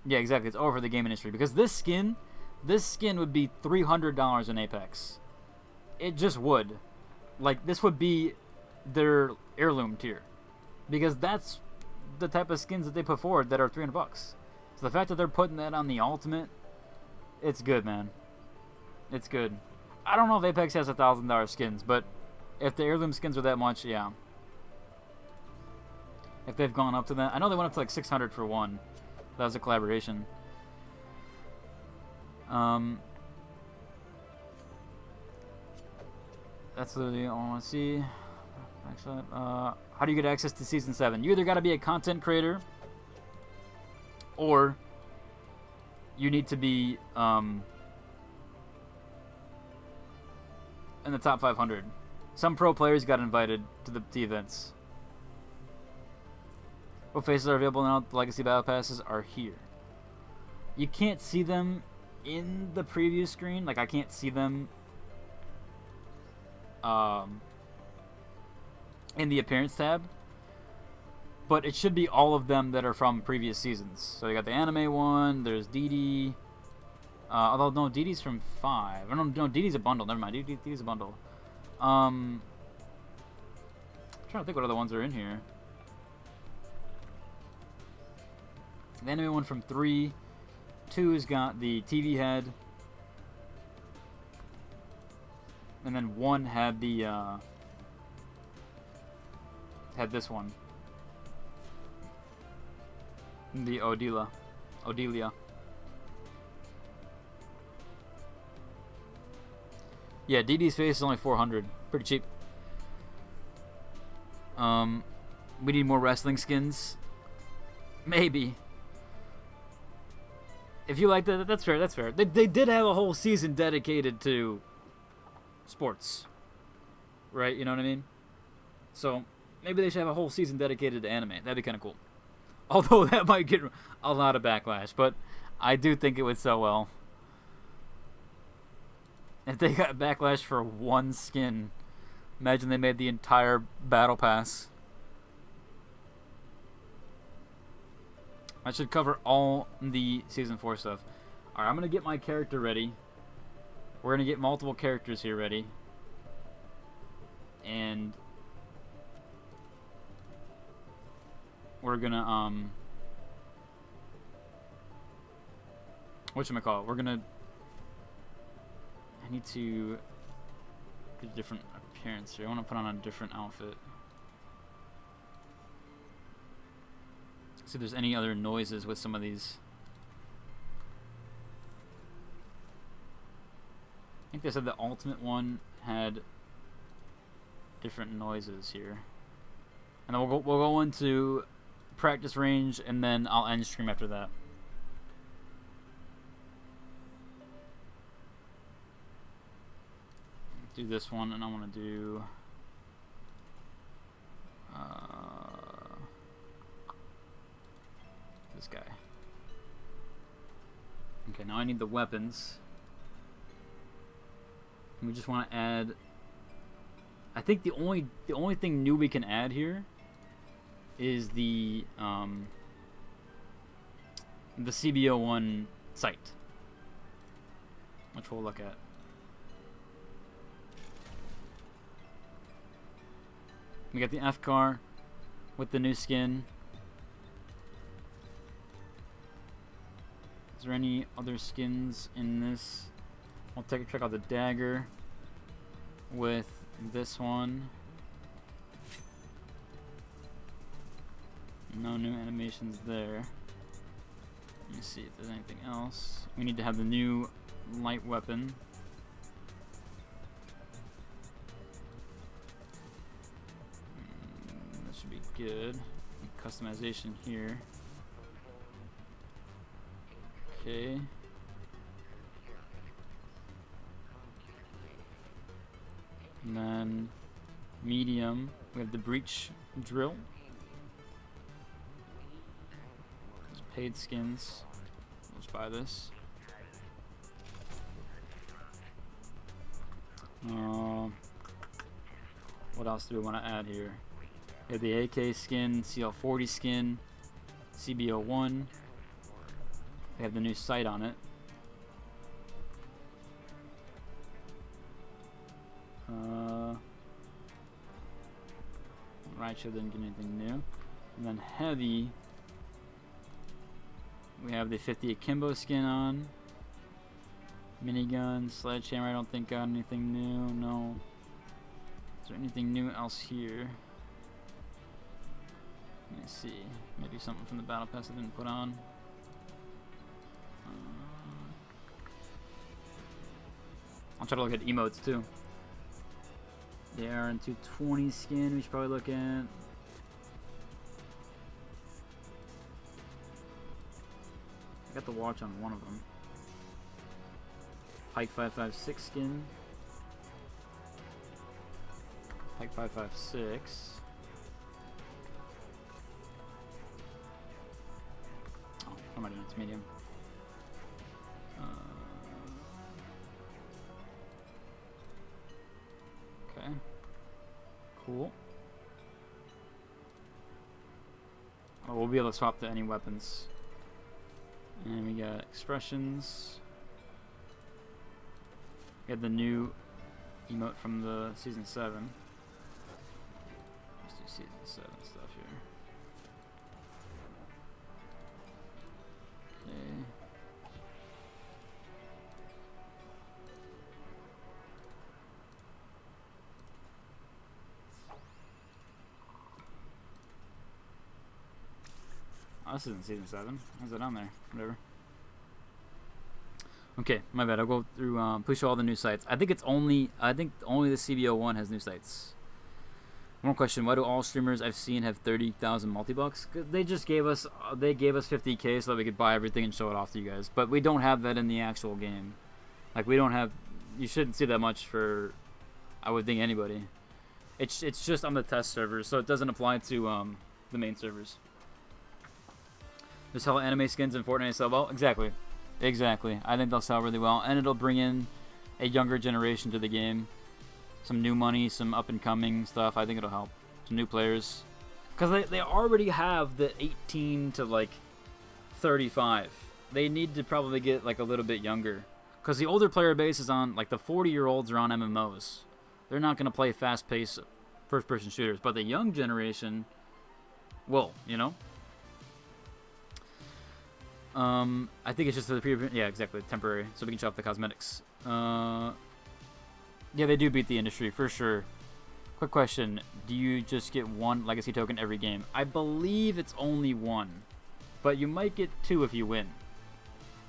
Yeah, exactly. It's over the game industry, because this skin would be $300 in Apex. It just would. Like, this would be their heirloom tier, because that's the type of skins that they put forward that are $300. So the fact that they're putting that on the Ultimate, it's good, man. It's good. I don't know if Apex has $1,000 skins, but if the heirloom skins are that much, yeah. If they've gone up to that, I know they went up to like 600 for one. That was a collaboration. That's literally all I want to see. How do you get access to Season 7? You either got to be a content creator, or you need to be in the top 500. Some pro players got invited to the events. What faces are available now? The Legacy Battle Passes are here. You can't see them in the preview screen. Like, I can't see them in the appearance tab. But it should be all of them that are from previous seasons. So you got the anime one, there's DD. Although, no, DD's from 5. Oh, no, DD's a bundle. Never mind, DD's a bundle. I'm trying to think what other ones are in here. The anime one from 3. 2's got the TV head. And then 1 had the, had this one. The Odelia. Yeah, DD's face is only 400. Pretty cheap. We need more wrestling skins. Maybe. If you like that, that's fair. That's fair. They did have a whole season dedicated to sports, right? You know what I mean? So maybe they should have a whole season dedicated to anime. That'd be kind of cool. Although that might get a lot of backlash, but I do think it would sell well. If they got backlash for one skin, imagine they made the entire battle pass. I should cover all the Season 4 stuff. Alright, I'm going to get my character ready. We're going to get multiple characters here ready. And we're going to, whatchamacallit? We're going to, I need to get a different appearance here. I want to put on a different outfit. See if there's any other noises with some of these. I think they said the ultimate one had different noises here. And then we'll go into practice range, and then I'll end stream after that. Do this one, and I want to do this guy. Okay, now I need the weapons. And we just want to add. I think the only thing new we can add here is the CBO1 sight, which we'll look at. We got the F car with the new skin. Is there any other skins in this? I'll check out the dagger with this one. No new animations there. Let me see if there's anything else. We need to have the new light weapon. That should be good. Customization here. Okay. And then medium, we have the breach drill. There's paid skins. Let's buy this. What else do we want to add here? We have the AK skin, CL40 skin, CBO1. They have the new sight on it. Raichu didn't get anything new. And then heavy, we have the 50 Akimbo skin on. Minigun, sledgehammer, I don't think got anything new. No. Is there anything new else here? Let me see. Maybe something from the battle pass I didn't put on. I'll try to look at emotes too. The RN220 skin we should probably look at. I got the watch on one of them. Pike 556 skin. Pike 556. Oh, what am I doing? It's medium. Okay. Cool. Oh, we'll be able to swap to any weapons. And we got expressions. We got the new emote from the season 7. Let's do season 7 stuff here. Okay. Oh, this isn't season 7. How's it on there? Whatever. Okay, my bad. I'll go through. Please show all the new sites. I think only the CBO one has new sites. One more question: why do all streamers I've seen have 30,000 multi-bucks? They just gave us 50K so that we could buy everything and show it off to you guys. But we don't have that in the actual game. Like we don't have. You shouldn't see that much for, I would think, anybody. It's just on the test servers, so it doesn't apply to the main servers. Just how anime skins in Fortnite sell well. Exactly. I think they'll sell really well, and it'll bring in a younger generation to the game. Some new money, some up-and-coming stuff. I think it'll help. Some new players. Because they already have the 18 to, like, 35. They need to probably get, like, a little bit younger. Because the older player base is on, like, the 40-year-olds are on MMOs. They're not going to play fast-paced first-person shooters. But the young generation will, you know? I think it's just for the yeah, exactly, temporary, so we can shop the cosmetics. Yeah, they do beat the industry for sure. Quick question: do you just get one legacy token every game? I believe it's only one, but you might get two if you win.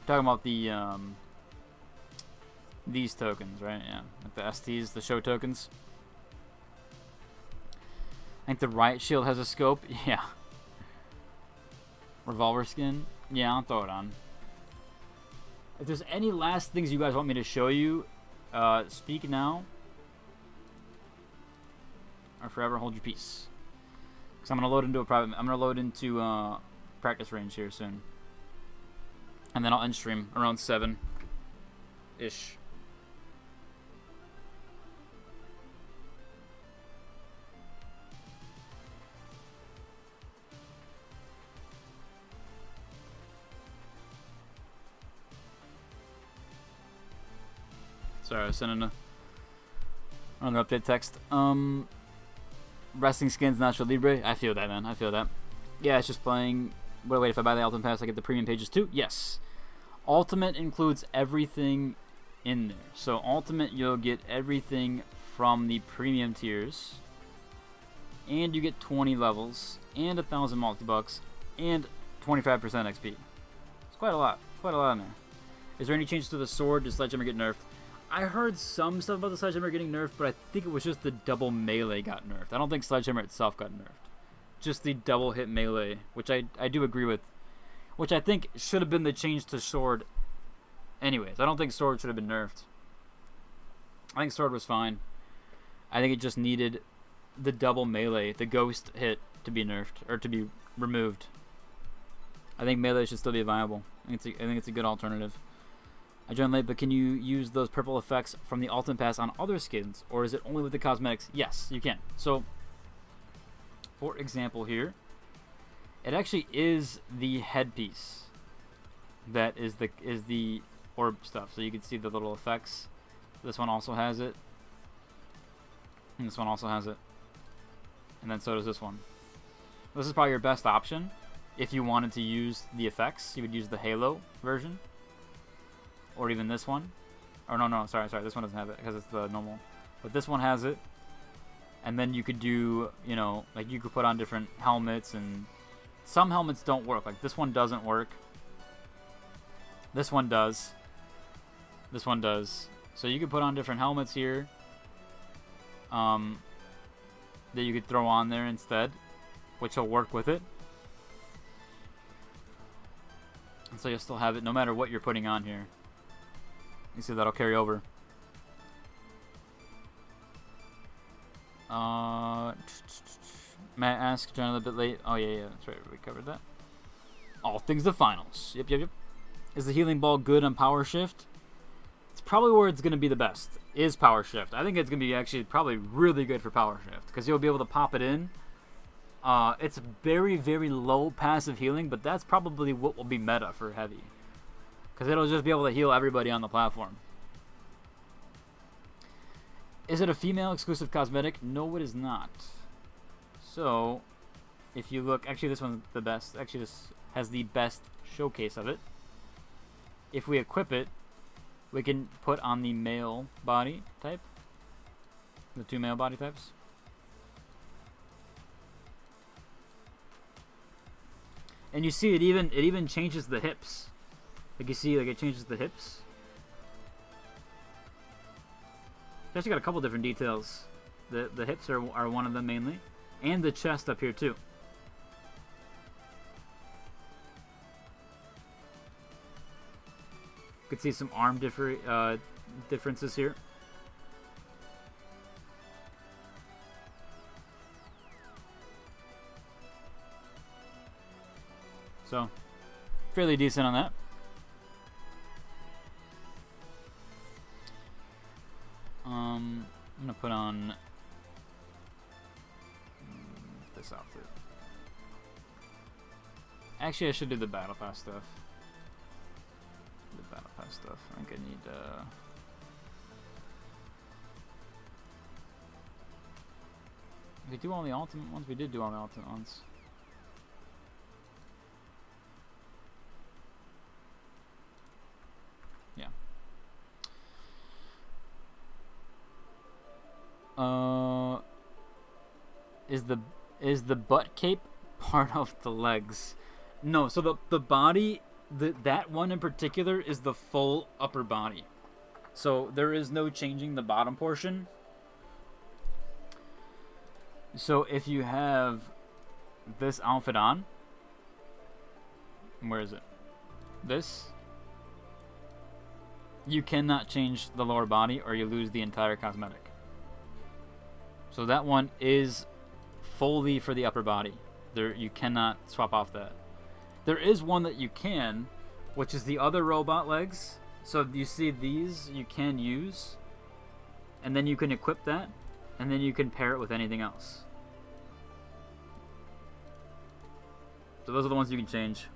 We're talking about the these tokens, right? Yeah, like the STs, the show tokens. I think the riot shield has a scope. Yeah. Revolver skin. Yeah, I'll throw it on. If there's any last things you guys want me to show you, speak now. Or forever hold your peace. Because I'm gonna load into practice range here soon. And then I'll end stream around 7-ish. Sorry, I was sending another update text. Wrestling skins, Nacho Libre. I feel that, man. I feel that. Yeah, it's just playing. Wait, if I buy the Ultimate Pass, I get the premium pages too? Yes. Ultimate includes everything in there. So Ultimate, you'll get everything from the premium tiers. And you get 20 levels, and 1,000 multi-bucks, and 25% XP. It's quite a lot. Quite a lot in there. Is there any changes to the sword? Does Sledgehammer get nerfed? I heard some stuff about the Sledgehammer getting nerfed, but I think it was just the double melee got nerfed. I don't think Sledgehammer itself got nerfed. Just the double hit melee, which I do agree with. Which I think should have been the change to sword anyways. I don't think sword should have been nerfed. I think sword was fine. I think it just needed the double melee, the ghost hit, to be nerfed, or to be removed. I think melee should still be viable. I think it's a good alternative. I joined late, but can you use those purple effects from the Ultimate Pass on other skins, or is it only with the cosmetics? Yes, you can. So, for example here, it actually is the headpiece that is the orb stuff. So you can see the little effects. This one also has it. And this one also has it. And then so does this one. This is probably your best option. If you wanted to use the effects, you would use the Halo version. Or even this one. Or no, sorry, this one doesn't have it because it's the normal. But this one has it. And then you could do, you know, like you could put on different helmets, and some helmets don't work. Like this one doesn't work. This one does. This one does. So you could put on different helmets here. that you could throw on there instead, which will work with it. And so you'll still have it no matter what you're putting on here. You see that'll carry over. Matt asked, joined a little bit late. Oh yeah, that's right. We covered that. All things the finals. Yep. Is the healing ball good on power shift? It's probably where it's going to be the best. Is power shift. I think it's going to be actually probably really good for power shift because you'll be able to pop it in. It's very, very low passive healing, but that's probably what will be meta for heavy. Because it'll just be able to heal everybody on the platform. Is it a female exclusive cosmetic? No, it is not. So, if you look, actually this one's the best. Actually, this has the best showcase of it. If we equip it, we can put on the male body type. The 2 male body types. And you see it even changes the hips. Like you see, like it changes the hips. It's actually got a couple different details. The hips are one of them mainly, and the chest up here too. You could see some arm differences here. So, fairly decent on that. I'm gonna put on this outfit. Actually, I should do the battle pass stuff. The battle pass stuff. I think I need. Did we do all the ultimate ones? We did do all the ultimate ones. Yeah. Is the butt cape part of the legs? No. So the body, that one in particular is the full upper body. So there is no changing the bottom portion. So if you have this outfit on, where is it? This. You cannot change the lower body or you lose the entire cosmetic. So that one is fully for the upper body. You cannot swap off that. There is one that you can, which is the other robot legs. So you see these you can use, and then you can equip that, and then you can pair it with anything else. So those are the ones you can change.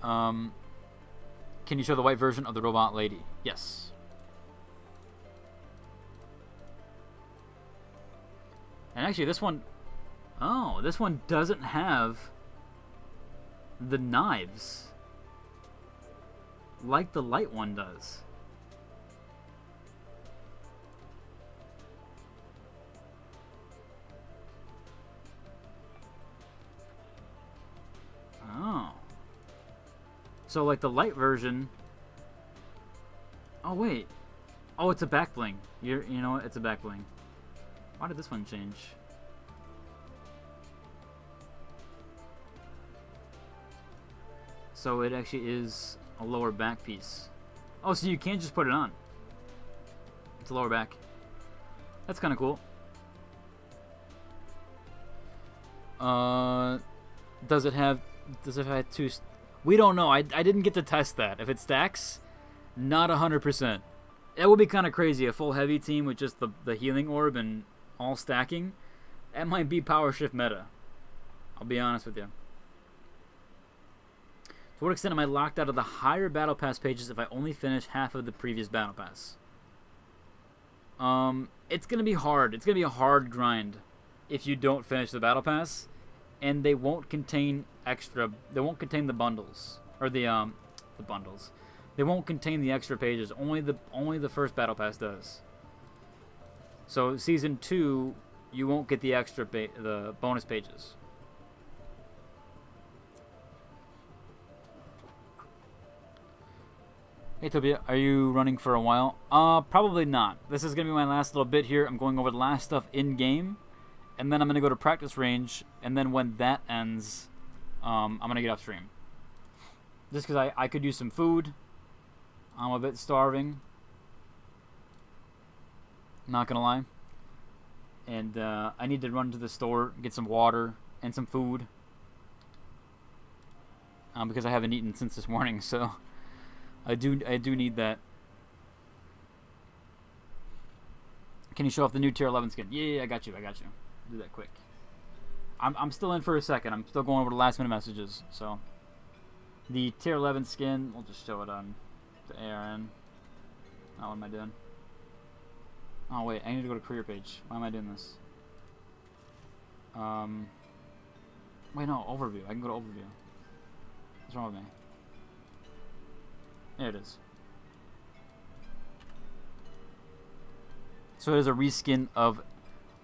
Can you show the white version of the robot lady? Yes. And actually this one, oh, this one doesn't have the knives like the light one does. Oh. So like the light version. Oh wait. Oh, it's a back bling. You know what? It's a back bling. Why did this one change? So it actually is a lower back piece. Oh, so you can't just put it on. It's a lower back. That's kind of cool. Does it have two? We don't know. I didn't get to test that. If it stacks, not 100%. It would be kind of crazy. A full heavy team with just the healing orb and all stacking. That might be power shift meta. I'll be honest with you. To what extent am I locked out of the higher battle pass pages if I only finish half of the previous battle pass? It's gonna be hard. It's gonna be a hard grind if you don't finish the battle pass, and they won't contain extra. They won't contain the bundles or the bundles. They won't contain the extra pages. Only the first battle pass does. So season 2, you won't get the extra the bonus pages. Hey Tobia, are you running for a while? Probably not. This is gonna be my last little bit here. I'm going over the last stuff in game, and then I'm gonna go to practice range, and then when that ends, I'm gonna get off stream. Just because I could use some food. I'm a bit starving. Not gonna lie. And I need to run to the store, get some water and some food. Because I haven't eaten since this morning, so I do need that. Can you show off the new tier 11 skin? Yeah, I got you. Do that quick. I'm still in for a second. I'm still going over the last minute messages. So the tier 11 skin, we'll just show it on the ARN. Oh, what am I doing? Oh wait, I need to go to career page. Why am I doing this? Wait, no, overview. I can go to overview. What's wrong with me? There it is. So it is a reskin of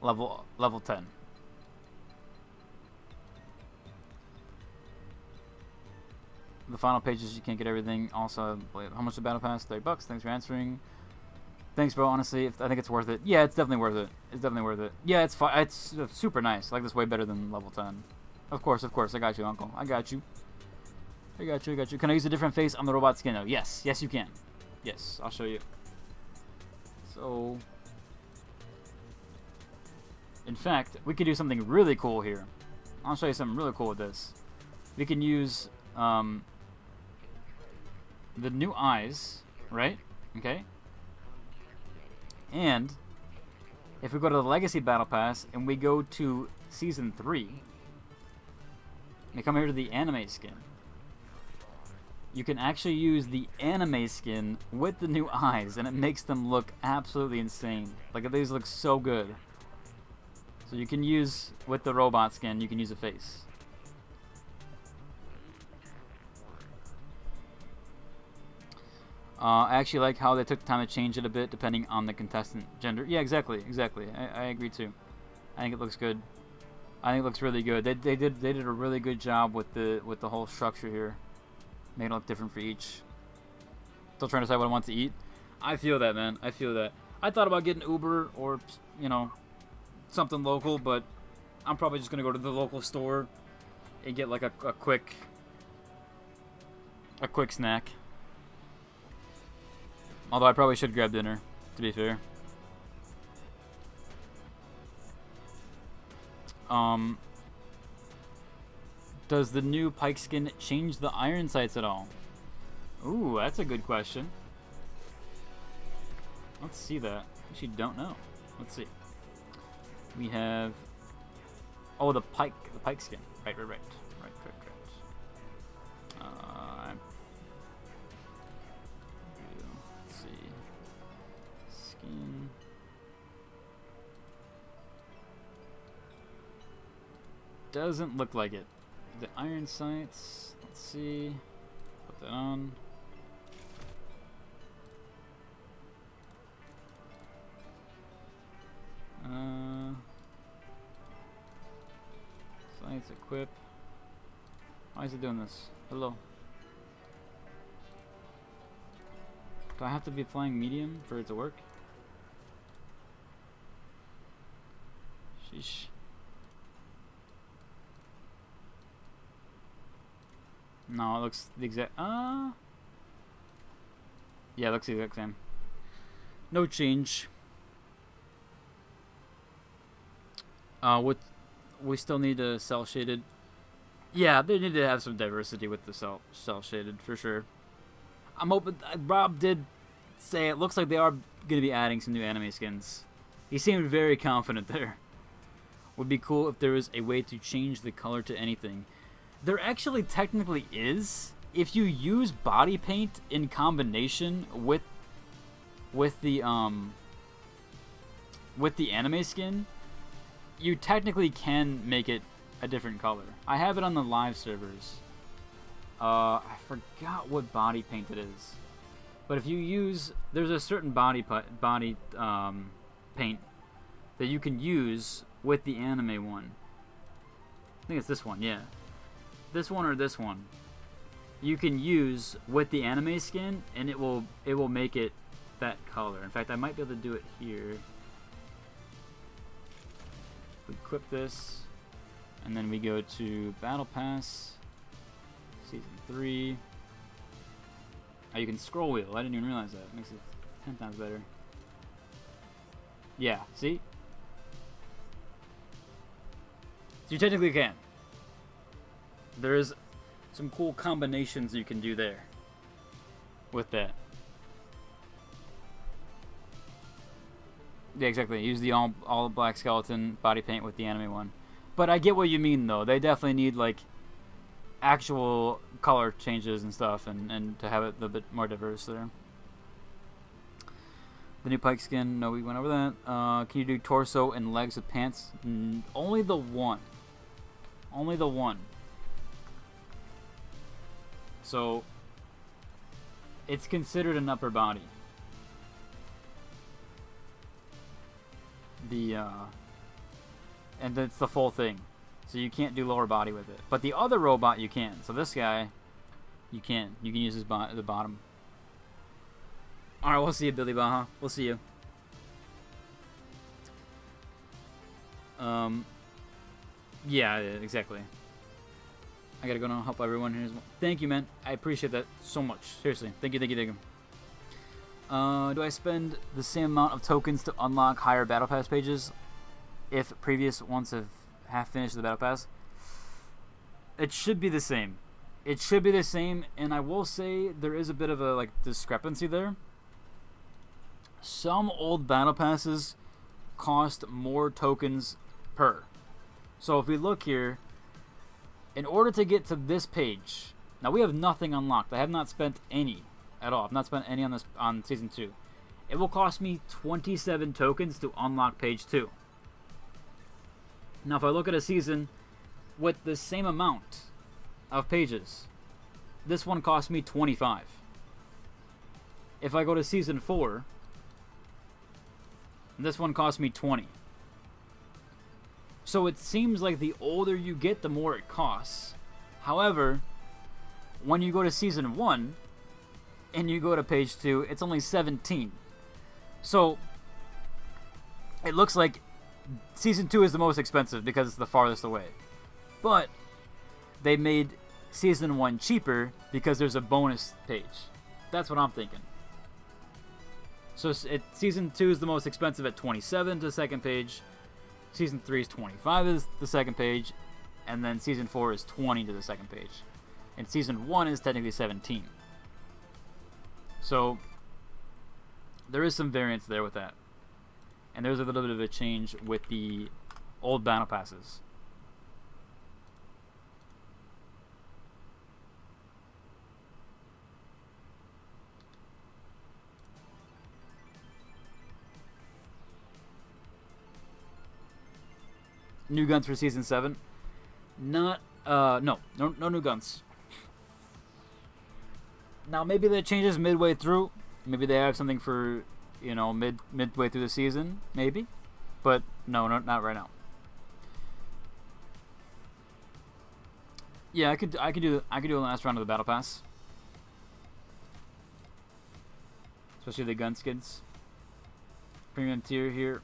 level 10. The final pages, you can't get everything. Also, how much the battle pass? $30. Thanks for answering. Thanks, bro. Honestly, I think it's worth it. Yeah, it's definitely worth it. It's definitely worth it. Yeah, it's fine. It's super nice. I like this way better than level 10. Of course. I got you, Uncle. I got you. Can I use a different face on the robot skin? though? Yes, you can. Yes, I'll show you. So, in fact, we could do something really cool here. I'll show you something really cool with this. We can use the new eyes, right? Okay. And if we go to the Legacy Battle Pass and we go to Season 3, and come here to the anime skin, you can actually use the anime skin with the new eyes, and it makes them look absolutely insane. Like, these look so good. So you can use, with the robot skin, you can use a face. I actually like how they took the time to change it a bit depending on the contestant gender. Yeah, exactly. I agree too. I think it looks good. I think it looks really good. They did a really good job with the whole structure here. Made it look different for each. Still trying to decide what I want to eat. I feel that, man. I feel that. I thought about getting Uber or, you know, something local, but I'm probably just gonna go to the local store and get like a quick snack. Although I probably should grab dinner, to be fair. Does the new Pike skin change the iron sights at all? Ooh, that's a good question. Let's see that. Actually, don't know. Let's see. We have... Oh, the Pike skin. Right. Let's see. Skin. Doesn't look like it. The iron sights. Let's see. Put that on. Sights equip. Why is it doing this? Hello. Do I have to be playing medium for it to work? Sheesh. No, it looks the exact. Yeah, it looks the exact same. No change. What we still need a cell shaded. Yeah, they need to have some diversity with the cell shaded for sure. I'm hoping. Rob did say it looks like they are going to be adding some new anime skins. He seemed very confident there. Would be cool if there was a way to change the color to anything. There actually technically is. If you use body paint in combination with the anime skin, you technically can make it a different color. I have it on the live servers. I forgot what body paint it is, but if you use, there's a certain body paint that you can use with the anime one. I think it's this one, yeah. This one or this one. you can use with the anime skin, and it will make it that color. In fact, I might be able to do it here. We equip this, and then we go to Battle Pass, Season 3. Oh, you can scroll wheel. I didn't even realize that. It makes it 10 times better. Yeah, see? So you technically can. There's some cool combinations you can do there with that. Yeah, exactly. Use the all black skeleton body paint with the anime one. But I get what you mean, though. They definitely need, like, actual color changes and stuff, and to have it a bit more diverse there. The new Pike skin, no, we went over that. Can you do torso and legs with pants? Only the one. Only the one. So, it's considered an upper body. And it's the full thing. So you can't do lower body with it. But the other robot you can. So this guy, you can. You can use his the bottom. Alright, we'll see you, Billy Baja. We'll see you. Yeah, exactly. I gotta go now and help everyone here as well. Thank you, man. I appreciate that so much. Seriously. Thank you, thank you, thank you. Do I spend the same amount of tokens to unlock higher Battle Pass pages if previous ones have half finished the Battle Pass? It should be the same. It should be the same, and I will say there is a bit of a like discrepancy there. Some old Battle Passes cost more tokens per. So if we look here, in order to get to this page, now we have nothing unlocked. I have not spent any at all. I've not spent any on this on Season 2. It will cost me 27 tokens to unlock page 2. Now if I look at a season with the same amount of pages, this one cost me 25. If I go to Season 4, this one cost me 20. So it seems like the older you get, the more it costs. However, when you go to Season 1 and you go to page 2, it's only 17. So it looks like Season 2 is the most expensive because it's the farthest away. But they made Season 1 cheaper because there's a bonus page. That's what I'm thinking. So Season 2 is the most expensive at 27 to the second page. Season 3 is 25 to the second page. And then Season 4 is 20 to the second page. And Season 1 is technically 17. So there is some variance there with that. And there's a little bit of a change with the old Battle Passes. New guns for Season 7? No new guns. Now maybe that changes midway through. Maybe they have something for, you know, midway through the season, maybe. But no, not right now. Yeah, I could do the last round of the Battle Pass. Especially the gun skins. Premium tier here.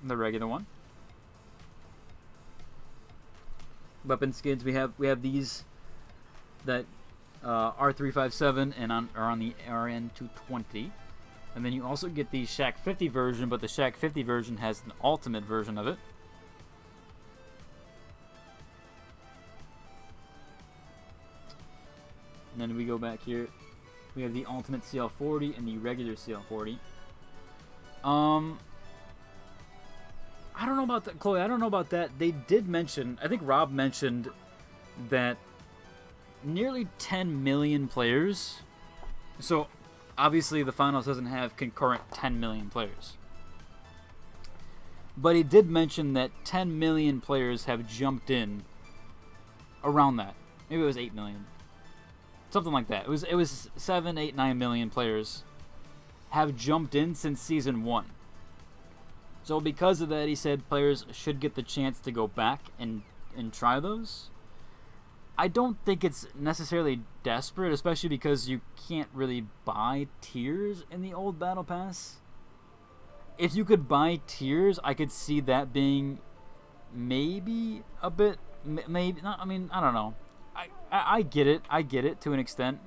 The regular one. Weapon skins, we have these that R357 and are on the RN220, and then you also get the Shack 50 version, but the Shack 50 version has an ultimate version of it. And then we go back here, we have the ultimate CL40 and the regular CL40. I don't know about that, Chloe. I don't know about that. They did mention, I think Rob mentioned that nearly 10 million players. So obviously the finals doesn't have concurrent 10 million players. But he did mention that 10 million players have jumped in around that. Maybe it was 8 million. Something like that. It was 7, 8, 9 million players have jumped in since Season 1. So because of that, he said players should get the chance to go back and try those. I don't think it's necessarily desperate, especially because you can't really buy tiers in the old Battle Pass. If you could buy tiers, I could see that being maybe a bit, maybe not. I mean, I don't know. I get it. I get it to an extent,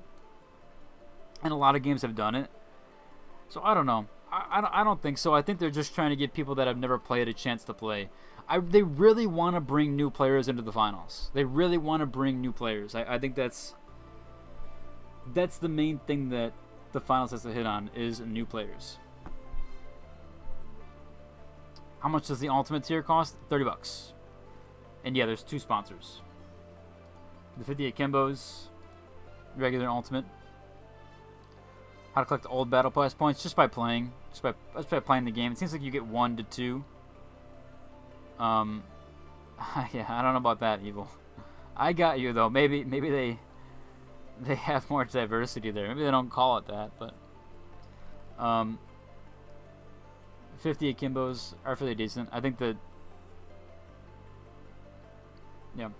and a lot of games have done it. So I don't know. I don't think so. I think they're just trying to give people that have never played a chance to play. They really want to bring new players into the finals. They really want to bring new players. I think that's the main thing that the finals has to hit on is new players. How much does the ultimate tier cost? $30. And yeah, there's 2 sponsors. The 50 Akimbos, regular and ultimate. How to collect old battle pass points? Just by playing. Just by playing the game. It seems like you get 1 to 2. Yeah, I don't know about that, Evil. I got you though. Maybe they have more diversity there. Maybe they don't call it that, but 50 Akimbos are fairly decent. I think that, yeah,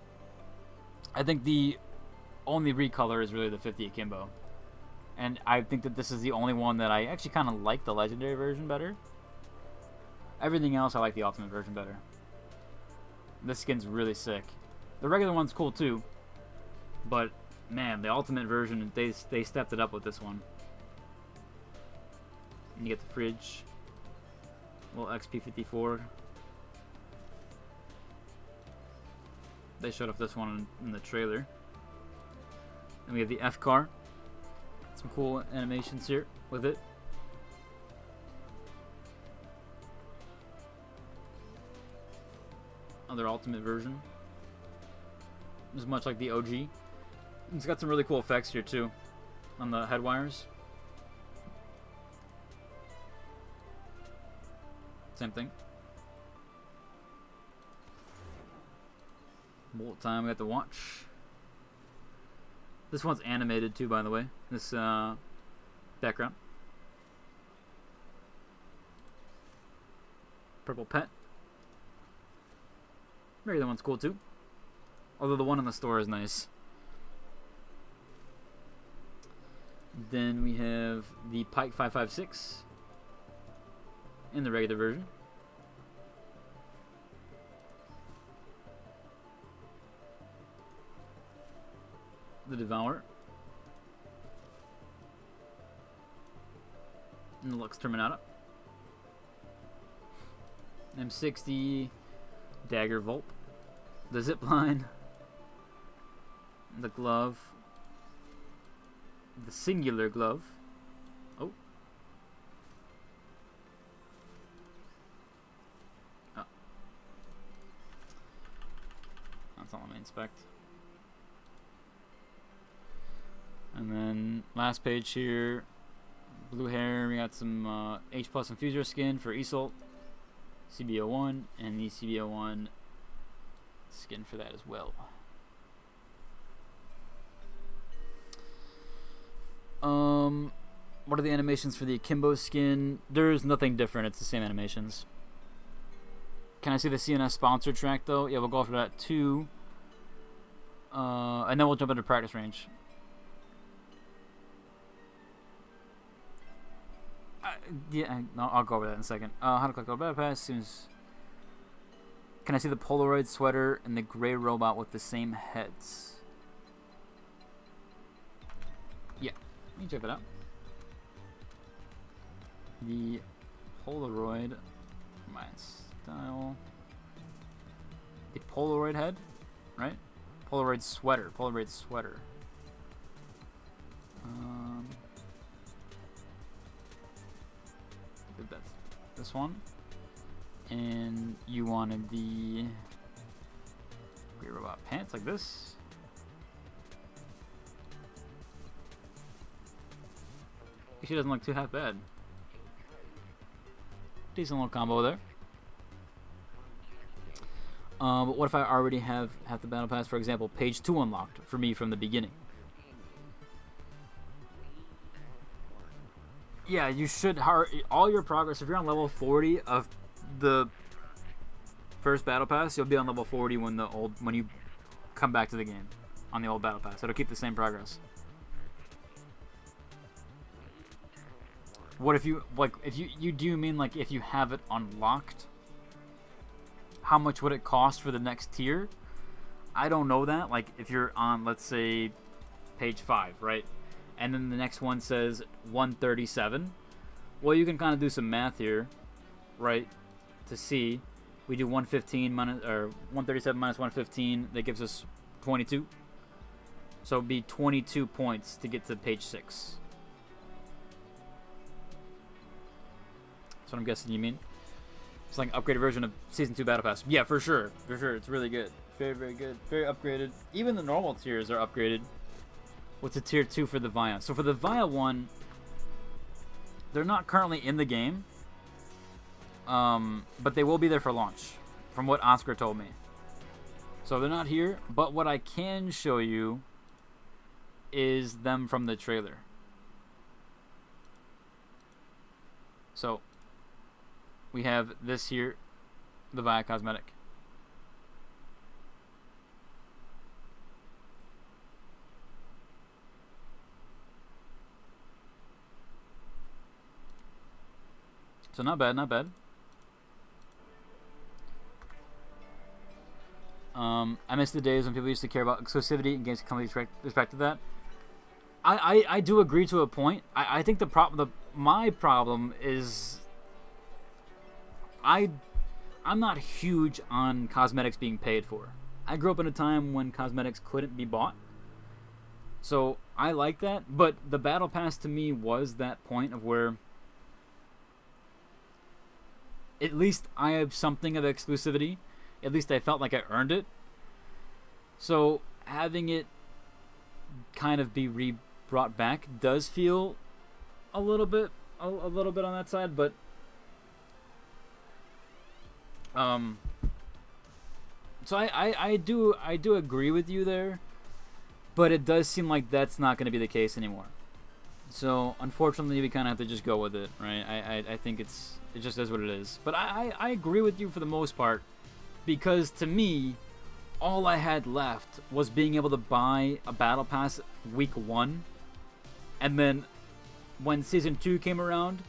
I think the only recolor is really the 50 Akimbo, and I think that this is the only one that I actually kind of like the legendary version better. Everything else I like the ultimate version better. This skin's really sick. The regular one's cool too, but man, the ultimate version, they stepped it up with this one. And you get the fridge, little XP54. They showed off this one in the trailer. And we have the F car. Some cool animations here with it. Other ultimate version. It's much like the OG. It's got some really cool effects here too on the head wires. Same thing. Bullet time we got the watch. This one's animated too, by the way. This background. Purple pet. Maybe that one's cool too. Although the one in the store is nice. Then we have the Pike 556 in the regular version. The Devourer. And the Lux Terminata. M60. Dagger Volp. The Zipline. The Glove. The Singular Glove. Oh. Oh. That's all let me inspect. And then last page here, blue hair. We got some H+ Infuser skin for Isolt, CBO1, and the CBO1 skin for that as well. What are the animations for the Akimbo skin? There's nothing different. It's the same animations. Can I see the CNS sponsored track though? Yeah, we'll go for that too. And then we'll jump into practice range. Yeah, no, I'll go over that in a second. How to collect a battle pass? Can I see the Polaroid sweater and the gray robot with the same heads? Yeah, let me check that out. The Polaroid, my style. The Polaroid head, right? Polaroid sweater. Polaroid sweater. That's this one, and you wanted the gray robot pants like this. She doesn't look too half bad. Decent little combo there. But what if I already have the battle pass? For example, page 2 unlocked for me from the beginning. Yeah, you should all your progress. If you're on level 40 of the first battle pass, you'll be on level 40 when you come back to the game. on the old battle pass. It'll keep the same progress. What if you like? If you do you mean like if you have it unlocked? How much would it cost for the next tier? I don't know that. Like if you're on, let's say, page 5, right? And then the next one says 137. Well, you can kind of do some math here, right? To see, we do 115 minus or 137 minus 115. That gives us 22. So it'd be 22 points to get to page 6. That's what I'm guessing you mean. It's like an upgraded version of Season 2 Battle Pass. Yeah, for sure. For sure. It's really good. Very, very good. Very upgraded. Even the normal tiers are upgraded. What's a tier 2 for the Via? So for the Via one, they're not currently in the game. But they will be there for launch, from what Oscar told me. So they're not here, but what I can show you is them from the trailer. So we have this here, the Via Cosmetic. So not bad, not bad. I miss the days when people used to care about exclusivity and games companies respected that. I do agree to a point. I think my problem is I'm not huge on cosmetics being paid for. I grew up in a time when cosmetics couldn't be bought. So I like that, but the Battle Pass to me was that point of where at least I have something of exclusivity. At least I felt like I earned it. So having it kind of be brought back does feel a little bit on that side, but so I do agree with you there, but it does seem like that's not going to be the case anymore. So unfortunately, we kind of have to just go with it, right? I think it just is what it is. But I agree with you for the most part, because to me, all I had left was being able to buy a battle pass week 1, and then when season 2 came around,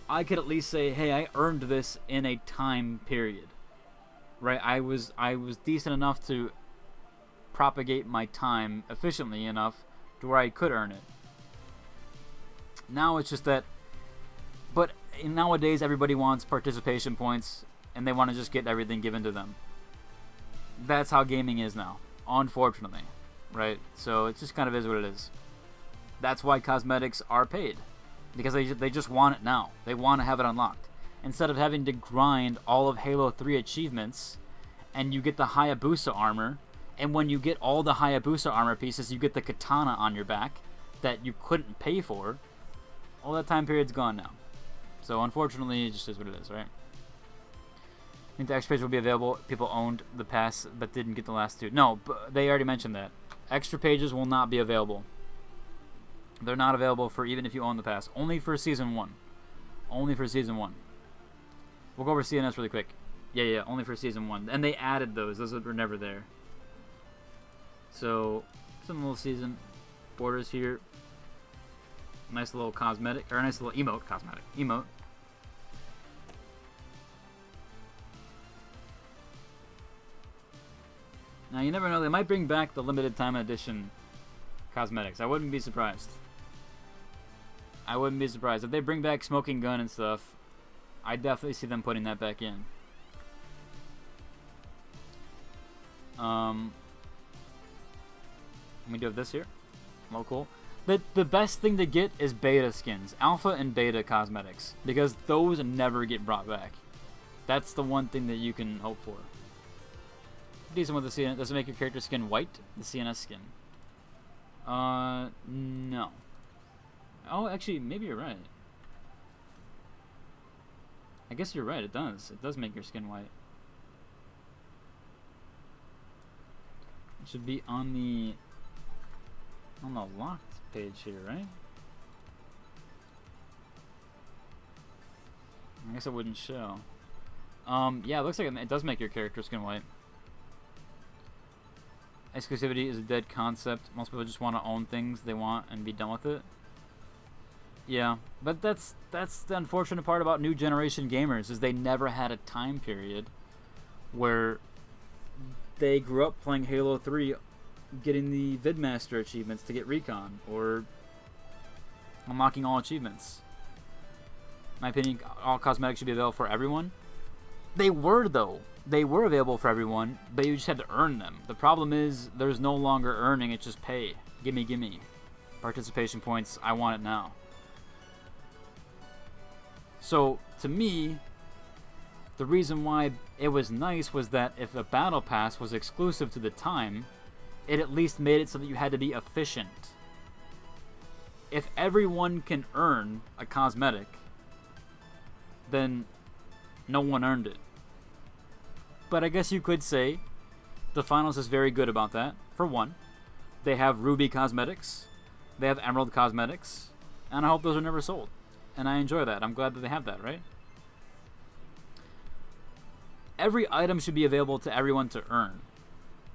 I could at least say, hey, I earned this in a time period, right? I was decent enough to propagate my time efficiently enough to where I could earn it. Now it's just that, but nowadays everybody wants participation points and they want to just get everything given to them. That's how gaming is now, unfortunately, right? So it just kind of is what it is. That's why cosmetics are paid, because they just want it now. They want to have it unlocked. Instead of having to grind all of Halo 3 achievements and you get the Hayabusa armor, and when you get all the Hayabusa armor pieces, you get the katana on your back that you couldn't pay for. All that time period's gone now. So unfortunately, it just is what it is, right? I think the extra page will be available. People owned the pass but didn't get the last 2. No, but they already mentioned that. Extra pages will not be available. They're not available for even if you own the pass. Only for Season 1. Only for Season 1. We'll go over CNS really quick. Yeah, only for Season 1. And they added those. Those were never there. So, some little season borders here. Nice little cosmetic, or a nice little emote, cosmetic, emote. Now you never know, they might bring back the limited time edition cosmetics. I wouldn't be surprised. I wouldn't be surprised. If they bring back smoking gun and stuff, I definitely see them putting that back in. We do have this here. Oh, cool. The best thing to get is beta skins, alpha and beta cosmetics, because those never get brought back. That's the one thing that you can hope for. Decent with the CNS. Does it make your character skin white? The CNS skin. No. Oh, actually, maybe you're right. I guess you're right. It does. It does make your skin white. It should be on the locked page here, right? I guess it wouldn't show. Yeah, it looks like it does make your character skin white. exclusivity is a dead concept. Most people just want to own things they want and be done with it. Yeah, but that's the unfortunate part about new generation gamers, is they never had a time period where they grew up playing Halo 3, getting the Vidmaster achievements to get Recon, or unlocking all achievements. In my opinion, all cosmetics should be available for everyone. They were, though. They were available for everyone, but you just had to earn them. The problem is, there's no longer earning, it's just pay. Gimme, gimme. Participation points, I want it now. So, to me, the reason why it was nice was that if a battle pass was exclusive to the time, it at least made it so that you had to be efficient. If everyone can earn a cosmetic, then no one earned it. But I guess you could say the finals is very good about that. For one, they have Ruby cosmetics, they have Emerald cosmetics, and I hope those are never sold. And I enjoy that. I'm glad that they have that, right? Every item should be available to everyone to earn,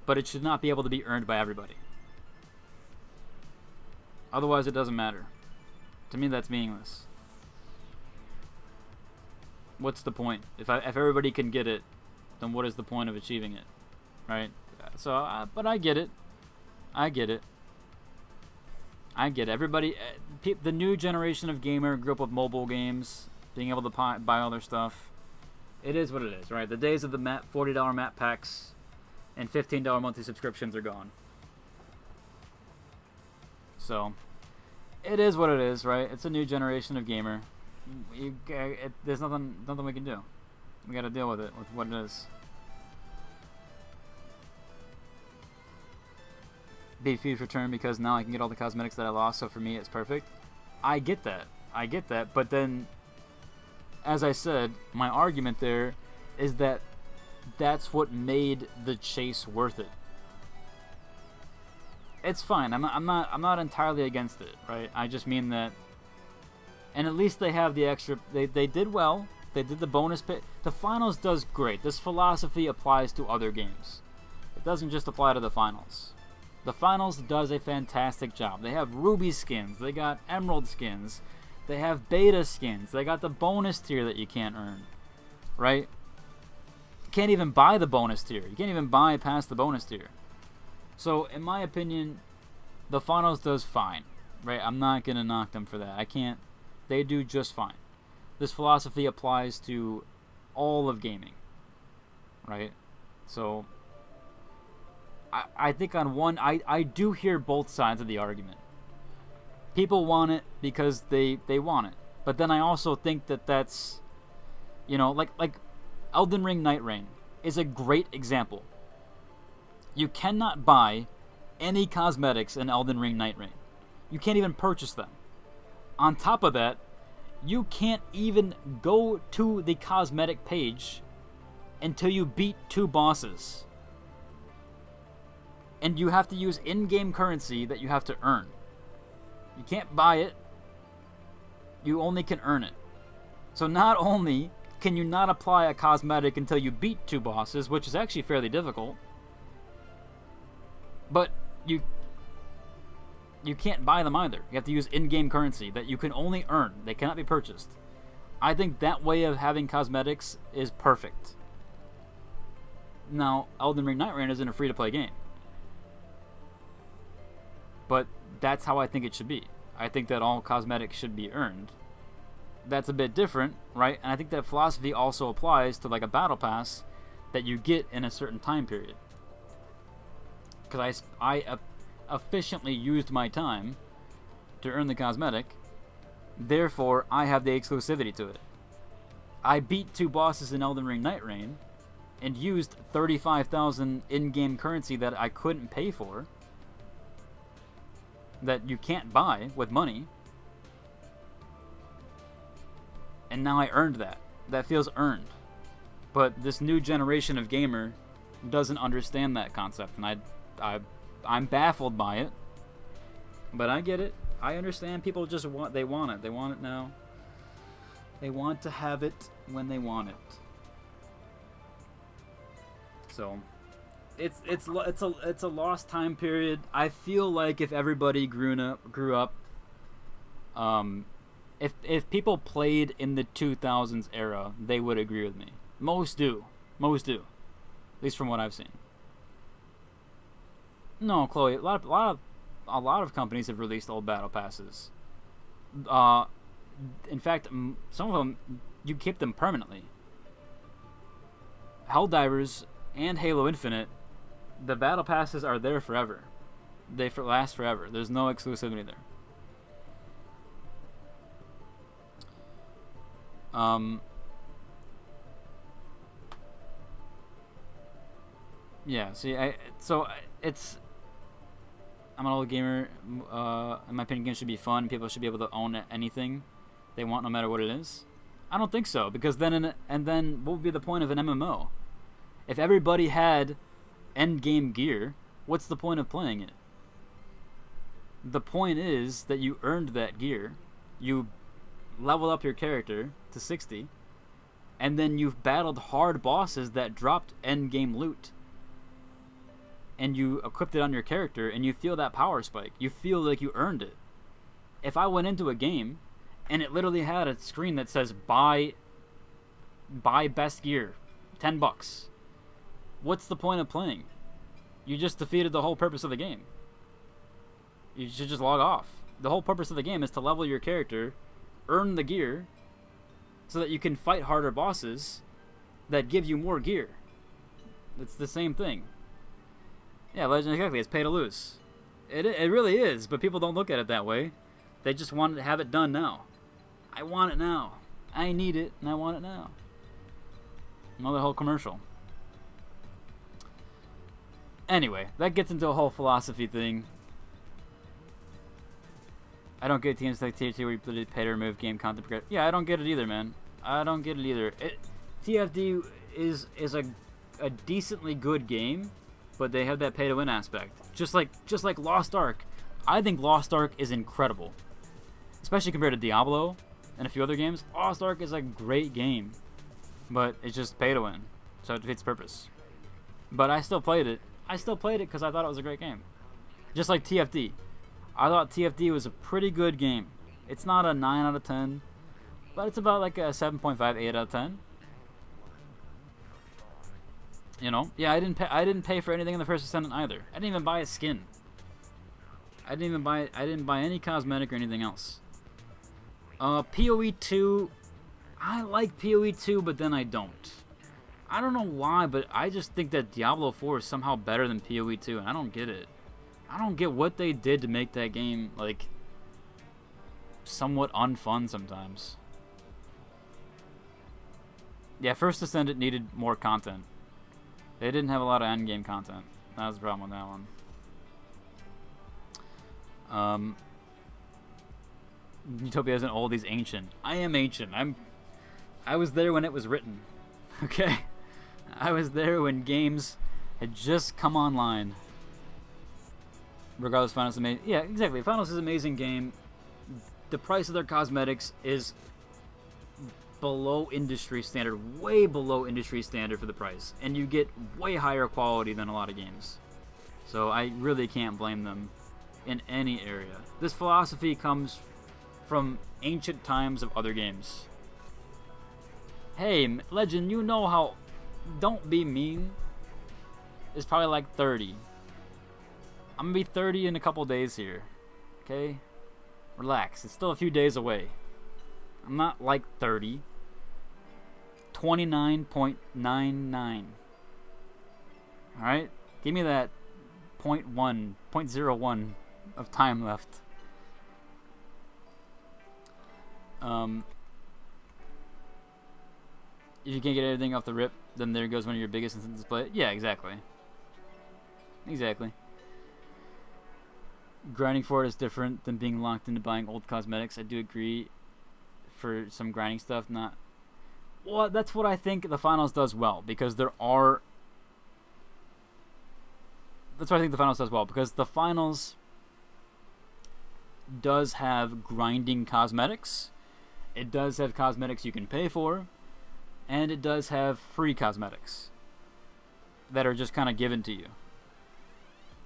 but it should not be able to be earned by everybody. Otherwise, it doesn't matter. To me, that's meaningless. What's the point? If everybody can get it, then what is the point of achieving it, right? So, but I get it. I get it. I get it. Everybody, the new generation of gamer grew up with mobile games, being able to buy all their stuff. It is what it is, right? The days of the $40 map packs and $15 monthly subscriptions are gone. So, it is what it is, right? It's a new generation of gamer. There's nothing we can do. We gotta deal with it, with what it is. Beat Fuse return because now I can get all the cosmetics that I lost, so for me it's perfect. I get that, but then, as I said, my argument there is that that's what made the chase worth it. It's fine. I'm not entirely against it, right? I just mean that, and at least they have the extra. They did well. They did the bonus pit. The finals does great. This philosophy applies to other games. It doesn't just apply to the finals. The finals does a fantastic job. They have Ruby skins. They got Emerald skins. They have Beta skins. They got the bonus tier that you can't earn, right? You can't even buy the bonus tier. You can't even buy past the bonus tier. So, in my opinion, the finals does fine, right? I'm not gonna knock them for that. I can't. They do just fine. This philosophy applies to all of gaming, right? So, I think on one, I do hear both sides of the argument. People want it because they want it. But then I also think that that's, you know, like Elden Ring Night Rain is a great example. You cannot buy any cosmetics in Elden Ring Night Rain. You can't even purchase them. On top of that, you can't even go to the cosmetic page until you beat 2 bosses. And you have to use in-game currency that you have to earn. You can't buy it. You only can earn it. So not only can you not apply a cosmetic until you beat 2 bosses, which is actually fairly difficult, but you can't buy them either. You have to use in-game currency that you can only earn. They cannot be purchased. I think that way of having cosmetics is perfect. Now, Elden Ring Night Rain isn't a free-to-play game. But that's how I think it should be. I think that all cosmetics should be earned. That's a bit different, right? And I think that philosophy also applies to like a battle pass that you get in a certain time period. Because I efficiently used my time to earn the cosmetic, therefore I have the exclusivity to it. I beat 2 bosses in Elden Ring Night Rain and used 35,000 in-game currency that I couldn't pay for, that you can't buy with money, and now I earned that. That feels earned. But this new generation of gamer doesn't understand that concept, and I'm baffled by it. But I get it. I understand people just want it. They want it now. They want to have it when they want it. So, it's a lost time period. I feel like if everybody grew up, if people played in the 2000s era, they would agree with me. Most do, at least from what I've seen. No, Chloe, a lot of companies have released old battle passes. In fact, some of them you keep them permanently. Helldivers and Halo Infinite, the battle passes are there forever. They last forever. There's no exclusivity there. Yeah. See, it's. I'm an old gamer. In my opinion, games should be fun. People should be able to own anything they want, no matter what it is. I don't think so, because then what would be the point of an MMO? If everybody had end game gear, what's the point of playing it? The point is that you earned that gear, you level up your character to 60, and then you've battled hard bosses that dropped end game loot. And you equipped it on your character, and you feel that power spike. You feel like you earned it. If I went into a game and it literally had a screen that says buy best gear, $10. What's the point of playing? You just defeated the whole purpose of the game. You should just log off. The whole purpose of the game is to level your character, earn the gear, so that you can fight harder bosses that give you more gear. It's the same thing. Yeah, Legend, exactly. It's pay to lose. It really is, but people don't look at it that way. They just want to have it done now. I want it now. I need it, and I want it now. Another whole commercial. Anyway, that gets into a whole philosophy thing. I don't get teams like Tier 2 where you literally pay to remove game content. Yeah, I don't get it either, man. I don't get it either. TFD is a decently good game, but they have that pay to win aspect. Just like Lost Ark. I think Lost Ark is incredible. Especially compared to Diablo and a few other games. Lost Ark is a great game, but it's just pay to win, so it defeats the purpose. But I still played it. Because I thought it was a great game. Just like TFD. I thought TFD was a pretty good game. It's not a 9 out of 10, but it's about like a 7.5, 8 out of 10. You know? Yeah, I didn't pay for anything in the First Ascendant either. I didn't even buy a skin. I didn't buy any cosmetic or anything else. PoE 2, I like PoE 2, but then I don't. I don't know why, but I just think that Diablo 4 is somehow better than PoE 2, and I don't get it. I don't get what they did to make that game, like, somewhat unfun sometimes. Yeah, First Ascendant needed more content. They didn't have a lot of endgame content. That was the problem with that one. Utopia isn't old, he's ancient. I am ancient. I was there when it was written. Okay? I was there when games had just come online. Regardless, Finals is amazing. Yeah, exactly. Finals is an amazing game. The price of their cosmetics is below industry standard, way below industry standard for the price, and you get way higher quality than a lot of games. So I really can't blame them in any area. This philosophy comes from ancient times of other games. Hey, Legend, you know how Don't Be Mean is probably like 30. I'm gonna be 30 in a couple days here. Okay? Relax. It's still a few days away. I'm not like 30. 29.99. Alright? Give me that 0.01 of time left. If you can't get everything off the rip, then there goes one of your biggest instances play. Yeah, exactly. Exactly. Grinding for it is different than being locked into buying old cosmetics. I do agree for some grinding stuff, not... Well, that's what I think the Finals does well, because there are... That's what I think the Finals does well, because the Finals does have grinding cosmetics. It does have cosmetics you can pay for. And it does have free cosmetics. that are just kind of given to you.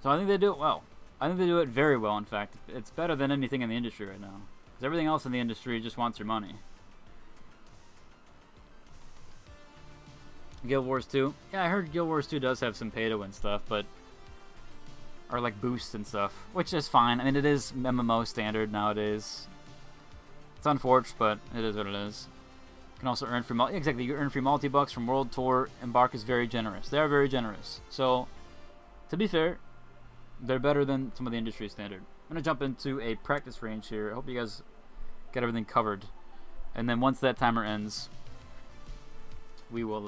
So I think they do it well. I think they do it very well, in fact. It's better than anything in the industry right now. Because everything else in the industry just wants your money. Guild Wars 2. Yeah, I heard Guild Wars 2 does have some pay-to-win stuff, but... Or like boosts and stuff, which is fine. I mean, it is MMO standard nowadays. It's unfortunate, but it is what it is. You can also earn free exactly, you earn free multi-bucks from World Tour. Embark is very generous. They are very generous. So, to be fair, they're better than some of the industry standard. I'm going to jump into a practice range here. I hope you guys get everything covered. And then once that timer ends, we will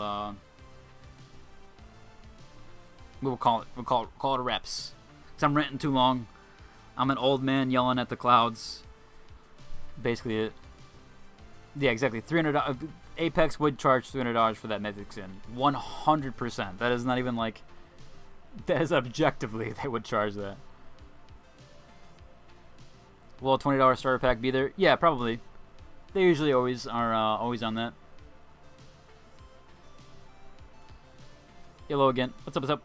call it. We'll call it a reps. Because I'm ranting too long. I'm an old man yelling at the clouds. Basically it. Yeah, exactly. $300. Apex would charge $300 for that mythic skin. 100%. That is not even like... That is objectively they would charge that. Will a $20 starter pack be there? Yeah, probably. They usually always are always on that. Hello again. What's up, what's up?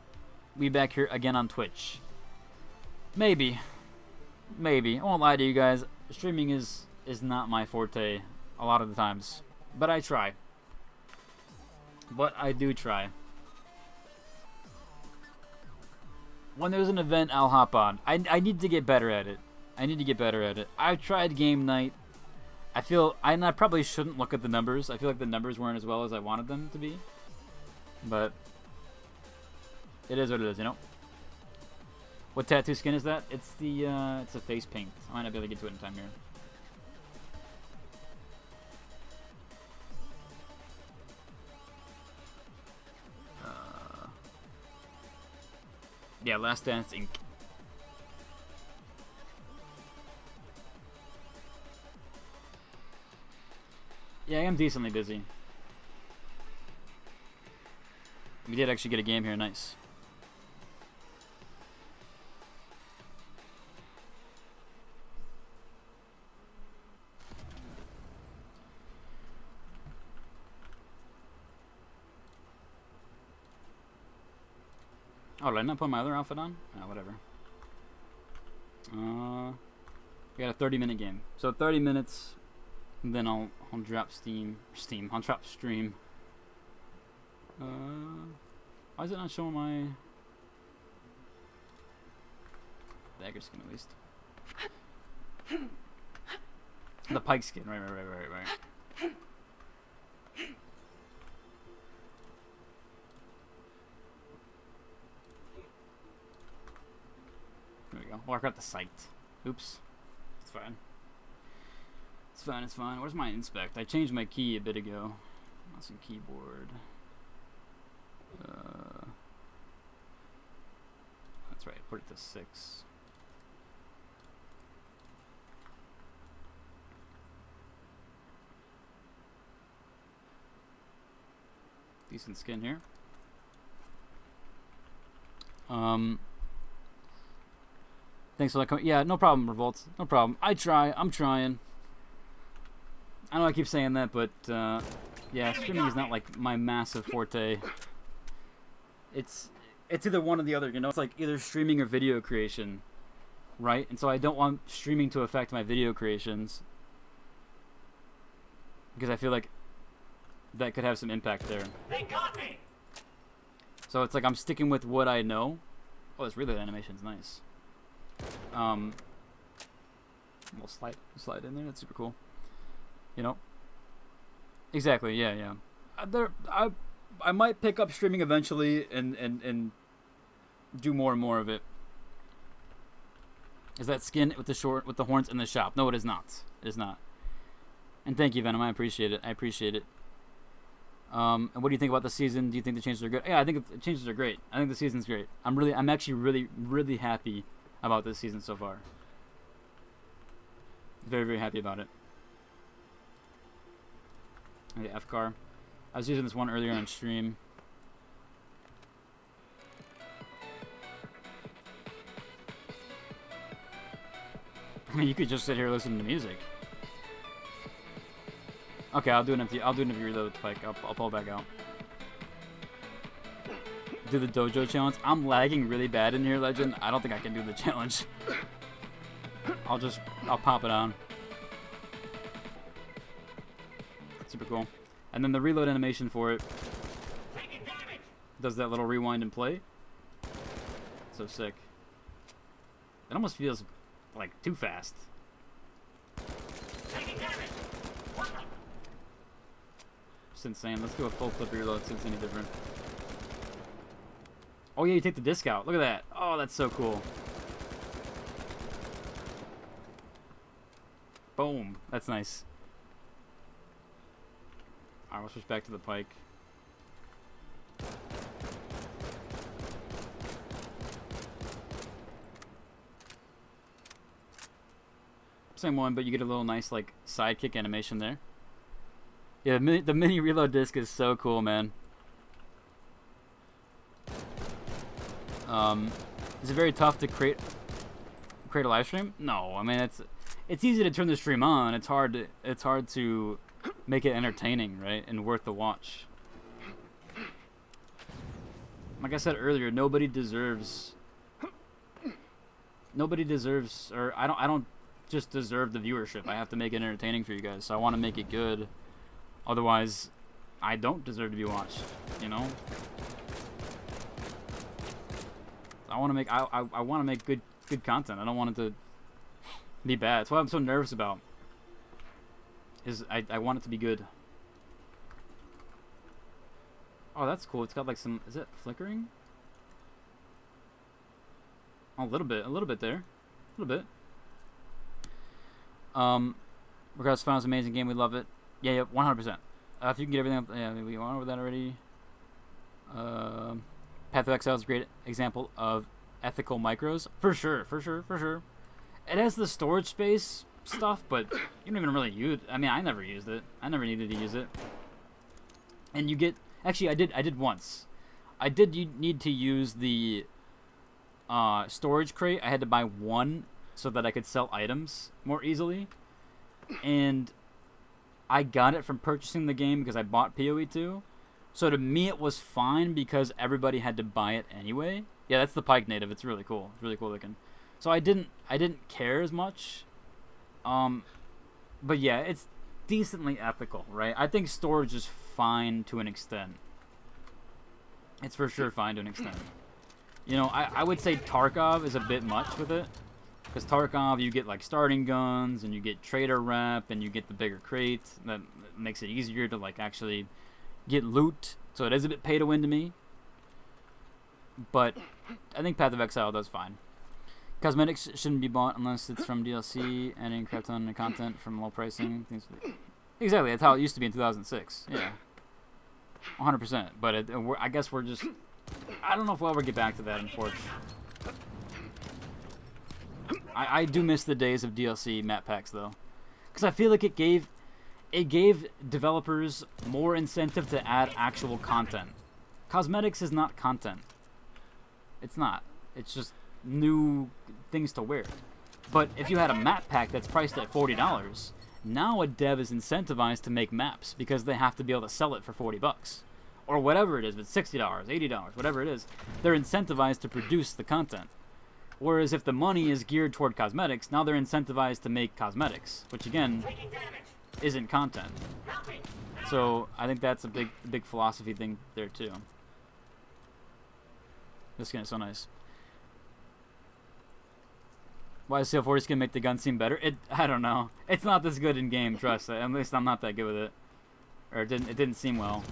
We back here again on Twitch. Maybe. Maybe. I won't lie to you guys. Streaming is not my forte a lot of the times. But I try. But I do try. When there's an event, I'll hop on. I need to get better at it. I need to get better at it. I've tried game night. I probably shouldn't look at the numbers. I feel like the numbers weren't as well as I wanted them to be. But it is what it is, you know? What tattoo skin is that? It's the it's a face paint. I might not be able to get to it in time here. Yeah, Last Dance Ink. Yeah, I am decently busy. We did actually get a game here, nice. Oh, did I not put my other outfit on? Oh, whatever. We got a 30-minute game. So 30 minutes, and then I'll drop I'll drop stream. Why is it not showing my dagger skin at least? The pike skin, right. There we go. Well, I got the sight. Oops. It's fine. It's fine, it's fine. Where's my inspect? I changed my key a bit ago. Mouse and keyboard. That's right, put it to 6. Decent skin here. Thanks for that. Yeah, no problem, Revolts. No problem. I'm trying. I know I keep saying that, but yeah, streaming is not like my massive forte. It's either one or the other, you know? It's like either streaming or video creation, right? And so I don't want streaming to affect my video creations because I feel like that could have some impact there. They got me. So it's like I'm sticking with what I know. Oh, this relay animation's nice. We'll slide in there. That's super cool. You know. Exactly. Yeah. I might pick up streaming eventually and do more and more of it. Is that skin with the horns in the shop? No, it is not. It is not. And thank you, Venom. I appreciate it. And what do you think about the season? Do you think the changes are good? Yeah, I think the changes are great. I think the season's great. I'm actually really happy about this season so far. Very, very happy about it. Okay, F-Car. I was using this one earlier on stream. I mean, you could just sit here listening to music. Okay, I'll do an empty reload with the pike. I'll pull it back out. do the dojo challenge. I'm lagging really bad in here, Legend. I don't think I can do the challenge. I'll pop it on. Super cool. And then the reload animation for it does that little rewind and play. So sick. It almost feels like too fast. Just insane. Let's do a full clip reload, see if it's any different. Oh yeah, you take the disc out. Look at that. Oh, that's so cool. Boom. That's nice. Alright, we'll switch back to the pike. Same one, but you get a little nice like sidekick animation there. Yeah, the mini reload disc is so cool, man. Is it very tough to create a live stream? No, I mean it's easy to turn the stream on. It's hard to make it entertaining, right, and worth the watch. Like I said earlier, nobody deserves, or I don't just deserve the viewership. I have to make it entertaining for you guys, so I want to make it good. Otherwise, I don't deserve to be watched, you know? I want to make good content. I don't want it to be bad. That's what I'm so nervous about. I want it to be good. Oh, that's cool. It's got like some, is it flickering? Oh, a little bit there. A little bit. Regardless, Finals amazing game. We love it. Yeah, 100%. If you can get everything up, yeah, we went over that already. Path of Exile is a great example of ethical micros. For sure. It has the storage space stuff, but you don't even really use it. I mean, I never used it. I never needed to use it. And you get... Actually, I did once. I did need to use the storage crate. I had to buy one so that I could sell items more easily. And I got it from purchasing the game because I bought PoE 2. So to me, it was fine because everybody had to buy it anyway. Yeah, that's the Pike native. It's really cool. It's really cool looking. So I didn't care as much. But yeah, it's decently ethical, right? I think storage is fine to an extent. It's for sure fine to an extent. You know, I would say Tarkov is a bit much with it. Because Tarkov, you get like starting guns, and you get trader rep, and you get the bigger crates. That makes it easier to like actually get loot. So it is a bit pay to win to me. But I think Path of Exile does fine. Cosmetics shouldn't be bought unless it's from DLC and in Krypton and content from low pricing. Exactly, that's how it used to be in 2006. Yeah, 100%. But I guess we're just... I don't know if we'll ever get back to that, unfortunately. I do miss the days of DLC map packs, though. Because I feel like it gave developers more incentive to add actual content. Cosmetics is not content. It's not. It's just new things to wear. But if you had a map pack that's priced at $40, now a dev is incentivized to make maps because they have to be able to sell it for $40 or whatever it is. If it's $60, $80, whatever it is, they're incentivized to produce the content. Whereas if the money is geared toward cosmetics, now they're incentivized to make cosmetics, which again isn't content. So I think that's a big philosophy thing there too. This skin is so nice. Why is CL40 skin make the gun seem better? I don't know. It's not this good in game, trust. At least I'm not that good with it. Or it didn't seem well.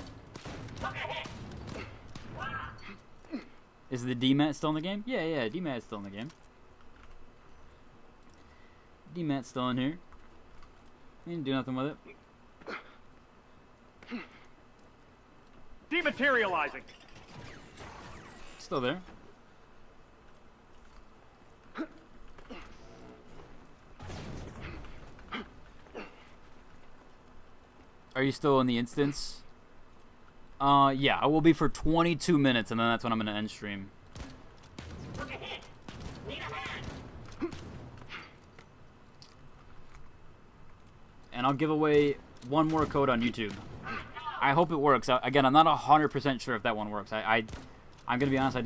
Is the DMAT still in the game? Yeah, DMAT's still in the game. DMAT's still in here. You didn't do nothing with it. Dematerializing. Still there. Are you still in the instance? Yeah, I will be for 22 minutes, and then that's when I'm going to end stream. And I'll give away one more code on YouTube. I hope it works. Again, I'm not 100% sure if that one works. I I'm gonna be honest, I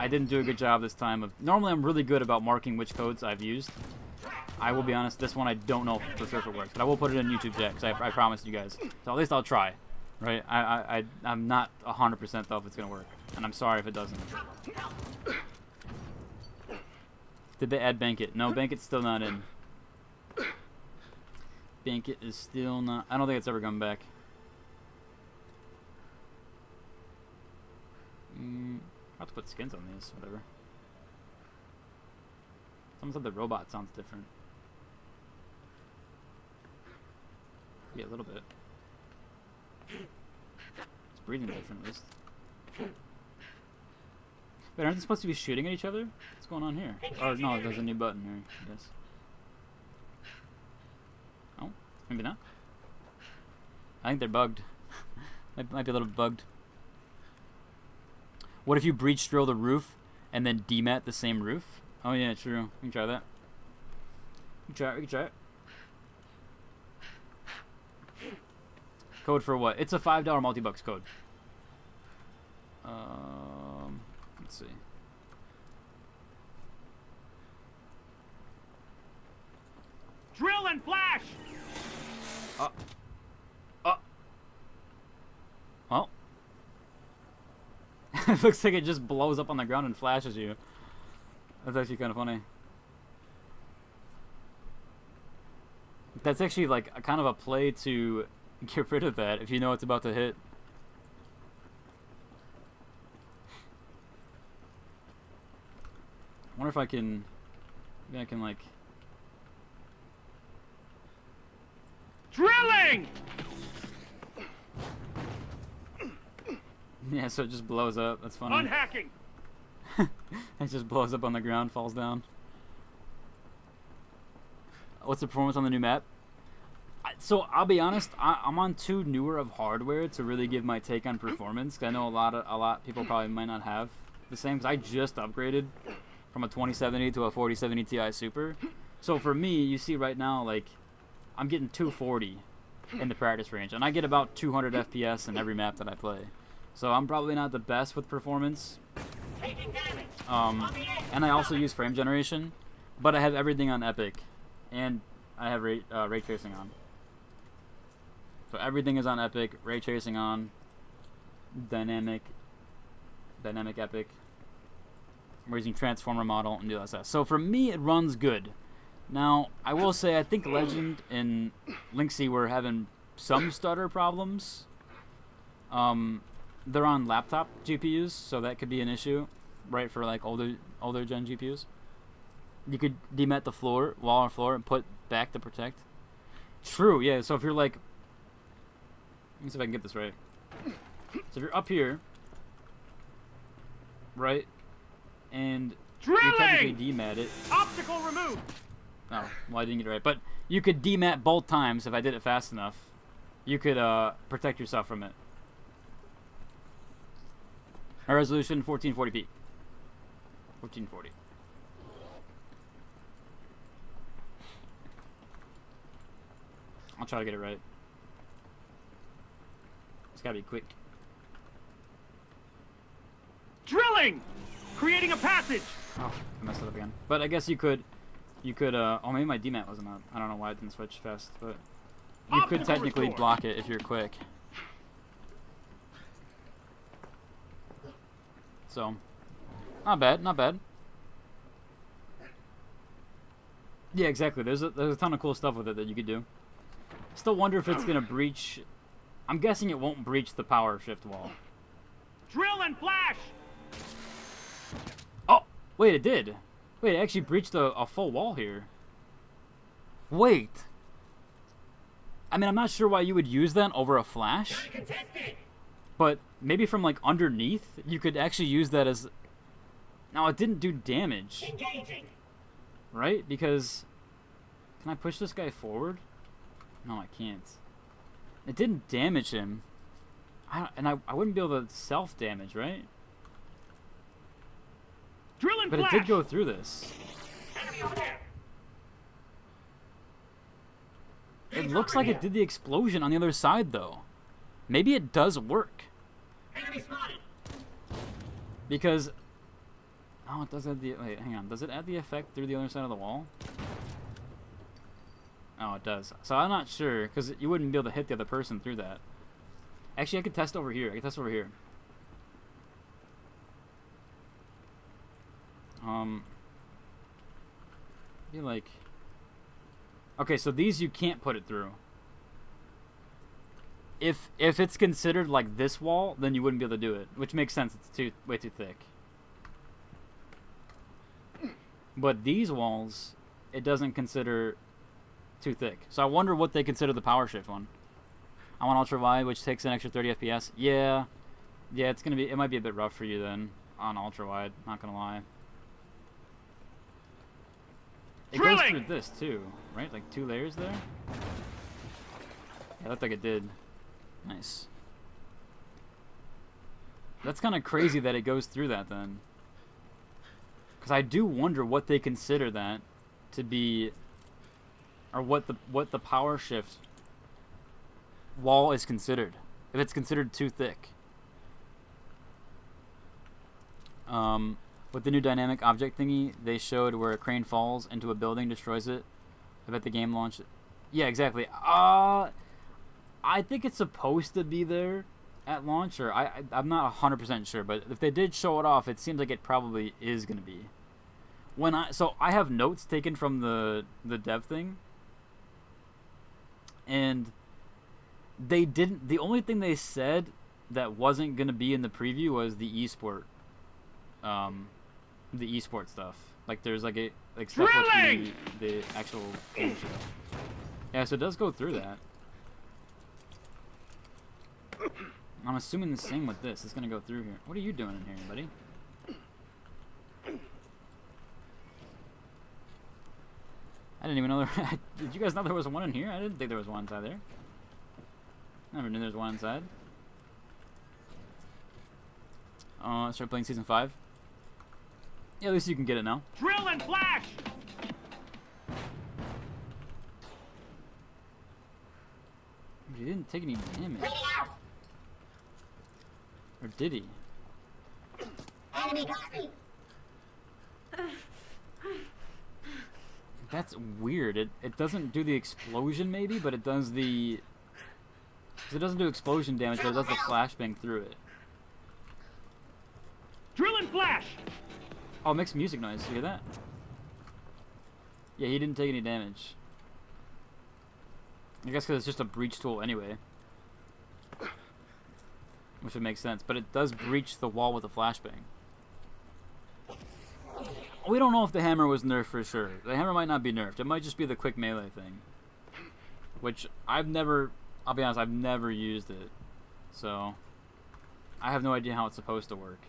didn't do a good job this time of. Normally, I'm really good about marking which codes I've used. I will be honest, this one I don't know for sure if it works, but I will put it in YouTube chat because I promised you guys. So at least I'll try, right? I'm not 100% though if it's gonna work, and I'm sorry if it doesn't. Did they add Bankit? No, Bankit's still not in. Bankit is still not. I don't think it's ever come back. I'll have to put skins on these, whatever. Someone said the robot sounds different. Yeah, a little bit. It's breathing different, at least. Wait, aren't they supposed to be shooting at each other? What's going on here? Or no, there's a new button here, I guess. Oh, maybe not. I think they're bugged. might be a little bugged. What if you breach drill the roof and then demat the same roof? Oh yeah, true. We can try that. We can try it. Code for what? It's a $5 multi-bucks code. Let's see. Drill and flash! Well. It looks like it just blows up on the ground and flashes you. That's actually kind of funny. That's actually like a kind of a play to get rid of that if you know it's about to hit. I wonder if I can... Maybe I can like... Drilling! Yeah, so it just blows up. That's funny. Unhacking! It just blows up on the ground, falls down. What's the performance on the new map? So I'll be honest, I'm on too newer of hardware to really give my take on performance. 'Cause I know a lot people probably might not have the same. 'Cause I just upgraded from a 2070 to a 4070 Ti Super. So for me, you see right now, like I'm getting 240 in the practice range, and I get about 200 FPS in every map that I play. So I'm probably not the best with performance. And I also use frame generation, but I have everything on Epic, and I have ray tracing on. So everything is on Epic, ray tracing on, dynamic Epic. We're using transformer model and DLSS. So for me, it runs good. Now I will say I think Legend and Lynxy were having some stutter problems. They're on laptop GPUs, so that could be an issue, right? For like older gen GPUs, you could demat the floor, wall or floor, and put back to protect. True, yeah. So if you're like, let me see if I can get this right. So if you're up here, right, and you technically demat it. Optical removed. Oh, well I didn't get it right, but you could demat both times if I did it fast enough. You could protect yourself from it. Our resolution 1440p. 1440. I'll try to get it right. It's gotta be quick. Drilling! Creating a passage! Oh, I messed it up again. But I guess you could, oh maybe my DMAT wasn't up. I don't know why it didn't switch fast, but you could technically block it if you're quick. So, not bad, not bad. Yeah, exactly. There's a ton of cool stuff with it that you could do. Still wonder if it's gonna breach. I'm guessing it won't breach the power shift wall. Drill and flash! Oh, wait, it did. Wait, it actually breached a full wall here. Wait. I mean, I'm not sure why you would use that over a flash. But maybe from like underneath, you could actually use that as. Now it didn't do damage. Engaging. Right? Because can I push this guy forward? No, I can't. It didn't damage him. I wouldn't be able to self-damage, right? Drill and but flash. It did go through this. Enemy over there. It looks like it did the explosion on the other side, though. Maybe it does work. Enemy spotted. Because oh, it does add the wait, hang on. Does it add the effect through the other side of the wall? Oh, it does. So I'm not sure because you wouldn't be able to hit the other person through that. Actually, I could test over here. I could test over here. Be like, okay, so these you can't put it through. If it's considered like this wall, then you wouldn't be able to do it, which makes sense. It's way too thick. But these walls, it doesn't consider too thick. So I wonder what they consider the power shift one. I want ultra wide, which takes an extra 30 FPS. Yeah, it's gonna be. It might be a bit rough for you then on ultra wide. Not gonna lie. It goes through this too, right? Like 2 layers there. Yeah, looked like it did. Nice. That's kind of crazy that it goes through that then. Because I do wonder what they consider that to be, or what the power shift wall is considered. If it's considered too thick. With the new dynamic object thingy, they showed where a crane falls into a building, destroys it. I bet the game launched. Yeah, exactly. I think it's supposed to be there at launch, or I'm not 100% sure, but if they did show it off, it seems like it probably is going to be. So I have notes taken from the dev thing, and they didn't. The only thing they said that wasn't going to be in the preview was the esport. The esport stuff. Like there's like stuff with the actual game show. Yeah, so it does go through that. I'm assuming the same with this. It's gonna go through here. What are you doing in here, buddy? I didn't even know there. Did you guys know there was one in here? I didn't think there was one inside there. Never knew there was one inside. Start playing season 5. Yeah, at least you can get it now. Drill and flash! He didn't take any damage. Or did he? Enemy got me. That's weird. It doesn't do the explosion maybe, but it does the... It doesn't do explosion damage, but it does the flashbang through it. Drill and flash! Oh, it makes music noise. You hear that? Yeah, he didn't take any damage. I guess because it's just a breach tool anyway. Which would make sense. But it does breach the wall with a flashbang. We don't know if the hammer was nerfed for sure. The hammer might not be nerfed. It might just be the quick melee thing. Which I've never... I'll be honest, I've never used it. So... I have no idea how it's supposed to work.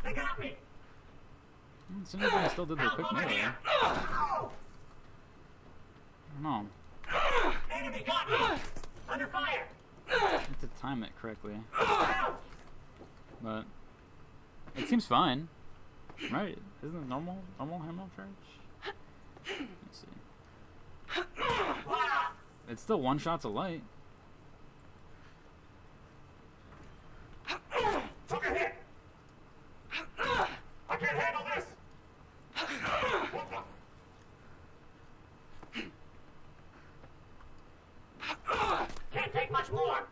They got me. Seems like I still did the quick melee. I don't know. Enemy got me. Under fire. I have to time it correctly. But it seems fine. Right? Isn't it normal hammer charge? Let me see. It's still one shots of light. Took a hit. I can't handle this. Can't take much more.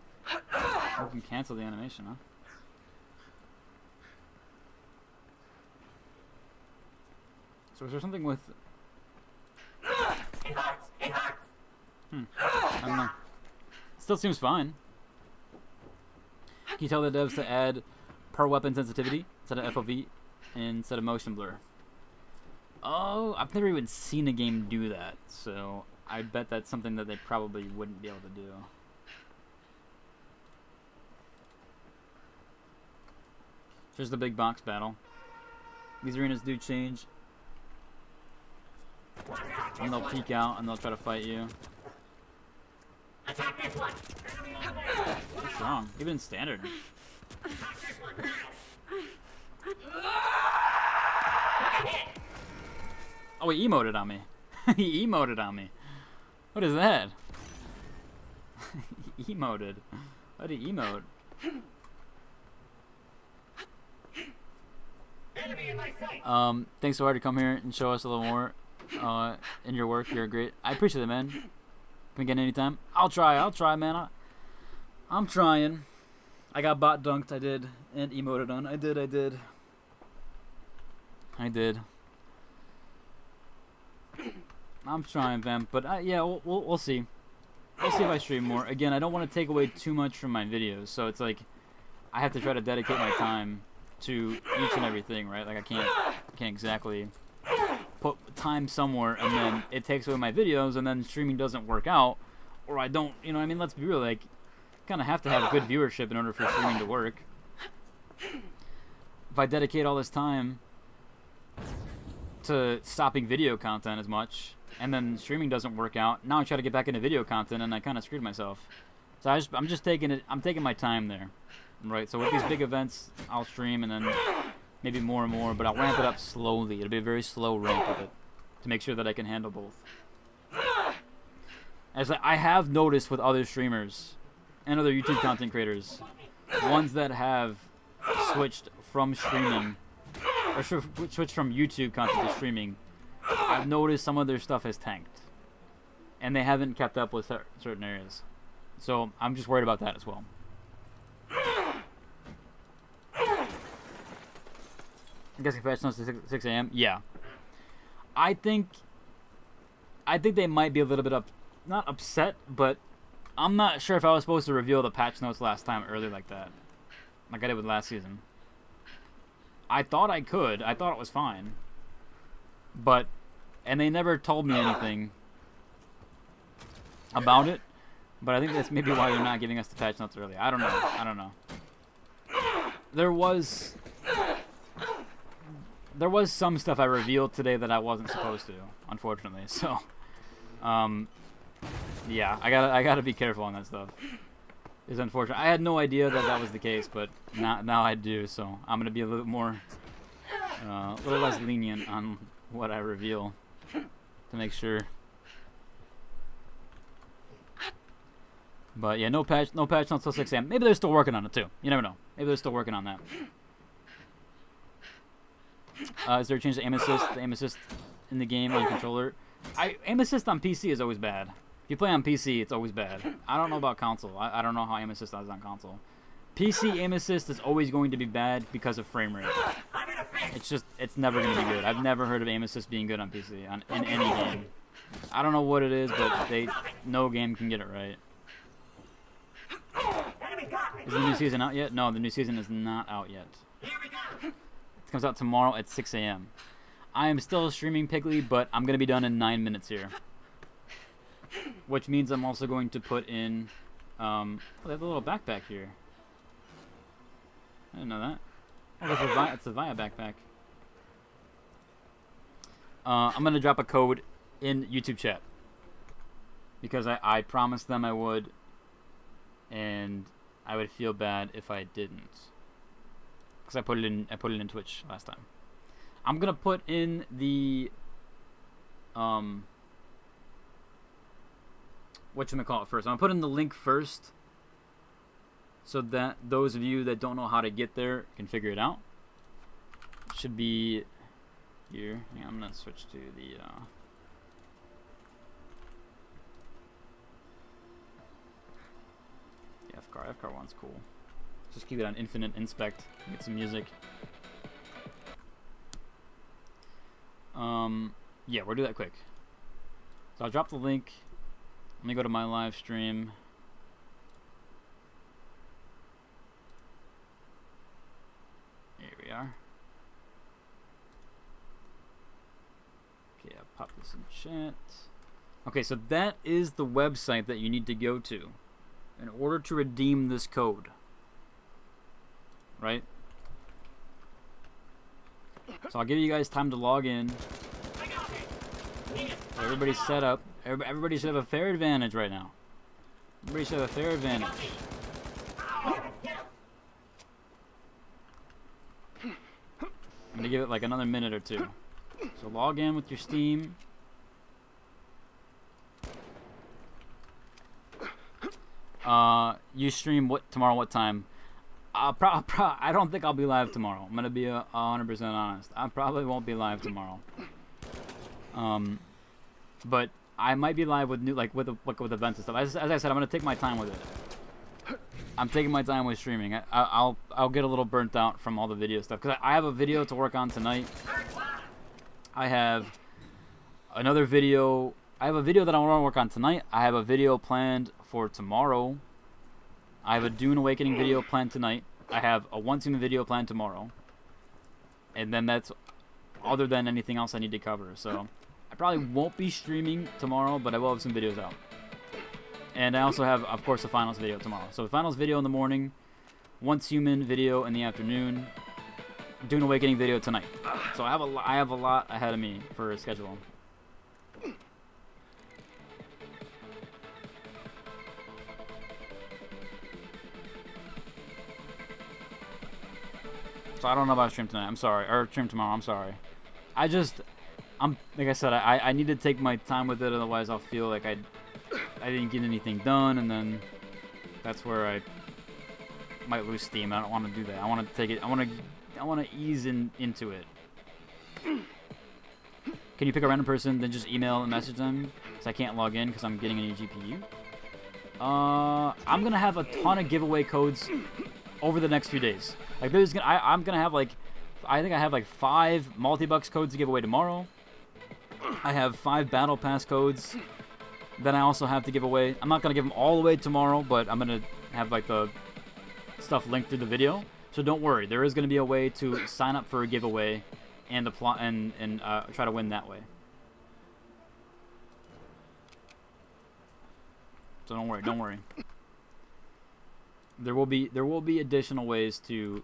You can cancel the animation, huh? So is there something with... It hurts. It hurts. I don't know. Still seems fine. Can you tell the devs to add per weapon sensitivity instead of FOV instead of motion blur? Oh, I've never even seen a game do that, so I bet that's something that they probably wouldn't be able to do. Here's the big box battle. These arenas do change. And they'll peek out and they'll try to fight you. Attack this one. What's wrong? Even in standard. Attack this one. Oh, he emoted on me. He emoted on me. What is that? Emoted. How do you emote? Thanks so hard to come here and show us a little more in your work. You're great. I appreciate it, man. Can we get anytime? I'll try, man. I'm trying. I got bot dunked, I did, and emoted on. I did. I'm trying, fam, but yeah, we'll see. We'll see if I stream more. Again, I don't want to take away too much from my videos, so it's like I have to try to dedicate my time to each and everything, right? Like I can't exactly put time somewhere and then it takes away my videos and then streaming doesn't work out, or I don't, you know what I mean? Let's be real, like kind of have to have good viewership in order for streaming to work. If I dedicate all this time to stopping video content as much and then streaming doesn't work out, now I try to get back into video content and I kind of screwed myself. So I'm just taking my time there, right? So with these big events, I'll stream and then maybe more and more, but I'll ramp it up slowly. It'll be a very slow ramp of it to make sure that I can handle both. As I have noticed with other streamers and other YouTube content creators, ones that have switched from streaming or switched from YouTube content to streaming, I've noticed some of their stuff has tanked and they haven't kept up with certain areas. So I'm just worried about that as well. I guess patch notes to 6 a.m. Yeah, I think they might be a little bit not upset, but I'm not sure if I was supposed to reveal the patch notes last time early like that, like I did with last season. I thought I could. I thought it was fine, and they never told me anything about it. But I think that's maybe why they're not giving us the patch notes early. I don't know. There was some stuff I revealed today that I wasn't supposed to, unfortunately. So, yeah, I gotta be careful on that stuff. It's unfortunate. I had no idea that was the case, but now I do. So I'm gonna be a little more, a little less lenient on what I reveal to make sure. But yeah, no patch notes until 6 a.m. Maybe they're still working on it too. You never know. Maybe they're still working on that. Is there a change to aim assist? The aim assist in the game on controller. Aim assist on PC is always bad. If you play on PC, it's always bad. I don't know about console. I don't know how aim assist is on console. PC aim assist is always going to be bad because of frame rate. It's never going to be good. I've never heard of aim assist being good on PC in any game. I don't know what it is, but no game can get it right. Is the new season out yet? No, the new season is not out yet. It comes out tomorrow at 6 a.m. I am still streaming Piggly, but I'm going to be done in 9 minutes here. Which means I'm also going to put in... oh, they have a little backpack here. I didn't know that. Oh, it's a Via backpack. I'm going to drop a code in YouTube chat. Because I promised them I would. And I would feel bad if I didn't. Because I put it in Twitch last time. I'm gonna put in the whatchamacallit first. I'm gonna put in the link first, so that those of you that don't know how to get there can figure it out. It should be here. Yeah, I'm gonna switch to the FCAR 1's cool. Just keep it on infinite inspect. Get some music. Yeah, we'll do that quick. So I'll drop the link. Let me go to my live stream. Here we are. Okay, I'll pop this in chat. Okay, so that is the website that you need to go to in order to redeem this code. Right? So I'll give you guys time to log in. Everybody's set up. Everybody should have a fair advantage right now. Everybody should have a fair advantage. I'm gonna give it like another minute or two. So log in with your Steam. You stream what tomorrow? What time? I don't think I'll be live tomorrow. I'm gonna be 100% honest. I probably won't be live tomorrow. But I might be live with with events and stuff. As I said, I'm gonna take my time with it. I'm taking my time with streaming. I'll get a little burnt out from all the video stuff because I have a video to work on tonight. I have another video. I have a video that I want to work on tonight. I have a video planned for tomorrow. I have a Dune Awakening video planned tonight. I have a One Human video planned tomorrow. And then that's other than anything else I need to cover. So I probably won't be streaming tomorrow, but I will have some videos out. And I also have, of course, a finals video tomorrow. So finals video in the morning, Once Human video in the afternoon, Dune Awakening video tonight. So I have a lot ahead of me for a schedule. So I don't know about stream tonight. I'm sorry, or stream tomorrow. I'm sorry. I'm like I said. I need to take my time with it. Otherwise, I'll feel like I didn't get anything done, and then that's where I might lose steam. I don't want to do that. I want to take it. I want to ease into it. Can you pick a random person, then just email and message them? Because I can't log in because I'm getting a new GPU. I'm gonna have a ton of giveaway codes over the next few days. Like I'm gonna have I think I have 5 multi-bucks codes to give away tomorrow. I have 5 battle pass codes that I also have to give away. I'm not gonna give them all away tomorrow, but I'm gonna have the stuff linked through the video. So don't worry, there is gonna be a way to sign up for a giveaway and try to win that way. So don't worry. There will be additional ways to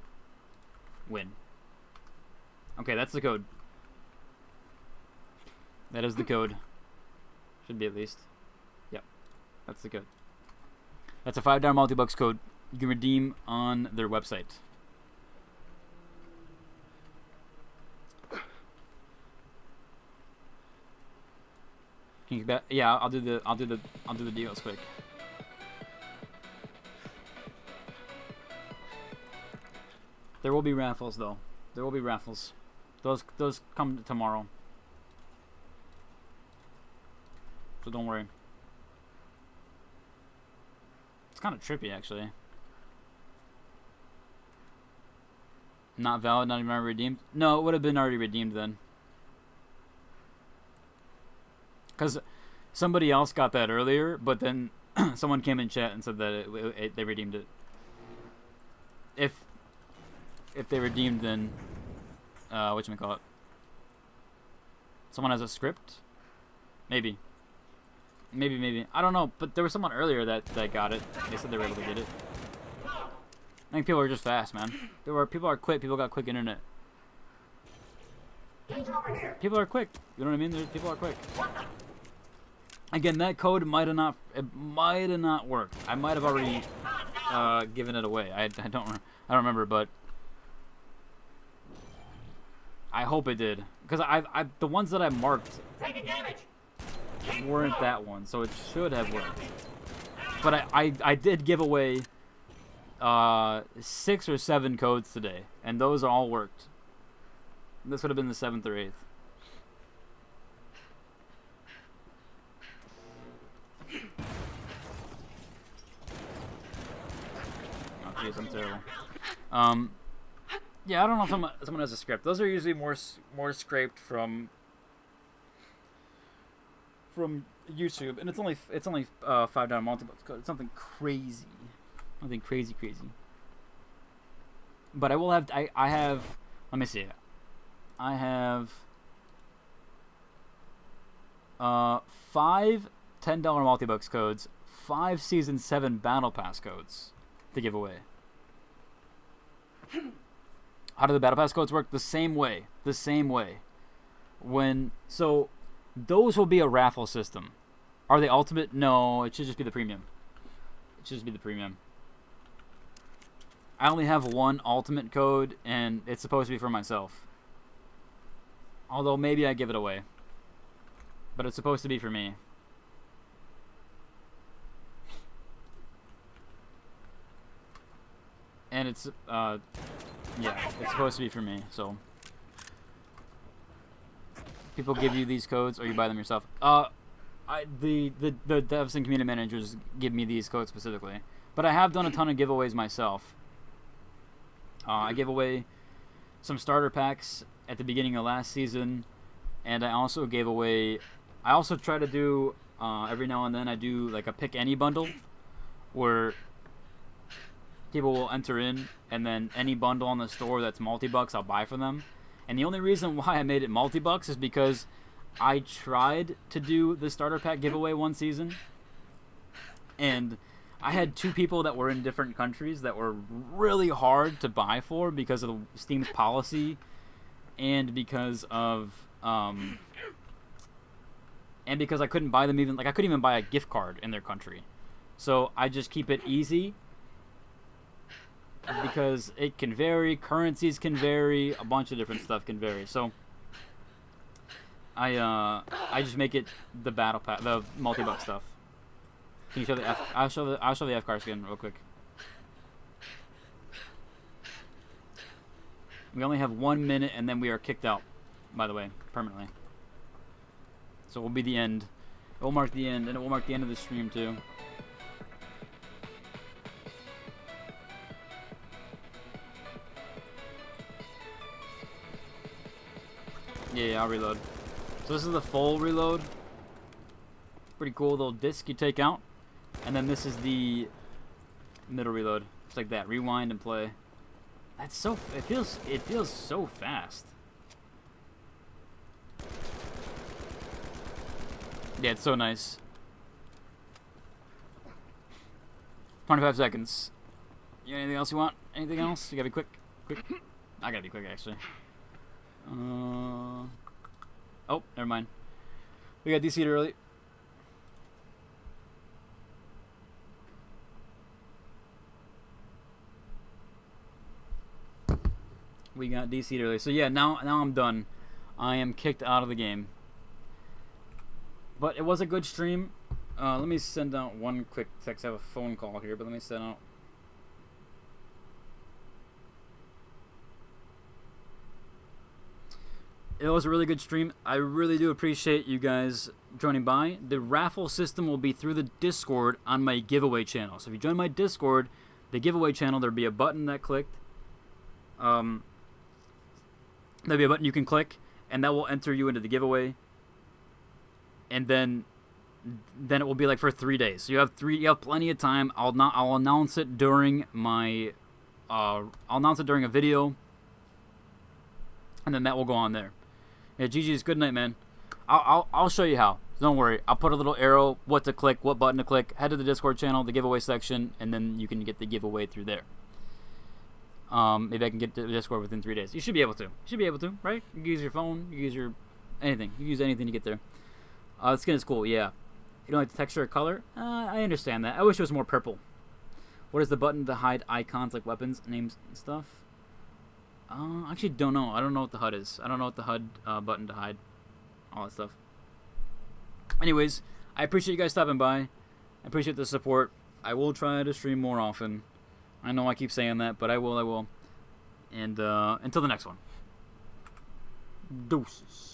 win. Okay, that's the code. That is the code. Should be at least. Yep. That's the code. That's a $5 multi-bucks code you can redeem on their website. Can you bet? Yeah, I'll do the deals quick. There will be raffles though. There will be raffles. Those come tomorrow. So don't worry. It's kind of trippy actually. Not valid, not even already redeemed? No, it would have been already redeemed then. Because somebody else got that earlier, but then someone came in chat and said that they redeemed it. If they redeemed, then whatchamacallit? Someone has a script? Maybe. I don't know, but there was someone earlier that got it. They said they were able to get it. I think people are just fast, man. People are quick. People got quick internet. People are quick. You know what I mean? People are quick. Again, that code might have not worked. I might have already given it away. I don't remember, but I hope it did, because the ones that I marked weren't that one, so it should have worked. But I did give away 6 or 7 codes today, and those all worked. This would have been the 7th or 8th. Oh jeez, I'm terrible. Yeah, I don't know if someone has a script. Those are usually more scraped from YouTube, and it's only $5 multi-bucks code. It's something crazy, crazy. But I will have I have. Let me see. I have 5 $10 multi-bucks codes, 5 Season 7 Battle Pass codes to give away. How do the Battle Pass codes work? The same way. So those will be a raffle system. Are they ultimate? No, it should just be the premium. I only have 1 ultimate code, and it's supposed to be for myself. Although maybe I give it away. But it's supposed to be for me. and it's yeah, it's supposed to be for me. So people give you these codes, or you buy them yourself. The devs and community managers give me these codes specifically, but I have done a ton of giveaways myself. I gave away some starter packs at the beginning of last season, and I also gave away. I also try to do every now and then. I do like a pick any bundle, where people will enter in, and then any bundle on the store that's multi-bucks, I'll buy for them. And the only reason why I made it multi-bucks is because I tried to do the starter pack giveaway one season, and I had 2 people that were in different countries that were really hard to buy for because of Steam's policy, and because of and because I couldn't buy them even I couldn't even buy a gift card in their country. So I just keep it easy because it can vary, currencies can vary, a bunch of different stuff can vary. So I just make it the battle pack, the multi-buck stuff. Can you show the F? I'll show the F car skin real quick. We only have 1 minute, and then we are kicked out. By the way, permanently. So it will be the end. It will mark the end, and it will mark the end of the stream too. Yeah, I'll reload. So this is the full reload. Pretty cool little disc you take out. And then this is the middle reload. Just like that. Rewind and play. That's so... It feels so fast. Yeah, it's so nice. 25 seconds. You got anything else you want? Anything else? You gotta be quick. Quick. I gotta be quick, actually. Oh, never mind. We got DC'd early. We got DC'd early. So yeah, now I'm done. I am kicked out of the game. But it was a good stream. Let me send out one quick text. I have a phone call here, but let me send out. It was a really good stream. I really do appreciate you guys joining by. The raffle system will be through the Discord on my giveaway channel. So if you join my Discord, the giveaway channel, there'll be a button that clicked. There'll be a button you can click, and that will enter you into the giveaway. And then it will be like for 3 days. So you have plenty of time. I'll announce it during my I'll announce it during a video, and then that will go on there. Yeah, GG's, good night, man. I'll show you how. Don't worry. I'll put a little arrow, what to click, what button to click. Head to the Discord channel, the giveaway section, and then you can get the giveaway through there. Maybe I can get to the Discord within 3 days. You should be able to. Right? You can use your phone. You can use your anything. You can use anything to get there. The skin is cool, yeah. You don't like the texture or color? I understand that. I wish it was more purple. What is the button to hide icons like weapons, names, and stuff? I actually don't know. I don't know what the HUD is. I don't know what the HUD button to hide. All that stuff. Anyways, I appreciate you guys stopping by. I appreciate the support. I will try to stream more often. I know I keep saying that, but I will. And until the next one. Deuces.